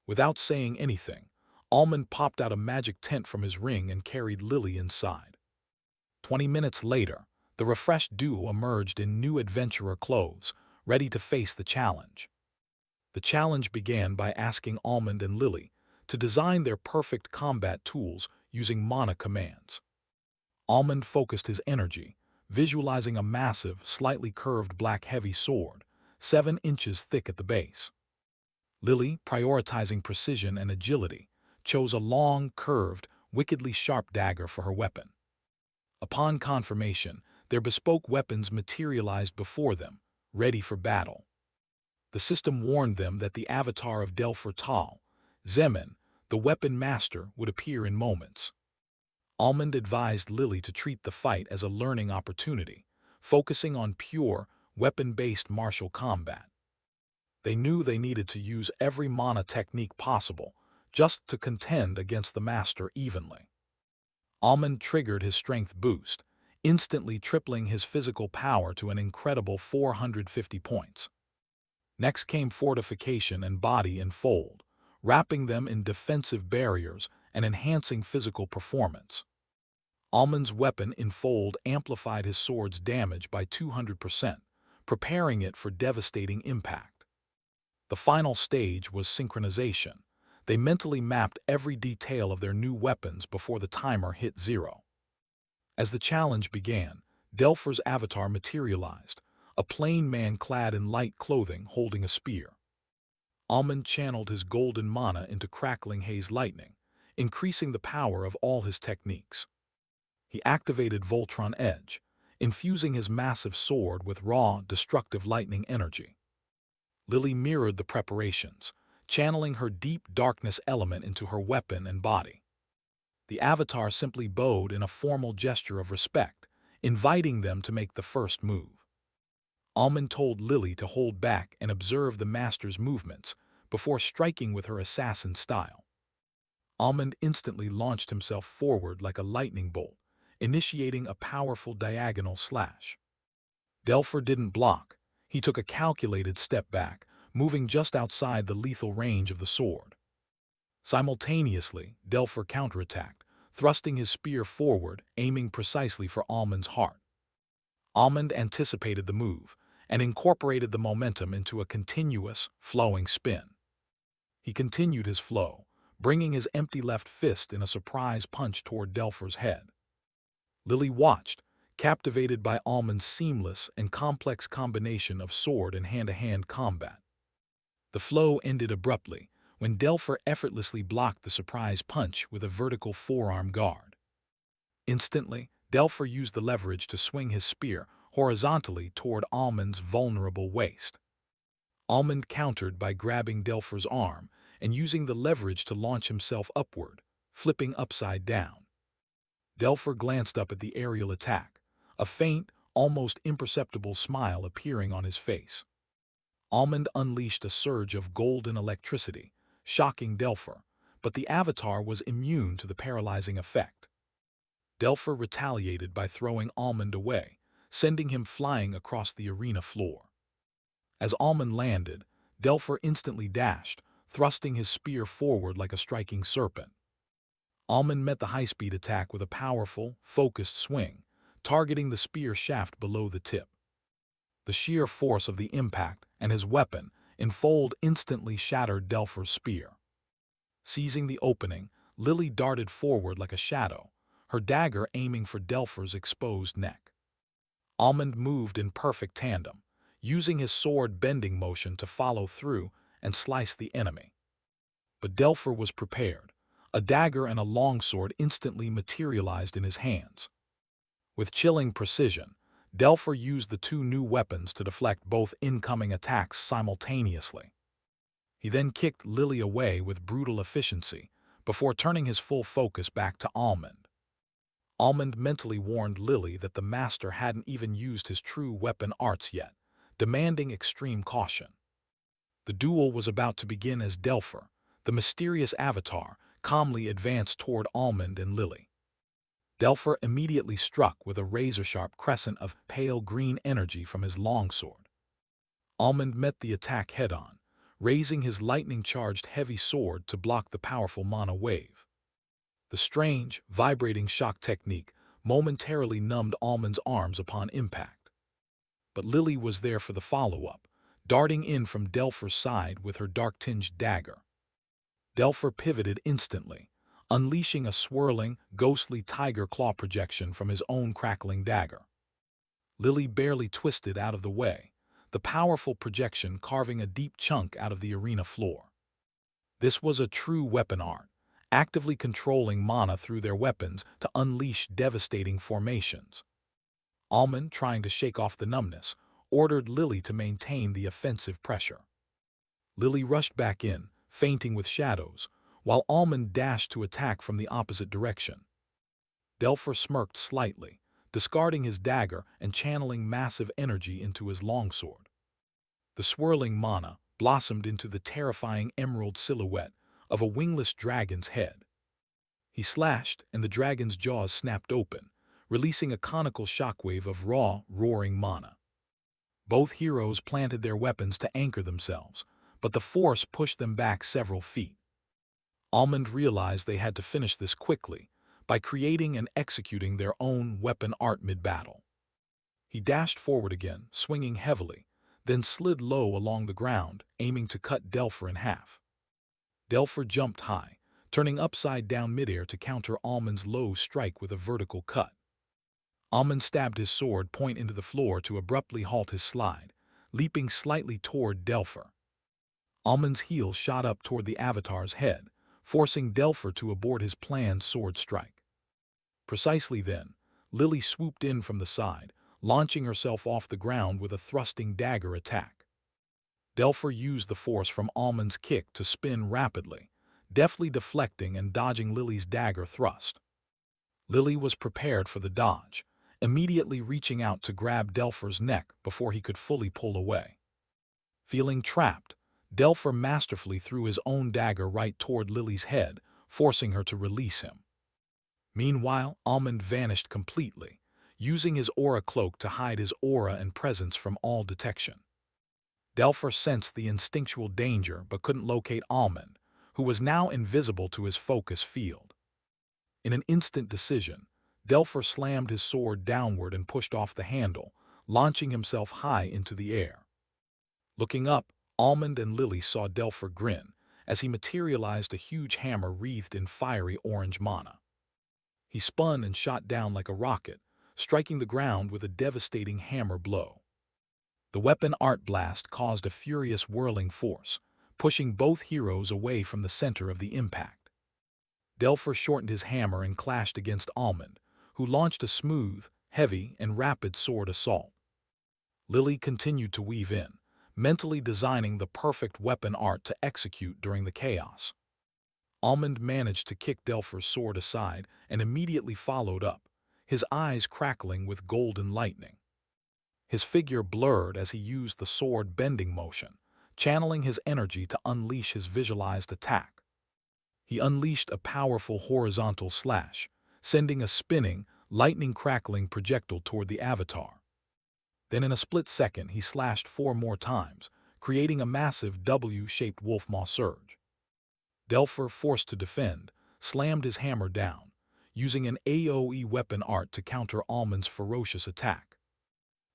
Without saying anything, Almond popped out a magic tent from his ring and carried Lily inside. 20 minutes later, the refreshed duo emerged in new adventurer clothes, ready to face the challenge. The challenge began by asking Almond and Lily to design their perfect combat tools using mana commands. Almond focused his energy, visualizing a massive, slightly curved black heavy sword, 7 inches thick at the base. Lily, prioritizing precision and agility, chose a long, curved, wickedly sharp dagger for her weapon. Upon confirmation, their bespoke weapons materialized before them, ready for battle. The system warned them that the avatar of Delphur Tal, Zemin, the weapon master, would appear in moments. Almond advised Lily to treat the fight as a learning opportunity, focusing on pure, weapon-based martial combat. They knew they needed to use every mana technique possible, just to contend against the master evenly. Almond triggered his strength boost, instantly tripling his physical power to an incredible 450 points. Next came fortification and body enfold, wrapping them in defensive barriers and enhancing physical performance. Almond's weapon enfold amplified his sword's damage by 200%, preparing it for devastating impact. The final stage was synchronization. They mentally mapped every detail of their new weapons before the timer hit 0. As the challenge began, Delphur's avatar materialized, a plain man clad in light clothing holding a spear. Almond channeled his golden mana into crackling haze lightning, increasing the power of all his techniques. He activated Voltron Edge, infusing his massive sword with raw, destructive lightning energy. Lily mirrored the preparations, channeling her deep darkness element into her weapon and body. The avatar simply bowed in a formal gesture of respect, inviting them to make the first move. Almond told Lily to hold back and observe the master's movements before striking with her assassin style. Almond instantly launched himself forward like a lightning bolt, initiating a powerful diagonal slash. Delphur didn't block. He took a calculated step back, moving just outside the lethal range of the sword. Simultaneously, Delpher counterattacked, thrusting his spear forward, aiming precisely for Almond's heart. Almond anticipated the move and incorporated the momentum into a continuous, flowing spin. He continued his flow, bringing his empty left fist in a surprise punch toward Delpher's head. Lily watched, captivated by Almond's seamless and complex combination of sword and hand-to-hand combat. The flow ended abruptly when Delpher effortlessly blocked the surprise punch with a vertical forearm guard. Instantly, Delpher used the leverage to swing his spear horizontally toward Almond's vulnerable waist. Almond countered by grabbing Delpher's arm and using the leverage to launch himself upward, flipping upside down. Delpher glanced up at the aerial attack, a faint, almost imperceptible smile appearing on his face. Almond unleashed a surge of golden electricity, shocking Delpher, but the avatar was immune to the paralyzing effect. Delpher retaliated by throwing Almond away, sending him flying across the arena floor. As Almond landed, Delpher instantly dashed, thrusting his spear forward like a striking serpent. Almond met the high-speed attack with a powerful, focused swing, targeting the spear shaft below the tip. The sheer force of the impact and his weapon in fold instantly shattered Delpher's spear. Seizing the opening, Lily darted forward like a shadow, her dagger aiming for Delpher's exposed neck. Almond moved in perfect tandem, using his sword bending motion to follow through and slice the enemy. But Delpher was prepared. A dagger and a longsword instantly materialized in his hands. With chilling precision, Delpher used the two new weapons to deflect both incoming attacks simultaneously. He then kicked Lily away with brutal efficiency before turning his full focus back to Almond. Almond mentally warned Lily that the master hadn't even used his true weapon arts yet, demanding extreme caution. The duel was about to begin as Delpher, the mysterious avatar, calmly advanced toward Almond and Lily. Delpher immediately struck with a razor-sharp crescent of pale green energy from his longsword. Almond met the attack head-on, raising his lightning-charged heavy sword to block the powerful mana wave. The strange, vibrating shock technique momentarily numbed Almond's arms upon impact. But Lily was there for the follow-up, darting in from Delpher's side with her dark-tinged dagger. Delpher pivoted instantly, unleashing a swirling, ghostly tiger claw projection from his own crackling dagger. Lily barely twisted out of the way, the powerful projection carving a deep chunk out of the arena floor. This was a true weapon art, actively controlling mana through their weapons to unleash devastating formations. Almond, trying to shake off the numbness, ordered Lily to maintain the offensive pressure. Lily rushed back in, feinting with shadows, while Almond dashed to attack from the opposite direction. Delpher smirked slightly, discarding his dagger and channeling massive energy into his longsword. The swirling mana blossomed into the terrifying emerald silhouette of a wingless dragon's head. He slashed, and the dragon's jaws snapped open, releasing a conical shockwave of raw, roaring mana. Both heroes planted their weapons to anchor themselves, but the force pushed them back several feet. Almond realized they had to finish this quickly by creating and executing their own weapon art mid-battle. He dashed forward again, swinging heavily, then slid low along the ground, aiming to cut Delpher in half. Delpher jumped high, turning upside down midair to counter Almond's low strike with a vertical cut. Almond stabbed his sword point into the floor to abruptly halt his slide, leaping slightly toward Delpher. Almond's heel shot up toward the avatar's head, forcing Delpher to abort his planned sword strike. Precisely then, Lily swooped in from the side, launching herself off the ground with a thrusting dagger attack. Delpher used the force from Almond's kick to spin rapidly, deftly deflecting and dodging Lily's dagger thrust. Lily was prepared for the dodge, immediately reaching out to grab Delpher's neck before he could fully pull away. Feeling trapped, Delpher masterfully threw his own dagger right toward Lily's head, forcing her to release him. Meanwhile, Almond vanished completely, using his aura cloak to hide his aura and presence from all detection. Delpher sensed the instinctual danger but couldn't locate Almond, who was now invisible to his focus field. In an instant decision, Delpher slammed his sword downward and pushed off the handle, launching himself high into the air. Looking up, Almond and Lily saw Delpher grin as he materialized a huge hammer wreathed in fiery orange mana. He spun and shot down like a rocket, striking the ground with a devastating hammer blow. The weapon art blast caused a furious whirling force, pushing both heroes away from the center of the impact. Delpher shortened his hammer and clashed against Almond, who launched a smooth, heavy, and rapid sword assault. Lily continued to weave in, mentally designing the perfect weapon art to execute during the chaos. Almond managed to kick Delpher's sword aside and immediately followed up, his eyes crackling with golden lightning. His figure blurred as he used the sword bending motion, channeling his energy to unleash his visualized attack. He unleashed a powerful horizontal slash, sending a spinning, lightning-crackling projectile toward the avatar. Then in a split second he slashed 4 more times, creating a massive W-shaped wolfmaw surge. Delpher, forced to defend, slammed his hammer down, using an AoE weapon art to counter Almond's ferocious attack.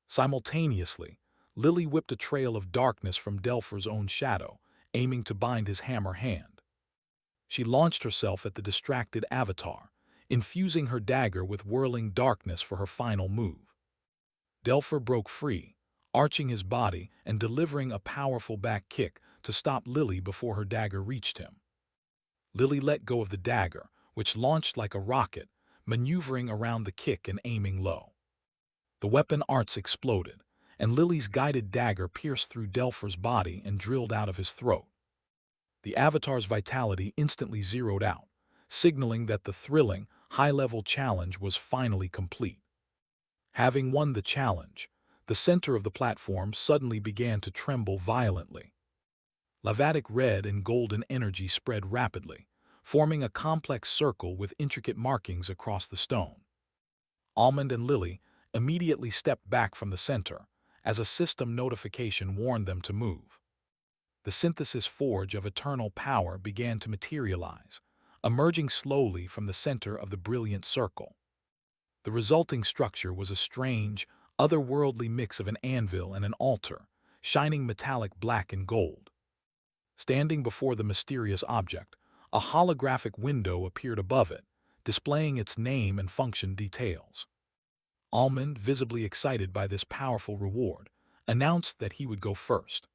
Simultaneously, Lily whipped a trail of darkness from Delpher's own shadow, aiming to bind his hammer hand. She launched herself at the distracted avatar, infusing her dagger with whirling darkness for her final move. Delpher broke free, arching his body and delivering a powerful back kick to stop Lily before her dagger reached him. Lily let go of the dagger, which launched like a rocket, maneuvering around the kick and aiming low. The weapon arts exploded, and Lily's guided dagger pierced through Delpher's body and drilled out of his throat. The avatar's vitality instantly zeroed out, signaling that the thrilling, high-level challenge was finally complete. Having won the challenge, the center of the platform suddenly began to tremble violently. Lavatic red and golden energy spread rapidly, forming a complex circle with intricate markings across the stone. Almond and Lily immediately stepped back from the center, as a system notification warned them to move. The synthesis forge of eternal power began to materialize, emerging slowly from the center of the brilliant circle. The resulting structure was a strange, otherworldly mix of an anvil and an altar, shining metallic black and gold. Standing before the mysterious object, a holographic window appeared above it, displaying its name and function details. Almond, visibly excited by this powerful reward, announced that he would go first.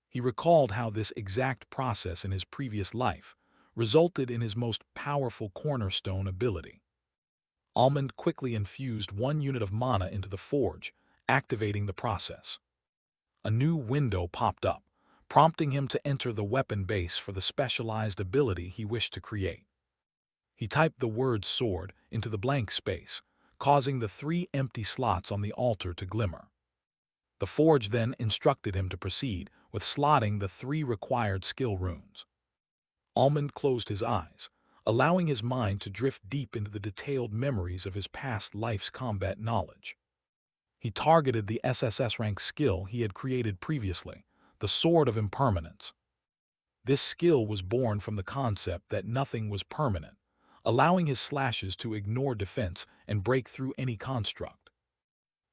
He recalled how this exact process in his previous life resulted in his most powerful cornerstone ability. Almond quickly infused 1 unit of mana into the forge, activating the process. A new window popped up, prompting him to enter the weapon base for the specialized ability he wished to create. He typed the word sword into the blank space, causing the 3 empty slots on the altar to glimmer. The forge then instructed him to proceed with slotting the 3 required skill runes. Almond closed his eyes, allowing his mind to drift deep into the detailed memories of his past life's combat knowledge. He targeted the SSS rank skill he had created previously, the Sword of Impermanence. This skill was born from the concept that nothing was permanent, allowing his slashes to ignore defense and break through any construct.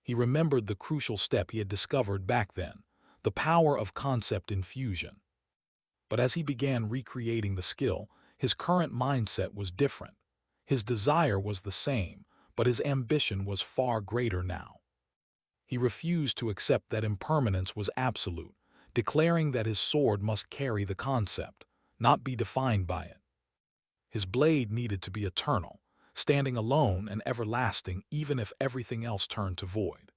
He remembered the crucial step he had discovered back then, the power of concept infusion. But as he began recreating the skill, his current mindset was different. His desire was the same, but his ambition was far greater now. He refused to accept that impermanence was absolute, declaring that his sword must carry the concept, not be defined by it. His blade needed to be eternal, standing alone and everlasting even if everything else turned to void.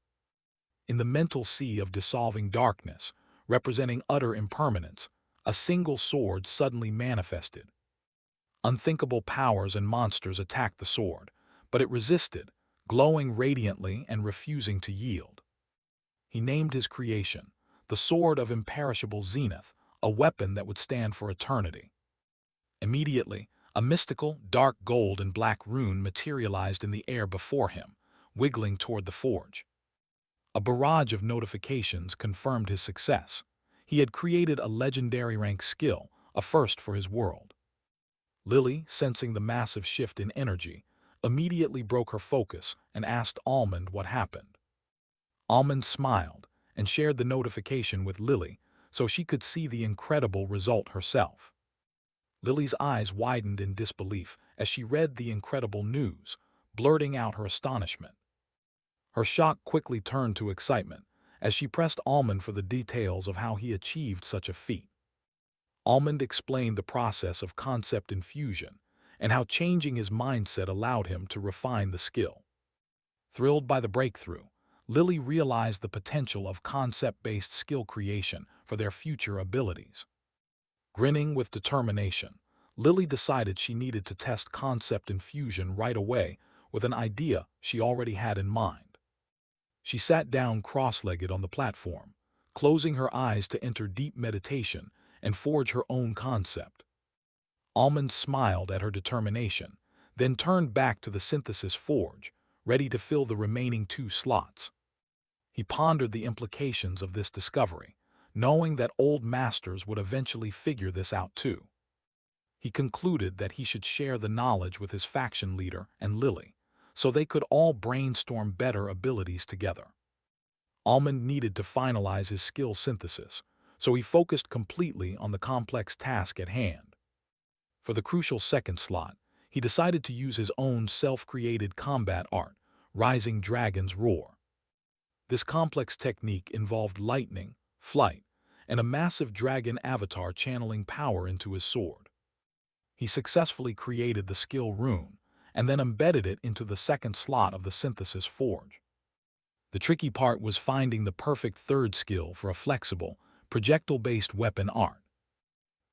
In the mental sea of dissolving darkness, representing utter impermanence, a single sword suddenly manifested. Unthinkable powers and monsters attacked the sword, but it resisted, glowing radiantly and refusing to yield. He named his creation, the Sword of Imperishable Zenith, a weapon that would stand for eternity. Immediately, a mystical, dark gold and black rune materialized in the air before him, wiggling toward the forge. A barrage of notifications confirmed his success. He had created a legendary rank skill, a first for his world. Lily, sensing the massive shift in energy, immediately broke her focus and asked Almond what happened. Almond smiled and shared the notification with Lily so she could see the incredible result herself. Lily's eyes widened in disbelief as she read the incredible news, blurting out her astonishment. Her shock quickly turned to excitement as she pressed Almond for the details of how he achieved such a feat. Almond explained the process of concept infusion and how changing his mindset allowed him to refine the skill. Thrilled by the breakthrough, Lily realized the potential of concept-based skill creation for their future abilities. Grinning with determination, Lily decided she needed to test concept infusion right away with an idea she already had in mind. She sat down cross-legged on the platform, closing her eyes to enter deep meditation and forge her own concept. Almond smiled at her determination, then turned back to the synthesis forge, ready to fill the remaining 2 slots. He pondered the implications of this discovery, knowing that old masters would eventually figure this out too. He concluded that he should share the knowledge with his faction leader and Lily, so they could all brainstorm better abilities together. Almond needed to finalize his skill synthesis, so he focused completely on the complex task at hand. For the crucial second slot, he decided to use his own self-created combat art, Rising Dragon's Roar. This complex technique involved lightning, flight, and a massive dragon avatar channeling power into his sword. He successfully created the skill rune and then embedded it into the second slot of the synthesis forge. The tricky part was finding the perfect third skill for a flexible, projectile-based weapon art.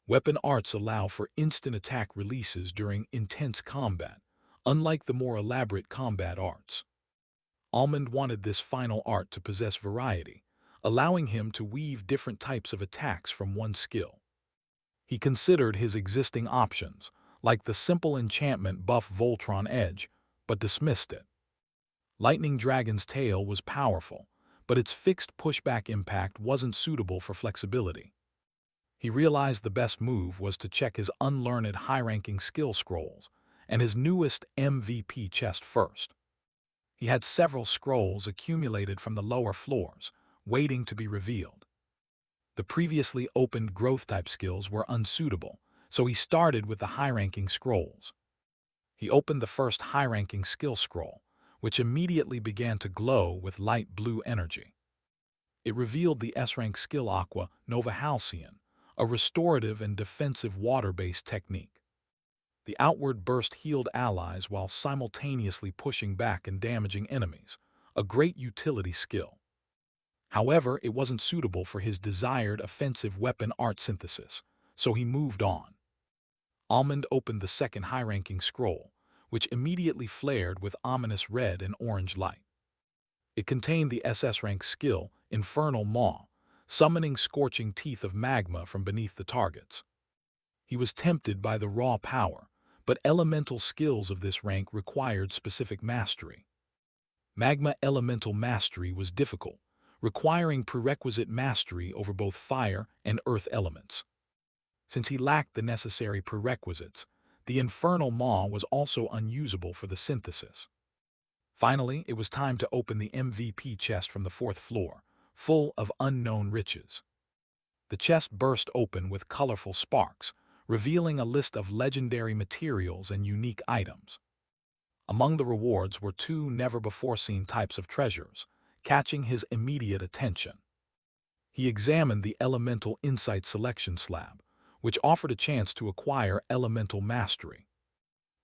Weapon arts allow for instant attack releases during intense combat, unlike the more elaborate combat arts. Almond wanted this final art to possess variety, allowing him to weave different types of attacks from one skill. He considered his existing options, like the simple enchantment buff Voltron Edge, but dismissed it. Lightning Dragon's tail was powerful, but its fixed pushback impact wasn't suitable for flexibility. He realized the best move was to check his unlearned high-ranking skill scrolls and his newest MVP chest first. He had several scrolls accumulated from the lower floors, waiting to be revealed. The previously opened growth-type skills were unsuitable, so he started with the high-ranking scrolls. He opened the first high-ranking skill scroll, which immediately began to glow with light blue energy. It revealed the S-rank skill Aqua Nova Halcyon, a restorative and defensive water-based technique. The outward burst healed allies while simultaneously pushing back and damaging enemies, a great utility skill. However, it wasn't suitable for his desired offensive weapon art synthesis, so he moved on. Almond opened the second high-ranking scroll, which immediately flared with ominous red and orange light. It contained the SS-rank skill Infernal Maw, summoning scorching teeth of magma from beneath the targets. He was tempted by the raw power, but elemental skills of this rank required specific mastery. Magma Elemental Mastery was difficult, requiring prerequisite mastery over both fire and earth elements. Since he lacked the necessary prerequisites, the Infernal Maw was also unusable for the synthesis. Finally, it was time to open the MVP chest from the 4th floor, full of unknown riches. The chest burst open with colorful sparks, revealing a list of legendary materials and unique items. Among the rewards were 2 never-before-seen types of treasures, catching his immediate attention. He examined the Elemental Insight Selection Slab, which offered a chance to acquire elemental mastery.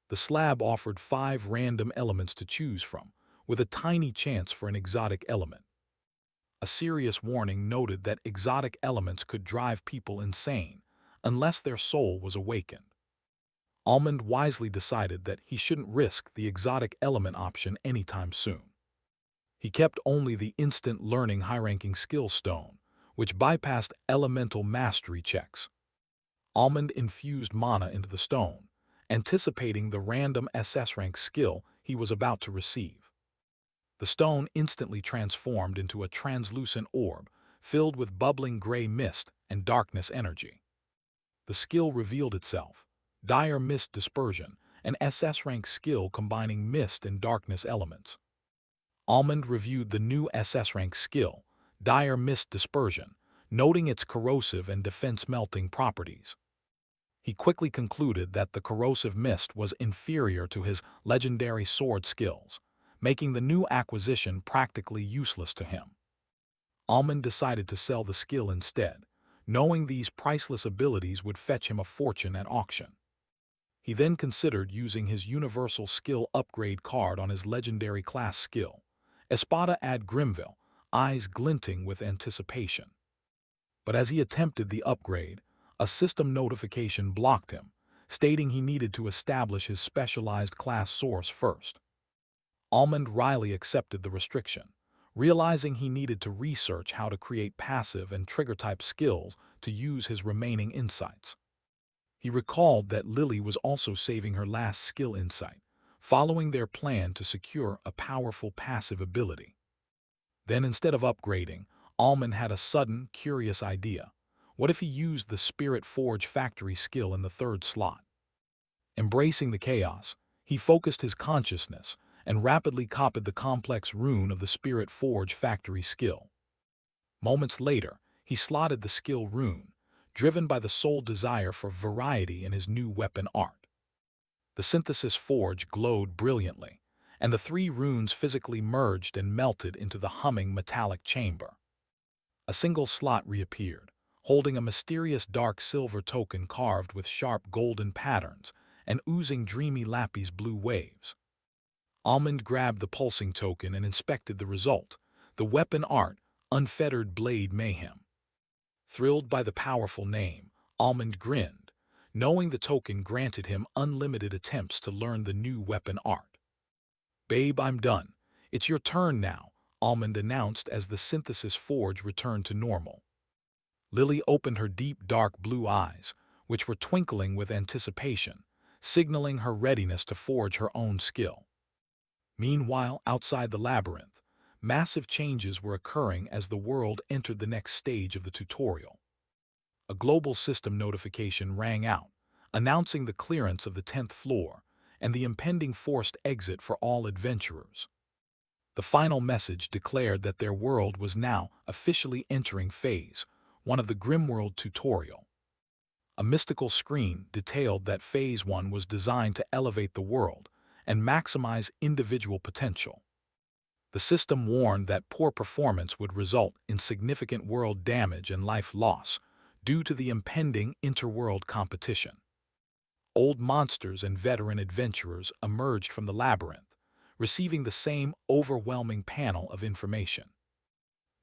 The slab offered 5 random elements to choose from, with a tiny chance for an exotic element. A serious warning noted that exotic elements could drive people insane unless their soul was awakened. Almond wisely decided that he shouldn't risk the exotic element option anytime soon. He kept only the instant learning high-ranking skill stone, which bypassed elemental mastery checks. Almond infused mana into the stone, anticipating the random SS rank skill he was about to receive. The stone instantly transformed into a translucent orb filled with bubbling gray mist and darkness energy. The the skill revealed itself. Dire Mist Dispersion, an SS rank skill combining mist and darkness elements. Almond reviewed the new SS rank skill, Dire Mist Dispersion, noting its corrosive and defense-melting properties. He quickly concluded that the corrosive mist was inferior to his legendary sword skills, making the new acquisition practically useless to him. Almond decided to sell the skill instead, knowing these priceless abilities would fetch him a fortune at auction. He then considered using his universal skill upgrade card on his legendary class skill, Espada ad Grimville, eyes glinting with anticipation. But as he attempted the upgrade, a system notification blocked him, stating he needed to establish his specialized class source first. Almond wryly accepted the restriction, realizing he needed to research how to create passive and trigger-type skills to use his remaining insights. He recalled that Lily was also saving her last skill insight, following their plan to secure a powerful passive ability. Then, instead of upgrading, Almond had a sudden, curious idea. What if he used the Spirit Forge Factory skill in the third slot? Embracing the chaos, he focused his consciousness and rapidly copied the complex rune of the Spirit Forge Factory skill. Moments later, he slotted the skill rune, driven by the sole desire for variety in his new weapon art. The synthesis forge glowed brilliantly, and the three runes physically merged and melted into the humming metallic chamber. A single slot reappeared, holding a mysterious dark silver token carved with sharp golden patterns and oozing dreamy lapis blue waves. Almond grabbed the pulsing token and inspected the result, the weapon art, Unfettered Blade Mayhem. Thrilled by the powerful name, Almond grinned, knowing the token granted him unlimited attempts to learn the new weapon art. "Babe, I'm done. It's your turn now," Almond announced as the synthesis forge returned to normal. Lily opened her deep dark blue eyes, which were twinkling with anticipation, signaling her readiness to forge her own skill. Meanwhile, outside the labyrinth, massive changes were occurring as the world entered the next stage of the tutorial. A global system notification rang out, announcing the clearance of the 10th floor and the impending forced exit for all adventurers. The final message declared that their world was now officially entering Phase 1 of the Grimworld tutorial. A mystical screen detailed that Phase 1 was designed to elevate the world and maximize individual potential. The system warned that poor performance would result in significant world damage and life loss due to the impending interworld competition. Old monsters and veteran adventurers emerged from the labyrinth, receiving the same overwhelming panel of information.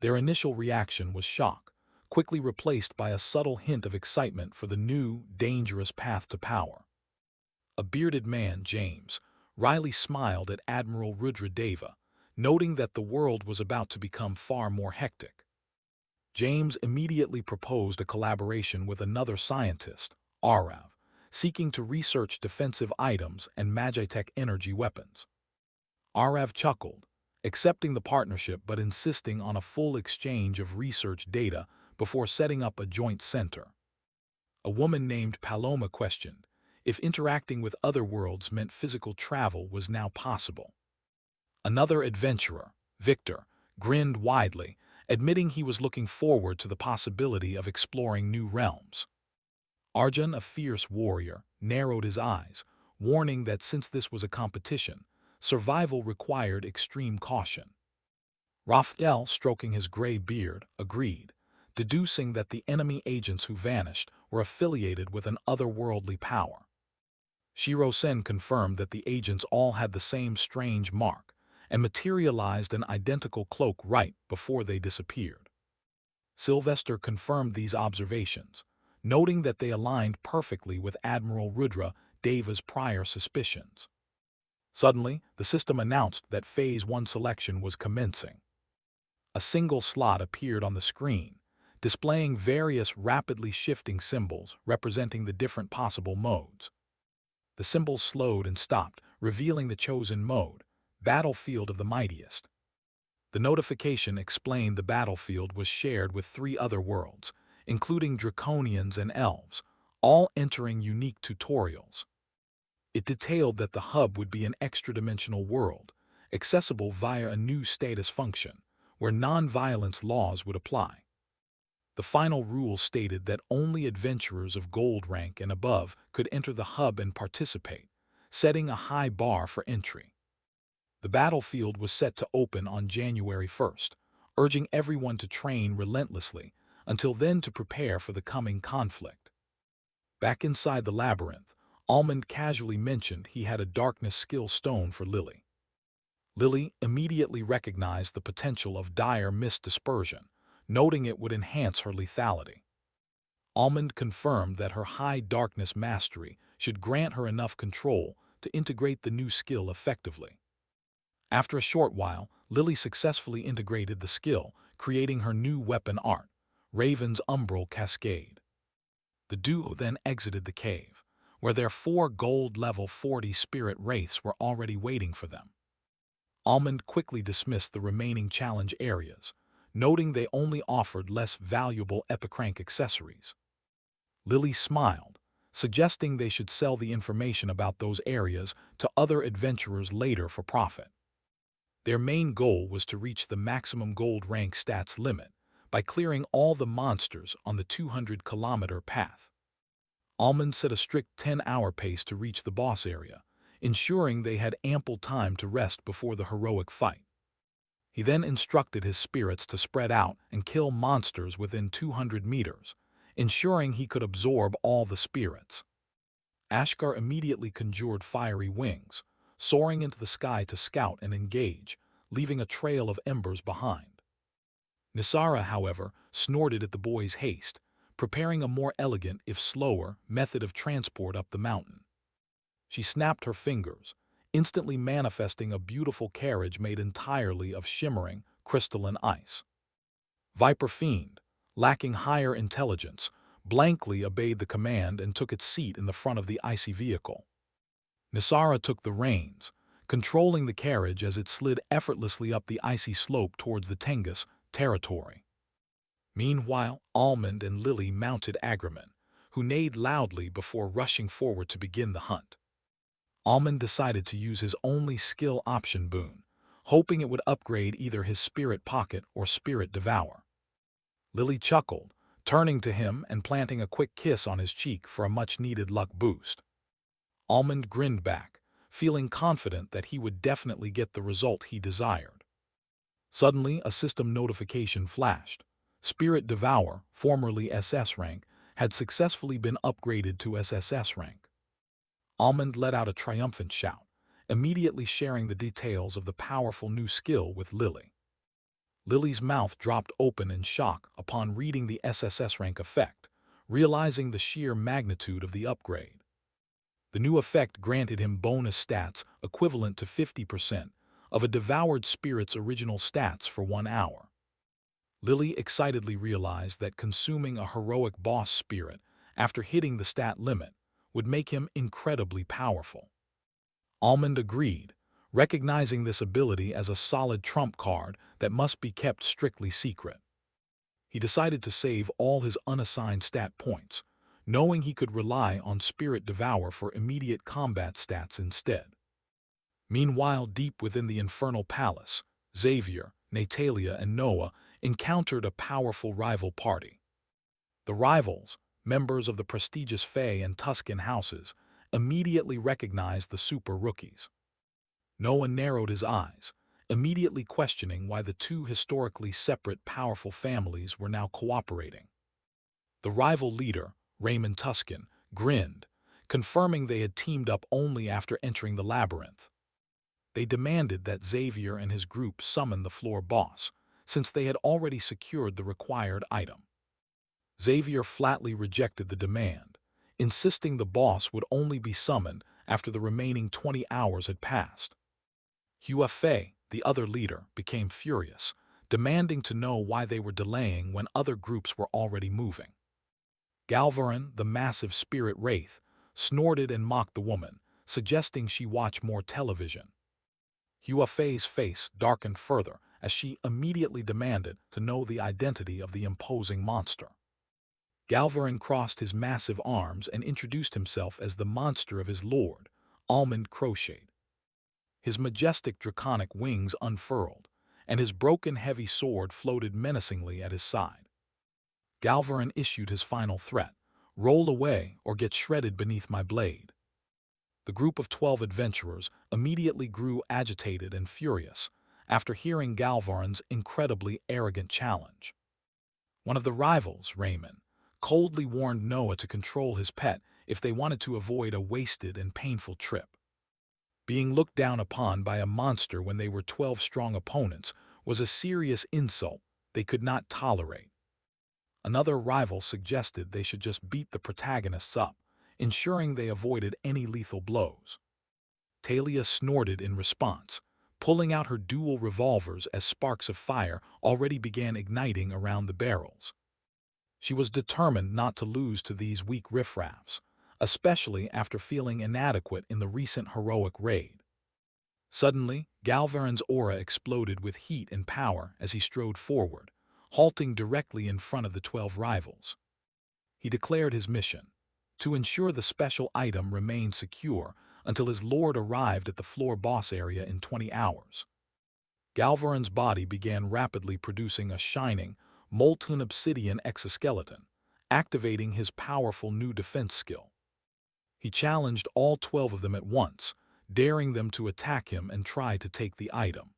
Their initial reaction was shock, quickly replaced by a subtle hint of excitement for the new, dangerous path to power. A bearded man, James, wryly smiled at Admiral Rudra, noting that the world was about to become far more hectic. James immediately proposed a collaboration with another scientist, Arav, seeking to research defensive items and magitech energy weapons. Arav chuckled, accepting the partnership but insisting on a full exchange of research data before setting up a joint center. A woman named Paloma questioned if interacting with other worlds meant physical travel was now possible. Another adventurer, Victor, grinned widely, admitting he was looking forward to the possibility of exploring new realms. Arjun, a fierce warrior, narrowed his eyes, warning that since this was a competition, survival required extreme caution. Raphael, stroking his gray beard, agreed, deducing that the enemy agents who vanished were affiliated with an otherworldly power. Shiro-sen confirmed that the agents all had the same strange mark and materialized an identical cloak right before they disappeared. Sylvester confirmed these observations, noting that they aligned perfectly with Admiral Rudra Deva's prior suspicions. Suddenly, the system announced that Phase 1 selection was commencing. A single slot appeared on the screen, displaying various rapidly shifting symbols representing the different possible modes. The symbols slowed and stopped, revealing the chosen mode, Battlefield of the Mightiest. The notification explained the battlefield was shared with 3 other worlds, including Draconians and Elves, all entering unique tutorials. It detailed that the hub would be an extra-dimensional world, accessible via a new status function, where non-violence laws would apply. The final rule stated that only adventurers of gold rank and above could enter the hub and participate, setting a high bar for entry. The battlefield was set to open on January 1st, urging everyone to train relentlessly, until then to prepare for the coming conflict. Back inside the labyrinth, Almond casually mentioned he had a darkness skill stone for Lily. Lily immediately recognized the potential of dire mist dispersion, noting it would enhance her lethality. Almond confirmed that her high darkness mastery should grant her enough control to integrate the new skill effectively. After a short while, Lily successfully integrated the skill, creating her new weapon art, Raven's Umbral Cascade. The duo then exited the cave, where their 4 gold level 40 spirit wraiths were already waiting for them. Almond quickly dismissed the remaining challenge areas, noting they only offered less valuable epicrank accessories. Lily smiled, suggesting they should sell the information about those areas to other adventurers later for profit. Their main goal was to reach the maximum gold rank stats limit by clearing all the monsters on the 200-kilometer path. Almond set a strict 10-hour pace to reach the boss area, ensuring they had ample time to rest before the heroic fight. He then instructed his spirits to spread out and kill monsters within 200 meters, ensuring he could absorb all the spirits. Ashgar immediately conjured fiery wings, soaring into the sky to scout and engage, leaving a trail of embers behind. Nisara, however, snorted at the boy's haste, preparing a more elegant, if slower, method of transport up the mountain. She snapped her fingers, instantly manifesting a beautiful carriage made entirely of shimmering, crystalline ice. Viper Fiend, lacking higher intelligence, blankly obeyed the command and took its seat in the front of the icy vehicle. Nisara took the reins, controlling the carriage as it slid effortlessly up the icy slope towards the Tengus territory. Meanwhile, Almond and Lily mounted Agriman, who neighed loudly before rushing forward to begin the hunt. Almond decided to use his only skill option boon, hoping it would upgrade either his Spirit Pocket or Spirit Devour. Lily chuckled, turning to him and planting a quick kiss on his cheek for a much-needed luck boost. Almond grinned back, feeling confident that he would definitely get the result he desired. Suddenly, a system notification flashed. Spirit Devour, formerly SS rank, had successfully been upgraded to SSS rank. Almond let out a triumphant shout, immediately sharing the details of the powerful new skill with Lily. Lily's mouth dropped open in shock upon reading the SSS rank effect, realizing the sheer magnitude of the upgrade. The new effect granted him bonus stats equivalent to 50% of a devoured spirit's original stats for 1 hour. Lily excitedly realized that consuming a heroic boss spirit after hitting the stat limit would make him incredibly powerful. Almond agreed, recognizing this ability as a solid trump card that must be kept strictly secret. He decided to save all his unassigned stat points, knowing he could rely on Spirit Devour for immediate combat stats instead. Meanwhile, deep within the Infernal Palace, Xavier, Natalia, and Noah encountered a powerful rival party. The rivals, members of the prestigious Fey and Tuscan houses, immediately recognized the super rookies. Noah narrowed his eyes, immediately questioning why the two historically separate powerful families were now cooperating. The rival leader, Raymond Tuscan, grinned, confirming they had teamed up only after entering the labyrinth. They demanded that Xavier and his group summon the floor boss, since they had already secured the required item. Xavier flatly rejected the demand, insisting the boss would only be summoned after the remaining 20 hours had passed. Hua Fei, the other leader, became furious, demanding to know why they were delaying when other groups were already moving. Galvarin, the massive spirit wraith, snorted and mocked the woman, suggesting she watch more television. Hua Fei's face darkened further as she immediately demanded to know the identity of the imposing monster. Galvarin crossed his massive arms and introduced himself as the monster of his lord, Almond crocheted. His majestic draconic wings unfurled, and his broken heavy sword floated menacingly at his side. Galvarin issued his final threat: roll away or get shredded beneath my blade. The group of 12 adventurers immediately grew agitated and furious after hearing Galvarin's incredibly arrogant challenge. One of the rivals, Raymond, coldly warned Noah to control his pet if they wanted to avoid a wasted and painful trip. Being looked down upon by a monster when they were 12 strong opponents was a serious insult they could not tolerate. Another rival suggested they should just beat the protagonists up, ensuring they avoided any lethal blows. Natalia snorted in response, pulling out her dual revolvers as sparks of fire already began igniting around the barrels. She was determined not to lose to these weak riffraffs, especially after feeling inadequate in the recent heroic raid. Suddenly, Galvarin's aura exploded with heat and power as he strode forward, halting directly in front of the 12 rivals. He declared his mission: to ensure the special item remained secure until his lord arrived at the floor boss area in 20 hours. Galvarin's body began rapidly producing a shining, molten obsidian exoskeleton, activating his powerful new defense skill. He challenged all 12 of them at once, daring them to attack him and try to take the item.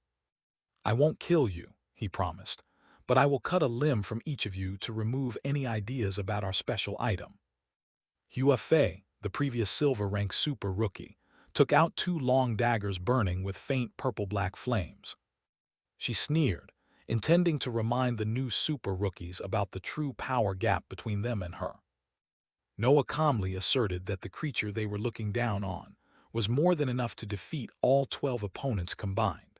"I won't kill you," he promised, "but I will cut a limb from each of you to remove any ideas about our special item." Hua Fei, the previous silver rank super rookie, took out 2 long daggers burning with faint purple-black flames. She sneered, intending to remind the new super rookies about the true power gap between them and her. Noah calmly asserted that the creature they were looking down on was more than enough to defeat all 12 opponents combined.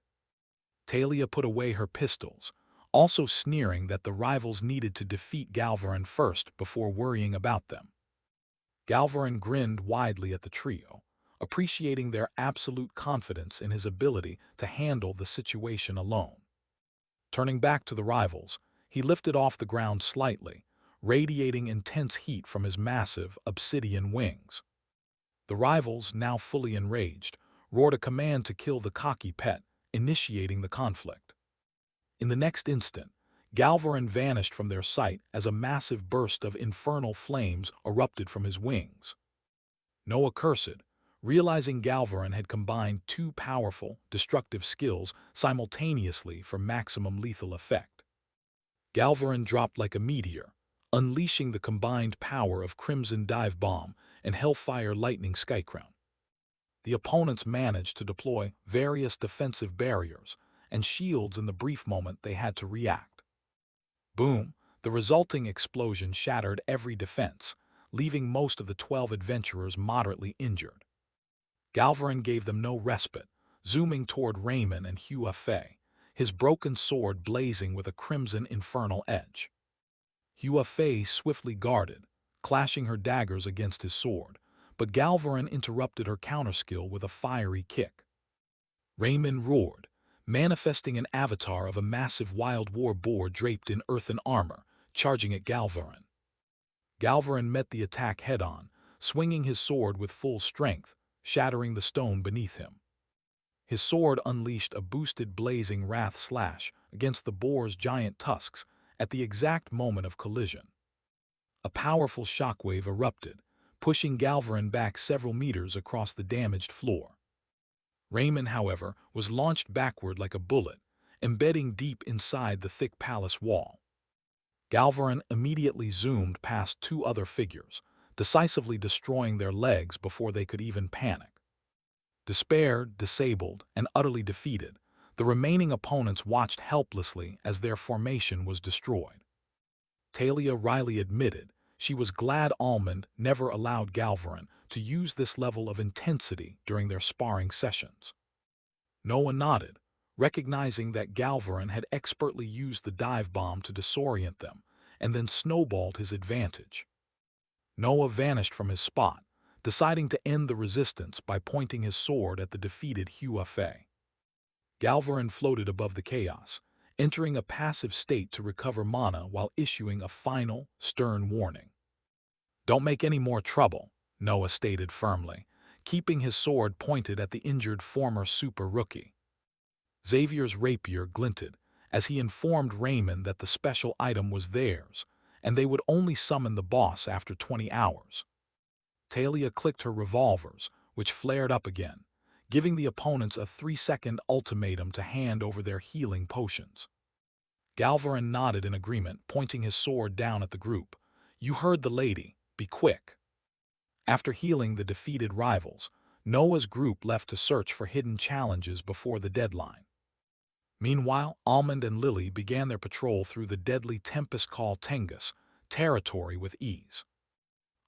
Natalia put away her pistols, also sneering that the rivals needed to defeat Galvarin first before worrying about them. Galvarin grinned widely at the trio, appreciating their absolute confidence in his ability to handle the situation alone. Turning back to the rivals, he lifted off the ground slightly, radiating intense heat from his massive obsidian wings. The rivals, now fully enraged, roared a command to kill the cocky pet, initiating the conflict. In the next instant, Galvarin vanished from their sight as a massive burst of infernal flames erupted from his wings. Noah cursed, realizing Galvarin had combined 2 powerful, destructive skills simultaneously for maximum lethal effect. Galvarin dropped like a meteor, unleashing the combined power of Crimson Dive Bomb and Hellfire Lightning Skycrown. The opponents managed to deploy various defensive barriers and shields in the brief moment they had to react. Boom! The resulting explosion shattered every defense, leaving most of the 12 adventurers moderately injured. Galvarin gave them no respite, zooming toward Raymond and Hua Fei, his broken sword blazing with a crimson infernal edge. Hua Fei swiftly guarded, clashing her daggers against his sword, but Galvarin interrupted her counterskill with a fiery kick. Raymond roared, manifesting an avatar of a massive wild war boar draped in earthen armor, charging at Galvarin. Galvarin met the attack head-on, swinging his sword with full strength, shattering the stone beneath him. His sword unleashed a boosted blazing wrath slash against the boar's giant tusks at the exact moment of collision. A powerful shockwave erupted, pushing Galvarin back several meters across the damaged floor. Raymond, however, was launched backward like a bullet, embedding deep inside the thick palace wall. Galvarin immediately zoomed past 2 other figures, decisively destroying their legs before they could even panic. Despaired, disabled, and utterly defeated, the remaining opponents watched helplessly as their formation was destroyed. Natalia wryly admitted she was glad Almond never allowed Galvarin to use this level of intensity during their sparring sessions. Noah nodded, recognizing that Galvarin had expertly used the dive bomb to disorient them and then snowballed his advantage. Noah vanished from his spot, deciding to end the resistance by pointing his sword at the defeated Hua Fei. Galvarin floated above the chaos, entering a passive state to recover mana while issuing a final, stern warning. "Don't make any more trouble," Noah stated firmly, keeping his sword pointed at the injured former super rookie. Xavier's rapier glinted as he informed Raymond that the special item was theirs, and they would only summon the boss after 20 hours. Talia clicked her revolvers, which flared up again, giving the opponents a 3-second ultimatum to hand over their healing potions. Galvarin nodded in agreement, pointing his sword down at the group. "You heard the lady. Be quick." After healing the defeated rivals, Noah's group left to search for hidden challenges before the deadline. Meanwhile, Almond and Lily began their patrol through the deadly Tempest-Call Tengus territory with ease.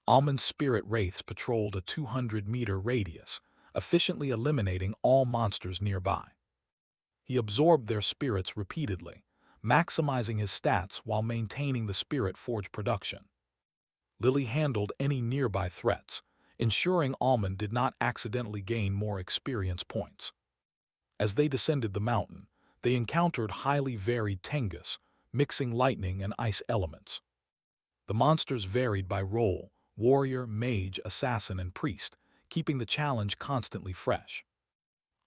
Almond's spirit wraiths patrolled a 200-meter radius, efficiently eliminating all monsters nearby. He absorbed their spirits repeatedly, maximizing his stats while maintaining the spirit forge production. Lily handled any nearby threats, ensuring Almond did not accidentally gain more experience points. As they descended the mountain, they encountered highly varied Tengus, mixing lightning and ice elements. The monsters varied by role: warrior, mage, assassin, and priest, keeping the challenge constantly fresh.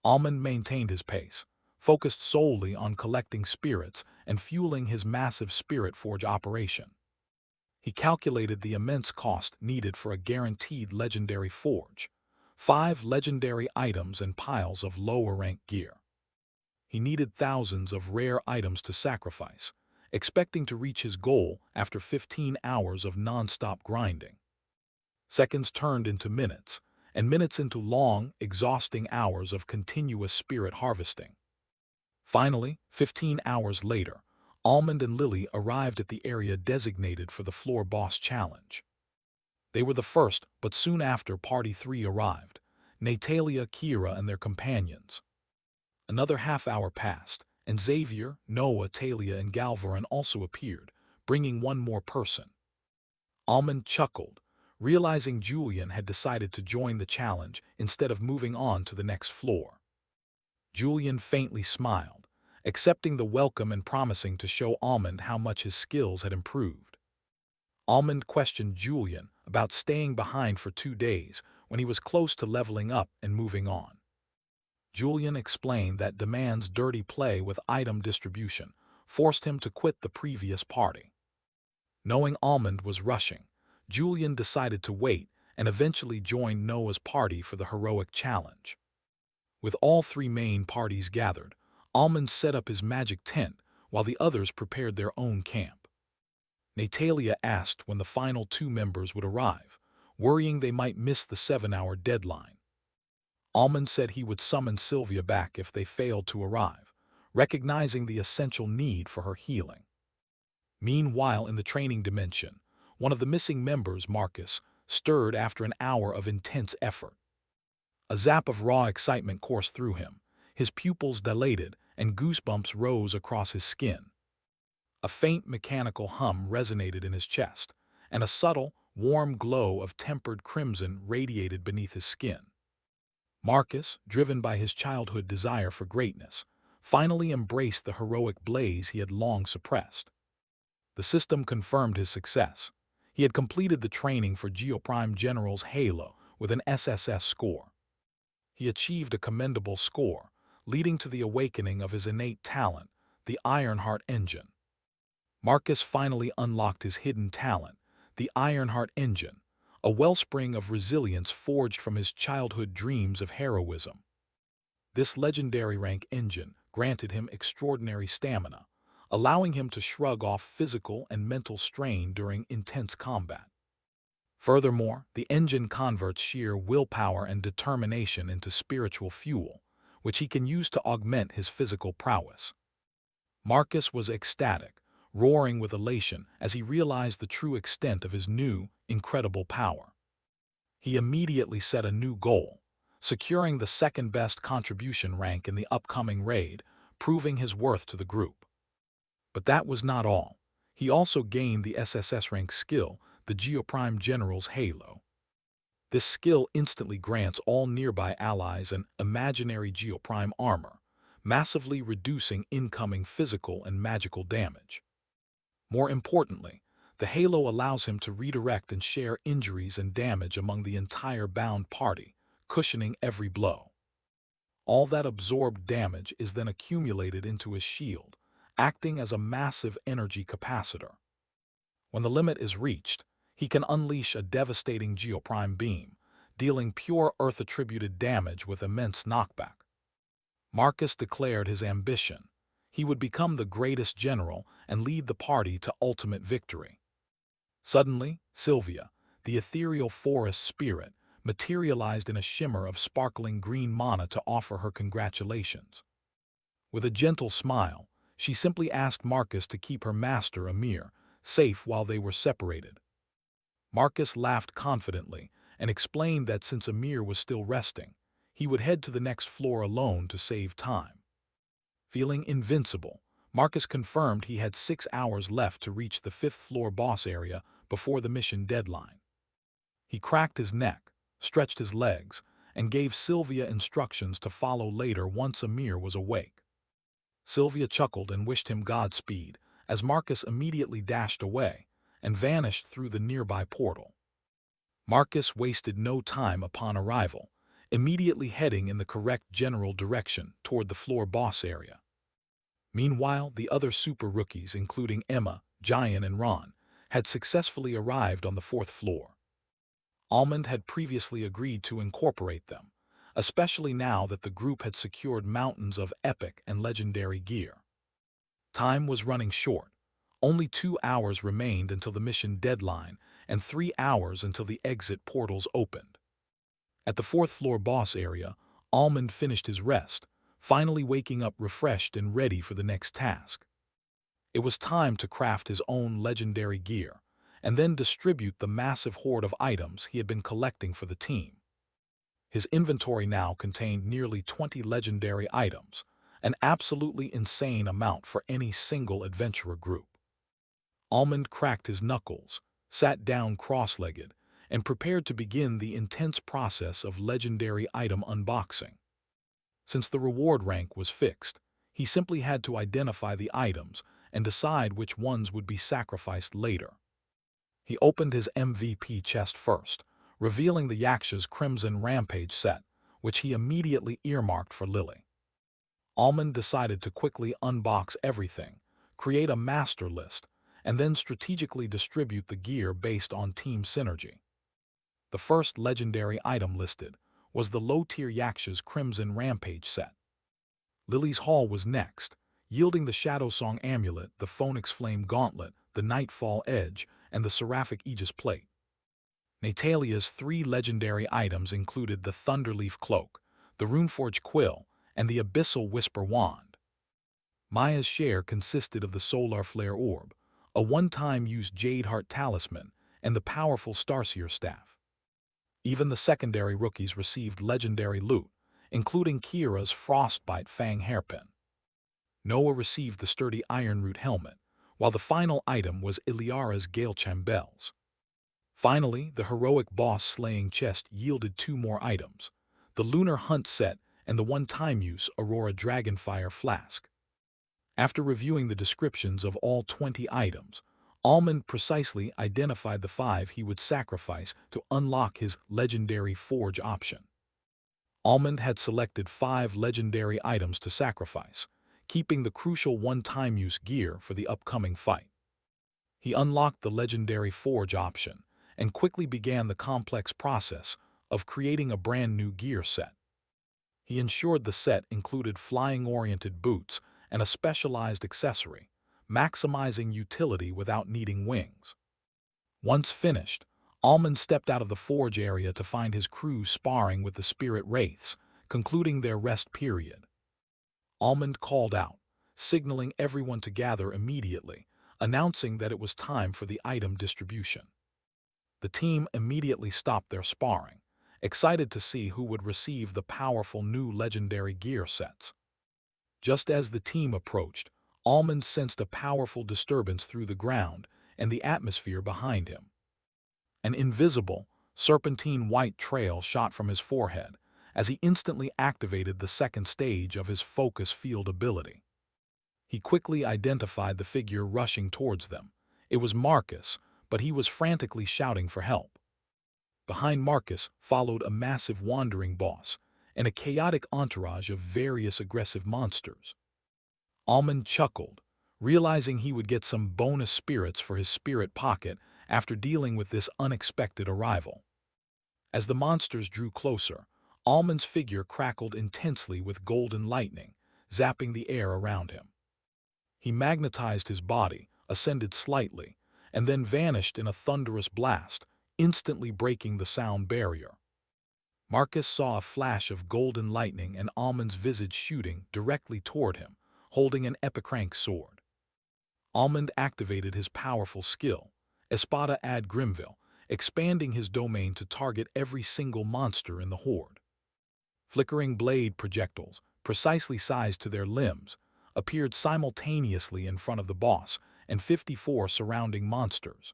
Almond maintained his pace, focused solely on collecting spirits and fueling his massive spirit forge operation. He calculated the immense cost needed for a guaranteed legendary forge: 5 legendary items and piles of lower-rank gear. He needed thousands of rare items to sacrifice, expecting to reach his goal after 15 hours of non-stop grinding. Seconds turned into minutes, and minutes into long, exhausting hours of continuous spirit harvesting. Finally, 15 hours later, Almond and Lily arrived at the area designated for the floor boss challenge. They were the first, but soon after Party 3 arrived: Natalia, Kira, and their companions. Another half-hour passed, and Xavier, Noah, Talia, and Galvarin also appeared, bringing one more person. Almond chuckled, realizing Julian had decided to join the challenge instead of moving on to the next floor. Julian faintly smiled, accepting the welcome and promising to show Almond how much his skills had improved. Almond questioned Julian about staying behind for 2 days when he was close to leveling up and moving on. Julian explained that Demand's dirty play with item distribution forced him to quit the previous party. Knowing Almond was rushing, Julian decided to wait and eventually joined Noah's party for the heroic challenge. With all 3 main parties gathered, Almond set up his magic tent while the others prepared their own camp. Natalia asked when the final 2 members would arrive, worrying they might miss the 7-hour deadline. Almond said he would summon Sylvia back if they failed to arrive, recognizing the essential need for her healing. Meanwhile, in the training dimension, one of the missing members, Marcus, stirred after an hour of intense effort. A zap of raw excitement coursed through him, his pupils dilated, and goosebumps rose across his skin. A faint mechanical hum resonated in his chest, and a subtle, warm glow of tempered crimson radiated beneath his skin. Marcus, driven by his childhood desire for greatness, finally embraced the heroic blaze he had long suppressed. The system confirmed his success. He had completed the training for Geoprime General's Halo with an SSS score. He achieved a commendable score, leading to the awakening of his innate talent, the Ironheart Engine. Marcus finally unlocked his hidden talent, the Ironheart Engine, a wellspring of resilience forged from his childhood dreams of heroism. This legendary rank engine granted him extraordinary stamina, allowing him to shrug off physical and mental strain during intense combat. Furthermore, the engine converts sheer willpower and determination into spiritual fuel, which he can use to augment his physical prowess. Marcus was ecstatic, roaring with elation as he realized the true extent of his new, incredible power. He immediately set a new goal: securing the second-best contribution rank in the upcoming raid, proving his worth to the group. But that was not all. He also gained the SSS rank skill, the Geoprime General's Halo. This skill instantly grants all nearby allies an imaginary Geoprime armor, massively reducing incoming physical and magical damage. More importantly, The halo allows him to redirect and share injuries and damage among the entire bound party, cushioning every blow. All that absorbed damage is then accumulated into his shield, acting as a massive energy capacitor. When the limit is reached, he can unleash a devastating geoprime beam, dealing pure Earth-attributed damage with immense knockback. Marcus declared his ambition. He would become the greatest general and lead the party to ultimate victory. Suddenly, Sylvia, the ethereal forest spirit, materialized in a shimmer of sparkling green mana to offer her congratulations. With a gentle smile, she simply asked Marcus to keep her master Amir safe while they were separated. Marcus laughed confidently and explained that since Amir was still resting, he would head to the next floor alone to save time. Feeling invincible, Marcus confirmed he had 6 hours left to reach the 5th floor boss area before the mission deadline. He cracked his neck, stretched his legs, and gave Sylvia instructions to follow later once Amir was awake. Sylvia chuckled and wished him Godspeed as Marcus immediately dashed away and vanished through the nearby portal. Marcus wasted no time upon arrival, immediately heading in the correct general direction toward the floor boss area. Meanwhile, the other super rookies, including Emma, Giant, and Ron, had successfully arrived on the 4th floor. Almond had previously agreed to incorporate them, especially now that the group had secured mountains of epic and legendary gear. Time was running short. Only 2 hours remained until the mission deadline and 3 hours until the exit portals opened. At the 4th floor boss area, Almond finished his rest, finally waking up refreshed and ready for the next task. It was time to craft his own legendary gear, and then distribute the massive horde of items he had been collecting for the team. His inventory now contained nearly 20 legendary items, an absolutely insane amount for any single adventurer group. Almond cracked his knuckles, sat down cross-legged, and prepared to begin the intense process of legendary item unboxing. Since the reward rank was fixed, he simply had to identify the items and decide which ones would be sacrificed later. He opened his MVP chest first, revealing the Yaksha's Crimson Rampage set, which he immediately earmarked for Lily. Almond decided to quickly unbox everything, create a master list, and then strategically distribute the gear based on team synergy. The first legendary item listed was the low-tier Yaksha's Crimson Rampage set. Lily's Haul was next, yielding the Shadow Song Amulet, the Phoenix Flame Gauntlet, the Nightfall Edge, and the Seraphic Aegis Plate. Natalia's 3 legendary items included the Thunderleaf Cloak, the Runeforge Quill, and the Abyssal Whisper Wand. Maya's share consisted of the Solar Flare Orb, a one-time use Jade Heart Talisman, and the powerful Starseer Staff. Even the secondary rookies received legendary loot, including Kira's Frostbite Fang Hairpin. Noah received the sturdy Ironroot Helmet, while the final item was Iliara's Gale Chambels. Finally, the heroic boss slaying chest yielded 2 more items, the Lunar Hunt set and the one-time use Aurora Dragonfire Flask. After reviewing the descriptions of all 20 items, Almond precisely identified the 5 he would sacrifice to unlock his legendary forge option. Almond had selected 5 legendary items to sacrifice, keeping the crucial one-time use gear for the upcoming fight. He unlocked the legendary forge option and quickly began the complex process of creating a brand new gear set. He ensured the set included flying-oriented boots and a specialized accessory, maximizing utility without needing wings. Once finished, Almond stepped out of the forge area to find his crew sparring with the spirit wraiths, concluding their rest period. Almond called out, signaling everyone to gather immediately, announcing that it was time for the item distribution. The team immediately stopped their sparring, excited to see who would receive the powerful new legendary gear sets. Just as the team approached, Almond sensed a powerful disturbance through the ground and the atmosphere behind him. An invisible, serpentine white trail shot from his forehead as he instantly activated the second stage of his focus field ability. He quickly identified the figure rushing towards them. It was Marcus, but he was frantically shouting for help. Behind Marcus followed a massive wandering boss and a chaotic entourage of various aggressive monsters. Almond chuckled, realizing he would get some bonus spirits for his spirit pocket after dealing with this unexpected arrival. As the monsters drew closer, Almond's figure crackled intensely with golden lightning, zapping the air around him. He magnetized his body, ascended slightly, and then vanished in a thunderous blast, instantly breaking the sound barrier. Marcus saw a flash of golden lightning and Almond's visage shooting directly toward him, holding an epicrank sword. Almond activated his powerful skill, Espada ad Grimville, expanding his domain to target every single monster in the horde. Flickering blade projectiles, precisely sized to their limbs, appeared simultaneously in front of the boss and 54 surrounding monsters.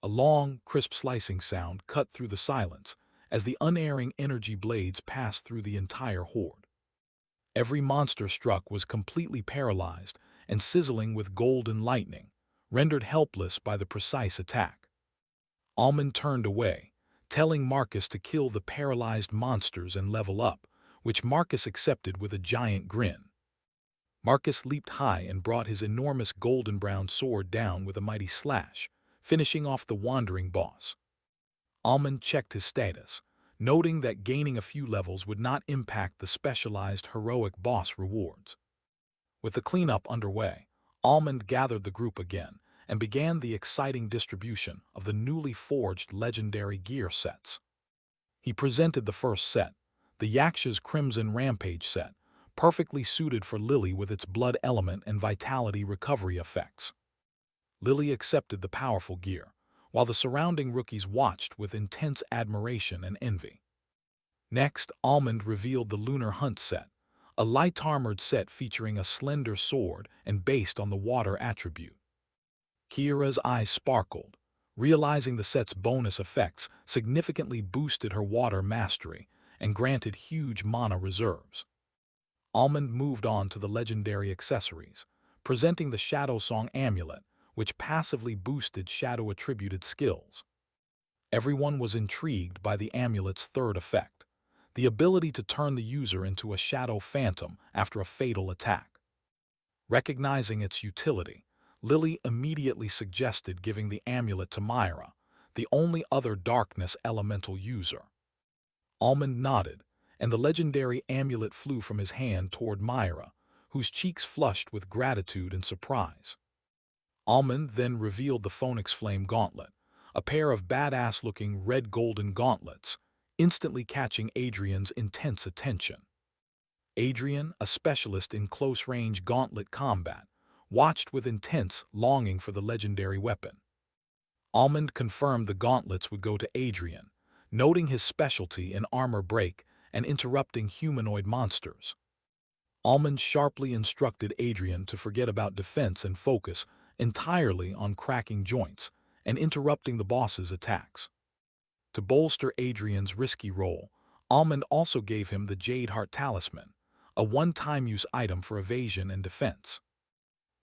A long, crisp slicing sound cut through the silence as the unerring energy blades passed through the entire horde. Every monster struck was completely paralyzed and sizzling with golden lightning, rendered helpless by the precise attack. Almond turned away, telling Marcus to kill the paralyzed monsters and level up, which Marcus accepted with a giant grin. Marcus leaped high and brought his enormous golden-brown sword down with a mighty slash, finishing off the wandering boss. Almond checked his status, noting that gaining a few levels would not impact the specialized heroic boss rewards. With the cleanup underway, Almond gathered the group again and began the exciting distribution of the newly forged legendary gear sets. He presented the first set, the Yaksha's Crimson Rampage set, perfectly suited for Lily with its blood element and vitality recovery effects. Lily accepted the powerful gear, while the surrounding rookies watched with intense admiration and envy. Next, Almond revealed the Lunar Hunt set, a light-armored set featuring a slender sword and based on the water attribute. Kiera's eyes sparkled, realizing the set's bonus effects significantly boosted her water mastery and granted huge mana reserves. Almond moved on to the legendary accessories, presenting the Shadow Song amulet, which passively boosted shadow-attributed skills. Everyone was intrigued by the amulet's third effect, the ability to turn the user into a shadow phantom after a fatal attack. Recognizing its utility, Lily immediately suggested giving the amulet to Myra, the only other darkness elemental user. Almond nodded, and the legendary amulet flew from his hand toward Myra, whose cheeks flushed with gratitude and surprise. Almond then revealed the Phoenix Flame Gauntlet, a pair of badass-looking red-golden gauntlets, instantly catching Adrian's intense attention. Adrian, a specialist in close-range gauntlet combat, watched with intense longing for the legendary weapon. Almond confirmed the gauntlets would go to Adrian, noting his specialty in armor break and interrupting humanoid monsters. Almond sharply instructed Adrian to forget about defense and focus entirely on cracking joints and interrupting the boss's attacks. To bolster Adrian's risky role, Almond also gave him the Jade Heart Talisman, a one-time use item for evasion and defense.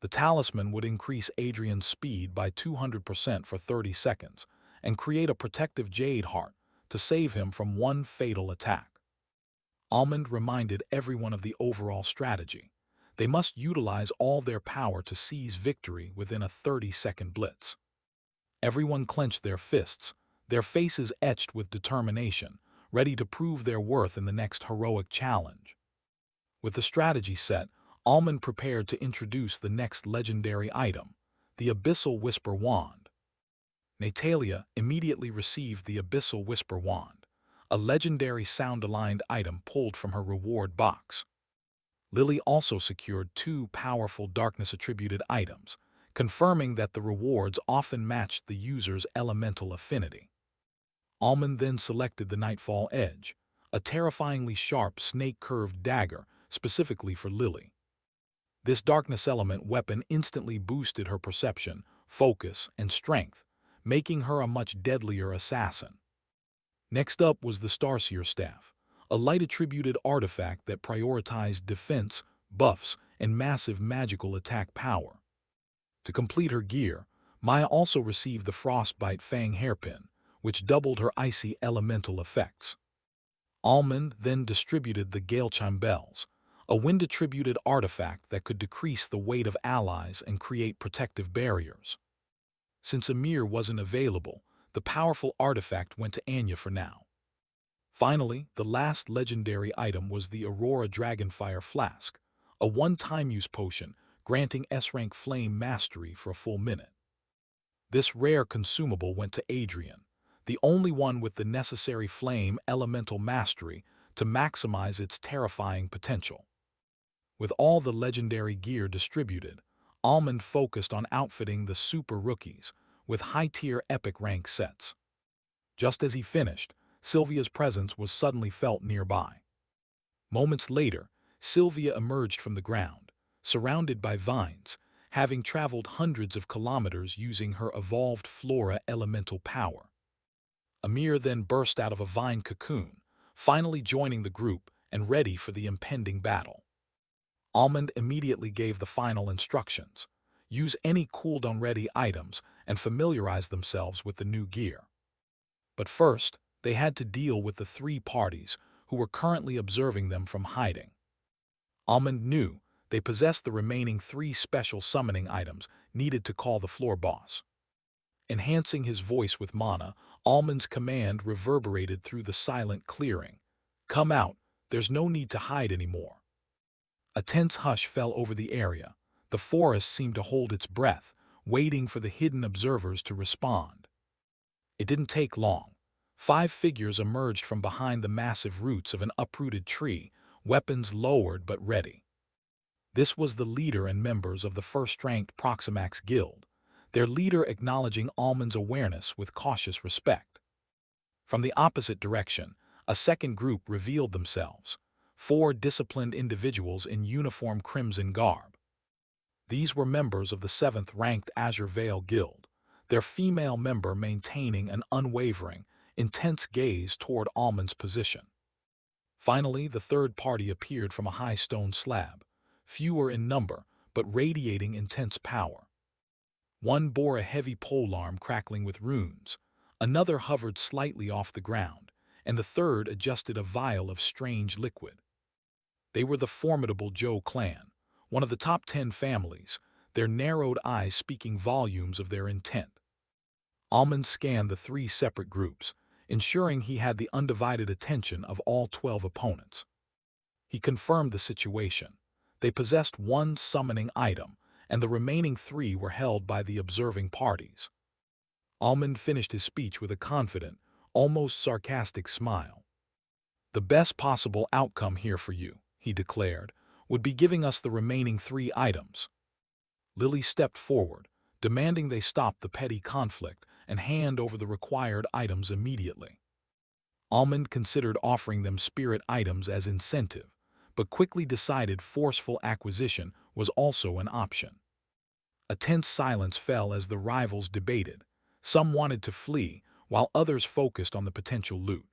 The talisman would increase Adrian's speed by 200% for 30 seconds and create a protective Jade Heart to save him from one fatal attack. Almond reminded everyone of the overall strategy. They must utilize all their power to seize victory within a 30-second blitz. Everyone clenched their fists, their faces etched with determination, ready to prove their worth in the next heroic challenge. With the strategy set, Almond prepared to introduce the next legendary item, the Abyssal Whisper Wand. Natalia immediately received the Abyssal Whisper Wand, a legendary sound-aligned item pulled from her reward box. Lily also secured 2 powerful darkness-attributed items, confirming that the rewards often matched the user's elemental affinity. Almond then selected the Nightfall Edge, a terrifyingly sharp snake-curved dagger specifically for Lily. This darkness element weapon instantly boosted her perception, focus, and strength, making her a much deadlier assassin. Next up was the Starseer Staff, a light-attributed artifact that prioritized defense, buffs, and massive magical attack power. To complete her gear, Maya also received the Frostbite Fang hairpin, which doubled her icy elemental effects. Almond then distributed the Galechime bells, a wind-attributed artifact that could decrease the weight of allies and create protective barriers. Since Amir wasn't available, the powerful artifact went to Anya for now. Finally, the last legendary item was the Aurora Dragonfire Flask, a one-time use potion granting S-rank flame mastery for a full minute. This rare consumable went to Adrian, the only one with the necessary flame elemental mastery to maximize its terrifying potential. With all the legendary gear distributed, Almond focused on outfitting the super rookies with high-tier epic rank sets. Just as he finished, Sylvia's presence was suddenly felt nearby. Moments later, Sylvia emerged from the ground, surrounded by vines, having traveled hundreds of kilometers using her evolved flora elemental power. Amir then burst out of a vine cocoon, finally joining the group and ready for the impending battle. Almond immediately gave the final instructions: use any cooldown-ready items and familiarize themselves with the new gear. But first, they had to deal with the three parties who were currently observing them from hiding. Almond knew they possessed the remaining three special summoning items needed to call the floor boss. Enhancing his voice with mana, Almond's command reverberated through the silent clearing. "Come out, there's no need to hide anymore." A tense hush fell over the area. The forest seemed to hold its breath, waiting for the hidden observers to respond. It didn't take long. 5 figures emerged from behind the massive roots of an uprooted tree, weapons lowered but ready. This was the leader and members of the first-ranked Proximax Guild, their leader acknowledging Almond's awareness with cautious respect. From the opposite direction, a second group revealed themselves, 4 disciplined individuals in uniform crimson garb. These were members of the 7th-ranked Azure Veil Guild, their female member maintaining an unwavering, intense gaze toward Almond's position. Finally, the third party appeared from a high stone slab, fewer in number, but radiating intense power. One bore a heavy polearm crackling with runes, another hovered slightly off the ground, and the third adjusted a vial of strange liquid. They were the formidable Zhou clan, one of the top 10 families, their narrowed eyes speaking volumes of their intent. Almond scanned the 3 separate groups, ensuring he had the undivided attention of all 12 opponents. He confirmed the situation. They possessed 1 summoning item, and the remaining 3 were held by the observing parties. Almond finished his speech with a confident, almost sarcastic smile. "The best possible outcome here for you," he declared, "would be giving us the remaining 3 items." Lily stepped forward, demanding they stop the petty conflict and hand over the required items immediately. Almond considered offering them spirit items as incentive, but quickly decided forceful acquisition was also an option. A tense silence fell as the rivals debated. Some wanted to flee, while others focused on the potential loot.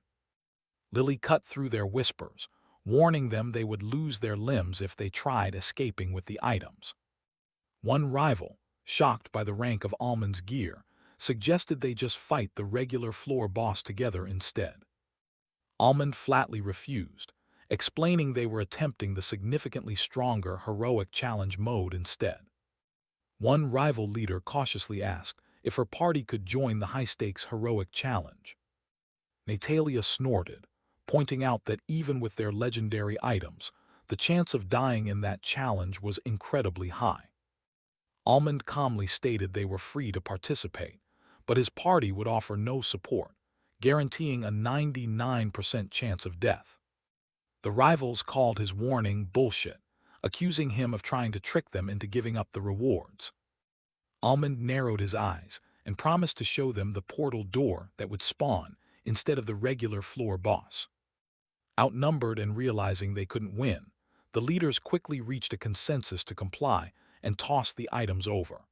Lily cut through their whispers, warning them they would lose their limbs if they tried escaping with the items. One rival, shocked by the rank of Almond's gear, suggested they just fight the regular floor boss together instead. Almond flatly refused, explaining they were attempting the significantly stronger heroic challenge mode instead. One rival leader cautiously asked if her party could join the high-stakes heroic challenge. Natalia snorted, pointing out that even with their legendary items, the chance of dying in that challenge was incredibly high. Almond calmly stated they were free to participate, but his party would offer no support, guaranteeing a 99% chance of death. The rivals called his warning bullshit, accusing him of trying to trick them into giving up the rewards. Almond narrowed his eyes and promised to show them the portal door that would spawn instead of the regular floor boss. Outnumbered and realizing they couldn't win, the leaders quickly reached a consensus to comply and tossed the items over.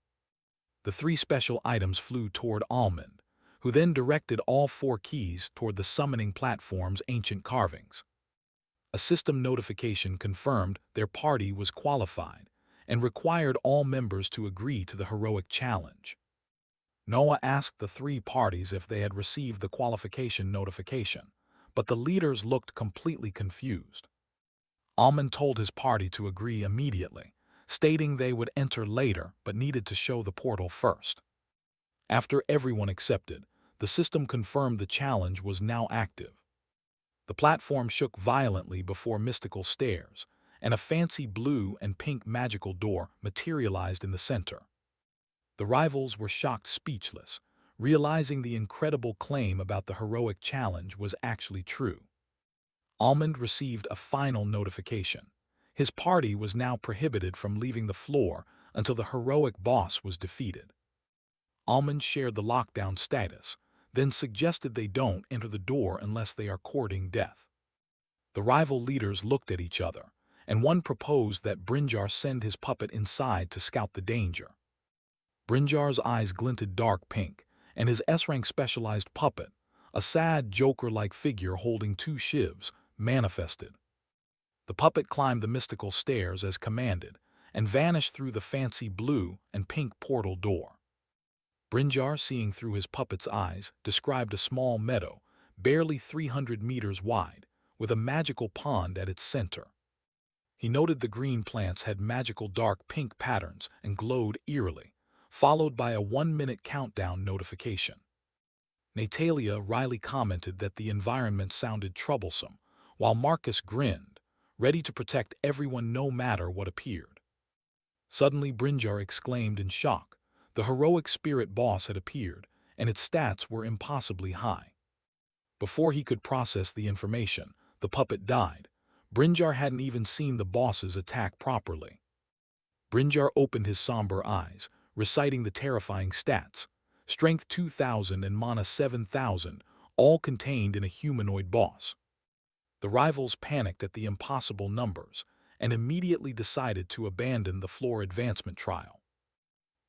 The 3 special items flew toward Almond, who then directed all 4 keys toward the summoning platform's ancient carvings. A system notification confirmed their party was qualified and required all members to agree to the heroic challenge. Noah asked the three parties if they had received the qualification notification, but the leaders looked completely confused. Almond told his party to agree immediately, stating they would enter later but needed to show the portal first. After everyone accepted, the system confirmed the challenge was now active. The platform shook violently before mystical stairs, and a fancy blue and pink magical door materialized in the center. The rivals were shocked speechless, realizing the incredible claim about the heroic challenge was actually true. Almond received a final notification. His party was now prohibited from leaving the floor until the heroic boss was defeated. Almond shared the lockdown status, then suggested they don't enter the door unless they are courting death. The rival leaders looked at each other, and one proposed that Brinjar send his puppet inside to scout the danger. Brinjar's eyes glinted dark pink, and his S-rank specialized puppet, a sad Joker-like figure holding two shivs, manifested. The puppet climbed the mystical stairs as commanded and vanished through the fancy blue and pink portal door. Brinjar, seeing through his puppet's eyes, described a small meadow, barely 300 meters wide, with a magical pond at its center. He noted the green plants had magical dark pink patterns and glowed eerily, followed by a 1-minute countdown notification. Natalia wryly commented that the environment sounded troublesome, while Marcus grinned, ready to protect everyone no matter what appeared. Suddenly Brinjar exclaimed in shock. The heroic spirit boss had appeared, and its stats were impossibly high. Before he could process the information, the puppet died. Brinjar hadn't even seen the boss's attack properly. Brinjar opened his somber eyes, reciting the terrifying stats. Strength 2,000 and mana 7,000, all contained in a humanoid boss. The rivals panicked at the impossible numbers and immediately decided to abandon the floor advancement trial.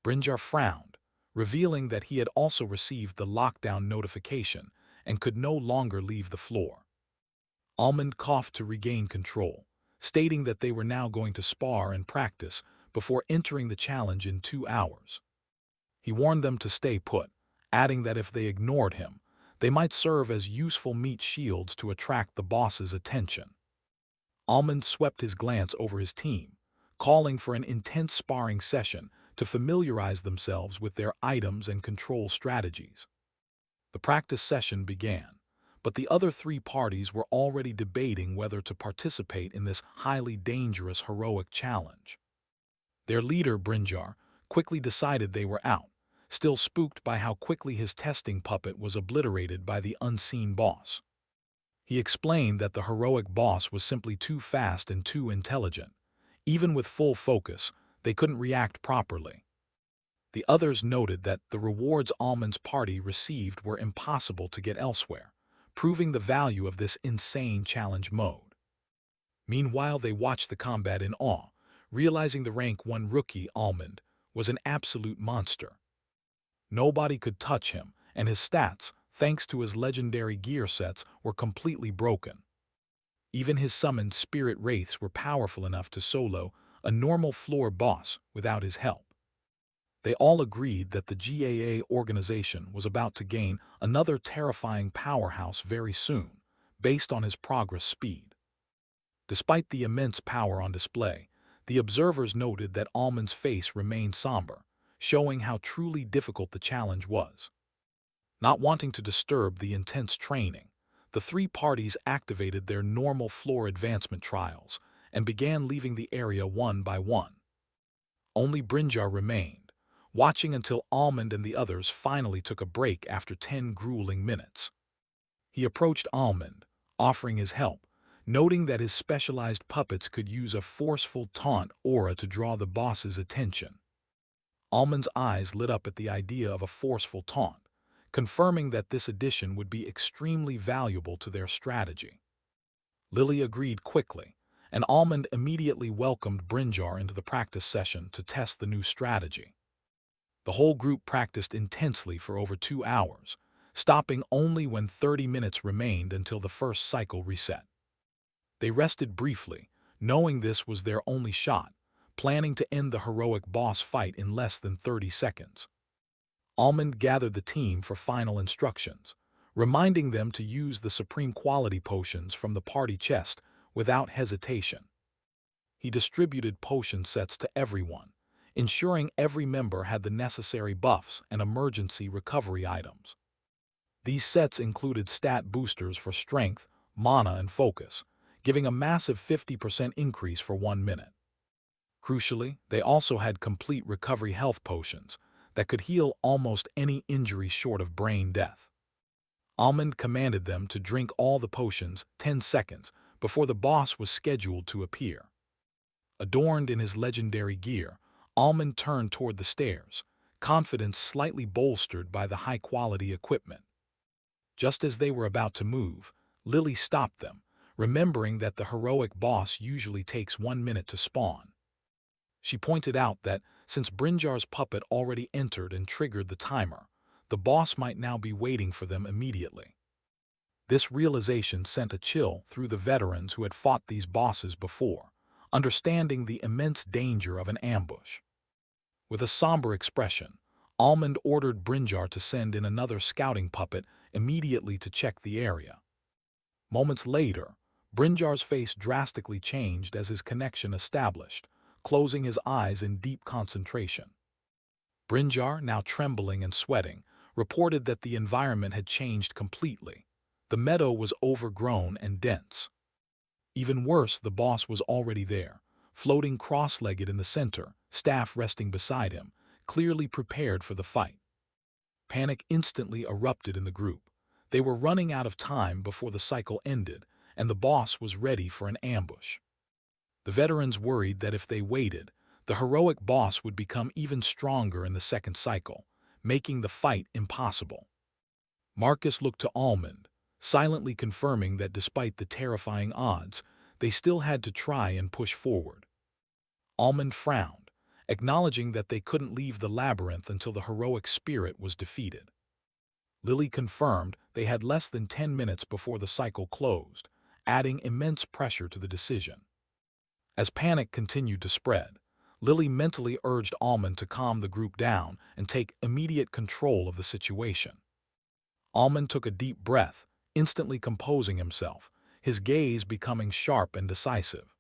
Brinjar frowned, revealing that he had also received the lockdown notification and could no longer leave the floor. Almond coughed to regain control, stating that they were now going to spar and practice before entering the challenge in 2 hours. He warned them to stay put, adding that if they ignored him, they might serve as useful meat shields to attract the boss's attention. Almond swept his glance over his team, calling for an intense sparring session to familiarize themselves with their items and control strategies. The practice session began, but the other three parties were already debating whether to participate in this highly dangerous heroic challenge. Their leader, Brinjar, quickly decided they were out, still spooked by how quickly his testing puppet was obliterated by the unseen boss. He explained that the heroic boss was simply too fast and too intelligent. Even with full focus, they couldn't react properly. The others noted that the rewards Almond's party received were impossible to get elsewhere, proving the value of this insane challenge mode. Meanwhile, they watched the combat in awe, realizing the rank 1 rookie, Almond, was an absolute monster. Nobody could touch him, and his stats, thanks to his legendary gear sets, were completely broken. Even his summoned spirit wraiths were powerful enough to solo a normal floor boss without his help. They all agreed that the GAA organization was about to gain another terrifying powerhouse very soon, based on his progress speed. Despite the immense power on display, the observers noted that Almond's face remained somber, showing how truly difficult the challenge was. Not wanting to disturb the intense training, the three parties activated their normal floor advancement trials and began leaving the area one by one. Only Brinjar remained, watching until Almond and the others finally took a break after 10 grueling minutes. He approached Almond, offering his help, noting that his specialized puppets could use a forceful taunt aura to draw the boss's attention. Almond's eyes lit up at the idea of a forceful taunt, confirming that this addition would be extremely valuable to their strategy. Lily agreed quickly, and Almond immediately welcomed Brinjar into the practice session to test the new strategy. The whole group practiced intensely for over 2 hours, stopping only when 30 minutes remained until the first cycle reset. They rested briefly, knowing this was their only shot, planning to end the heroic boss fight in less than 30 seconds. Almond gathered the team for final instructions, reminding them to use the supreme quality potions from the party chest without hesitation. He distributed potion sets to everyone, ensuring every member had the necessary buffs and emergency recovery items. These sets included stat boosters for strength, mana, and focus, giving a massive 50% increase for 1 minute. Crucially, they also had complete recovery health potions that could heal almost any injury short of brain death. Almond commanded them to drink all the potions 10 seconds before the boss was scheduled to appear. Adorned in his legendary gear, Almond turned toward the stairs, confidence slightly bolstered by the high-quality equipment. Just as they were about to move, Lily stopped them, remembering that the heroic boss usually takes 1 minute to spawn. She pointed out that, since Brinjar's puppet already entered and triggered the timer, the boss might now be waiting for them immediately. This realization sent a chill through the veterans who had fought these bosses before, understanding the immense danger of an ambush. With a somber expression, Almond ordered Brinjar to send in another scouting puppet immediately to check the area. Moments later, Brinjar's face drastically changed as his connection established, closing his eyes in deep concentration. Brinjar, now trembling and sweating, reported that the environment had changed completely. The meadow was overgrown and dense. Even worse, the boss was already there, floating cross-legged in the center, staff resting beside him, clearly prepared for the fight. Panic instantly erupted in the group. They were running out of time before the cycle ended, and the boss was ready for an ambush. The veterans worried that if they waited, the heroic boss would become even stronger in the second cycle, making the fight impossible. Marcus looked to Almond, silently confirming that despite the terrifying odds, they still had to try and push forward. Almond frowned, acknowledging that they couldn't leave the labyrinth until the heroic spirit was defeated. Lily confirmed they had less than 10 minutes before the cycle closed, adding immense pressure to the decision. As panic continued to spread, Lily mentally urged Almond to calm the group down and take immediate control of the situation. Almond took a deep breath, instantly composing himself, his gaze becoming sharp and decisive.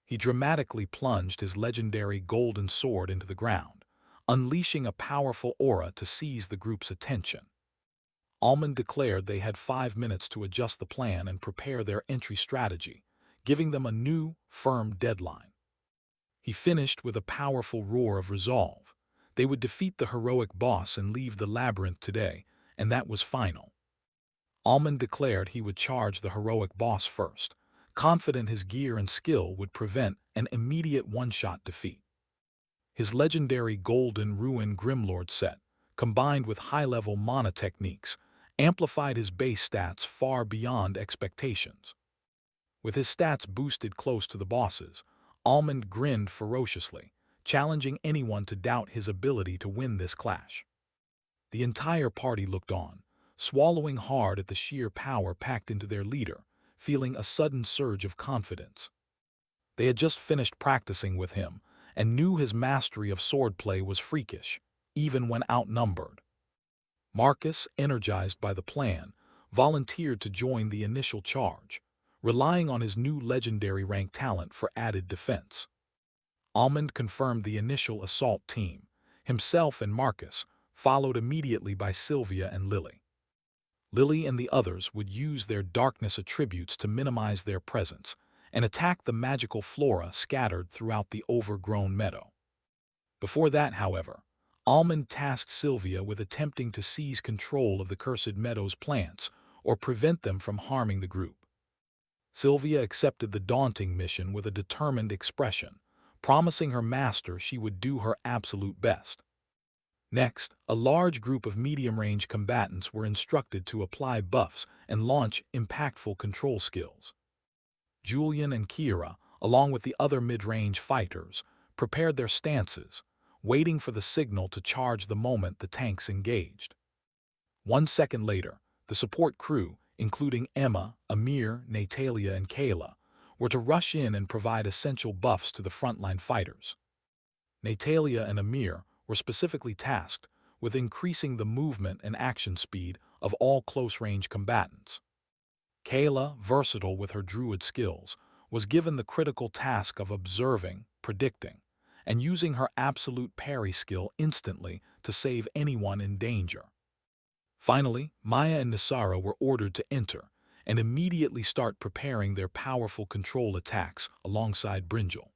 He dramatically plunged his legendary golden sword into the ground, unleashing a powerful aura to seize the group's attention. Almond declared they had 5 minutes to adjust the plan and prepare their entry strategy, giving them a new, firm deadline. He finished with a powerful roar of resolve. They would defeat the heroic boss and leave the labyrinth today, and that was final. Almond declared he would charge the heroic boss first, confident his gear and skill would prevent an immediate one-shot defeat. His legendary Golden Ruin Grimlord set, combined with high-level mana techniques, amplified his base stats far beyond expectations. With his stats boosted close to the boss's, Almond grinned ferociously, challenging anyone to doubt his ability to win this clash. The entire party looked on, swallowing hard at the sheer power packed into their leader, feeling a sudden surge of confidence. They had just finished practicing with him and knew his mastery of swordplay was freakish, even when outnumbered. Marcus, energized by the plan, volunteered to join the initial charge, relying on his new legendary rank talent for added defense. Almond confirmed the initial assault team, himself and Marcus, followed immediately by Sylvia and Lily. Lily and the others would use their darkness attributes to minimize their presence and attack the magical flora scattered throughout the overgrown meadow. Before that, however, Almond tasked Sylvia with attempting to seize control of the cursed meadow's plants or prevent them from harming the group. Sylvia accepted the daunting mission with a determined expression, promising her master she would do her absolute best. Next, a large group of medium-range combatants were instructed to apply buffs and launch impactful control skills. Julian and Kira, along with the other mid-range fighters, prepared their stances, waiting for the signal to charge the moment the tanks engaged. 1 second later, the support crew, including Emma, Amir, Natalia, and Kayla, were to rush in and provide essential buffs to the frontline fighters. Natalia and Amir were specifically tasked with increasing the movement and action speed of all close-range combatants. Kayla, versatile with her druid skills, was given the critical task of observing, predicting, and using her absolute parry skill instantly to save anyone in danger. Finally, Maya and Nisara were ordered to enter and immediately start preparing their powerful control attacks alongside Brinjal.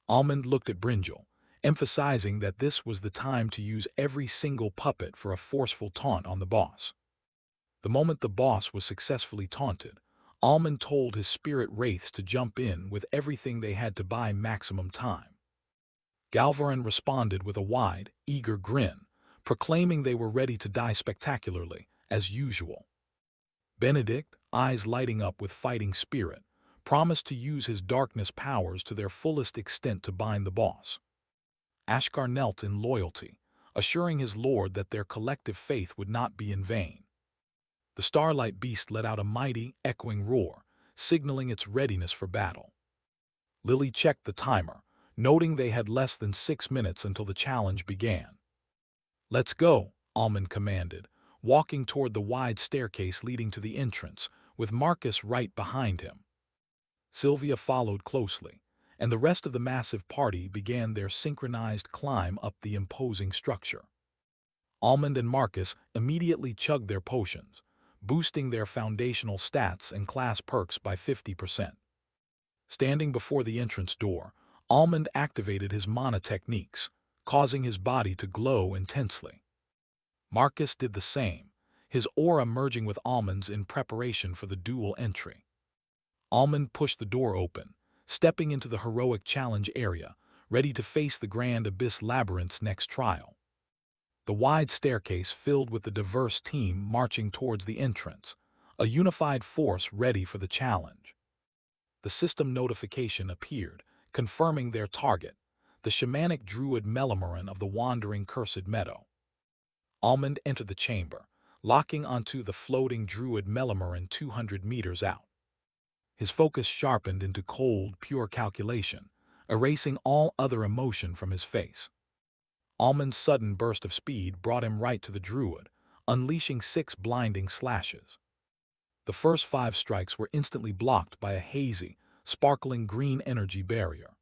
Almond looked at Brinjal, emphasizing that this was the time to use every single puppet for a forceful taunt on the boss. The moment the boss was successfully taunted, Almond told his spirit wraiths to jump in with everything they had to buy maximum time. Galvarin responded with a wide, eager grin, proclaiming they were ready to die spectacularly, as usual. Benedict, eyes lighting up with fighting spirit, promised to use his darkness powers to their fullest extent to bind the boss. Ashkar knelt in loyalty, assuring his lord that their collective faith would not be in vain. The Starlight Beast let out a mighty, echoing roar, signaling its readiness for battle. Lily checked the timer, noting they had less than 6 minutes until the challenge began. "Let's go," Almond commanded, walking toward the wide staircase leading to the entrance, with Marcus right behind him. Sylvia followed closely, and the rest of the massive party began their synchronized climb up the imposing structure. Almond and Marcus immediately chugged their potions, boosting their foundational stats and class perks by 50%. Standing before the entrance door, Almond activated his mana techniques, causing his body to glow intensely. Marcus did the same, his aura merging with Almond's in preparation for the duel entry. Almond pushed the door open, stepping into the heroic challenge area, ready to face the Grand Abyss Labyrinth's next trial. The wide staircase filled with the diverse team marching towards the entrance, a unified force ready for the challenge. The system notification appeared, confirming their target, the shamanic druid Melamoran of the Wandering Cursed Meadow. Almond entered the chamber, locking onto the floating druid Melamoran 200 meters out. His focus sharpened into cold, pure calculation, erasing all other emotion from his face. Almond's sudden burst of speed brought him right to the druid, unleashing 6 blinding slashes. The first 5 strikes were instantly blocked by a hazy, sparkling green energy barrier.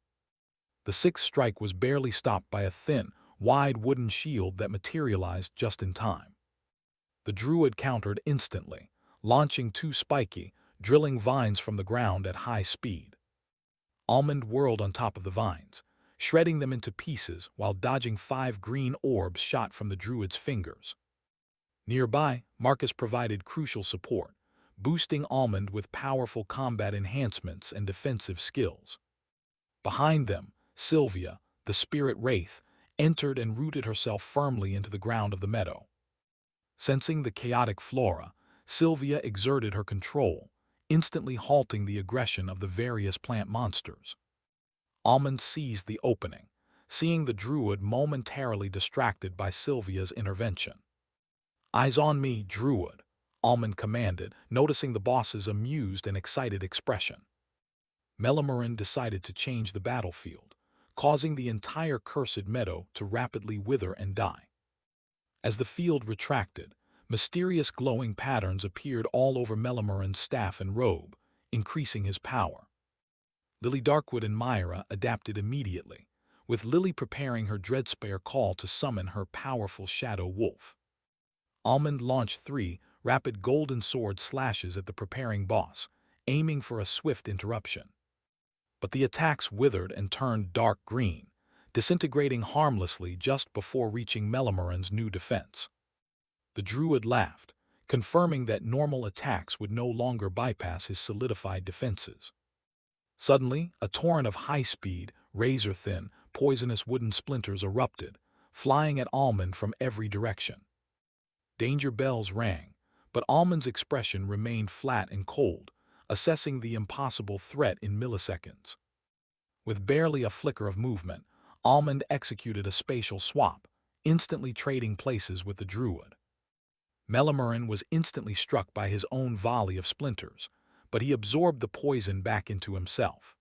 The 6th strike was barely stopped by a thin, wide wooden shield that materialized just in time. The druid countered instantly, launching 2 spiky, drilling vines from the ground at high speed. Almond whirled on top of the vines, shredding them into pieces while dodging 5 green orbs shot from the druid's fingers. Nearby, Marcus provided crucial support, boosting Almond with powerful combat enhancements and defensive skills. Behind them, Sylvia, the spirit wraith, entered and rooted herself firmly into the ground of the meadow. Sensing the chaotic flora, Sylvia exerted her control, instantly halting the aggression of the various plant monsters. Almond seized the opening, seeing the druid momentarily distracted by Sylvia's intervention. "Eyes on me, druid," Almond commanded, noticing the boss's amused and excited expression. Melamoran decided to change the battlefield, causing the entire cursed meadow to rapidly wither and die. As the field retracted, mysterious glowing patterns appeared all over Melamoran's staff and robe, increasing his power. Lily Darkwood and Myra adapted immediately, with Lily preparing her Dreadspare call to summon her powerful Shadow Wolf. Almond launched 3 rapid golden sword slashes at the preparing boss, aiming for a swift interruption. But the attacks withered and turned dark green, disintegrating harmlessly just before reaching Melamoran's new defense. The druid laughed, confirming that normal attacks would no longer bypass his solidified defenses. Suddenly, a torrent of high-speed, razor-thin, poisonous wooden splinters erupted, flying at Almond from every direction. Danger bells rang, but Almond's expression remained flat and cold, assessing the impossible threat in milliseconds. With barely a flicker of movement, Almond executed a spatial swap, instantly trading places with the druid. Melamoran was instantly struck by his own volley of splinters, but he absorbed the poison back into himself.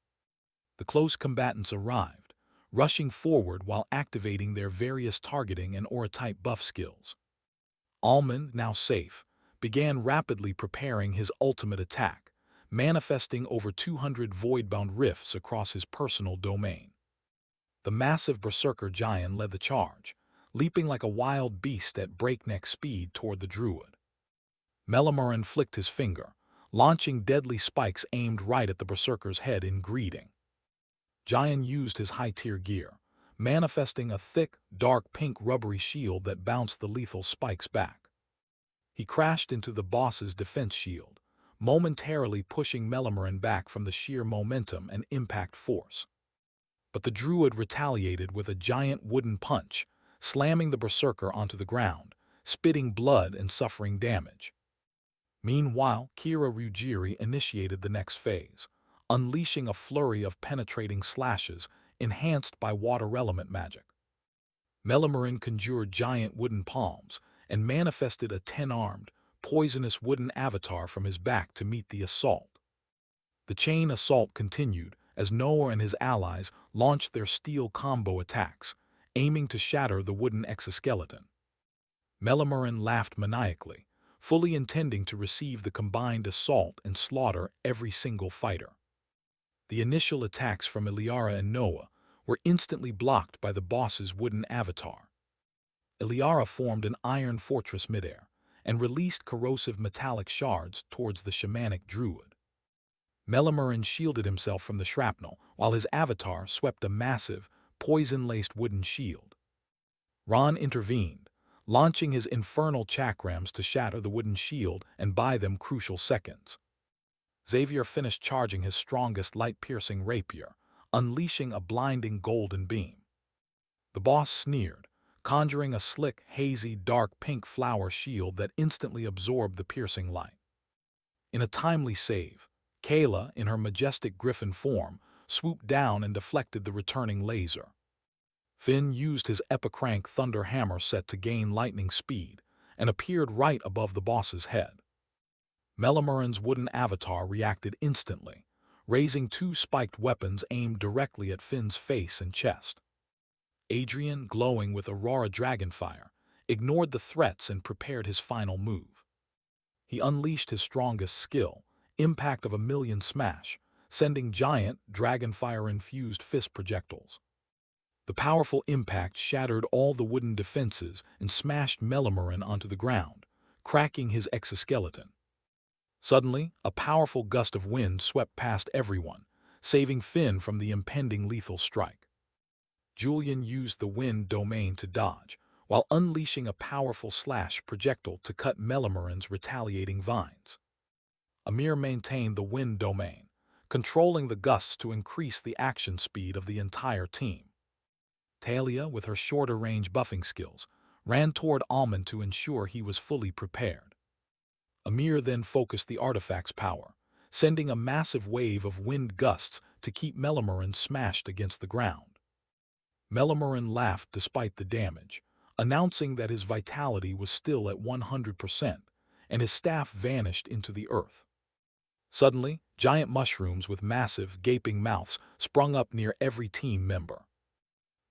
The close combatants arrived, rushing forward while activating their various targeting and aura-type buff skills. Almond, now safe, began rapidly preparing his ultimate attack, manifesting over 200 void-bound rifts across his personal domain. The massive berserker giant led the charge, leaping like a wild beast at breakneck speed toward the druid. Melimurin flicked his finger, launching deadly spikes aimed right at the berserker's head in greeting. Giant used his high-tier gear, manifesting a thick, dark pink rubbery shield that bounced the lethal spikes back. He crashed into the boss's defense shield, momentarily pushing Melimurin back from the sheer momentum and impact force. But the druid retaliated with a giant wooden punch, slamming the berserker onto the ground, spitting blood and suffering damage. Meanwhile, Kira Rugiri initiated the next phase, unleashing a flurry of penetrating slashes enhanced by water element magic. Melimurin conjured giant wooden palms and manifested a 10-armed, poisonous wooden avatar from his back to meet the assault. The chain assault continued as Noah and his allies launched their steel combo attacks, aiming to shatter the wooden exoskeleton. Melimurin laughed maniacally, fully intending to receive the combined assault and slaughter every single fighter. The initial attacks from Iliara and Noah were instantly blocked by the boss's wooden avatar. Iliara formed an iron fortress midair and released corrosive metallic shards towards the shamanic druid. Melimurin shielded himself from the shrapnel while his avatar swept a massive, poison-laced wooden shield. Ron intervened, launching his infernal chakrams to shatter the wooden shield and buy them crucial seconds. Xavier finished charging his strongest light-piercing rapier, unleashing a blinding golden beam. The boss sneered, conjuring a slick, hazy, dark pink flower shield that instantly absorbed the piercing light. In a timely save, Kayla, in her majestic griffin form, swooped down and deflected the returning laser. Finn used his Epicrank Thunder Hammer set to gain lightning speed and appeared right above the boss's head. Melimurin's wooden avatar reacted instantly, raising two spiked weapons aimed directly at Finn's face and chest. Adrian, glowing with Aurora Dragonfire, ignored the threats and prepared his final move. He unleashed his strongest skill, Impact of a Million Smash, sending giant, Dragonfire-infused fist projectiles. The powerful impact shattered all the wooden defenses and smashed Melimurin onto the ground, cracking his exoskeleton. Suddenly, a powerful gust of wind swept past everyone, saving Finn from the impending lethal strike. Julian used the wind domain to dodge, while unleashing a powerful slash projectile to cut Melimurin's retaliating vines. Amir maintained the wind domain, controlling the gusts to increase the action speed of the entire team. Natalia, with her shorter-range buffing skills, ran toward Almond to ensure he was fully prepared. Amir then focused the artifact's power, sending a massive wave of wind gusts to keep Melimurin smashed against the ground. Melimurin laughed despite the damage, announcing that his vitality was still at 100%, and his staff vanished into the earth. Suddenly, giant mushrooms with massive, gaping mouths sprung up near every team member.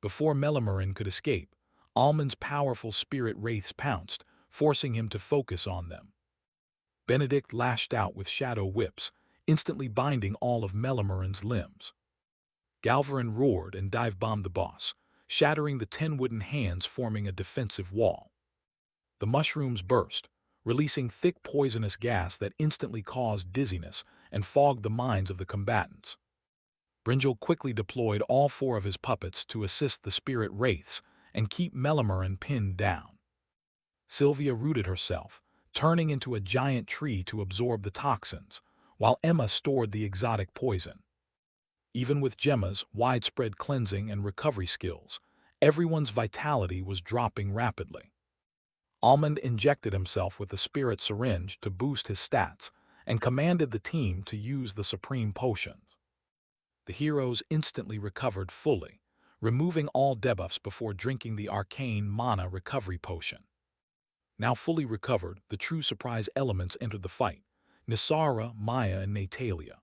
Before Melimurin could escape, Almond's powerful spirit wraiths pounced, forcing him to focus on them. Benedict lashed out with shadow whips, instantly binding all of Melimurin's limbs. Galvarin roared and dive-bombed the boss, shattering the 10 wooden hands forming a defensive wall. The mushrooms burst, releasing thick poisonous gas that instantly caused dizziness and fogged the minds of the combatants. Brinjal quickly deployed all 4 of his puppets to assist the spirit wraiths and keep Melimurin pinned down. Sylvia rooted herself, turning into a giant tree to absorb the toxins, while Emma stored the exotic poison. Even with Gemma's widespread cleansing and recovery skills, everyone's vitality was dropping rapidly. Almond injected himself with the spirit syringe to boost his stats and commanded the team to use the supreme potions. The heroes instantly recovered fully, removing all debuffs before drinking the arcane mana recovery potion. Now fully recovered, the true surprise elements entered the fight: Nisara, Maya, and Natalia.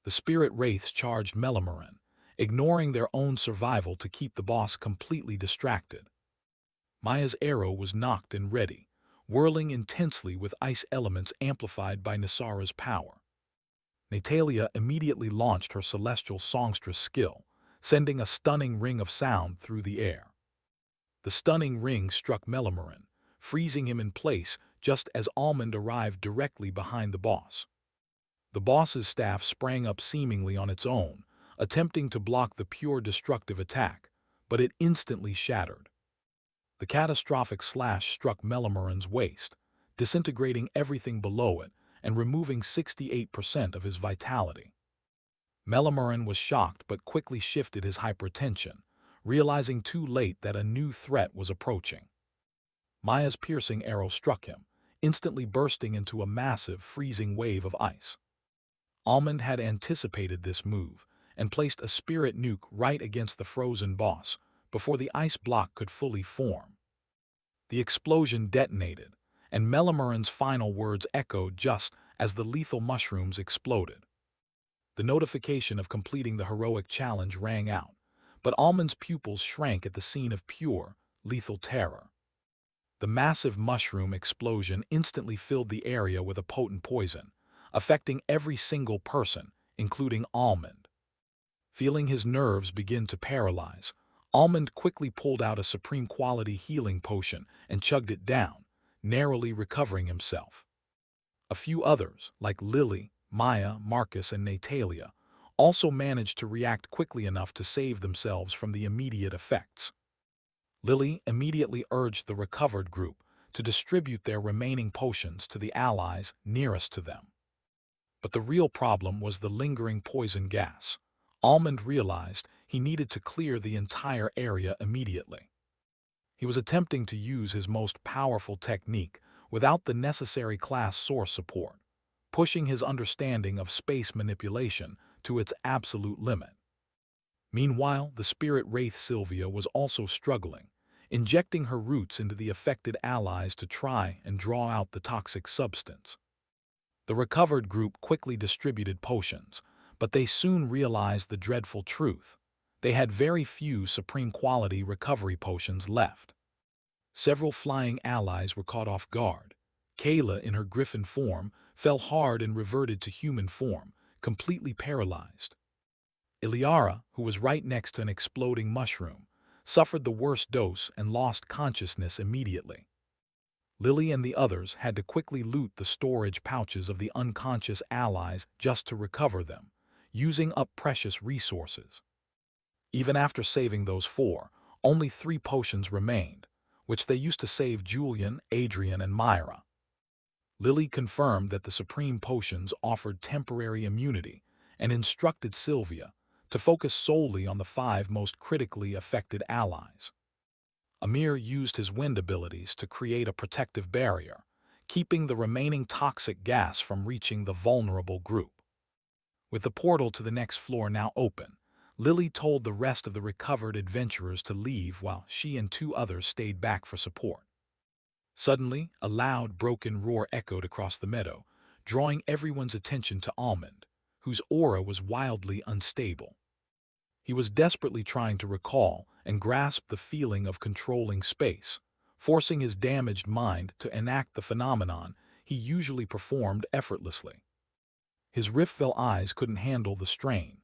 The spirit wraiths charged Melimurin, ignoring their own survival to keep the boss completely distracted. Maya's arrow was knocked and ready, whirling intensely with ice elements amplified by Nisara's power. Natalia immediately launched her celestial songstress skill, sending a stunning ring of sound through the air. The stunning ring struck Melimarin, freezing him in place just as Almond arrived directly behind the boss. The boss's staff sprang up seemingly on its own, attempting to block the pure destructive attack, but it instantly shattered. The catastrophic slash struck Melimarin's waist, disintegrating everything below it and removing 68% of his vitality. Melimarin was shocked but quickly shifted his hypertension, realizing too late that a new threat was approaching. Maya's piercing arrow struck him, instantly bursting into a massive, freezing wave of ice. Almond had anticipated this move and placed a spirit nuke right against the frozen boss before the ice block could fully form. The explosion detonated, and Melimarin's final words echoed just as the lethal mushrooms exploded. The notification of completing the heroic challenge rang out, but Almond's pupils shrank at the scene of pure, lethal terror. The massive mushroom explosion instantly filled the area with a potent poison, affecting every single person, including Almond. Feeling his nerves begin to paralyze, Almond quickly pulled out a supreme quality healing potion and chugged it down, narrowly recovering himself. A few others, like Lily, Maya, Marcus, and Natalia, also managed to react quickly enough to save themselves from the immediate effects. Lily immediately urged the recovered group to distribute their remaining potions to the allies nearest to them. But the real problem was the lingering poison gas. Almond realized he needed to clear the entire area immediately. He was attempting to use his most powerful technique without the necessary class source support, pushing his understanding of space manipulation to its absolute limit. Meanwhile, the spirit wraith Sylvia was also struggling, injecting her roots into the affected allies to try and draw out the toxic substance. The recovered group quickly distributed potions, but they soon realized the dreadful truth. They had very few supreme quality recovery potions left. Several flying allies were caught off guard. Kayla, in her griffin form, fell hard and reverted to human form, completely paralyzed. Iliara, who was right next to an exploding mushroom, suffered the worst dose and lost consciousness immediately. Lily and the others had to quickly loot the storage pouches of the unconscious allies just to recover them, using up precious resources. Even after saving those four, only 3 potions remained, which they used to save Julian, Adrian, and Myra. Lily confirmed that the supreme potions offered temporary immunity and instructed Sylvia to focus solely on the 5 most critically affected allies. Amir used his wind abilities to create a protective barrier, keeping the remaining toxic gas from reaching the vulnerable group. With the portal to the next floor now open, Lily told the rest of the recovered adventurers to leave while she and 2 others stayed back for support. Suddenly, a loud, broken roar echoed across the meadow, drawing everyone's attention to Almond, whose aura was wildly unstable. He was desperately trying to recall and grasp the feeling of controlling space, forcing his damaged mind to enact the phenomenon he usually performed effortlessly. His Riftvel eyes couldn't handle the strain.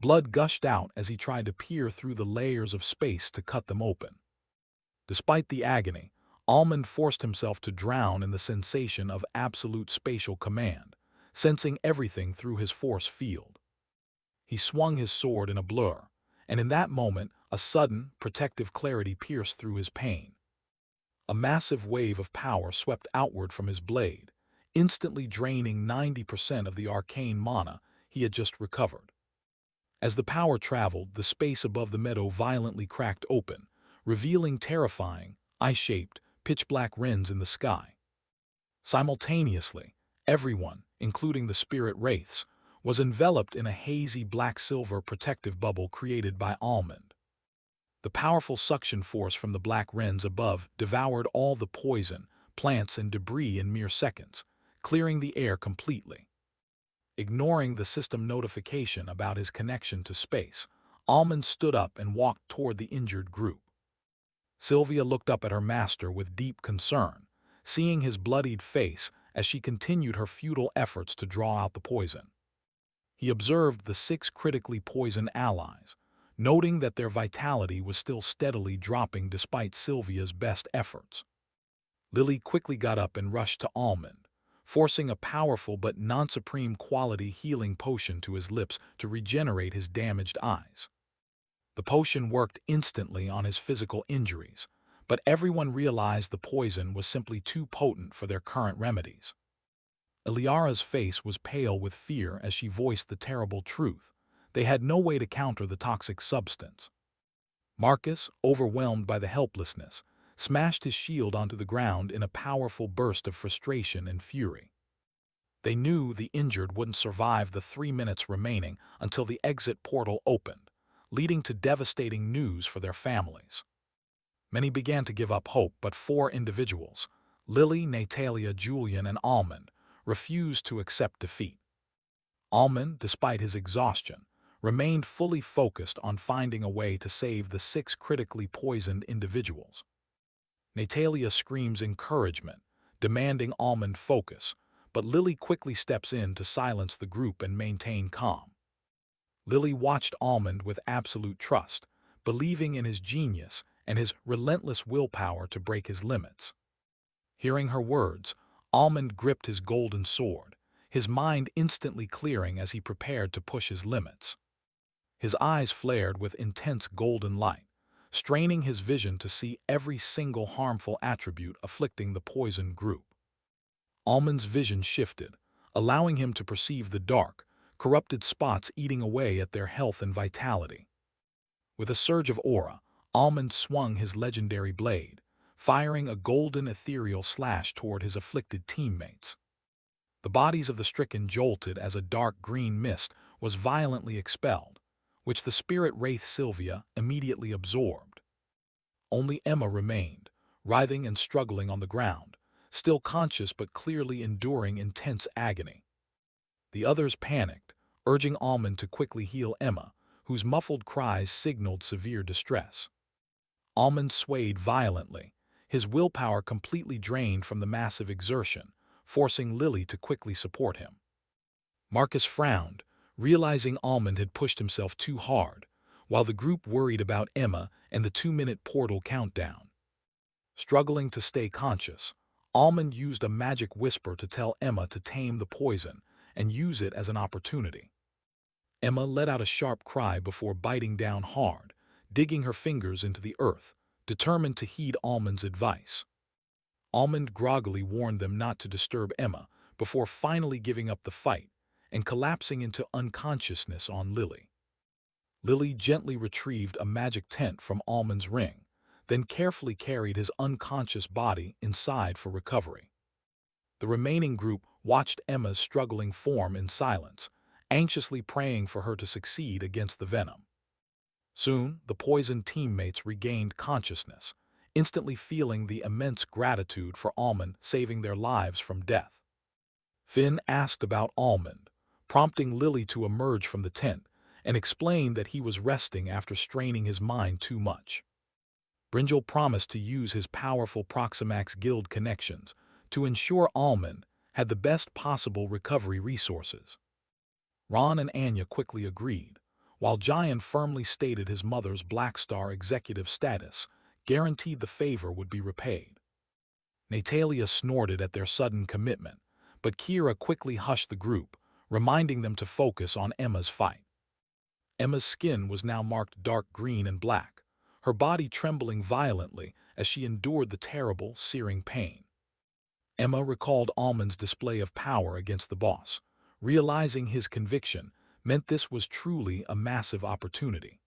Blood gushed out as he tried to peer through the layers of space to cut them open. Despite the agony, Almond forced himself to drown in the sensation of absolute spatial command, sensing everything through his force field. He swung his sword in a blur, and in that moment, a sudden, protective clarity pierced through his pain. A massive wave of power swept outward from his blade, instantly draining 90% of the arcane mana he had just recovered. As the power traveled, the space above the meadow violently cracked open, revealing terrifying, eye-shaped, pitch-black rents in the sky. Simultaneously, everyone, including the spirit wraiths, was enveloped in a hazy black-silver protective bubble created by Almond. The powerful suction force from the black rents above devoured all the poison, plants, and debris in mere seconds, clearing the air completely. Ignoring the system notification about his connection to space, Almond stood up and walked toward the injured group. Sylvia looked up at her master with deep concern, seeing his bloodied face as she continued her futile efforts to draw out the poison. He observed the 6 critically poisoned allies, noting that their vitality was still steadily dropping despite Sylvia's best efforts. Lily quickly got up and rushed to Almond, forcing a powerful but non-supreme quality healing potion to his lips to regenerate his damaged eyes. The potion worked instantly on his physical injuries, but everyone realized the poison was simply too potent for their current remedies. Eliara's face was pale with fear as she voiced the terrible truth. They had no way to counter the toxic substance. Marcus, overwhelmed by the helplessness, smashed his shield onto the ground in a powerful burst of frustration and fury. They knew the injured wouldn't survive the 3 minutes remaining until the exit portal opened, leading to devastating news for their families. Many began to give up hope, but 4 individuals, Lily, Natalia, Julian, and Almond, refused to accept defeat. Almond, despite his exhaustion, remained fully focused on finding a way to save the 6 critically poisoned individuals. Natalia screams encouragement, demanding Almond focus, but Lily quickly steps in to silence the group and maintain calm. Lily watched Almond with absolute trust, believing in his genius and his relentless willpower to break his limits. Hearing her words, Almond gripped his golden sword, his mind instantly clearing as he prepared to push his limits. His eyes flared with intense golden light, straining his vision to see every single harmful attribute afflicting the poisoned group. Almond's vision shifted, allowing him to perceive the dark, corrupted spots eating away at their health and vitality. With a surge of aura, Almond swung his legendary blade, firing a golden ethereal slash toward his afflicted teammates. The bodies of the stricken jolted as a dark green mist was violently expelled, which the spirit wraith Sylvia immediately absorbed. Only Emma remained, writhing and struggling on the ground, still conscious but clearly enduring intense agony. The others panicked, urging Almond to quickly heal Emma, whose muffled cries signaled severe distress. Almond swayed violently, his willpower completely drained from the massive exertion, forcing Lily to quickly support him. Marcus frowned, realizing Almond had pushed himself too hard, while the group worried about Emma and the 2-minute portal countdown. Struggling to stay conscious, Almond used a magic whisper to tell Emma to tame the poison and use it as an opportunity. Emma let out a sharp cry before biting down hard, digging her fingers into the earth, determined to heed Almond's advice. Almond groggily warned them not to disturb Emma before finally giving up the fight and collapsing into unconsciousness on Lily. Lily gently retrieved a magic tent from Almond's ring, then carefully carried his unconscious body inside for recovery. The remaining group watched Emma's struggling form in silence, anxiously praying for her to succeed against the venom. Soon, the poisoned teammates regained consciousness, instantly feeling the immense gratitude for Almond saving their lives from death. Finn asked about Almond, prompting Lily to emerge from the tent and explain that he was resting after straining his mind too much. Brinjal promised to use his powerful Proximax Guild connections to ensure Almond had the best possible recovery resources. Ron and Anya quickly agreed, while Giant firmly stated his mother's Black Star executive status guaranteed the favor would be repaid. Natalia snorted at their sudden commitment, but Kira quickly hushed the group, reminding them to focus on Emma's fight. Emma's skin was now marked dark green and black, her body trembling violently as she endured the terrible, searing pain. Emma recalled Almond's display of power against the boss, realizing his conviction meant this was truly a massive opportunity.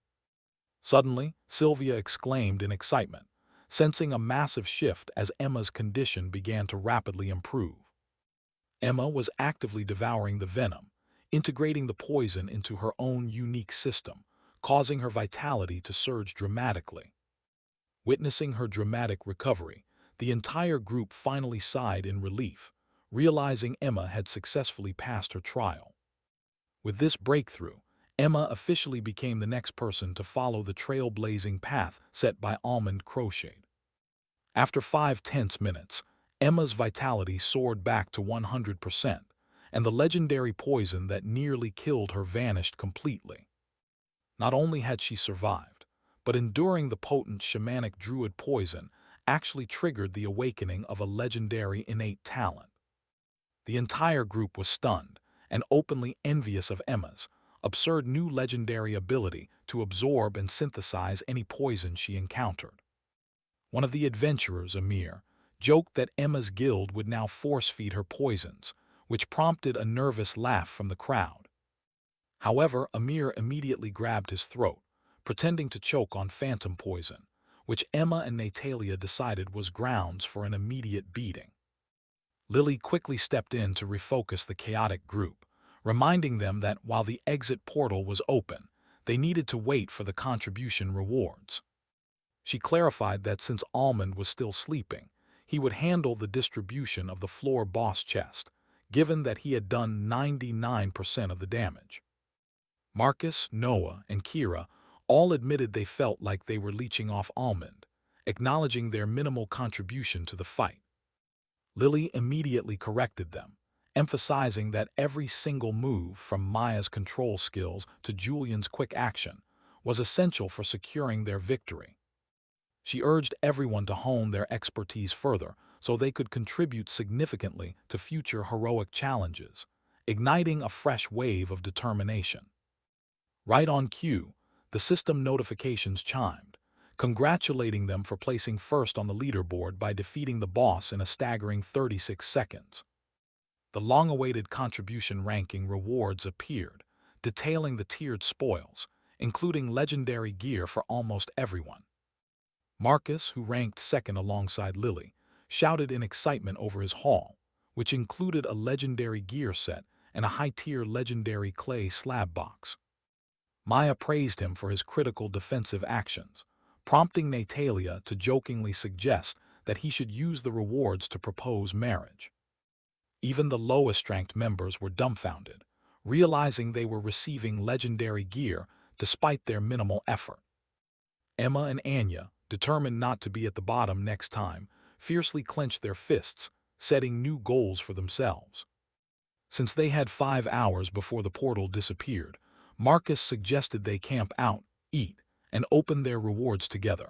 Suddenly, Sylvia exclaimed in excitement, sensing a massive shift as Emma's condition began to rapidly improve. Emma was actively devouring the venom, integrating the poison into her own unique system, causing her vitality to surge dramatically. Witnessing her dramatic recovery, the entire group finally sighed in relief, realizing Emma had successfully passed her trial. With this breakthrough, Emma officially became the next person to follow the trailblazing path set by Almond crocheted. After 5 tense minutes, Emma's vitality soared back to 100%, and the legendary poison that nearly killed her vanished completely. Not only had she survived, but enduring the potent shamanic druid poison actually triggered the awakening of a legendary innate talent. The entire group was stunned and openly envious of Emma's absurd new legendary ability to absorb and synthesize any poison she encountered. One of the adventurers, Amir, joked that Emma's guild would now force-feed her poisons, which prompted a nervous laugh from the crowd. However, Amir immediately grabbed his throat, pretending to choke on phantom poison, which Emma and Natalia decided was grounds for an immediate beating. Lily quickly stepped in to refocus the chaotic group, reminding them that while the exit portal was open, they needed to wait for the contribution rewards. She clarified that since Almond was still sleeping, he would handle the distribution of the floor boss chest, given that he had done 99% of the damage. Marcus, Noah, and Kira all admitted they felt like they were leeching off Almond, acknowledging their minimal contribution to the fight. Lily immediately corrected them, emphasizing that every single move, from Maya's control skills to Julian's quick action, was essential for securing their victory. She urged everyone to hone their expertise further so they could contribute significantly to future heroic challenges, igniting a fresh wave of determination. Right on cue, the system notifications chimed, congratulating them for placing first on the leaderboard by defeating the boss in a staggering 36 seconds. The long-awaited contribution ranking rewards appeared, detailing the tiered spoils, including legendary gear for almost everyone. Marcus, who ranked second alongside Lily, shouted in excitement over his haul, which included a legendary gear set and a high-tier legendary clay slab box. Maya praised him for his critical defensive actions, prompting Natalia to jokingly suggest that he should use the rewards to propose marriage. Even the lowest-ranked members were dumbfounded, realizing they were receiving legendary gear despite their minimal effort. Emma and Anya, determined not to be at the bottom next time, fiercely clenched their fists, setting new goals for themselves. Since they had 5 hours before the portal disappeared, Marcus suggested they camp out, eat, and open their rewards together.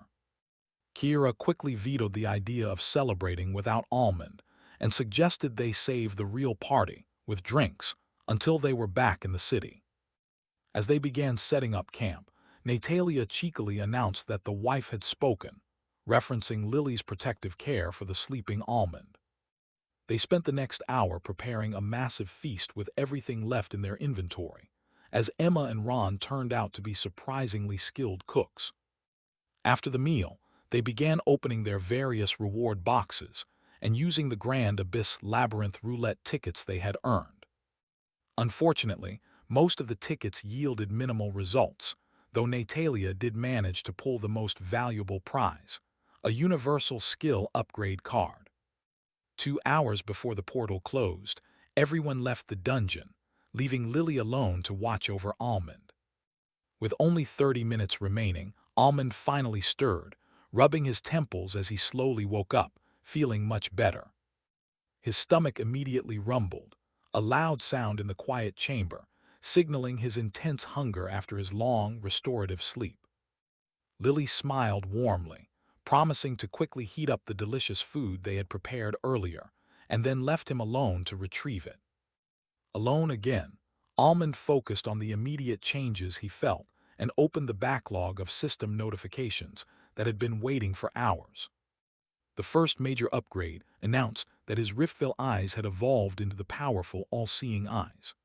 Kira quickly vetoed the idea of celebrating without Almond and suggested they save the real party, with drinks, until they were back in the city. As they began setting up camp, Natalia cheekily announced that the wife had spoken, referencing Lily's protective care for the sleeping Almond. They spent the next hour preparing a massive feast with everything left in their inventory, as Emma and Ron turned out to be surprisingly skilled cooks. After the meal, they began opening their various reward boxes and using the Grand Abyss Labyrinth roulette tickets they had earned. Unfortunately, most of the tickets yielded minimal results, though Natalia did manage to pull the most valuable prize, a universal skill upgrade card. 2 hours before the portal closed, everyone left the dungeon, leaving Lily alone to watch over Almond. With only 30 minutes remaining, Almond finally stirred, rubbing his temples as he slowly woke up, feeling much better. His stomach immediately rumbled, a loud sound in the quiet chamber, signaling his intense hunger after his long, restorative sleep. Lily smiled warmly, promising to quickly heat up the delicious food they had prepared earlier, and then left him alone to retrieve it. Alone again, Almond focused on the immediate changes he felt and opened the backlog of system notifications that had been waiting for hours. The first major upgrade announced that his Riftville eyes had evolved into the powerful all-seeing eyes.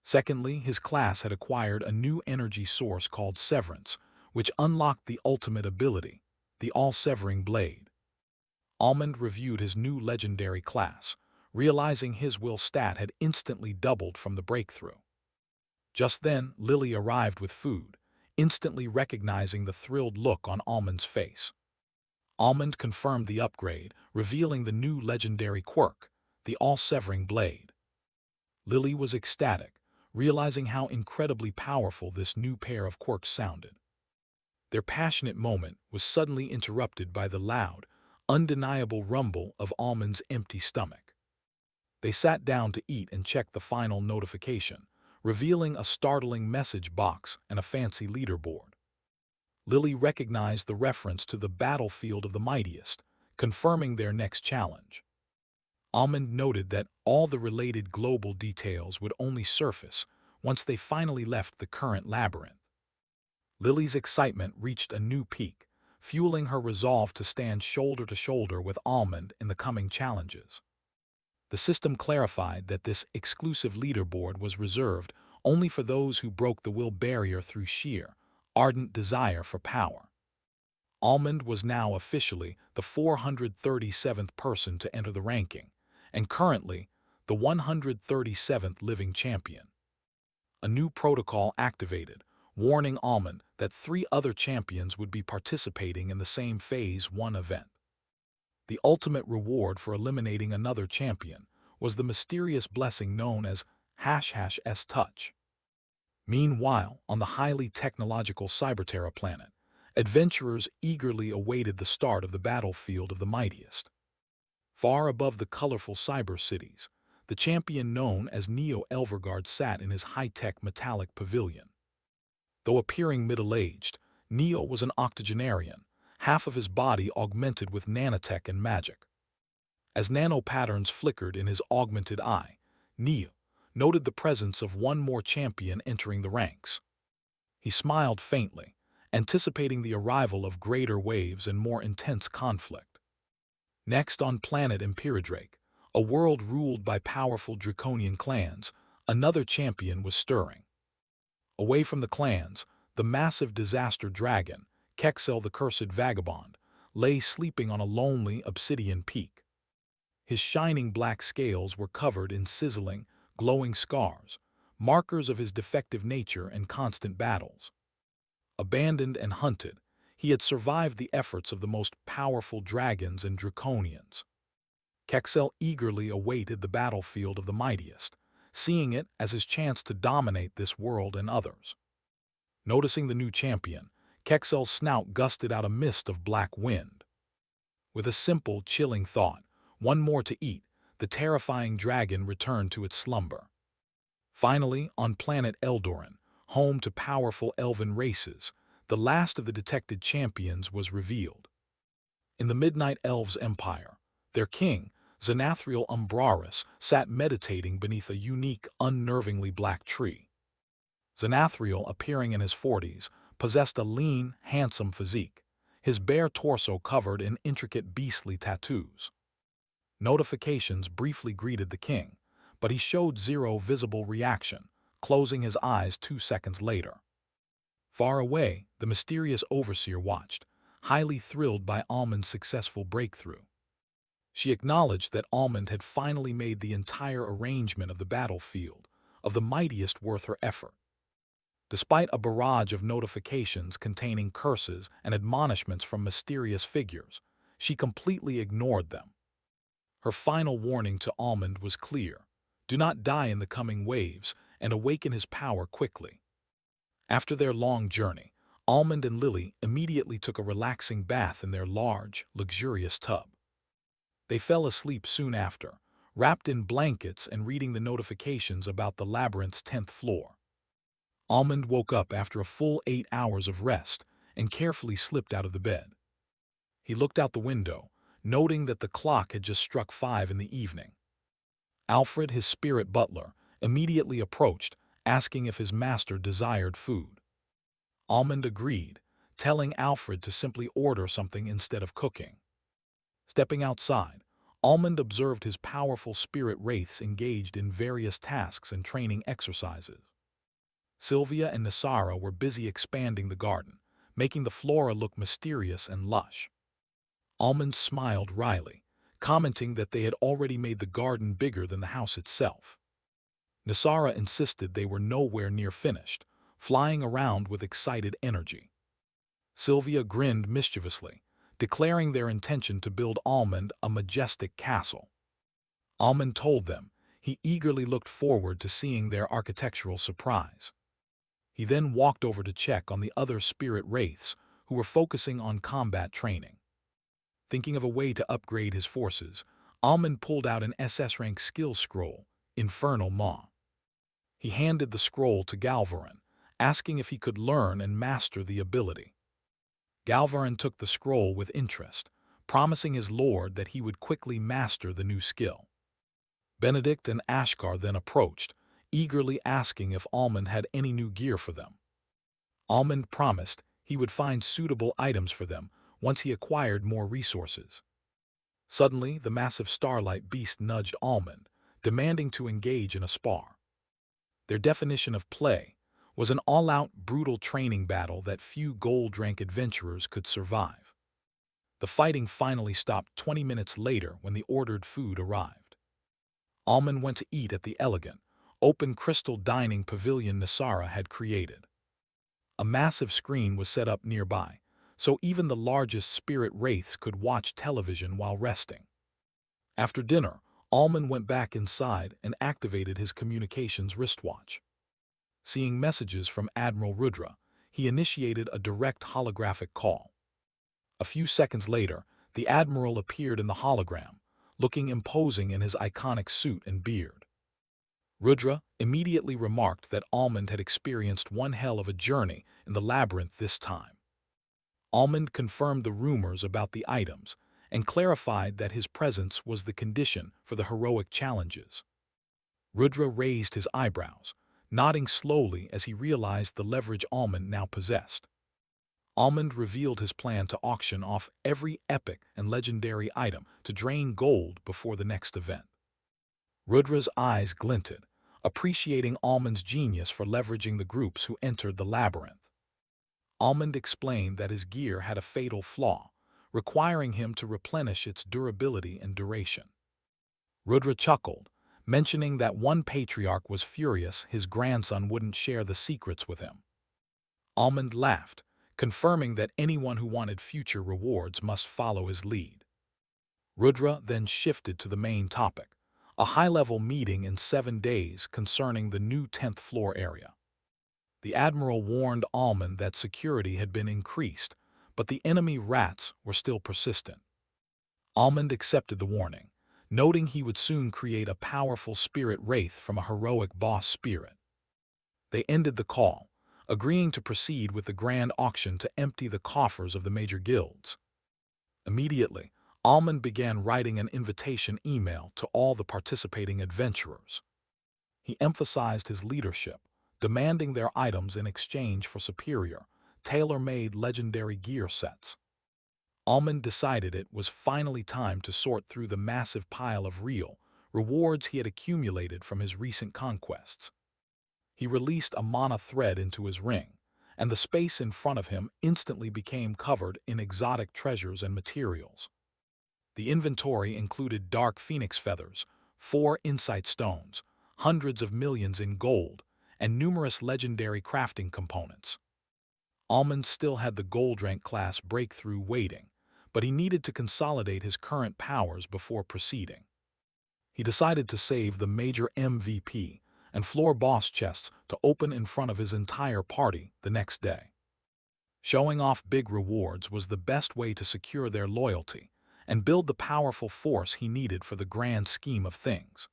Secondly, his class had acquired a new energy source called Severance, which unlocked the ultimate ability, the all-severing blade. Almond reviewed his new legendary class, realizing his will stat had instantly doubled from the breakthrough. Just then, Lily arrived with food, instantly recognizing the thrilled look on Almond's face. Almond confirmed the upgrade, revealing the new legendary quirk, the all-severing blade. Lily was ecstatic, realizing how incredibly powerful this new pair of quirks sounded. Their passionate moment was suddenly interrupted by the loud, undeniable rumble of Almond's empty stomach. They sat down to eat and checked the final notification, revealing a startling message box and a fancy leaderboard. Lily recognized the reference to the battlefield of the mightiest, confirming their next challenge. Almond noted that all the related global details would only surface once they finally left the current labyrinth. Lily's excitement reached a new peak, fueling her resolve to stand shoulder to shoulder with Almond in the coming challenges. The system clarified that this exclusive leaderboard was reserved only for those who broke the will barrier through sheer, ardent desire for power. Almond was now officially the 437th person to enter the ranking, and currently the 137th living champion. A new protocol activated, warning Almond that 3 other champions would be participating in the same Phase 1 event. The ultimate reward for eliminating another champion was the mysterious blessing known as #S-Touch. Meanwhile, on the highly technological Cyberterra planet, adventurers eagerly awaited the start of the battlefield of the mightiest. Far above the colorful cyber cities, the champion known as Neo Elvergard sat in his high-tech metallic pavilion. Though appearing middle-aged, Neo was an octogenarian, half of his body augmented with nanotech and magic. As nano-patterns flickered in his augmented eye, Neo noted the presence of one more champion entering the ranks. He smiled faintly, anticipating the arrival of greater waves and more intense conflict. Next on planet Empiridrake, a world ruled by powerful draconian clans, another champion was stirring. Away from the clans, the massive disaster dragon, Kexel the Cursed Vagabond, lay sleeping on a lonely obsidian peak. His shining black scales were covered in sizzling, glowing scars, markers of his defective nature and constant battles. Abandoned and hunted, he had survived the efforts of the most powerful dragons and draconians. Kexel eagerly awaited the battlefield of the mightiest, seeing it as his chance to dominate this world and others. Noticing the new champion, Kexel's snout gusted out a mist of black wind. With a simple, chilling thought, one more to eat, the terrifying dragon returned to its slumber. Finally, on planet Eldoran, home to powerful elven races, the last of the detected champions was revealed. In the Midnight Elves' Empire, their king, Xanathriel Umbraris, sat meditating beneath a unique, unnervingly black tree. Xanathriel, appearing in his 40s, possessed a lean, handsome physique, his bare torso covered in intricate beastly tattoos. Notifications briefly greeted the king, but he showed zero visible reaction, closing his eyes 2 seconds later. Far away, the mysterious overseer watched, highly thrilled by Almond's successful breakthrough. She acknowledged that Almond had finally made the entire arrangement of the battlefield, of the mightiest worth her effort. Despite a barrage of notifications containing curses and admonishments from mysterious figures, she completely ignored them. Her final warning to Almond was clear: do not die in the coming waves and awaken his power quickly. After their long journey, Almond and Lily immediately took a relaxing bath in their large, luxurious tub. They fell asleep soon after, wrapped in blankets and reading the notifications about the labyrinth's 10th floor. Almond woke up after a full 8 hours of rest and carefully slipped out of the bed. He looked out the window, noting that the clock had just struck 5 in the evening. Alfred, his spirit butler, immediately approached, asking if his master desired food. Almond agreed, telling Alfred to simply order something instead of cooking. Stepping outside, Almond observed his powerful spirit wraiths engaged in various tasks and training exercises. Sylvia and Nisara were busy expanding the garden, making the flora look mysterious and lush. Almond smiled wryly, commenting that they had already made the garden bigger than the house itself. Nisara insisted they were nowhere near finished, flying around with excited energy. Sylvia grinned mischievously, declaring their intention to build Almond a majestic castle. Almond told them He eagerly looked forward to seeing their architectural surprise. He then walked over to check on the other spirit wraiths who were focusing on combat training. Thinking of a way to upgrade his forces, Almond pulled out an SS rank skill scroll, Infernal Maw. He handed the scroll to Galvarin, asking if he could learn and master the ability. Galvarin took the scroll with interest, promising his lord that he would quickly master the new skill. Benedict and Ashkar then approached, eagerly asking if Almond had any new gear for them. Almond promised he would find suitable items for them once he acquired more resources. Suddenly, the massive starlight beast nudged Almond, demanding to engage in a spar. Their definition of play was an all-out, brutal training battle that few gold-rank adventurers could survive. The fighting finally stopped 20 minutes later when the ordered food arrived. Almond went to eat at the elegant, open crystal dining pavilion Nasara had created. A massive screen was set up nearby, so even the largest spirit wraiths could watch television while resting. After dinner, Almond went back inside and activated his communications wristwatch. Seeing messages from Admiral Rudra, he initiated a direct holographic call. A few seconds later, the Admiral appeared in the hologram, looking imposing in his iconic suit and beard. Rudra immediately remarked that Almond had experienced one hell of a journey in the Labyrinth this time. Almond confirmed the rumors about the items and clarified that his presence was the condition for the heroic challenges. Rudra raised his eyebrows, nodding slowly as he realized the leverage Almond now possessed. Almond revealed his plan to auction off every epic and legendary item to drain gold before the next event. Rudra's eyes glinted, appreciating Almond's genius for leveraging the groups who entered the labyrinth. Almond explained that his gear had a fatal flaw, requiring him to replenish its durability and duration. Rudra chuckled, mentioning that one patriarch was furious his grandson wouldn't share the secrets with him. Almond laughed, confirming that anyone who wanted future rewards must follow his lead. Rudra then shifted to the main topic, a high-level meeting in 7 days concerning the new 10th floor area. The Admiral warned Almond that security had been increased, but the enemy rats were still persistent. Almond accepted the warning, noting he would soon create a powerful spirit wraith from a heroic boss spirit. They ended the call, agreeing to proceed with the grand auction to empty the coffers of the major guilds. Immediately, Almond began writing an invitation email to all the participating adventurers. He emphasized his leadership, demanding their items in exchange for superior, tailor-made legendary gear sets. Almond decided it was finally time to sort through the massive pile of real rewards he had accumulated from his recent conquests. He released a mana thread into his ring, and the space in front of him instantly became covered in exotic treasures and materials. The inventory included dark phoenix feathers, 4 insight stones, hundreds of millions in gold, and numerous legendary crafting components. Almond still had the gold rank class breakthrough waiting, but he needed to consolidate his current powers before proceeding. He decided to save the major MVP and floor boss chests to open in front of his entire party the next day. Showing off big rewards was the best way to secure their loyalty and build the powerful force he needed for the grand scheme of things.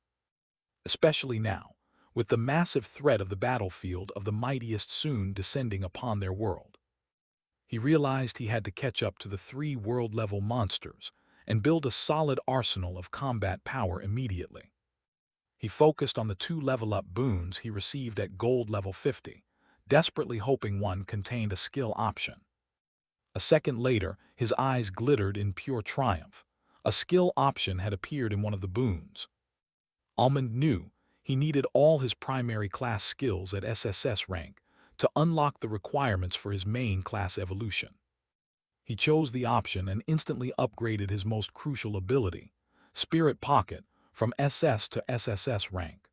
Especially now, with the massive threat of the battlefield of the mightiest soon descending upon their world. He realized he had to catch up to the 3 world-level monsters and build a solid arsenal of combat power immediately. He focused on the 2 level-up boons he received at gold level 50, desperately hoping one contained a skill option. A second later, his eyes glittered in pure triumph. A skill option had appeared in one of the boons. Almond knew he needed all his primary class skills at SSS rank to unlock the requirements for his main class evolution. He chose the option and instantly upgraded his most crucial ability, Spirit Pocket, from SS to SSS rank.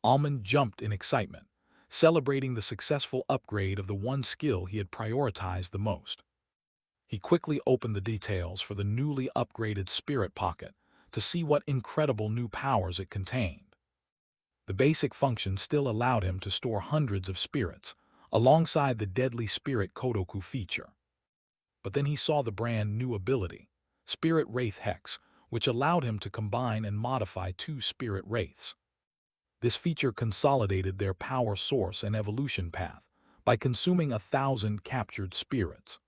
Almond jumped in excitement, celebrating the successful upgrade of the one skill he had prioritized the most. He quickly opened the details for the newly upgraded Spirit Pocket to see what incredible new powers it contained. The basic function still allowed him to store hundreds of spirits, alongside the deadly Spirit Kodoku feature. But then he saw the brand new ability, Spirit Wraith Hex, which allowed him to combine and modify two spirit wraiths. This feature consolidated their power source and evolution path by consuming 1,000 captured spirits.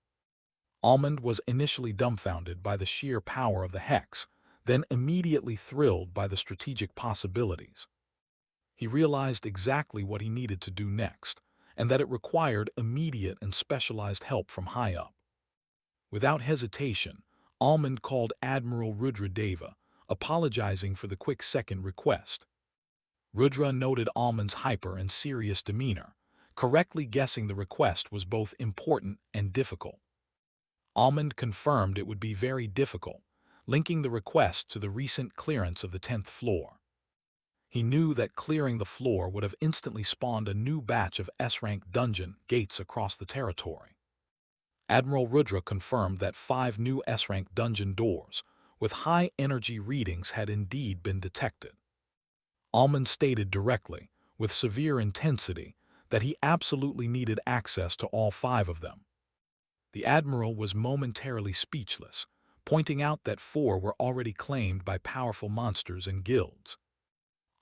Almond was initially dumbfounded by the sheer power of the hex, then immediately thrilled by the strategic possibilities. He realized exactly what he needed to do next, and that it required immediate and specialized help from high up. Without hesitation, Almond called Admiral Rudra Deva, apologizing for the quick-second request. Rudra noted Almond's hyper and serious demeanor, correctly guessing the request was both important and difficult. Almond confirmed it would be very difficult, linking the request to the recent clearance of the 10th floor. He knew that clearing the floor would have instantly spawned a new batch of S-rank dungeon gates across the territory. Admiral Rudra confirmed that 5 new S-rank dungeon doors with high energy readings had indeed been detected. Almond stated directly, with severe intensity, that he absolutely needed access to all 5 of them. The Admiral was momentarily speechless, pointing out that 4 were already claimed by powerful monsters and guilds.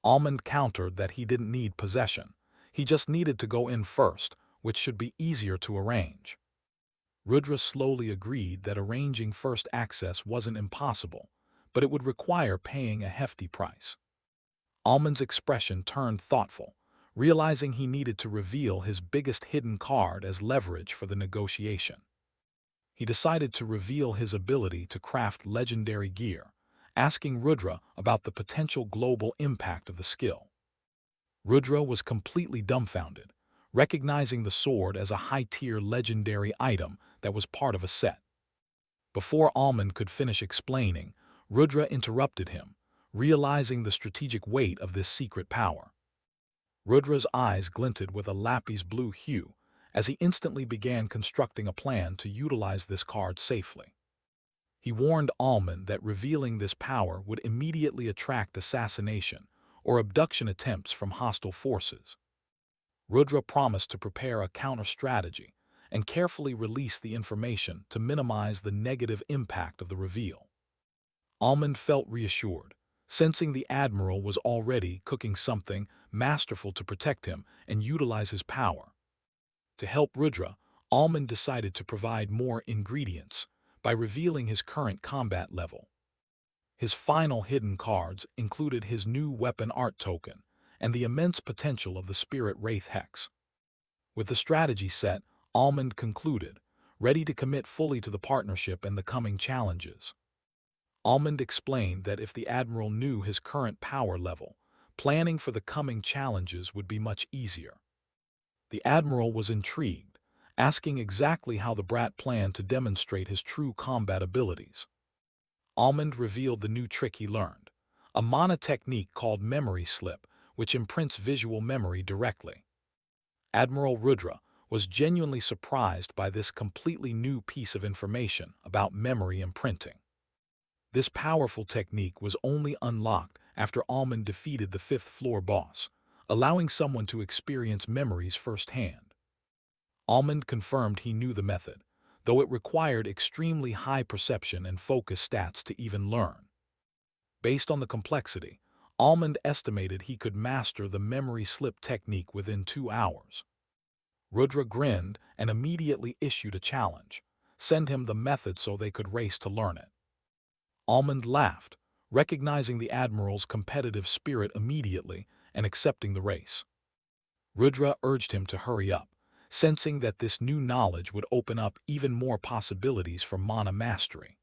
Almond countered that he didn't need possession, he just needed to go in first, which should be easier to arrange. Rudra slowly agreed that arranging first access wasn't impossible, but it would require paying a hefty price. Almond's expression turned thoughtful, realizing he needed to reveal his biggest hidden card as leverage for the negotiation. He decided to reveal his ability to craft legendary gear, asking Rudra about the potential global impact of the skill. Rudra was completely dumbfounded, recognizing the sword as a high-tier legendary item that was part of a set. Before Almond could finish explaining, Rudra interrupted him, realizing the strategic weight of this secret power. Rudra's eyes glinted with a lapis blue hue as he instantly began constructing a plan to utilize this card safely. He warned Almond that revealing this power would immediately attract assassination or abduction attempts from hostile forces. Rudra promised to prepare a counter-strategy and carefully release the information to minimize the negative impact of the reveal. Almond felt reassured, sensing the Admiral was already cooking something masterful to protect him and utilize his power. To help Rudra, Almond decided to provide more ingredients by revealing his current combat level. His final hidden cards included his new weapon art token and the immense potential of the Spirit Wraith Hex. With the strategy set, Almond concluded, ready to commit fully to the partnership and the coming challenges. Almond explained that if the Admiral knew his current power level, planning for the coming challenges would be much easier. The Admiral was intrigued, asking exactly how the brat planned to demonstrate his true combat abilities. Almond revealed the new trick he learned, a mana technique called memory slip, which imprints visual memory directly. Admiral Rudra was genuinely surprised by this completely new piece of information about memory imprinting. This powerful technique was only unlocked after Almond defeated the 5th floor boss, allowing someone to experience memories firsthand. Almond confirmed he knew the method, though it required extremely high perception and focus stats to even learn. Based on the complexity, Almond estimated he could master the memory slip technique within 2 hours. Rudra grinned and immediately issued a challenge, send him the method so they could race to learn it. Almond laughed, recognizing the Admiral's competitive spirit immediately and accepting the race. Rudra urged him to hurry up, sensing that this new knowledge would open up even more possibilities for mana mastery.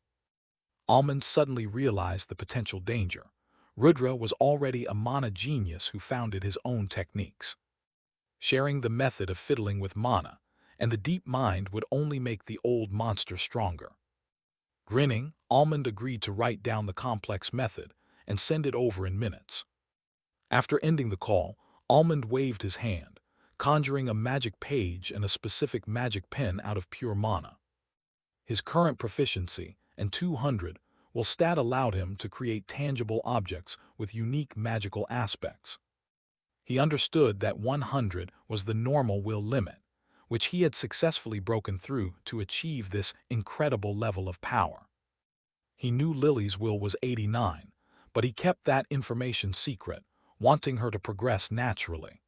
Almond suddenly realized the potential danger. Rudra was already a mana genius who founded his own techniques. Sharing the method of fiddling with mana and the deep mind would only make the old monster stronger. Grinning, Almond agreed to write down the complex method and send it over in minutes. After ending the call, Almond waved his hand, conjuring a magic page and a specific magic pen out of pure mana. His current proficiency and 200 will stat allowed him to create tangible objects with unique magical aspects. He understood that 100 was the normal will limit, which he had successfully broken through to achieve this incredible level of power. He knew Lily's will was 89, but he kept that information secret, wanting her to progress naturally.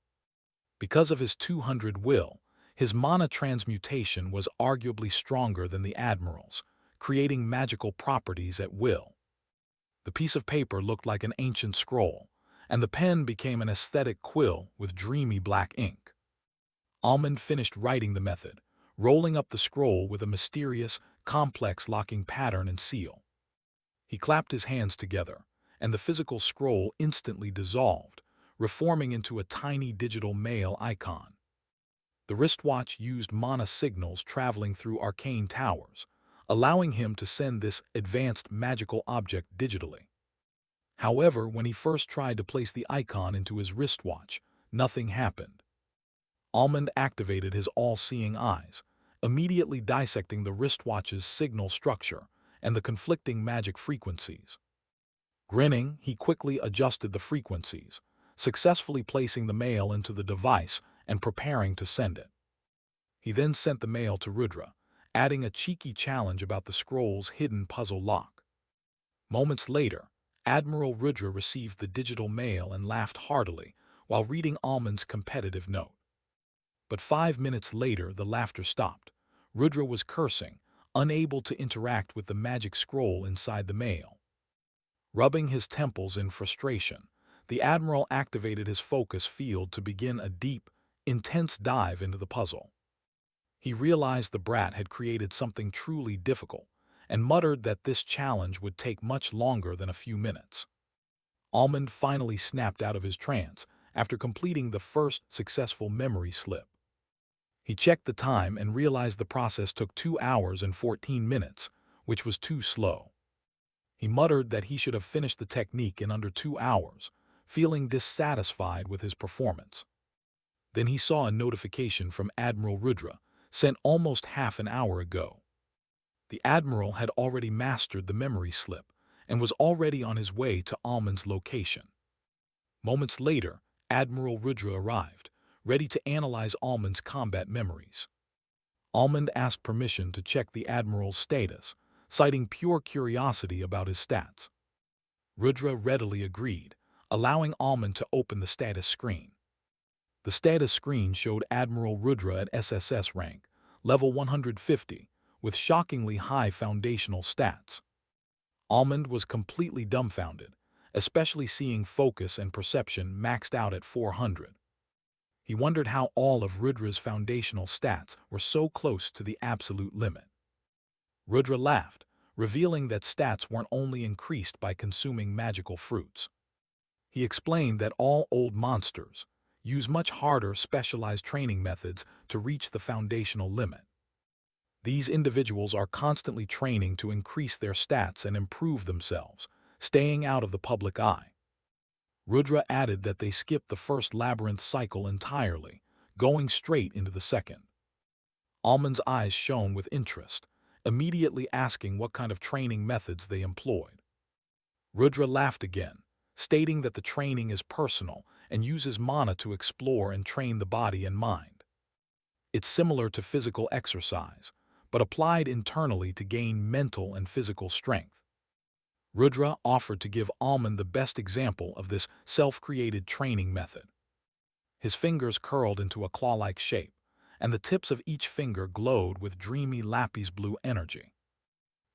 Because of his 200 will, his mana transmutation was arguably stronger than the Admiral's, creating magical properties at will. The piece of paper looked like an ancient scroll, and the pen became an aesthetic quill with dreamy black ink. Almond finished writing the method, rolling up the scroll with a mysterious, complex locking pattern and seal. He clapped his hands together, and the physical scroll instantly dissolved, reforming into a tiny digital mail icon. The wristwatch used mana signals traveling through arcane towers, allowing him to send this advanced magical object digitally. However, when he first tried to place the icon into his wristwatch, nothing happened. Almond activated his all-seeing eyes, immediately dissecting the wristwatch's signal structure and the conflicting magic frequencies. Grinning, he quickly adjusted the frequencies, successfully placing the mail into the device and preparing to send it. He then sent the mail to Rudra, adding a cheeky challenge about the scroll's hidden puzzle lock. Moments later, Admiral Rudra received the digital mail and laughed heartily while reading Almond's competitive note. But 5 minutes later, the laughter stopped. Rudra was cursing, unable to interact with the magic scroll inside the mail. Rubbing his temples in frustration, the Admiral activated his focus field to begin a deep, intense dive into the puzzle. He realized the brat had created something truly difficult, and muttered that this challenge would take much longer than a few minutes. Almond finally snapped out of his trance after completing the first successful memory slip. He checked the time and realized the process took 2 hours and 14 minutes, which was too slow. He muttered that he should have finished the technique in under 2 hours, feeling dissatisfied with his performance. Then he saw a notification from Admiral Rudra, sent almost half an hour ago. The Admiral had already mastered the memory slip and was already on his way to Almond's location. Moments later, Admiral Rudra arrived, ready to analyze Almond's combat memories. Almond asked permission to check the Admiral's status, citing pure curiosity about his stats. Rudra readily agreed, allowing Almond to open the status screen. The status screen showed Admiral Rudra at SSS rank, level 150, with shockingly high foundational stats. Almond was completely dumbfounded, especially seeing focus and perception maxed out at 400. He wondered how all of Rudra's foundational stats were so close to the absolute limit. Rudra laughed, revealing that stats weren't only increased by consuming magical fruits. He explained that all old monsters use much harder specialized training methods to reach the foundational limit. These individuals are constantly training to increase their stats and improve themselves, staying out of the public eye. Rudra added that they skipped the first Labyrinth cycle entirely, going straight into the second. Almond's eyes shone with interest, immediately asking what kind of training methods they employed. Rudra laughed again, stating that the training is personal and uses mana to explore and train the body and mind. It's similar to physical exercise, but applied internally to gain mental and physical strength. Rudra offered to give Almond the best example of this self-created training method. His fingers curled into a claw-like shape, and the tips of each finger glowed with dreamy lapis blue energy.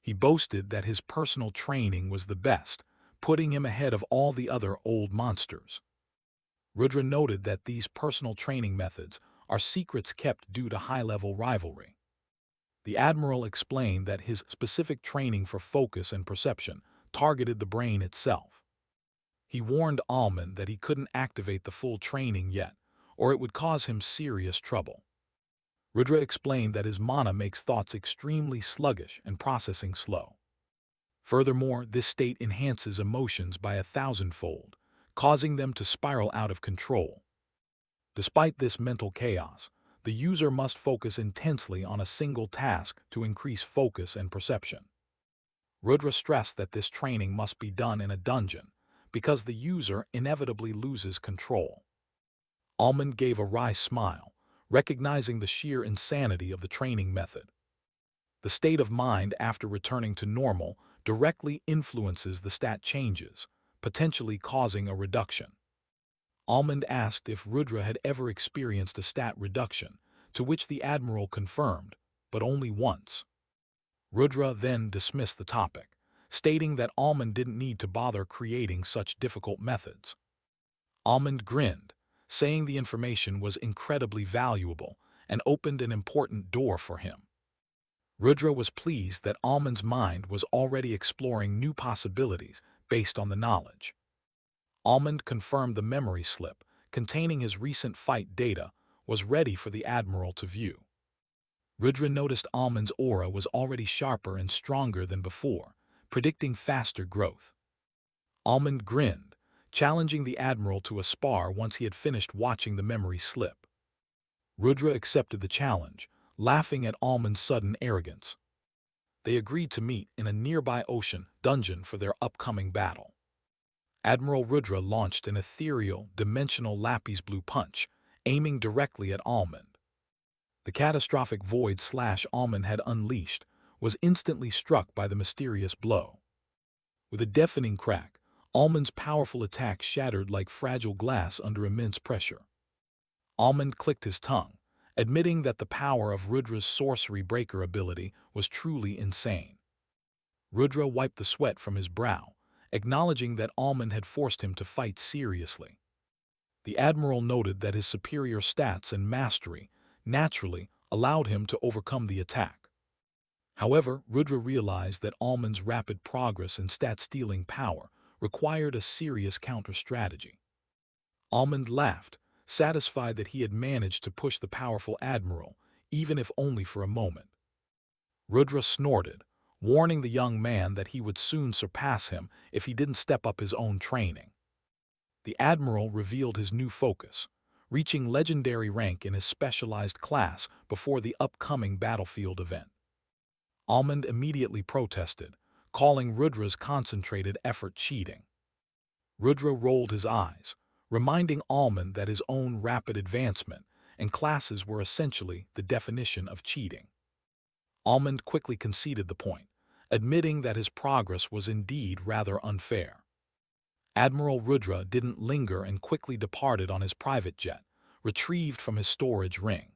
He boasted that his personal training was the best, putting him ahead of all the other old monsters. Rudra noted that these personal training methods are secrets kept due to high-level rivalry. The Admiral explained that his specific training for focus and perception targeted the brain itself. He warned Almond that he couldn't activate the full training yet, or it would cause him serious trouble. Rudra explained that his mana makes thoughts extremely sluggish and processing slow. Furthermore, this state enhances emotions by 1,000-fold, causing them to spiral out of control. Despite this mental chaos, the user must focus intensely on a single task to increase focus and perception. Rudra stressed that this training must be done in a dungeon, because the user inevitably loses control. Almond gave a wry smile, recognizing the sheer insanity of the training method. The state of mind after returning to normal directly influences the stat changes, potentially causing a reduction. Almond asked if Rudra had ever experienced a stat reduction, to which the Admiral confirmed, but only once. Rudra then dismissed the topic, stating that Almond didn't need to bother creating such difficult methods. Almond grinned, saying the information was incredibly valuable and opened an important door for him. Rudra was pleased that Almond's mind was already exploring new possibilities based on the knowledge. Almond confirmed the memory slip, containing his recent fight data, was ready for the Admiral to view. Rudra noticed Almond's aura was already sharper and stronger than before, predicting faster growth. Almond grinned, challenging the Admiral to a spar once he had finished watching the memory slip. Rudra accepted the challenge, laughing at Almond's sudden arrogance. They agreed to meet in a nearby ocean dungeon for their upcoming battle. Admiral Rudra launched an ethereal, dimensional lapis blue punch, aiming directly at Almond. The catastrophic void Almond had unleashed was instantly struck by the mysterious blow. With a deafening crack, Almond's powerful attack shattered like fragile glass under immense pressure. Almond clicked his tongue, admitting that the power of Rudra's sorcery breaker ability was truly insane. Rudra wiped the sweat from his brow, acknowledging that Almond had forced him to fight seriously. The Admiral noted that his superior stats and mastery naturally allowed him to overcome the attack. However, Rudra realized that Almond's rapid progress in stat-stealing power required a serious counter-strategy. Almond laughed, satisfied that he had managed to push the powerful Admiral, even if only for a moment. Rudra snorted, warning the young man that he would soon surpass him if he didn't step up his own training. The Admiral revealed his new focus, reaching legendary rank in his specialized class before the upcoming battlefield event. Almond immediately protested, calling Rudra's concentrated effort cheating. Rudra rolled his eyes, reminding Almond that his own rapid advancement and classes were essentially the definition of cheating. Almond quickly conceded the point, admitting that his progress was indeed rather unfair. Admiral Rudra didn't linger and quickly departed on his private jet, retrieved from his storage ring.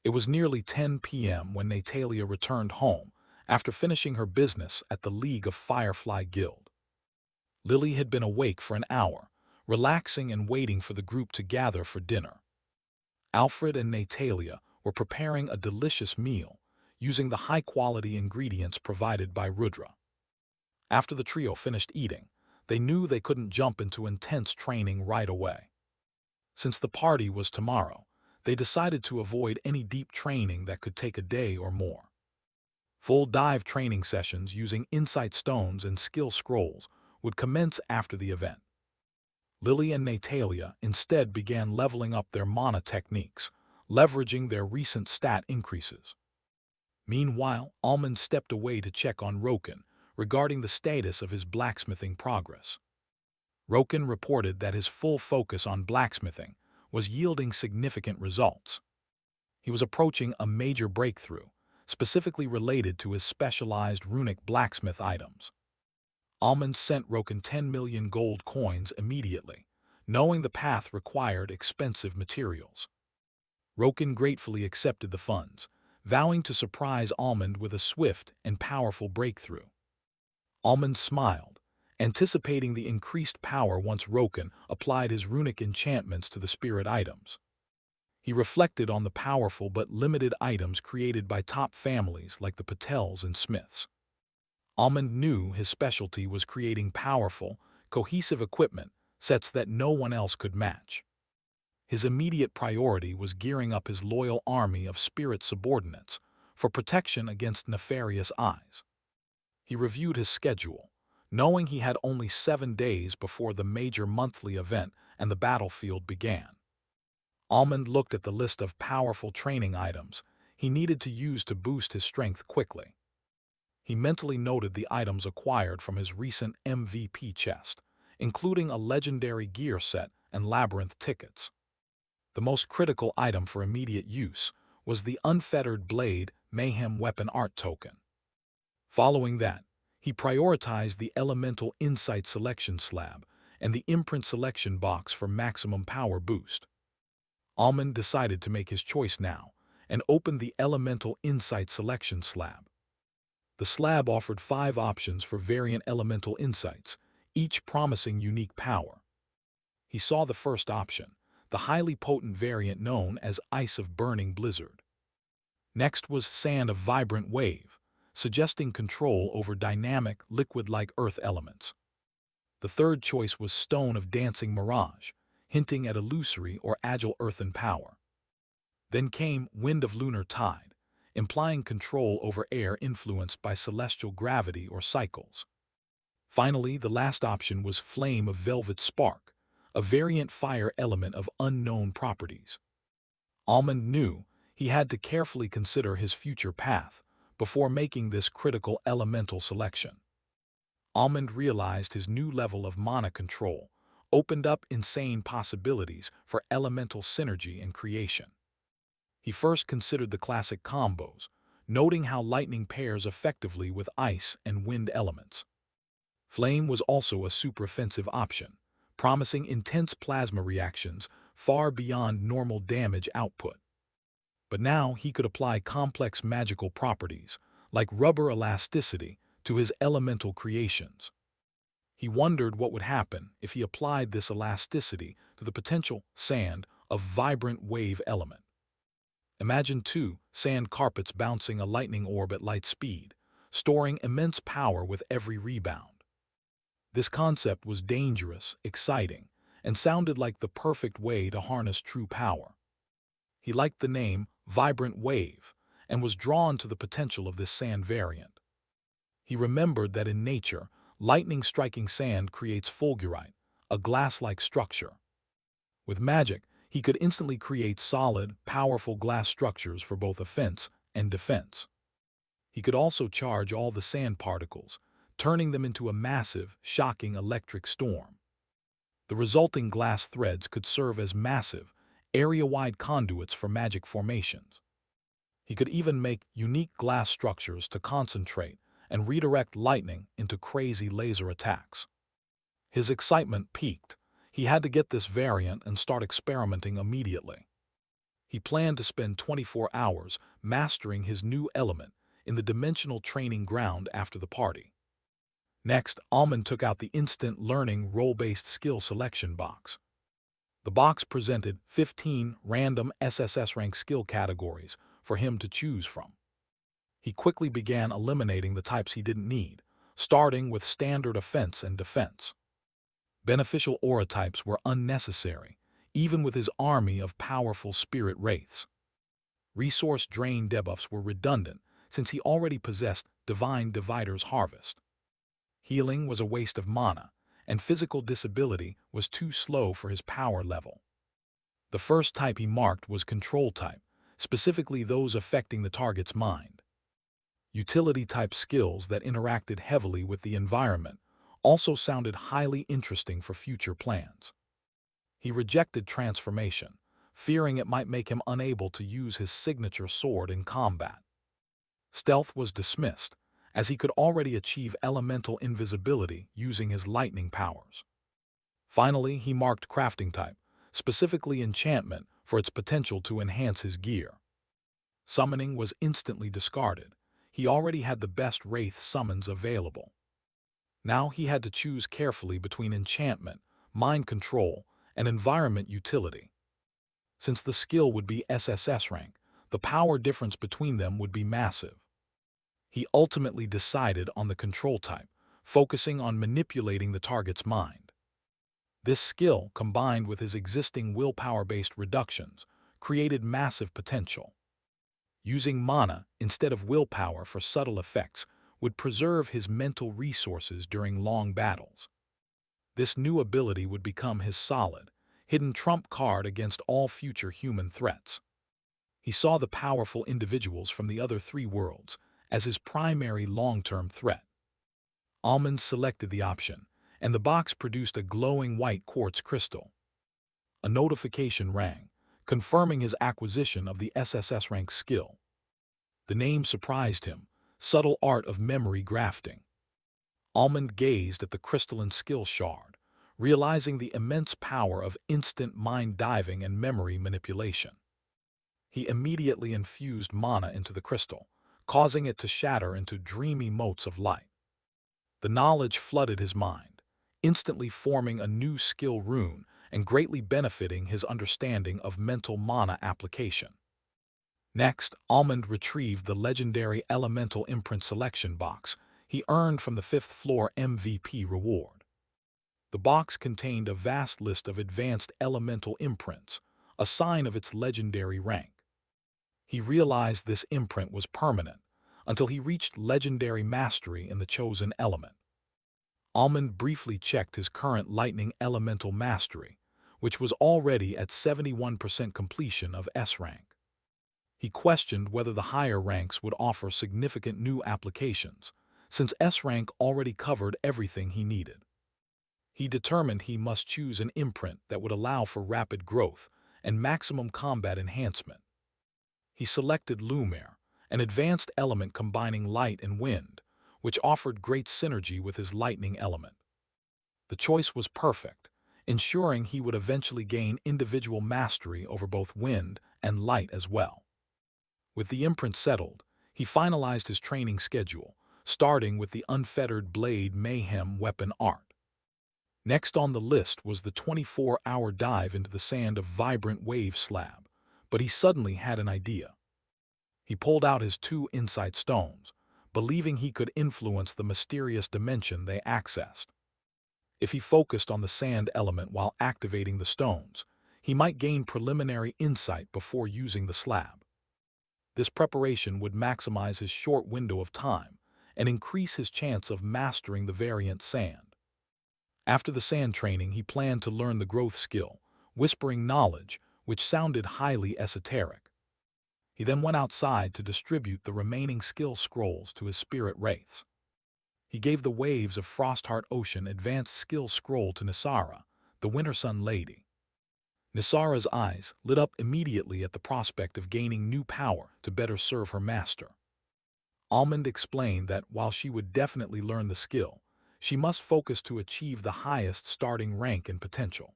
It was nearly 10 p.m. when Natalia returned home after finishing her business at the League of Firefly Guild. Lily had been awake for an hour, relaxing and waiting for the group to gather for dinner. Alfred and Natalia were preparing a delicious meal, using the high-quality ingredients provided by Rudra. After the trio finished eating, they knew they couldn't jump into intense training right away. Since the party was tomorrow, they decided to avoid any deep training that could take a day or more. Full dive training sessions using insight stones and skill scrolls would commence after the event. Lily and Natalia instead began leveling up their mana techniques, leveraging their recent stat increases. Meanwhile, Almond stepped away to check on Roken regarding the status of his blacksmithing progress. Roken reported that his full focus on blacksmithing was yielding significant results. He was approaching a major breakthrough, specifically related to his specialized runic blacksmith items. Almond sent Roken 10 million gold coins immediately, knowing the path required expensive materials. Roken gratefully accepted the funds, vowing to surprise Almond with a swift and powerful breakthrough. Almond smiled, anticipating the increased power once Roken applied his runic enchantments to the spirit items. He reflected on the powerful but limited items created by top families like the Patels and Smiths. Almond knew his specialty was creating powerful, cohesive equipment sets that no one else could match. His immediate priority was gearing up his loyal army of spirit subordinates for protection against nefarious eyes. He reviewed his schedule, knowing he had only 7 days before the major monthly event and the battlefield began. Almond looked at the list of powerful training items he needed to use to boost his strength quickly. He mentally noted the items acquired from his recent MVP chest, including a legendary gear set and Labyrinth tickets. The most critical item for immediate use was the unfettered blade mayhem weapon art token. Following that, he prioritized the elemental insight selection slab and the imprint selection box for maximum power boost. Almond decided to make his choice now and opened the elemental insight selection slab. The slab offered 5 options for variant elemental insights, each promising unique power. He saw the first option, the highly potent variant known as Ice of Burning Blizzard. Next was Sand of Vibrant Wave, suggesting control over dynamic, liquid-like earth elements. The third choice was Stone of Dancing Mirage, hinting at illusory or agile earthen power. Then came Wind of Lunar Tide, implying control over air influenced by celestial gravity or cycles. Finally, the last option was Flame of Velvet Spark, a variant fire element of unknown properties. Almond knew he had to carefully consider his future path before making this critical elemental selection. Almond realized his new level of mana control opened up insane possibilities for elemental synergy and creation. He first considered the classic combos, noting how lightning pairs effectively with ice and wind elements. Flame was also a super offensive option, promising intense plasma reactions far beyond normal damage output. But now he could apply complex magical properties, like rubber elasticity, to his elemental creations. He wondered what would happen if he applied this elasticity to the potential sand of vibrant wave element. Imagine 2 sand carpets bouncing a lightning orb at light speed, storing immense power with every rebound. This concept was dangerous, exciting, and sounded like the perfect way to harness true power. He liked the name Vibrant Wave and was drawn to the potential of this sand variant. He remembered that in nature, lightning striking sand creates fulgurite, a glass-like structure. With magic, he could instantly create solid, powerful glass structures for both offense and defense. He could also charge all the sand particles, turning them into a massive, shocking electric storm. The resulting glass threads could serve as massive, area-wide conduits for magic formations. He could even make unique glass structures to concentrate and redirect lightning into crazy laser attacks. His excitement peaked. He had to get this variant and start experimenting immediately. He planned to spend 24 hours mastering his new element in the dimensional training ground after the party. Next, Almond took out the instant learning role-based skill selection box. The box presented 15 random SSS rank skill categories for him to choose from. He quickly began eliminating the types he didn't need, starting with standard offense and defense. Beneficial aura types were unnecessary, even with his army of powerful spirit wraiths. Resource drain debuffs were redundant since he already possessed Divine Divider's Harvest. Healing was a waste of mana, and physical disability was too slow for his power level. The first type he marked was Control type, specifically those affecting the target's mind. Utility-type skills that interacted heavily with the environment also sounded highly interesting for future plans. He rejected Transformation, fearing it might make him unable to use his signature sword in combat. Stealth was dismissed, as he could already achieve elemental invisibility using his lightning powers. Finally, he marked Crafting type, specifically Enchantment, for its potential to enhance his gear. Summoning was instantly discarded. He already had the best wraith summons available. Now he had to choose carefully between enchantment, mind control, and environment utility. Since the skill would be SSS rank, the power difference between them would be massive. He ultimately decided on the control type, focusing on manipulating the target's mind. This skill, combined with his existing willpower-based reductions, created massive potential. Using mana instead of willpower for subtle effects would preserve his mental resources during long battles. This new ability would become his solid, hidden trump card against all future human threats. He saw the powerful individuals from the other 3 worlds as his primary long-term threat. Almond selected the option, and the box produced a glowing white quartz crystal. A notification rang, confirming his acquisition of the SSS rank skill. The name surprised him, subtle art of memory grafting. Almond gazed at the crystalline skill shard, realizing the immense power of instant mind diving and memory manipulation. He immediately infused mana into the crystal, causing it to shatter into dreamy motes of light. The knowledge flooded his mind, instantly forming a new skill rune and greatly benefiting his understanding of mental mana application. Next, Almond retrieved the legendary elemental imprint selection box he earned from the 5th floor MVP reward. The box contained a vast list of advanced elemental imprints, a sign of its legendary rank. He realized this imprint was permanent until he reached legendary mastery in the chosen element. Almond briefly checked his current lightning elemental mastery, which was already at 71% completion of S rank. He questioned whether the higher ranks would offer significant new applications, since S rank already covered everything he needed. He determined he must choose an imprint that would allow for rapid growth and maximum combat enhancement. He selected Lumiere, an advanced element combining light and wind, which offered great synergy with his lightning element. The choice was perfect, ensuring he would eventually gain individual mastery over both wind and light as well. With the imprint settled, he finalized his training schedule, starting with the unfettered blade mayhem weapon art. Next on the list was the 24-hour dive into the sand of vibrant wave slab, but he suddenly had an idea. He pulled out his 2 insight stones, believing he could influence the mysterious dimension they accessed. If he focused on the sand element while activating the stones, he might gain preliminary insight before using the slab. This preparation would maximize his short window of time and increase his chance of mastering the variant sand. After the sand training, he planned to learn the growth skill, whispering knowledge, which sounded highly esoteric. He then went outside to distribute the remaining skill scrolls to his spirit wraiths. He gave the Waves of Frostheart Ocean advanced skill scroll to Nisara, the Winter Sun Lady. Nisara's eyes lit up immediately at the prospect of gaining new power to better serve her master. Almond explained that while she would definitely learn the skill, she must focus to achieve the highest starting rank and potential.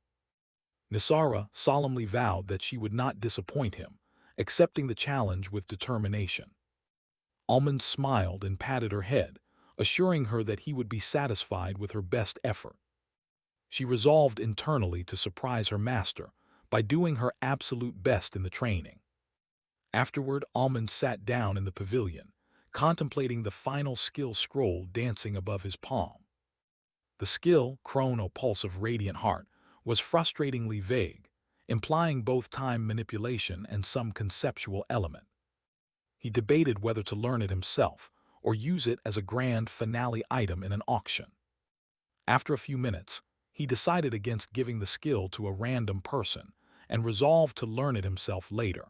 Nisara solemnly vowed that she would not disappoint him, accepting the challenge with determination. Almond smiled and patted her head, assuring her that he would be satisfied with her best effort. She resolved internally to surprise her master by doing her absolute best in the training. Afterward, Almond sat down in the pavilion, contemplating the final skill scroll dancing above his palm. The skill, Chrono Pulse of Radiant Heart, was frustratingly vague, implying both time manipulation and some conceptual element. He debated whether to learn it himself or use it as a grand finale item in an auction. After a few minutes, he decided against giving the skill to a random person and resolved to learn it himself later.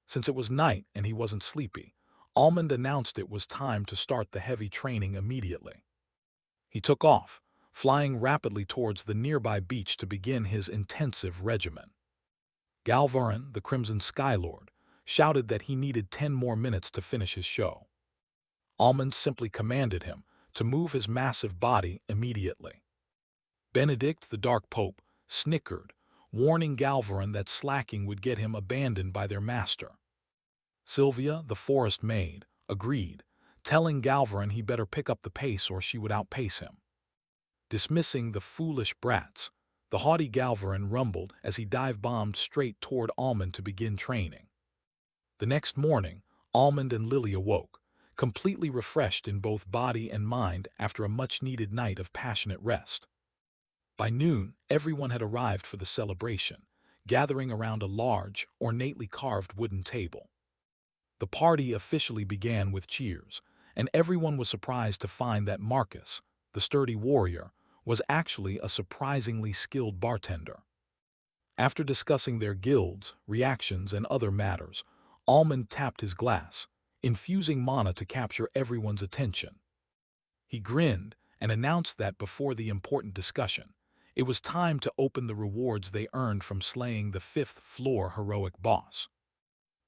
Since it was night and he wasn't sleepy, Almond announced it was time to start the heavy training immediately. He took off, flying rapidly towards the nearby beach to begin his intensive regimen. Galvarin, the Crimson Skylord, shouted that he needed 10 more minutes to finish his show. Almond simply commanded him to move his massive body immediately. Benedict, the Dark Pope, snickered, warning Galvarin that slacking would get him abandoned by their master. Sylvia, the Forest Maid, agreed, telling Galvarin he better pick up the pace or she would outpace him. Dismissing the foolish brats, the haughty Galvarin rumbled as he dive-bombed straight toward Almond to begin training. The next morning, Almond and Lily awoke, completely refreshed in both body and mind after a much-needed night of passionate rest. By noon, everyone had arrived for the celebration, gathering around a large, ornately carved wooden table. The party officially began with cheers, and everyone was surprised to find that Marcus, the sturdy warrior, was actually a surprisingly skilled bartender. After discussing their guilds, reactions, and other matters, Almond tapped his glass, infusing mana to capture everyone's attention. He grinned and announced that before the important discussion, It was time to open the rewards they earned from slaying the fifth-floor heroic boss.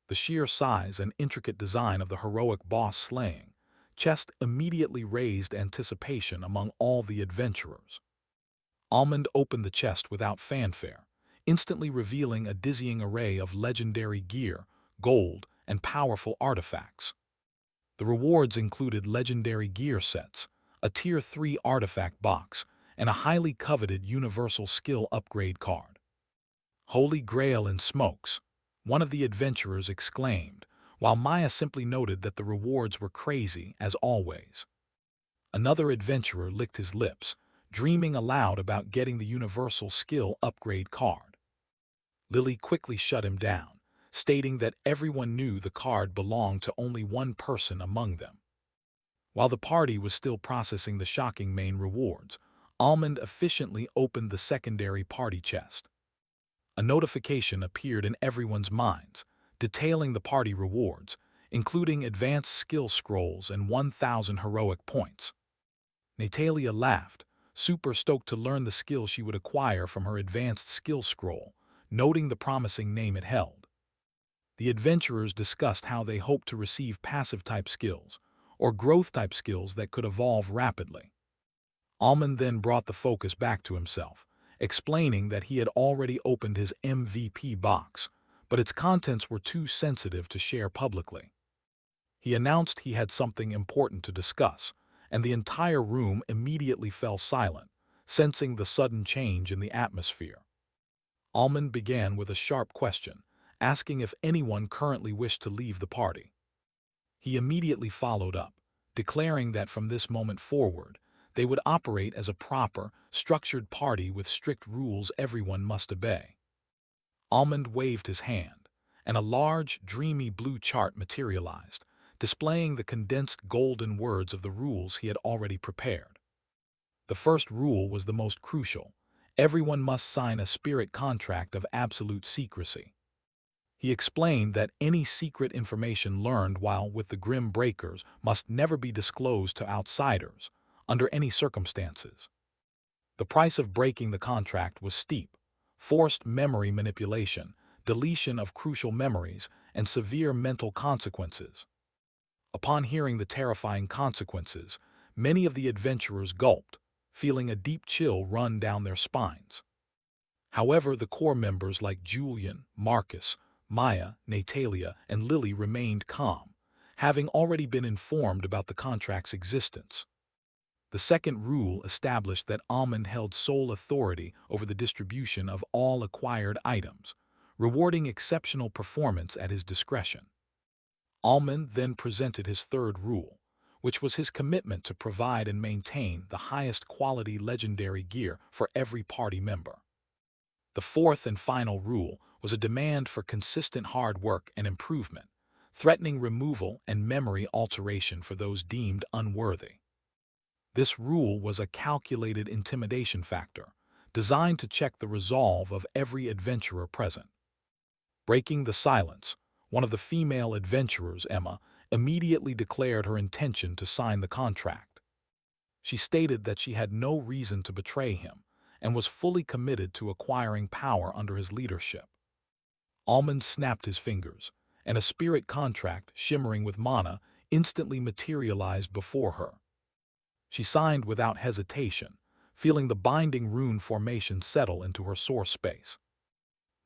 The sheer size and intricate design of the heroic boss slaying chest immediately raised anticipation among all the adventurers. Almond opened the chest without fanfare, instantly revealing a dizzying array of legendary gear, gold, and powerful artifacts. The rewards included legendary gear sets, a Tier 3 artifact box, and a highly coveted universal skill upgrade card. "Holy Grail in smokes," one of the adventurers exclaimed, while Maya simply noted that the rewards were crazy as always. Another adventurer licked his lips, dreaming aloud about getting the universal skill upgrade card. Lily quickly shut him down, stating that everyone knew the card belonged to only one person among them. While the party was still processing the shocking main rewards, Almond efficiently opened the secondary party chest. A notification appeared in everyone's minds, detailing the party rewards, including advanced skill scrolls and 1,000 heroic points. Natalia laughed, super stoked to learn the skill she would acquire from her advanced skill scroll, noting the promising name it held. The adventurers discussed how they hoped to receive passive-type skills, or growth-type skills that could evolve rapidly. Almond then brought the focus back to himself, explaining that he had already opened his MVP box, but its contents were too sensitive to share publicly. He announced he had something important to discuss, and the entire room immediately fell silent, sensing the sudden change in the atmosphere. Almond began with a sharp question, asking if anyone currently wished to leave the party. He immediately followed up, declaring that from this moment forward, they would operate as a proper, structured party with strict rules everyone must obey. Almond waved his hand, and a large, dreamy blue chart materialized, displaying the condensed golden words of the rules he had already prepared. The first rule was the most crucial. Everyone must sign a spirit contract of absolute secrecy. He explained that any secret information learned while with the Grim Breakers must never be disclosed to outsiders, under any circumstances. The price of breaking the contract was steep: forced memory manipulation, deletion of crucial memories, and severe mental consequences. Upon hearing the terrifying consequences, many of the adventurers gulped, feeling a deep chill run down their spines. However, the core members like Julian, Marcus, Maya, Natalia, and Lily remained calm, having already been informed about the contract's existence. The second rule established that Almond held sole authority over the distribution of all acquired items, rewarding exceptional performance at his discretion. Almond then presented his third rule, which was his commitment to provide and maintain the highest quality legendary gear for every party member. The fourth and final rule was a demand for consistent hard work and improvement, threatening removal and memory alteration for those deemed unworthy. This rule was a calculated intimidation factor, designed to check the resolve of every adventurer present. Breaking the silence, one of the female adventurers, Emma, immediately declared her intention to sign the contract. She stated that she had no reason to betray him and was fully committed to acquiring power under his leadership. Almond snapped his fingers, and a spirit contract shimmering with mana instantly materialized before her. She signed without hesitation, feeling the binding rune formation settle into her source space.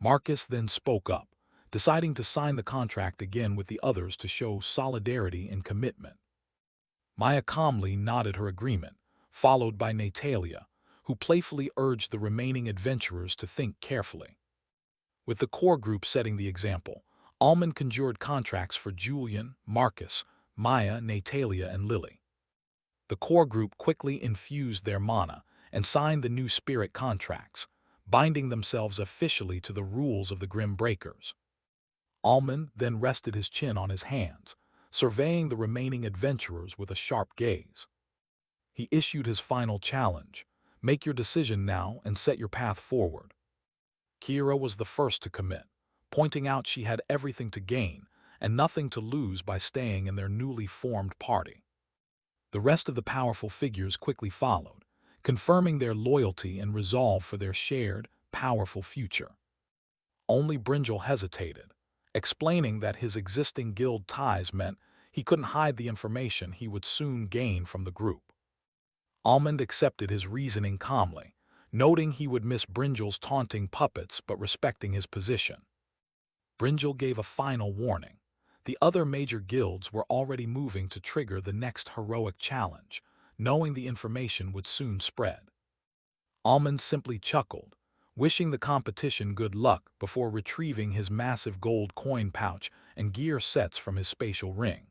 Marcus then spoke up, deciding to sign the contract again with the others to show solidarity and commitment. Maya calmly nodded her agreement, followed by Natalia, who playfully urged the remaining adventurers to think carefully. With the core group setting the example, Almond conjured contracts for Julian, Marcus, Maya, Natalia, and Lily. The core group quickly infused their mana and signed the new spirit contracts, binding themselves officially to the rules of the Grim Breakers. Almond then rested his chin on his hands, surveying the remaining adventurers with a sharp gaze. He issued his final challenge: make your decision now and set your path forward. Kira was the first to commit, pointing out she had everything to gain and nothing to lose by staying in their newly formed party. The rest of the powerful figures quickly followed, confirming their loyalty and resolve for their shared, powerful future. Only Brinjal hesitated, explaining that his existing guild ties meant he couldn't hide the information he would soon gain from the group. Almond accepted his reasoning calmly, noting he would miss Brinjal's taunting puppets but respecting his position. Brinjal gave a final warning. The other major guilds were already moving to trigger the next heroic challenge, knowing the information would soon spread. Almond simply chuckled, wishing the competition good luck before retrieving his massive gold coin pouch and gear sets from his spatial ring.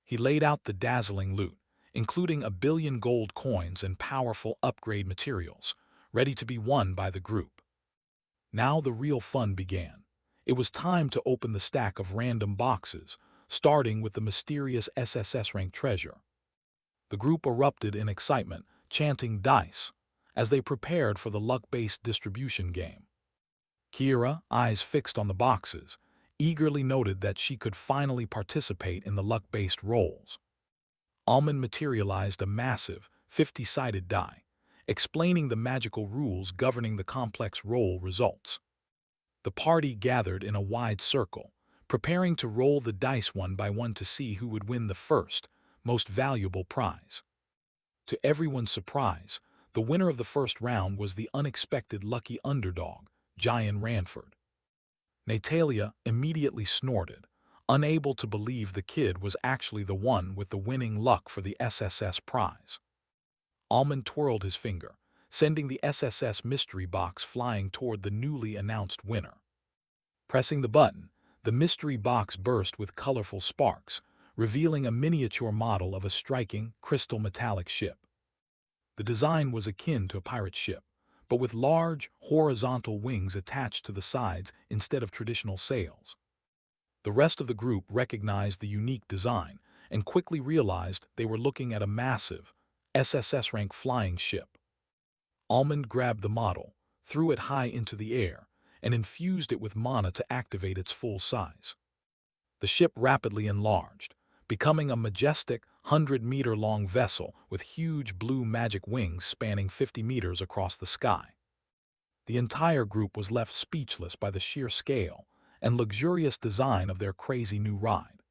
He laid out the dazzling loot, including 1 billion gold coins and powerful upgrade materials, ready to be won by the group. Now the real fun began. It was time to open the stack of random boxes, starting with the mysterious SSS-rank treasure. The group erupted in excitement, chanting dice, as they prepared for the luck-based distribution game. Kira, eyes fixed on the boxes, eagerly noted that she could finally participate in the luck-based rolls. Almond materialized a massive, 50-sided die, explaining the magical rules governing the complex roll results. The party gathered in a wide circle, preparing to roll the dice one by one to see who would win the first, most valuable prize. To everyone's surprise, the winner of the first round was the unexpected lucky underdog, Julian Ranford. Natalia immediately snorted, unable to believe the kid was actually the one with the winning luck for the SSS prize. Almond twirled his finger, sending the SSS mystery box flying toward the newly announced winner. Pressing the button, the mystery box burst with colorful sparks, revealing a miniature model of a striking, crystal metallic ship. The design was akin to a pirate ship, but with large, horizontal wings attached to the sides instead of traditional sails. The rest of the group recognized the unique design and quickly realized they were looking at a massive, SSS-rank flying ship. Almond grabbed the model, threw it high into the air, and infused it with mana to activate its full size. The ship rapidly enlarged, becoming a majestic 100-meter-long vessel with huge blue magic wings spanning 50 meters across the sky. The entire group was left speechless by the sheer scale and luxurious design of their crazy new ride.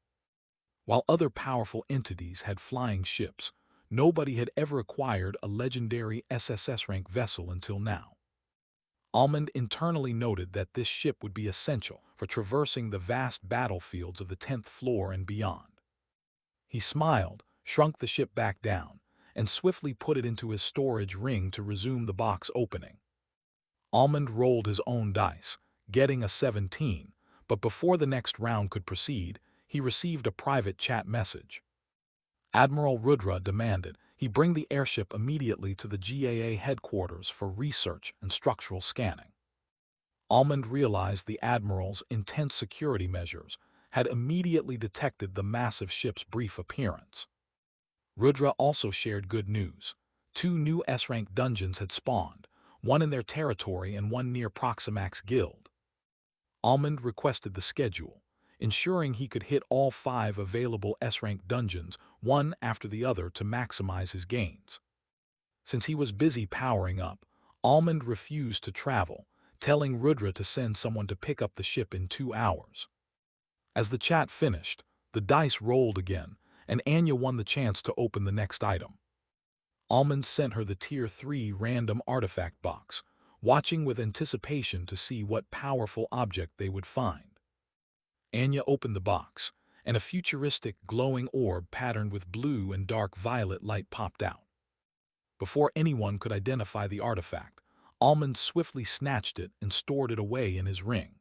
While other powerful entities had flying ships, nobody had ever acquired a legendary SSS-rank vessel until now. Almond internally noted that this ship would be essential for traversing the vast battlefields of the 10th floor and beyond. He smiled, shrunk the ship back down, and swiftly put it into his storage ring to resume the box opening. Almond rolled his own dice, getting a 17, but before the next round could proceed, he received a private chat message. Admiral Rudra demanded he bring the airship immediately to the GAA headquarters for research and structural scanning. Almond realized the Admiral's intense security measures had immediately detected the massive ship's brief appearance. Rudra also shared good news. 2 new S-rank dungeons had spawned, one in their territory and one near Proximax Guild. Almond requested the schedule, ensuring he could hit all 5 available S-rank dungeons one after the other to maximize his gains. Since he was busy powering up, Almond refused to travel, telling Rudra to send someone to pick up the ship in 2 hours. As the chat finished, the dice rolled again, and Anya won the chance to open the next item. Almond sent her the Tier 3 random artifact box, watching with anticipation to see what powerful object they would find. Anya opened the box, and a futuristic glowing orb patterned with blue and dark violet light popped out. Before anyone could identify the artifact, Almond swiftly snatched it and stored it away in his ring.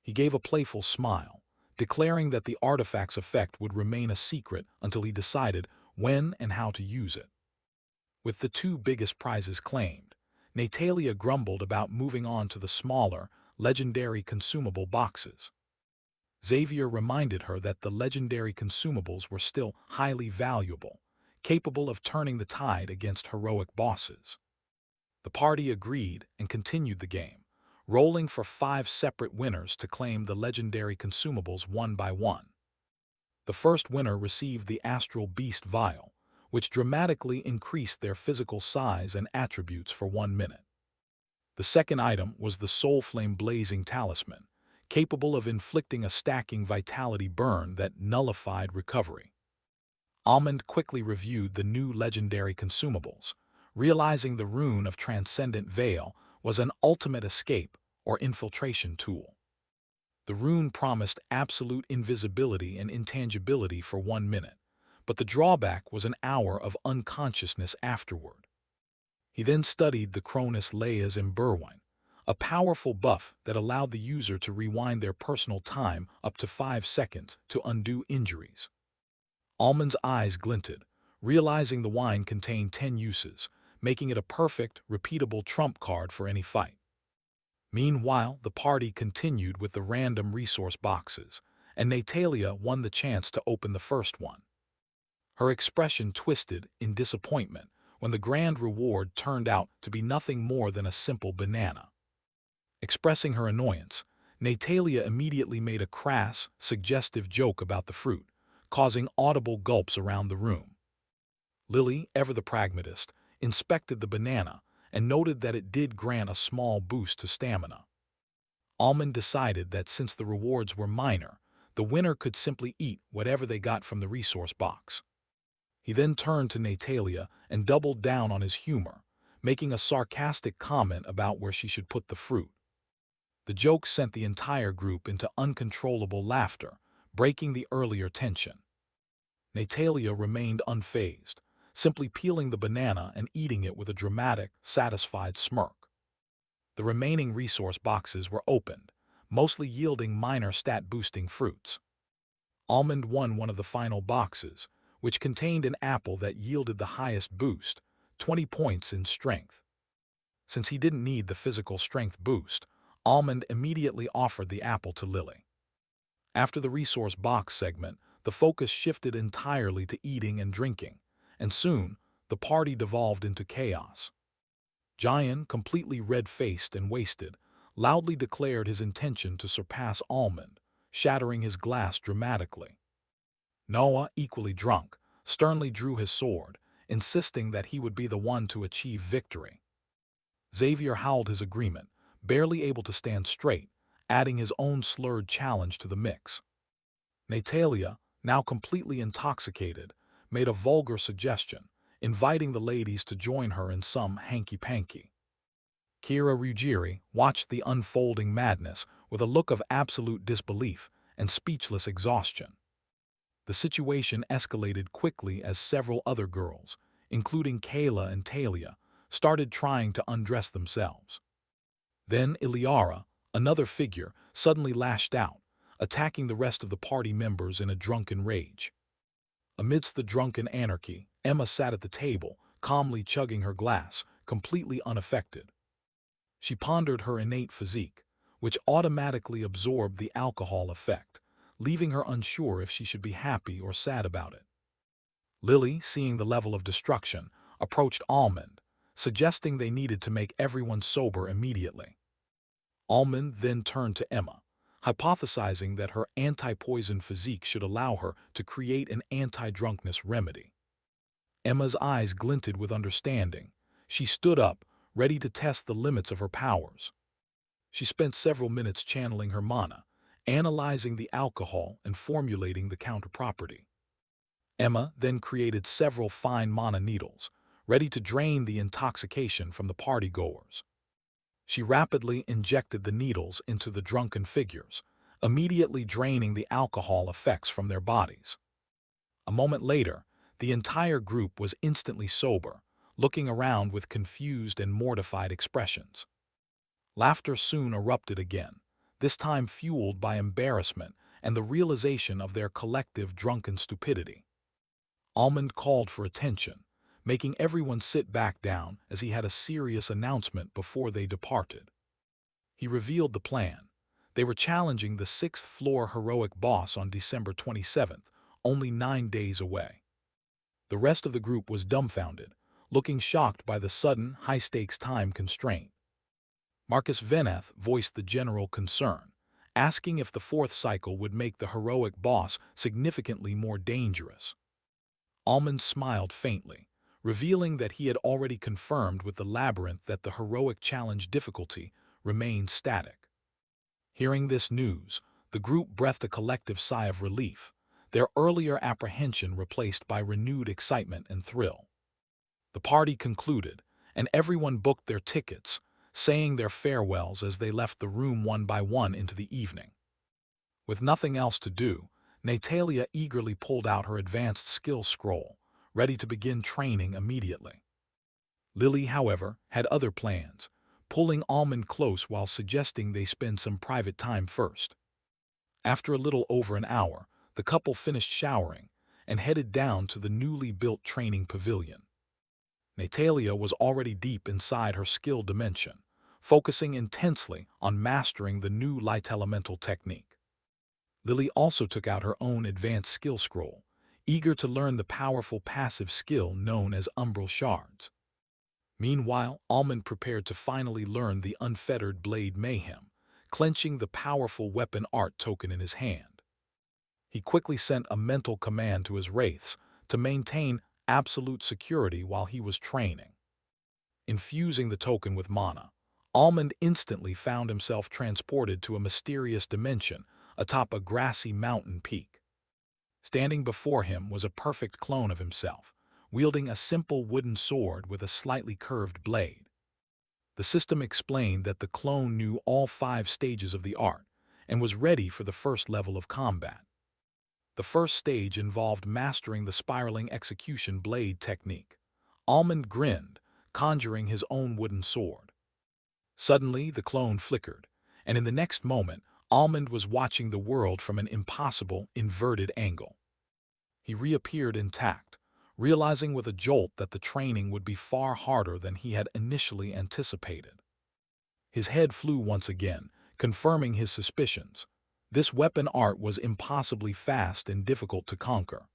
He gave a playful smile, declaring that the artifact's effect would remain a secret until he decided when and how to use it. With the 2 biggest prizes claimed, Natalia grumbled about moving on to the smaller, legendary consumable boxes. Xavier reminded her that the legendary consumables were still highly valuable, capable of turning the tide against heroic bosses. The party agreed and continued the game, rolling for 5 separate winners to claim the legendary consumables one by one. The first winner received the Astral Beast Vial, which dramatically increased their physical size and attributes for 1 minute. The second item was the Soul Flame Blazing Talisman, capable of inflicting a stacking vitality burn that nullified recovery. Almond quickly reviewed the new legendary consumables, realizing the rune of Transcendent Veil was an ultimate escape or infiltration tool. The rune promised absolute invisibility and intangibility for 1 minute, but the drawback was an hour of unconsciousness afterward. He then studied the Cronus Leia's Imberwine, a powerful buff that allowed the user to rewind their personal time up to 5 seconds to undo injuries. Almond's eyes glinted, realizing the wine contained 10 uses, making it a perfect, repeatable trump card for any fight. Meanwhile, the party continued with the random resource boxes, and Natalia won the chance to open the first one. Her expression twisted in disappointment when the grand reward turned out to be nothing more than a simple banana. Expressing her annoyance, Natalia immediately made a crass, suggestive joke about the fruit, causing audible gulps around the room. Lily, ever the pragmatist, inspected the banana and noted that it did grant a small boost to stamina. Almond decided that since the rewards were minor, the winner could simply eat whatever they got from the resource box. He then turned to Natalia and doubled down on his humor, making a sarcastic comment about where she should put the fruit. The joke sent the entire group into uncontrollable laughter, breaking the earlier tension. Natalia remained unfazed, simply peeling the banana and eating it with a dramatic, satisfied smirk. The remaining resource boxes were opened, mostly yielding minor stat-boosting fruits. Almond won one of the final boxes, which contained an apple that yielded the highest boost, 20 points in strength. Since he didn't need the physical strength boost, Almond immediately offered the apple to Lily. After the resource box segment, the focus shifted entirely to eating and drinking, and soon the party devolved into chaos. Julian, completely red-faced and wasted, loudly declared his intention to surpass Almond, shattering his glass dramatically. Noah, equally drunk, sternly drew his sword, insisting that he would be the one to achieve victory. Xavier howled his agreement, barely able to stand straight, adding his own slurred challenge to the mix. Natalia, now completely intoxicated, made a vulgar suggestion, inviting the ladies to join her in some hanky-panky. Kira Ruggieri watched the unfolding madness with a look of absolute disbelief and speechless exhaustion. The situation escalated quickly as several other girls, including Kayla and Talia, started trying to undress themselves. Then Iliara, another figure, suddenly lashed out, attacking the rest of the party members in a drunken rage. Amidst the drunken anarchy, Emma sat at the table, calmly chugging her glass, completely unaffected. She pondered her innate physique, which automatically absorbed the alcohol effect, leaving her unsure if she should be happy or sad about it. Lily, seeing the level of destruction, approached Almond, suggesting they needed to make everyone sober immediately. Almond then turned to Emma, hypothesizing that her anti-poison physique should allow her to create an anti-drunkenness remedy. Emma's eyes glinted with understanding. She stood up, ready to test the limits of her powers. She spent several minutes channeling her mana, analyzing the alcohol and formulating the counter-property. Emma then created several fine mana needles, ready to drain the intoxication from the partygoers. She rapidly injected the needles into the drunken figures, immediately draining the alcohol effects from their bodies. A moment later, the entire group was instantly sober, looking around with confused and mortified expressions. Laughter soon erupted again, this time fueled by embarrassment and the realization of their collective drunken stupidity. Almond called for attention, making everyone sit back down as he had a serious announcement before they departed. He revealed the plan. They were challenging the 6th-floor heroic boss on December 27th, only 9 days away. The rest of the group was dumbfounded, looking shocked by the sudden, high-stakes time constraint. Marcus Veneth voiced the general concern, asking if the 4th cycle would make the heroic boss significantly more dangerous. Almond smiled faintly, revealing that he had already confirmed with the Labyrinth that the heroic challenge difficulty remained static. Hearing this news, the group breathed a collective sigh of relief, their earlier apprehension replaced by renewed excitement and thrill. The party concluded, and everyone booked their tickets, saying their farewells as they left the room one by one into the evening. With nothing else to do, Natalia eagerly pulled out her advanced skills scroll, ready to begin training immediately. Lily, however, had other plans, pulling Almond close while suggesting they spend some private time first. After a little over an hour, the couple finished showering and headed down to the newly built training pavilion. Natalia was already deep inside her skill dimension, focusing intensely on mastering the new light elemental technique. Lily also took out her own advanced skill scroll, eager to learn the powerful passive skill known as umbral shards. Meanwhile, Almond prepared to finally learn the unfettered blade mayhem, clenching the powerful weapon art token in his hand. He quickly sent a mental command to his wraiths to maintain absolute security while he was training. Infusing the token with mana, Almond instantly found himself transported to a mysterious dimension atop a grassy mountain peak. Standing before him was a perfect clone of himself, wielding a simple wooden sword with a slightly curved blade. The system explained that the clone knew all 5 stages of the art and was ready for the first level of combat. The first stage involved mastering the spiraling execution blade technique. Almond grinned, conjuring his own wooden sword. Suddenly, the clone flickered, and in the next moment, Almond was watching the world from an impossible, inverted angle. He reappeared intact, realizing with a jolt that the training would be far harder than he had initially anticipated. His head flew once again, confirming his suspicions. This weapon art was impossibly fast and difficult to conquer.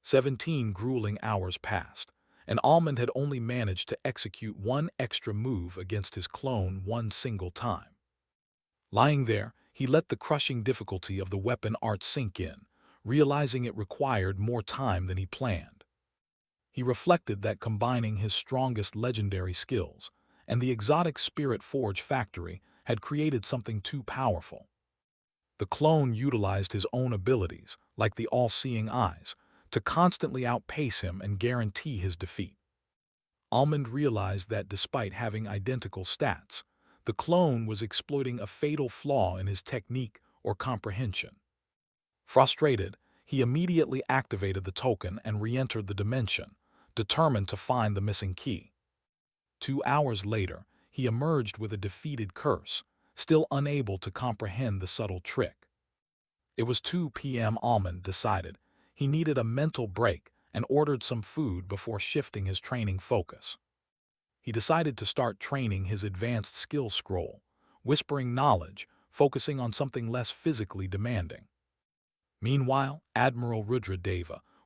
17 grueling hours passed, and Almond had only managed to execute one extra move against his clone one single time. Lying there, he let the crushing difficulty of the weapon art sink in, realizing it required more time than he planned. He reflected that combining his strongest legendary skills and the exotic Spirit Forge factory had created something too powerful. The clone utilized his own abilities, like the all-seeing eyes, to constantly outpace him and guarantee his defeat. Almond realized that despite having identical stats, the clone was exploiting a fatal flaw in his technique or comprehension. Frustrated, he immediately activated the token and re-entered the dimension, determined to find the missing key. 2 hours later, he emerged with a defeated curse, still unable to comprehend the subtle trick. It was 2 p.m. Almond decided he needed a mental break and ordered some food before shifting his training focus. He decided to start training his advanced skill scroll, whispering knowledge, focusing on something less physically demanding. Meanwhile, Admiral Rudra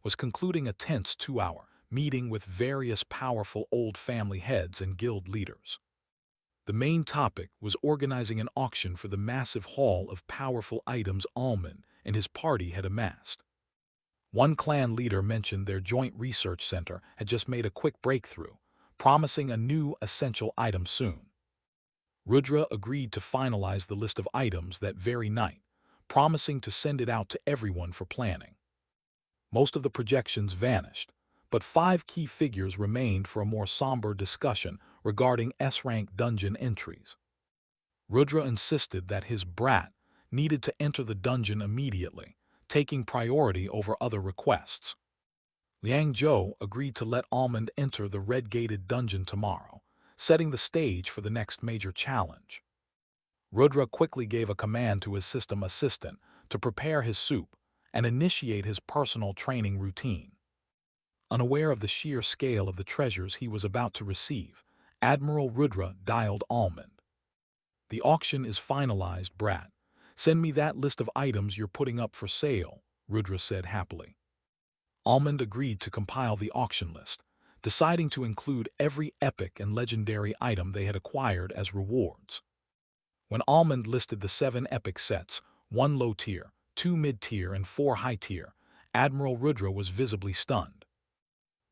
was concluding a tense 2-hour meeting with various powerful old family heads and guild leaders. The main topic was organizing an auction for the massive haul of powerful items Almond and his party had amassed. One clan leader mentioned their joint research center had just made a quick breakthrough, promising a new essential item soon. Rudra agreed to finalize the list of items that very night, promising to send it out to everyone for planning. Most of the projections vanished, but 5 key figures remained for a more somber discussion regarding S-rank dungeon entries. Rudra insisted that his brat needed to enter the dungeon immediately, taking priority over other requests. Liang Zhou agreed to let Almond enter the red-gated dungeon tomorrow, setting the stage for the next major challenge. Rudra quickly gave a command to his system assistant to prepare his soup and initiate his personal training routine. Unaware of the sheer scale of the treasures he was about to receive, Admiral Rudra dialed Almond. "The auction is finalized, brat. Send me that list of items you're putting up for sale," Rudra said happily. Almond agreed to compile the auction list, deciding to include every epic and legendary item they had acquired as rewards. When Almond listed the 7 epic sets, 1 low-tier, 2 mid-tier, and 4 high-tier, Admiral Rudra was visibly stunned.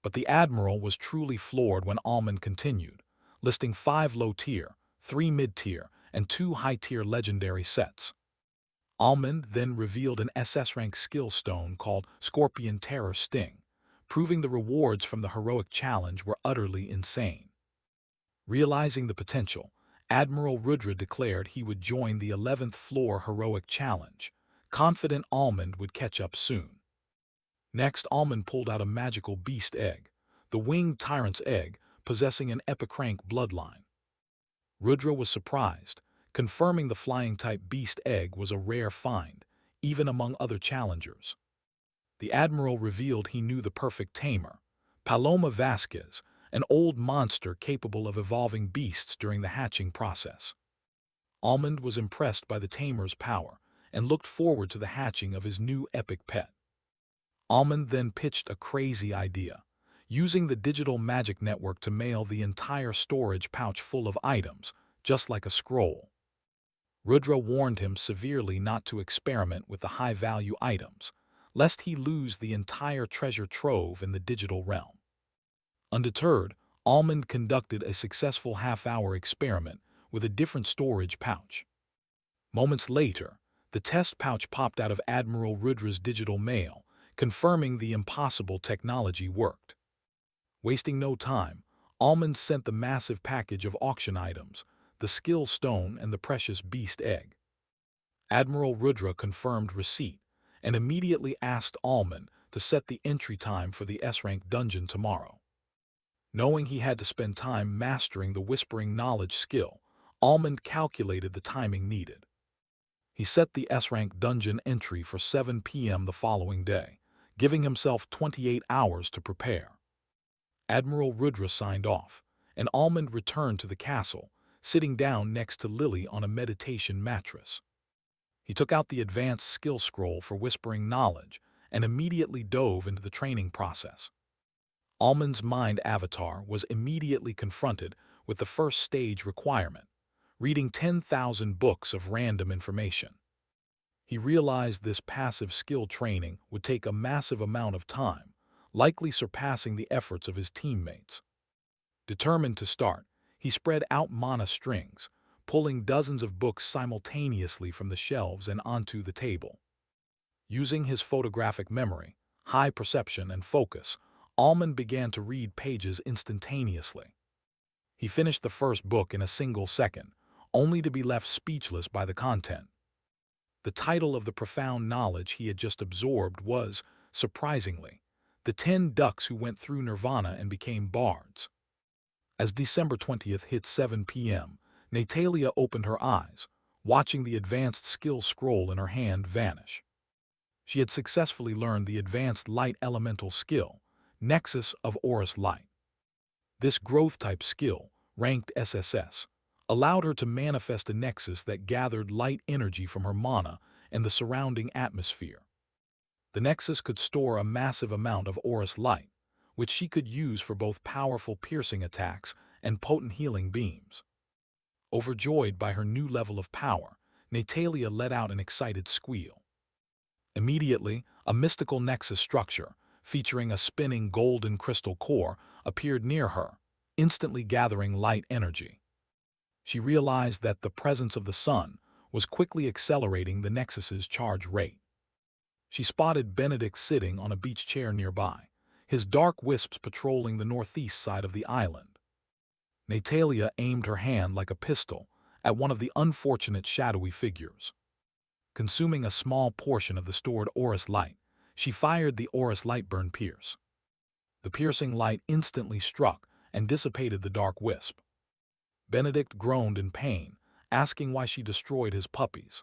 But the Admiral was truly floored when Almond continued, listing 5 low-tier, 3 mid-tier, and 2 high-tier legendary sets. Almond then revealed an SS-rank skill stone called Scorpion Terror Sting, proving the rewards from the heroic challenge were utterly insane. Realizing the potential, Admiral Rudra declared he would join the 11th floor heroic challenge, confident Almond would catch up soon. Next, Almond pulled out a magical beast egg, the winged tyrant's egg, possessing an epic rank bloodline. Rudra was surprised, confirming the flying-type beast egg was a rare find, even among other challengers. The Admiral revealed he knew the perfect tamer, Paloma Vasquez, an old monster capable of evolving beasts during the hatching process. Almond was impressed by the tamer's power and looked forward to the hatching of his new epic pet. Almond then pitched a crazy idea, using the digital magic network to mail the entire storage pouch full of items, just like a scroll. Rudra warned him severely not to experiment with the high-value items, lest he lose the entire treasure trove in the digital realm. Undeterred, Almond conducted a successful half-hour experiment with a different storage pouch. Moments later, the test pouch popped out of Admiral Rudra's digital mail, confirming the impossible technology worked. Wasting no time, Almond sent the massive package of auction items, the skill stone and the precious beast egg. Admiral Rudra confirmed receipt and immediately asked Almond to set the entry time for the S-rank dungeon tomorrow. Knowing he had to spend time mastering the whispering knowledge skill, Almond calculated the timing needed. He set the S-rank dungeon entry for 7 p.m. the following day, giving himself 28 hours to prepare. Admiral Rudra signed off, and Almond returned to the castle, sitting down next to Lily on a meditation mattress. He took out the advanced skill scroll for whispering knowledge and immediately dove into the training process. Almond's mind avatar was immediately confronted with the first stage requirement, reading 10,000 books of random information. He realized this passive skill training would take a massive amount of time, likely surpassing the efforts of his teammates. Determined to start, he spread out mana strings, pulling dozens of books simultaneously from the shelves and onto the table. Using his photographic memory, high perception, and focus, Almond began to read pages instantaneously. He finished the first book in a single second, only to be left speechless by the content. The title of the profound knowledge he had just absorbed was, surprisingly, The 10 Ducks Who Went Through Nirvana and Became Bards. As December 20th hit 7 p.m., Natalia opened her eyes, watching the advanced skill scroll in her hand vanish. She had successfully learned the advanced light elemental skill, Nexus of Aurous Light. This growth-type skill, ranked SSS, allowed her to manifest a nexus that gathered light energy from her mana and the surrounding atmosphere. The nexus could store a massive amount of aurous light, which she could use for both powerful piercing attacks and potent healing beams. Overjoyed by her new level of power, Natalia let out an excited squeal. Immediately, a mystical nexus structure, featuring a spinning golden crystal core, appeared near her, instantly gathering light energy. She realized that the presence of the sun was quickly accelerating the nexus's charge rate. She spotted Benedict sitting on a beach chair nearby, his dark wisps patrolling the northeast side of the island. Natalia aimed her hand like a pistol at one of the unfortunate shadowy figures. Consuming a small portion of the stored aurous light, she fired the aurous lightburn pierce. The piercing light instantly struck and dissipated the dark wisp. Benedict groaned in pain, asking why she destroyed his puppies.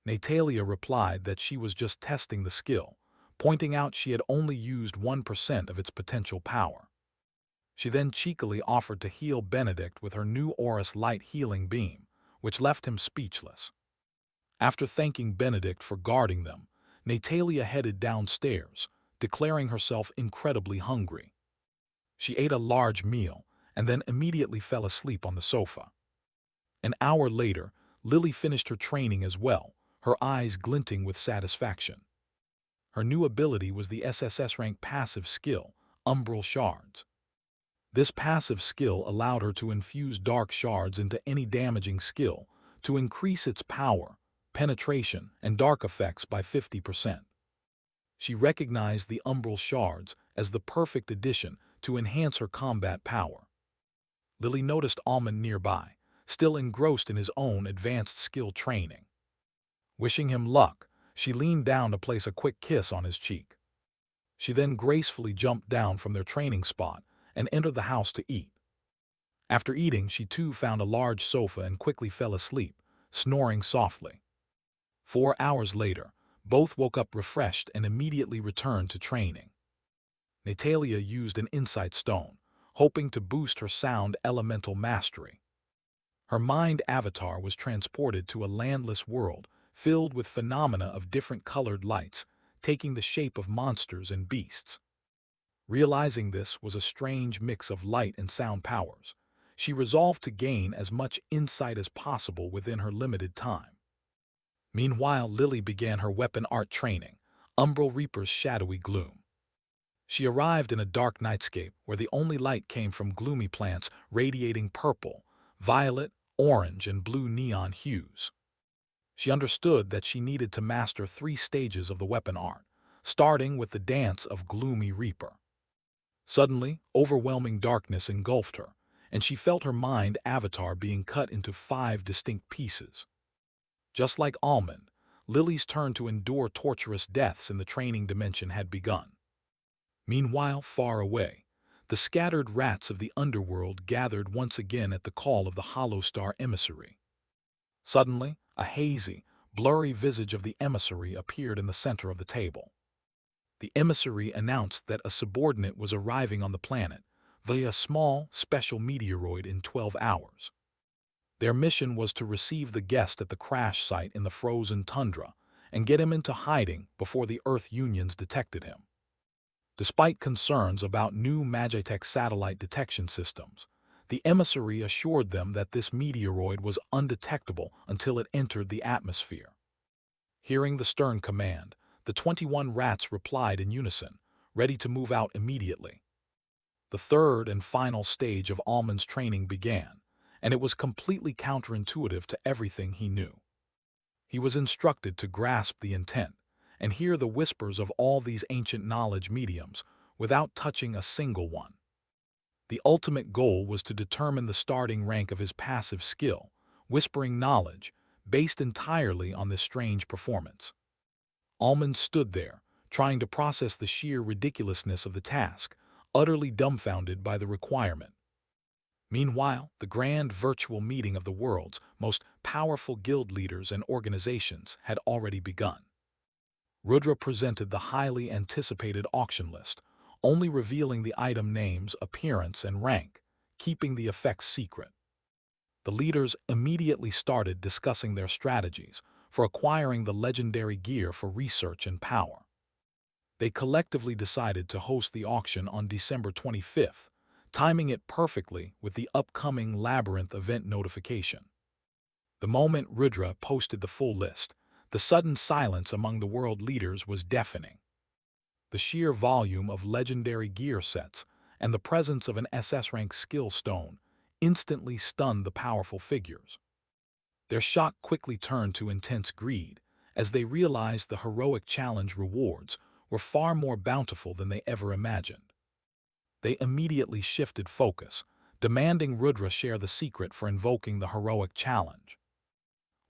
Natalia replied that she was just testing the skill, pointing out she had only used 1% of its potential power. She then cheekily offered to heal Benedict with her new aurous light healing beam, which left him speechless. After thanking Benedict for guarding them, Natalia headed downstairs, declaring herself incredibly hungry. She ate a large meal and then immediately fell asleep on the sofa. An hour later, Lily finished her training as well, her eyes glinting with satisfaction. Her new ability was the SSS rank passive skill, umbral shards. This passive skill allowed her to infuse dark shards into any damaging skill to increase its power, penetration, and dark effects by 50%. She recognized the umbral shards as the perfect addition to enhance her combat power. Lily noticed Almond nearby, still engrossed in his own advanced skill training. Wishing him luck, she leaned down to place a quick kiss on his cheek. She then gracefully jumped down from their training spot and entered the house to eat. After eating, she too found a large sofa and quickly fell asleep, snoring softly. 4 hours later, both woke up refreshed and immediately returned to training. Natalia used an insight stone, hoping to boost her sound elemental mastery. Her mind avatar was transported to a landless world filled with phenomena of different colored lights, taking the shape of monsters and beasts. Realizing this was a strange mix of light and sound powers, she resolved to gain as much insight as possible within her limited time. Meanwhile, Lily began her weapon art training, Umbral Reaper's shadowy gloom. She arrived in a dark nightscape where the only light came from gloomy plants radiating purple, violet, orange, and blue neon hues. She understood that she needed to master 3 stages of the weapon art, starting with the dance of Gloomy Reaper. Suddenly, overwhelming darkness engulfed her, and she felt her mind avatar being cut into 5 distinct pieces. Just like Almond, Lily's turn to endure torturous deaths in the training dimension had begun. Meanwhile, far away, the scattered rats of the underworld gathered once again at the call of the Hollow Star emissary. Suddenly, a hazy, blurry visage of the emissary appeared in the center of the table. The emissary announced that a subordinate was arriving on the planet via a small, special meteoroid in 12 hours. Their mission was to receive the guest at the crash site in the frozen tundra and get him into hiding before the Earth Unions detected him. Despite concerns about new Magitech satellite detection systems, the emissary assured them that this meteoroid was undetectable until it entered the atmosphere. Hearing the stern command, the 21 rats replied in unison, ready to move out immediately. The third and final stage of Almond's training began, and it was completely counterintuitive to everything he knew. He was instructed to grasp the intent and hear the whispers of all these ancient knowledge mediums without touching a single one. The ultimate goal was to determine the starting rank of his passive skill, whispering knowledge, based entirely on this strange performance. Almond stood there, trying to process the sheer ridiculousness of the task, utterly dumbfounded by the requirement. Meanwhile, the grand virtual meeting of the world's most powerful guild leaders and organizations had already begun. Rudra presented the highly anticipated auction list, only revealing the item names, appearance, and rank, keeping the effects secret. The leaders immediately started discussing their strategies for acquiring the legendary gear for research and power. They collectively decided to host the auction on December 25th, timing it perfectly with the upcoming Labyrinth event notification. The moment Rudra posted the full list, the sudden silence among the world leaders was deafening. The sheer volume of legendary gear sets and the presence of an SS-rank skill stone instantly stunned the powerful figures. Their shock quickly turned to intense greed as they realized the heroic challenge rewards were far more bountiful than they ever imagined. They immediately shifted focus, demanding Rudra share the secret for invoking the heroic challenge.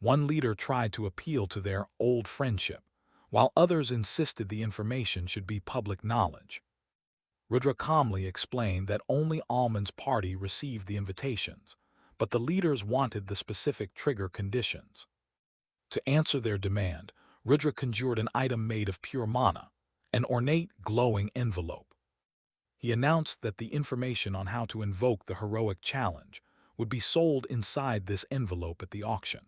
One leader tried to appeal to their old friendship, while others insisted the information should be public knowledge. Rudra calmly explained that only Almond's party received the invitations, but the leaders wanted the specific trigger conditions. To answer their demand, Rudra conjured an item made of pure mana, an ornate, glowing envelope. He announced that the information on how to invoke the heroic challenge would be sold inside this envelope at the auction.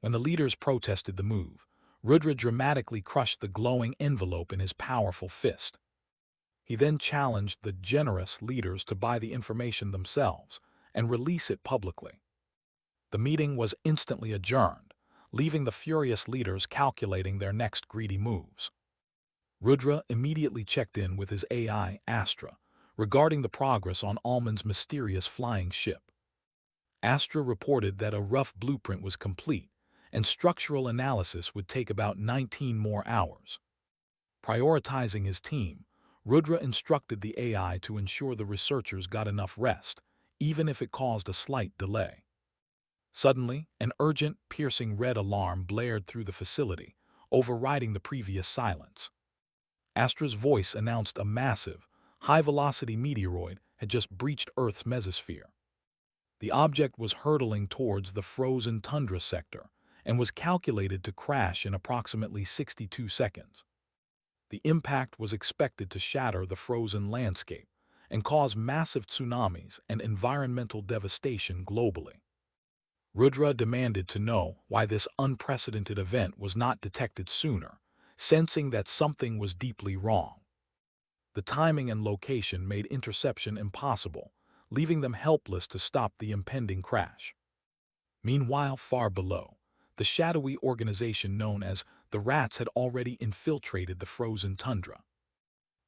When the leaders protested the move, Rudra dramatically crushed the glowing envelope in his powerful fist. He then challenged the generous leaders to buy the information themselves and release it publicly. The meeting was instantly adjourned, leaving the furious leaders calculating their next greedy moves. Rudra immediately checked in with his AI, Astra, regarding the progress on Almond's mysterious flying ship. Astra reported that a rough blueprint was complete, and structural analysis would take about 19 more hours. Prioritizing his team, Rudra instructed the AI to ensure the researchers got enough rest, even if it caused a slight delay. Suddenly, an urgent, piercing red alarm blared through the facility, overriding the previous silence. Astra's voice announced a massive, high-velocity meteoroid had just breached Earth's mesosphere. The object was hurtling towards the frozen tundra sector and was calculated to crash in approximately 62 seconds. The impact was expected to shatter the frozen landscape and cause massive tsunamis and environmental devastation globally. Rudra demanded to know why this unprecedented event was not detected sooner, sensing that something was deeply wrong. The timing and location made interception impossible, leaving them helpless to stop the impending crash. Meanwhile, far below, the shadowy organization known as the Rats had already infiltrated the frozen tundra.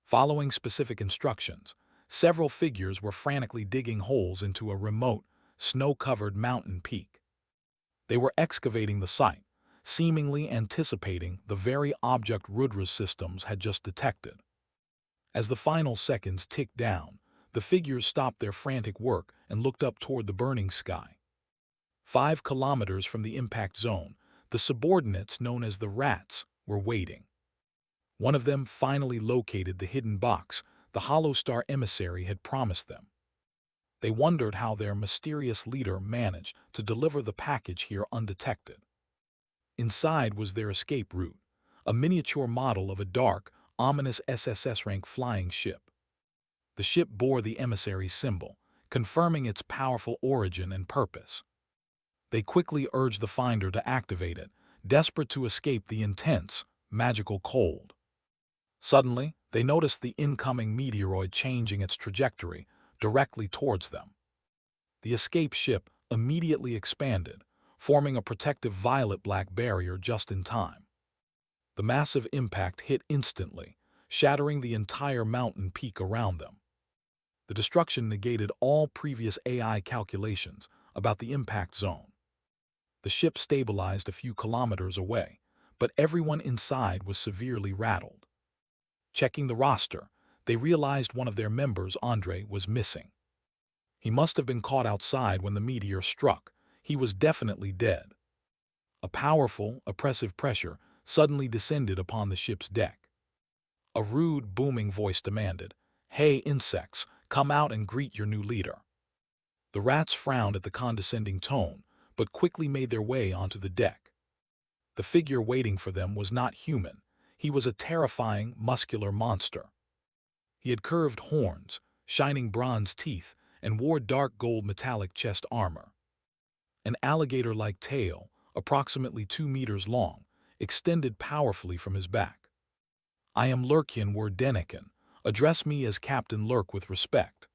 Following specific instructions, several figures were frantically digging holes into a remote, snow-covered mountain peak. They were excavating the site, seemingly anticipating the very object Rudra's systems had just detected. As the final seconds ticked down, the figures stopped their frantic work and looked up toward the burning sky. 5 kilometers from the impact zone, the subordinates known as the Rats were waiting. One of them finally located the hidden box the Hollow Star emissary had promised them. They wondered how their mysterious leader managed to deliver the package here undetected. Inside was their escape route, a miniature model of a dark, ominous SSS-rank flying ship. The ship bore the emissary's symbol, confirming its powerful origin and purpose. They quickly urged the finder to activate it, desperate to escape the intense, magical cold. Suddenly, they noticed the incoming meteoroid changing its trajectory directly towards them. The escape ship immediately expanded, forming a protective violet-black barrier just in time. The massive impact hit instantly, shattering the entire mountain peak around them. The destruction negated all previous AI calculations about the impact zone. The ship stabilized a few kilometers away, but everyone inside was severely rattled. Checking the roster, they realized one of their members, Andre, was missing. He must have been caught outside when the meteor struck. He was definitely dead. A powerful, oppressive pressure suddenly descended upon the ship's deck. A rude, booming voice demanded, "Hey, insects, come out and greet your new leader." The Rats frowned at the condescending tone, but quickly made their way onto the deck. The figure waiting for them was not human. He was a terrifying, muscular monster. He had curved horns, shining bronze teeth, and wore dark gold metallic chest armor. An alligator-like tail, approximately 2 meters long, extended powerfully from his back. "I am Lurkian Denikin. Address me as Captain Lurk with respect."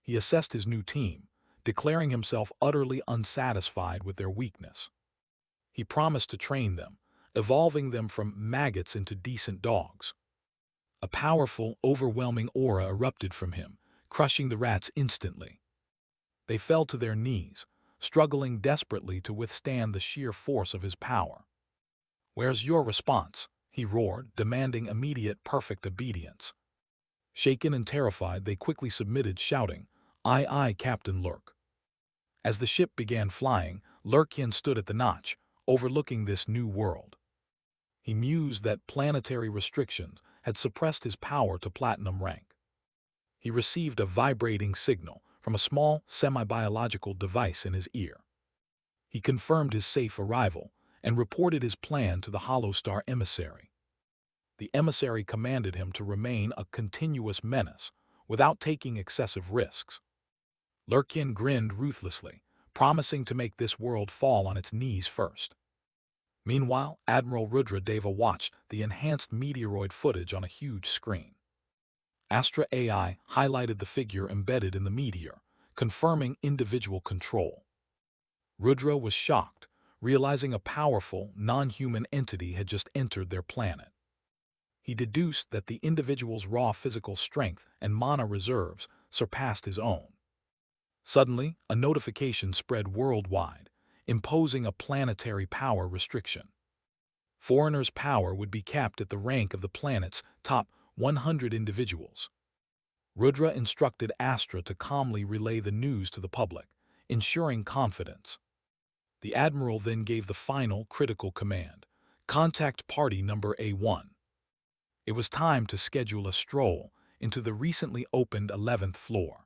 He assessed his new team, declaring himself utterly unsatisfied with their weakness. He promised to train them, evolving them from maggots into decent dogs. A powerful, overwhelming aura erupted from him, crushing the Rats instantly. They fell to their knees, struggling desperately to withstand the sheer force of his power. "Where's your response?" he roared, demanding immediate, perfect obedience. Shaken and terrified, they quickly submitted, shouting, "Aye, aye, Captain Lurk." As the ship began flying, Lurkian stood at the notch, overlooking this new world. He mused that planetary restrictions had suppressed his power to platinum rank. He received a vibrating signal from a small, semi-biological device in his ear. He confirmed his safe arrival and reported his plan to the Hollow Star emissary. The emissary commanded him to remain a continuous menace without taking excessive risks. Lurkian grinned ruthlessly, promising to make this world fall on its knees first. Meanwhile, Admiral Rudra Deva watched the enhanced meteoroid footage on a huge screen. Astra AI highlighted the figure embedded in the meteor, confirming individual control. Rudra was shocked, realizing a powerful, non-human entity had just entered their planet. he deduced that the individual's raw physical strength and mana reserves surpassed his own. Suddenly, a notification spread worldwide, imposing a planetary power restriction. Foreigners' power would be capped at the rank of the planet's top 100 individuals. Rudra instructed Astra to calmly relay the news to the public, ensuring confidence. The admiral then gave the final critical command: contact party number A1. It was time to schedule a stroll into the recently opened 11th floor.